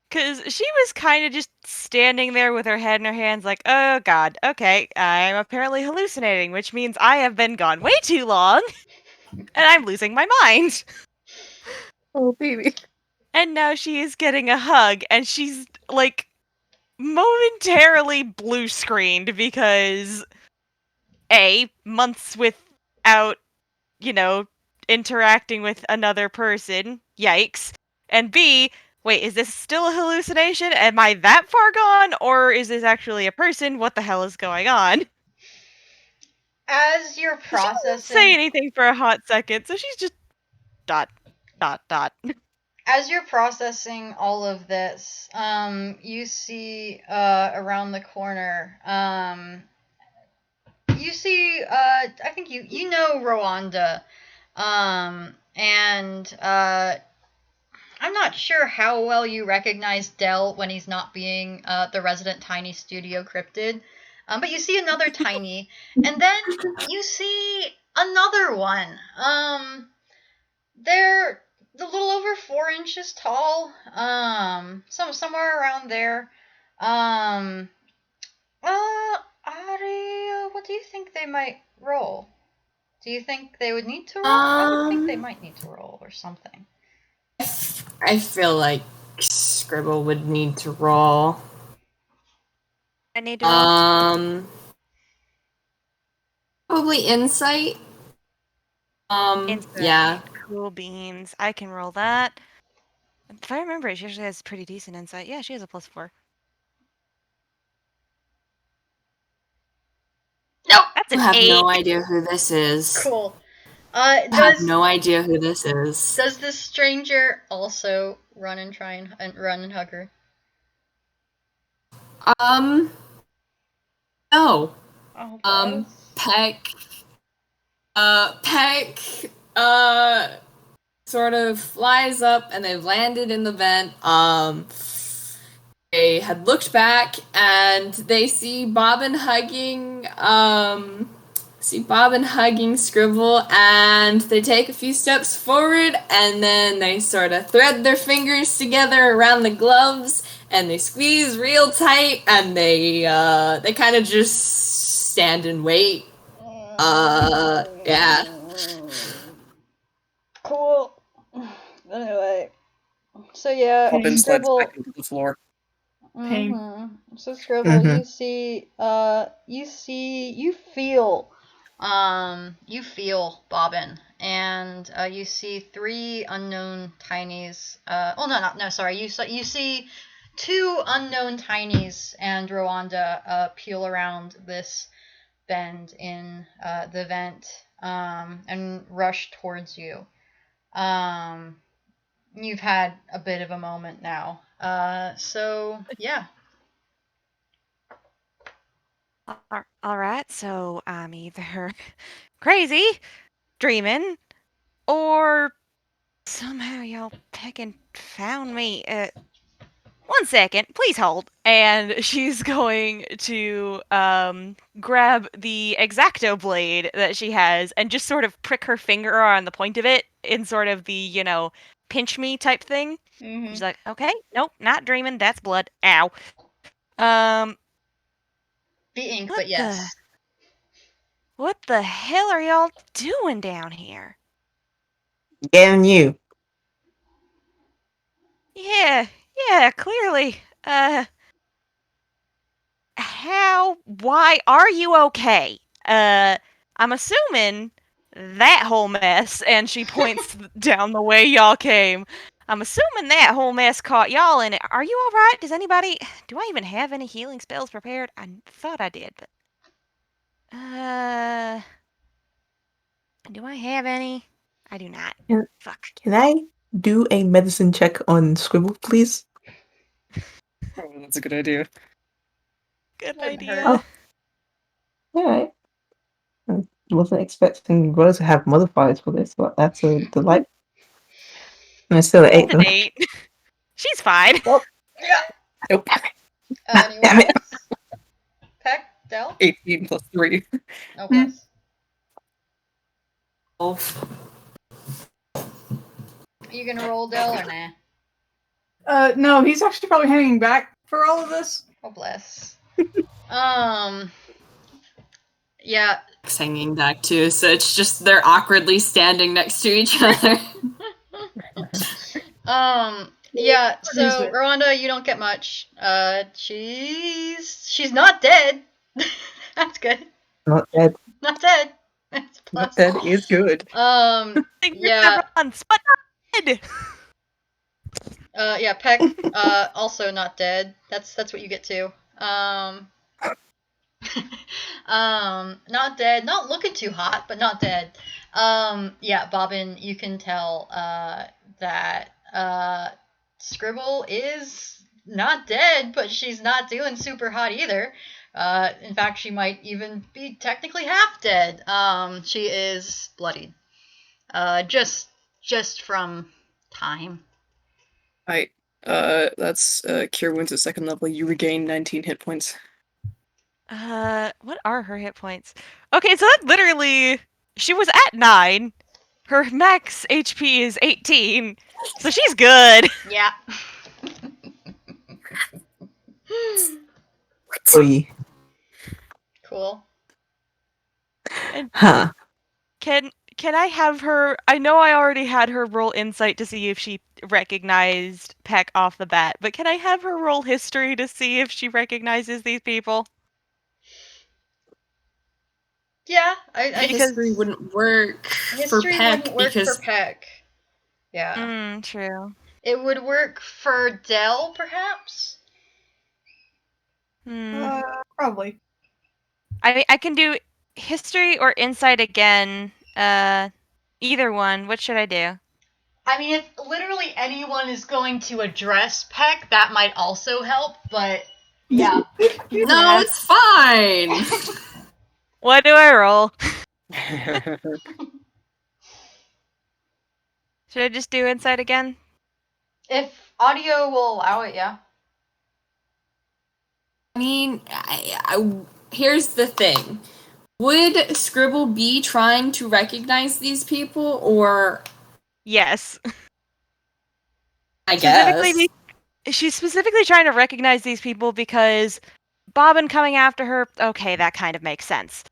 Because she was kind of just standing there with her head in her hands like, oh god, okay, I'm apparently hallucinating, which means I have been gone way too long, and I'm losing my mind. Oh, baby. And now she is getting a hug, and she's, like, momentarily blue-screened because, A, months without, interacting with another person, yikes, and B, wait, is this still a hallucination? Am I that far gone? Or is this actually a person? What the hell is going on? As you're She processing... doesn't say anything for a hot second, so she's just... ... As you're processing all of this, you see around the corner, you see, I think you know Rowanda, and I'm not sure how well you recognize Dell when he's not being the resident tiny studio cryptid, but you see another tiny, and then you see another one. They're a little over 4 inches tall, somewhere around there. Ari, what do you think they might roll? Do you think they would need to roll? I would think they might need to roll or something. I feel like Scribble would need to roll. I need to roll. Probably insight. Insight. Yeah. Cool beans. I can roll that. If I remember, she usually has pretty decent insight. Yeah, she has a +4. Nope. That's I an have 8. no idea who this is. Cool. I have no idea who this is. Does this stranger also run and try and run and hug her? No. Oh, PECK. PECK, sort of flies up and they've landed in the vent. They had looked back and they see Bobbin hugging, Scribble, and they take a few steps forward and then they sort of thread their fingers together around the gloves and they squeeze real tight and they kind of just stand and wait. Yeah. Cool. Anyway, so yeah, Bobbin slides Scribble. back into the floor. So Scribble, you feel Bobbin, and you see 3 unknown tinies. Sorry. You see 2 unknown tinies and Rowanda peel around this bend in the vent and rush towards you. You've had a bit of a moment now. So yeah. All right, so I'm either crazy, dreaming, or somehow y'all picking found me. one second, please hold. And she's going to grab the X-Acto blade that she has and just sort of prick her finger on the point of it in sort of the, pinch me type thing. Mm-hmm. She's like, okay, nope, not dreaming, that's blood. Ow. The ink, What but yes. What the hell are y'all doing down here? Getting you. Yeah, clearly. Why are you okay? I'm assuming that whole mess, and she points down the way y'all came. I'm assuming that whole mess caught y'all in it. Are you alright? Do I even have any healing spells prepared? I thought I did, but... do I have any? I do not. Yeah. Fuck. Can I do a medicine check on Scribble, please? Oh, that's a good idea. Good Wouldn't idea. hurt. Alright. I wasn't expecting Rose to have modifiers for this, but that's a delight. And it's still an 8 It's an though. 8. She's fine. Yeah. Nope. Anyone Damn it. else? Peck? Dell? 18 plus 3. Oh, bless. Are you gonna roll, Dell, or nah? No, he's actually probably hanging back for all of this. Oh, bless. Yeah. It's hanging back too, so it's just they're awkwardly standing next to each other. Yeah, What is so, it? Rowanda, you don't get much. She's not dead. That's good. Not dead. Not dead. That's a plus. That is good. Yeah. Months, but not dead. Yeah, Peck, also not dead. That's what you get too. Not dead, not looking too hot, but not dead. Yeah, Bobbin, you can tell, that, Scribble is not dead, but she's not doing super hot either. In fact, she might even be technically half dead. She is bloodied. Just from time. Alright. That's Cure Wounds at 2nd level. You regain 19 hit points. What are her hit points? Okay, so that literally... She was at 9. Her max HP is 18. So she's good. Yeah. Oi. Cool. Huh. Can I have her... I know I already had her roll insight to see if she recognized Peck off the bat, but can I have her roll history to see if she recognizes these people? Yeah, I Because- History wouldn't work for history Peck wouldn't work because for Peck. Yeah. True. It would work for Dell, perhaps? Probably. I can do history or insight again. Either one. What should I do? I mean, if literally anyone is going to address Peck, that might also help, but yeah. no, it's fine. What do I roll? Should I just do insight again? If audio will allow it, yeah. I mean, here's the thing. Would Scribble be trying to recognize these people, or Yes. I guess? She's specifically trying to recognize these people because Bobbin coming after her, okay, that kind of makes sense.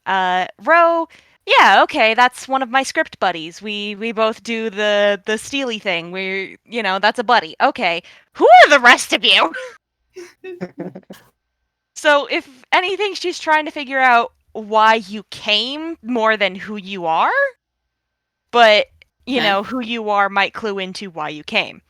Row, yeah, okay, that's one of my script buddies. We both do the steely thing. That's a buddy. Okay. Who are the rest of you? So if anything, she's trying to figure out why you came more than who you are. But, who you are might clue into why you came.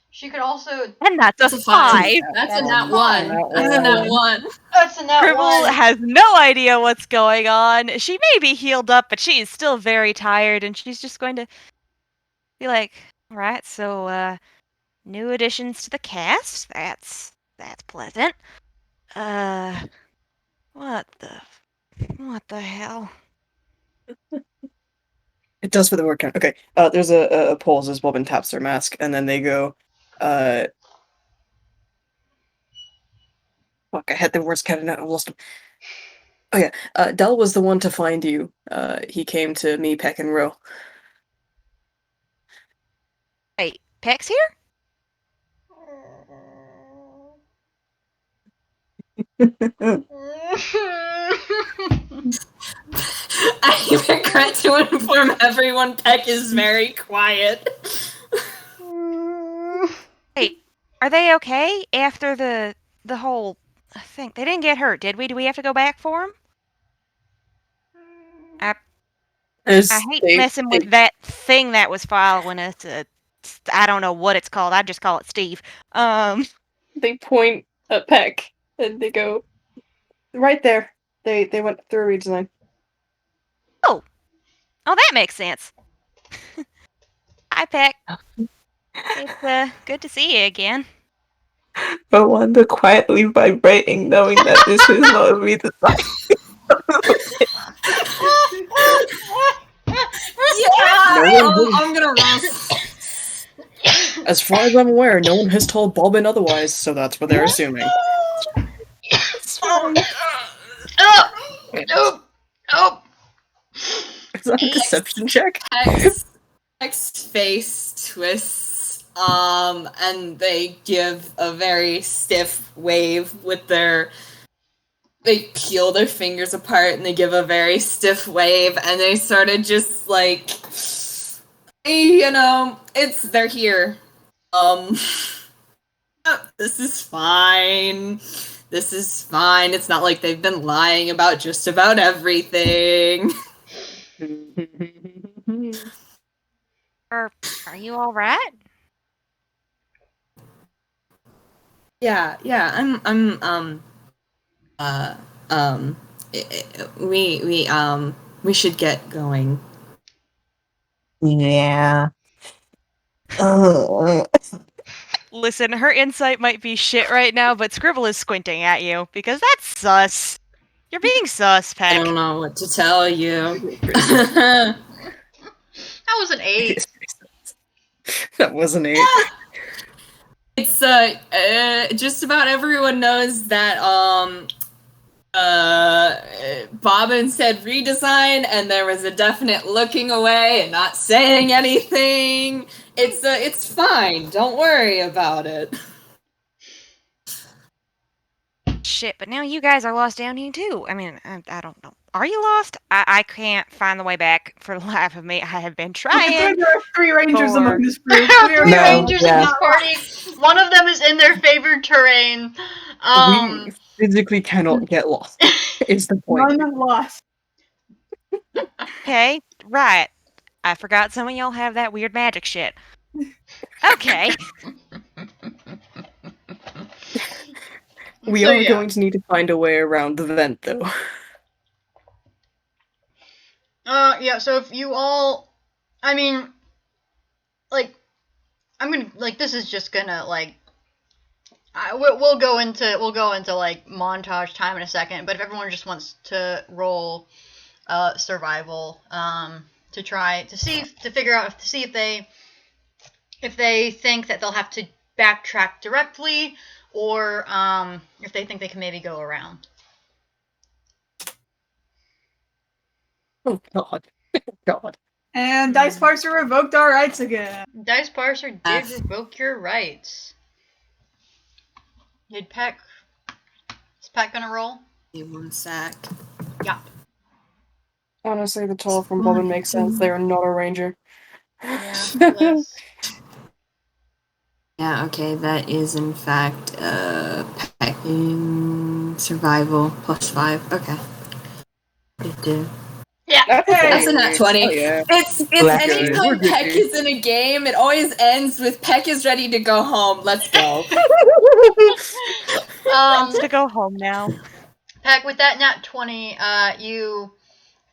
She could also... And that's a 5. That's a That's nat a 1. five. That's a nat 1. That's a nat Scribble 1. has no idea what's going on. She may be healed up, but she is still very tired, and she's just going to be like, alright, so, new additions to the cast? That's pleasant. What the hell? It does for the word count. Okay. There's a pause as Bobbin taps their mask, and then they go, fuck, I had the words counted out, I lost them. Oh yeah, Dell was the one to find you. He came to me, Peck, and Row. Wait, Peck's here? I regret to inform everyone Peck is very quiet. Wait, are they okay after the whole thing? They didn't get hurt, did we? Do we have to go back for them? I hate messing with that thing that was following us. I don't know what it's called. I just call it Steve. They point at Peck and they go, right there. They went through a redesign. Oh, that makes sense. Hi, Peck. It's good to see you again. Rowanda quietly vibrating, knowing that this is not a redesign. I'm gonna roll. As far as I'm aware, no one has told Bobbin otherwise, so that's what they're assuming. Oh! Is that a deception check? Peck's face twists, and they give a very stiff wave with they peel their fingers apart and they give a very stiff wave, and they sort of just like, they're here. This is fine. This is fine. It's not like they've been lying about just about everything. Are you all right? Yeah, we should get going. Yeah. Listen, her insight might be shit right now, but Scribble is squinting at you because that's sus. You're being sus, Peck. I don't know what to tell you. That was an 8. That was an 8. It's just about everyone knows that Bobbin said redesign, and there was a definite looking away and not saying anything. It's fine. Don't worry about it. Shit, but now you guys are lost down here too. I mean, I don't know. Are you lost? I can't find the way back for the life of me. I have been trying. There are 3 rangers among this group. There are 3 No, rangers in yeah. this party. One of them is in their favored terrain. We physically cannot get lost, is the point. None have lost. Okay, right. I forgot some of y'all have that weird magic shit. Okay. We So, are yeah. going to need to find a way around the vent, though. Yeah, so if you all, I mean, like, I'm gonna, like, this is just gonna, like, we'll go into like montage time in a second, but if everyone just wants to roll survival to try to figure out to see if they think that they'll have to backtrack directly, or if they think they can maybe go around. Oh god. God. And Dice Parser revoked our rights again. Dice Parser did revoke your rights. Is Peck gonna roll? Give 1 sec. Yeah. Honestly, the 12 from Bobbin makes sense. They are not a ranger. Yeah. Yeah, okay, that is in fact pecking survival +5. Okay. Yeah. That's a nat 20. Oh, yeah. It's Black anytime good. Peck is in a game, it always ends with Peck is ready to go home. Let's go. To go home now. Peck, with that nat 20, you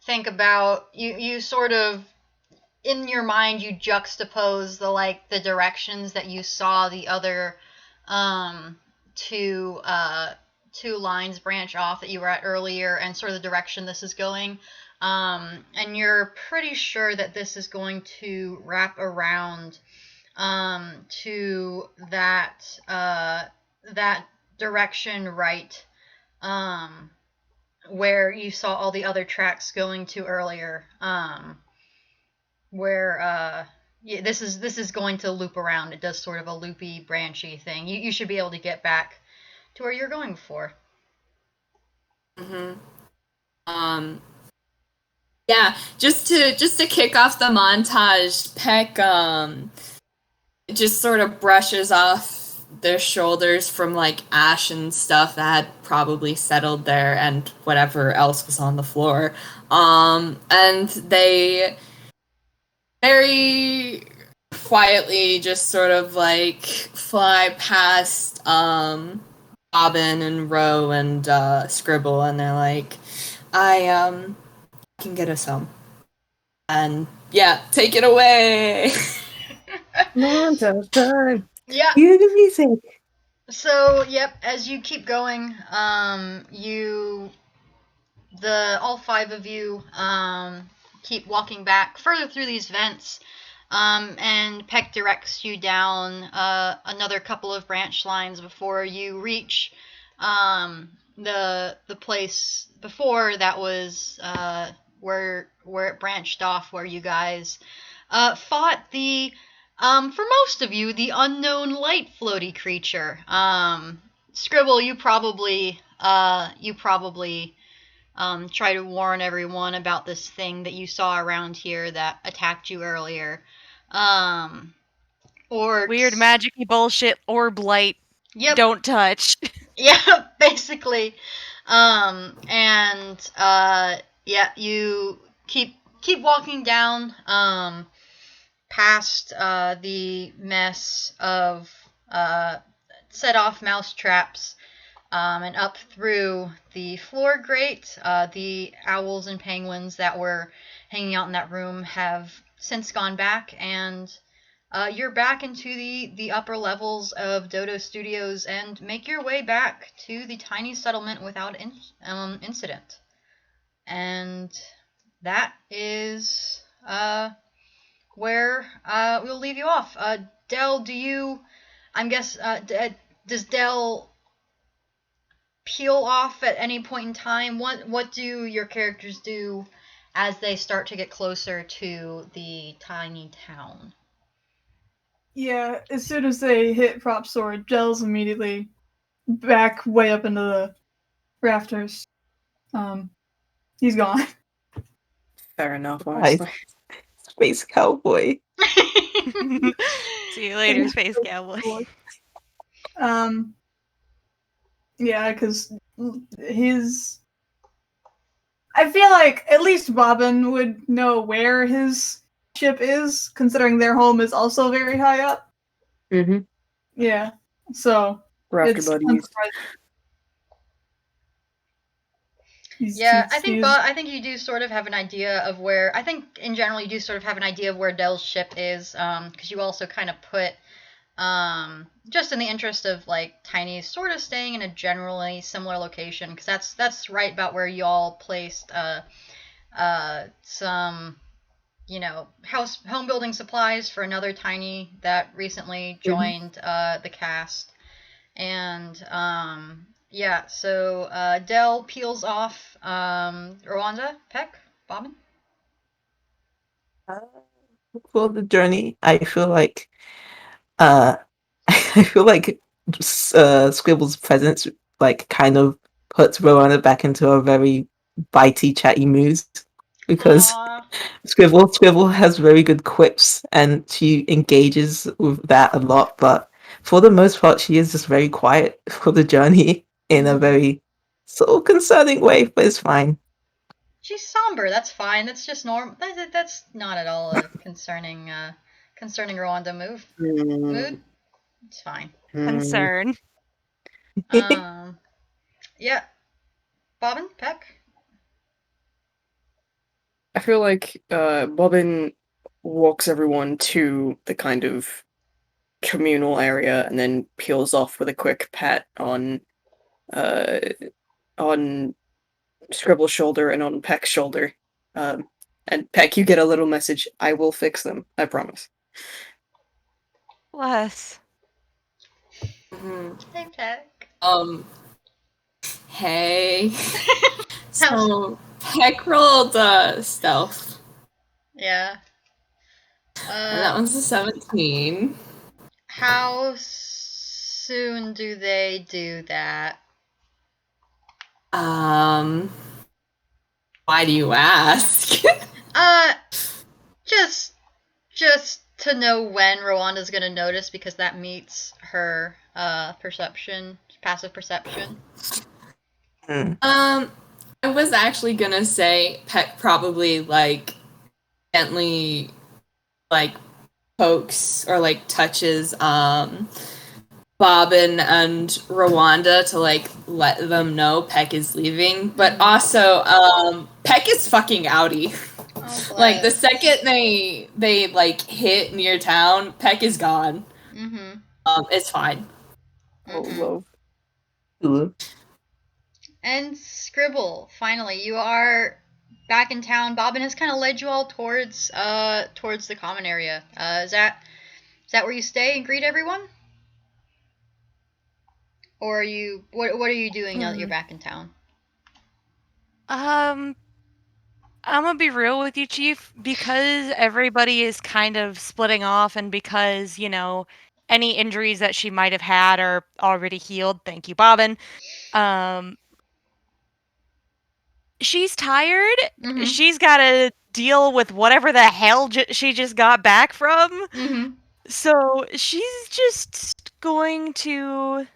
think about you sort of in your mind you juxtapose the directions that you saw the other two lines branch off that you were at earlier, and sort of the direction this is going. And you're pretty sure that this is going to wrap around to that direction right where you saw all the other tracks going to earlier. Where yeah, this is going to loop around. It does sort of a loopy, branchy thing. You should be able to get back to where you're going for. Yeah, just to kick off the montage, Peck just sort of brushes off their shoulders from like ash and stuff that had probably settled there and whatever else was on the floor. And they very quietly just sort of like fly past Bobbin and Row and Scribble, and they're like, I can get us home. And yeah, take it away. Montage time. Yeah. Cue the music. So, yep, as you keep going, all five of you, keep walking back further through these vents, and Peck directs you down, another couple of branch lines before you reach, the place before that was, where it branched off, where you guys, fought the, for most of you, the unknown light floaty creature. Scribble, you probably try to warn everyone about this thing that you saw around here that attacked you earlier. Or Weird magic-y bullshit, orb light, Yep. don't touch. Yeah, basically. Yeah, you keep walking down, past the mess of set off mouse traps, and up through the floor grate. The owls and penguins that were hanging out in that room have since gone back, and you're back into the upper levels of Dodo Studios and make your way back to the tiny settlement without incident. And that is where we'll leave you off. Dell, does Dell peel off at any point in time? What do your characters do as they start to get closer to the tiny town? Yeah, as soon as they hit Prop Sword, Gel's immediately back way up into the rafters. He's gone. Fair enough, Nice. honestly. Space cowboy. See you later, Space Cowboy. Yeah, because I feel like at least Bobbin would know where his ship is, considering their home is also very high up. Mm-hmm. Yeah, so Rafter it's buddies. unsurprising. Yeah, I think you do sort of have an idea of where. I think in general you do sort of have an idea of where Dell's ship is, because you also kind of put, just in the interest of like Tiny sort of staying in a generally similar location, because that's right about where you all placed some, home building supplies for another Tiny that recently joined the cast, and yeah, so Dell peels off, Rowanda, Peck, Bobbin. For the journey, I feel like I feel like Scribble's presence like kind of puts Rowanda back into a very bitey, chatty mood, because Aww. Scribble has very good quips and she engages with that a lot, but for the most part she is just very quiet for the journey in a very sort of concerning way, but it's fine. She's somber. That's fine. That's just normal. That's not at all a concerning Rwanda mood. It's fine. Concern. Yeah. Bobbin, Peck. I feel like Bobbin walks everyone to the kind of communal area and then peels off with a quick pat on Scribble's shoulder and on Peck's shoulder. And Peck, you get a little message. I will fix them. I promise. Bless. Hey, Peck. Hey. So, Peck rolled stealth. Yeah. And that one's a 17. How soon do they do that? Why do you ask? Just to know when Rowanda's gonna notice, because that meets her passive perception. I was actually gonna say Peck probably gently pokes or touches Bobbin and Rowanda to let them know Peck is leaving, but also Peck is fucking outie. Oh, The second they hit near town, Peck is gone. Mm-hmm. It's fine. Oh, And Scribble, finally, you are back in town. Bobbin has kind of led you all towards the common area. Is that where you stay and greet everyone? Or are you what are you doing now that you're back in town? I'm gonna be real with you, Chief, because everybody is kind of splitting off, and because, any injuries that she might have had are already healed. Thank you, Bobbin. She's tired. Mm-hmm. She's got to deal with whatever the hell she just got back from. Mm-hmm. So she's just going to,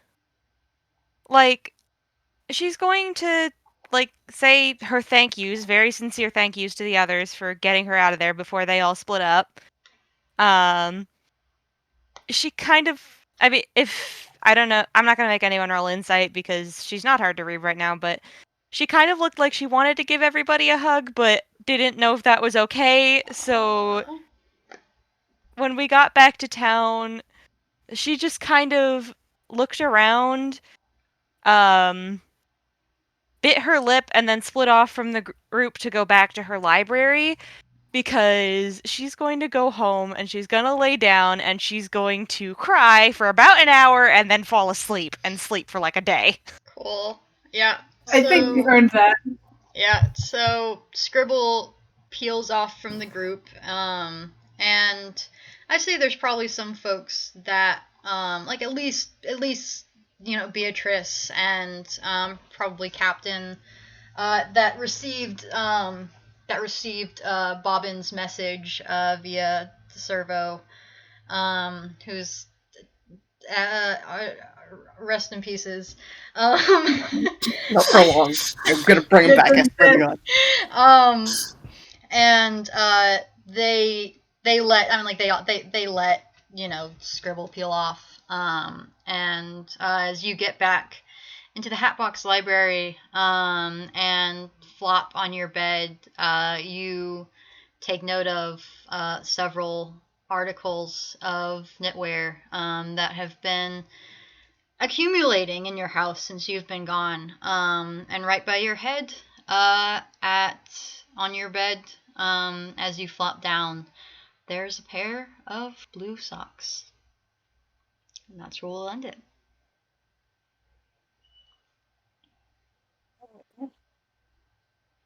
say her thank yous, very sincere thank yous to the others for getting her out of there before they all split up. She kind of, I don't know, I'm not going to make anyone roll insight because she's not hard to read right now, but she kind of looked like she wanted to give everybody a hug, but didn't know if that was okay. So when we got back to town, she just kind of looked around, bit her lip, and then split off from the group to go back to her library, because she's going to go home and she's going to lay down and she's going to cry for about an hour and then fall asleep and sleep for a day. Cool. Yeah. I think you earned that. Yeah, so Scribble peels off from the group, and I'd say there's probably some folks that, at least Beatrice and probably Captain, that received Bobbin's message via the servo, who's rest in pieces. Not for long. I'm gonna bring him back. I swear to God. And they let Scribble peel off. And as you get back into the Hatbox Library, and flop on your bed, you take note of several articles of knitwear that have been accumulating in your house since you've been gone. And right by your head, on your bed, as you flop down, there's a pair of blue socks. And that's where we'll end it.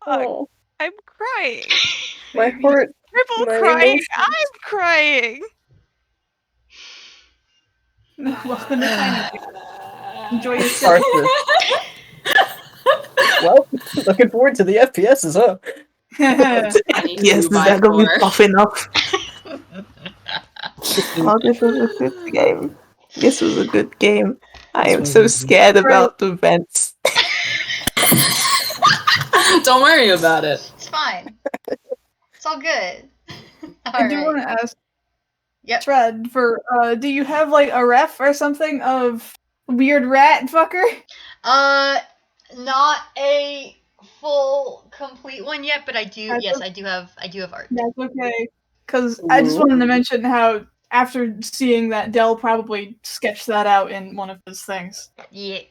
Oh, I'm crying. my heart. Triple My crying. emotions. I'm crying. Welcome to Tiny. Enjoy your stay. Arthur. Well, looking forward to the FPSs, huh? Yes, is that gonna be tough enough? Oh, this was a good game. This was a good game. I am so scared about the vents. Don't worry about it. It's fine. It's all good. I do want to ask, Yep. Tread, for do you have a ref or something of weird rat fucker? Not a full complete one yet, but I do. Yes, I do have art. That's okay. Because I just wanted to mention how after seeing that, Dell probably sketched that out in one of his things. Yeah.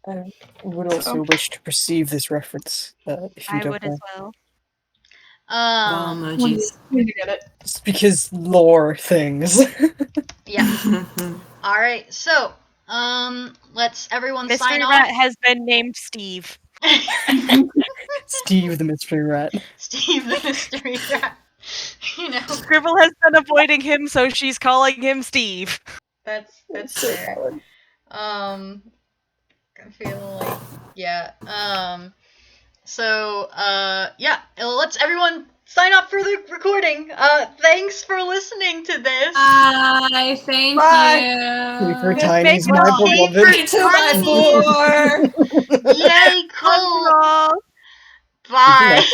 I would also wish to perceive this reference, if you I don't would mind. as well. When you get it. Just because lore things. Yeah. All right. So Let's everyone Mystery sign Rat off. has been named Steve. Steve the mystery rat. Steve the mystery rat. You know, Scribble has been avoiding him, so she's calling him Steve. that's So fair. valid. I feel like yeah, let's everyone sign up for the recording. Thanks for listening to this. Bye. Thank Bye. Wait for you. Tiny's, Make my it safe beloved. for 2x4. Yay, cool. Love you all. Bye.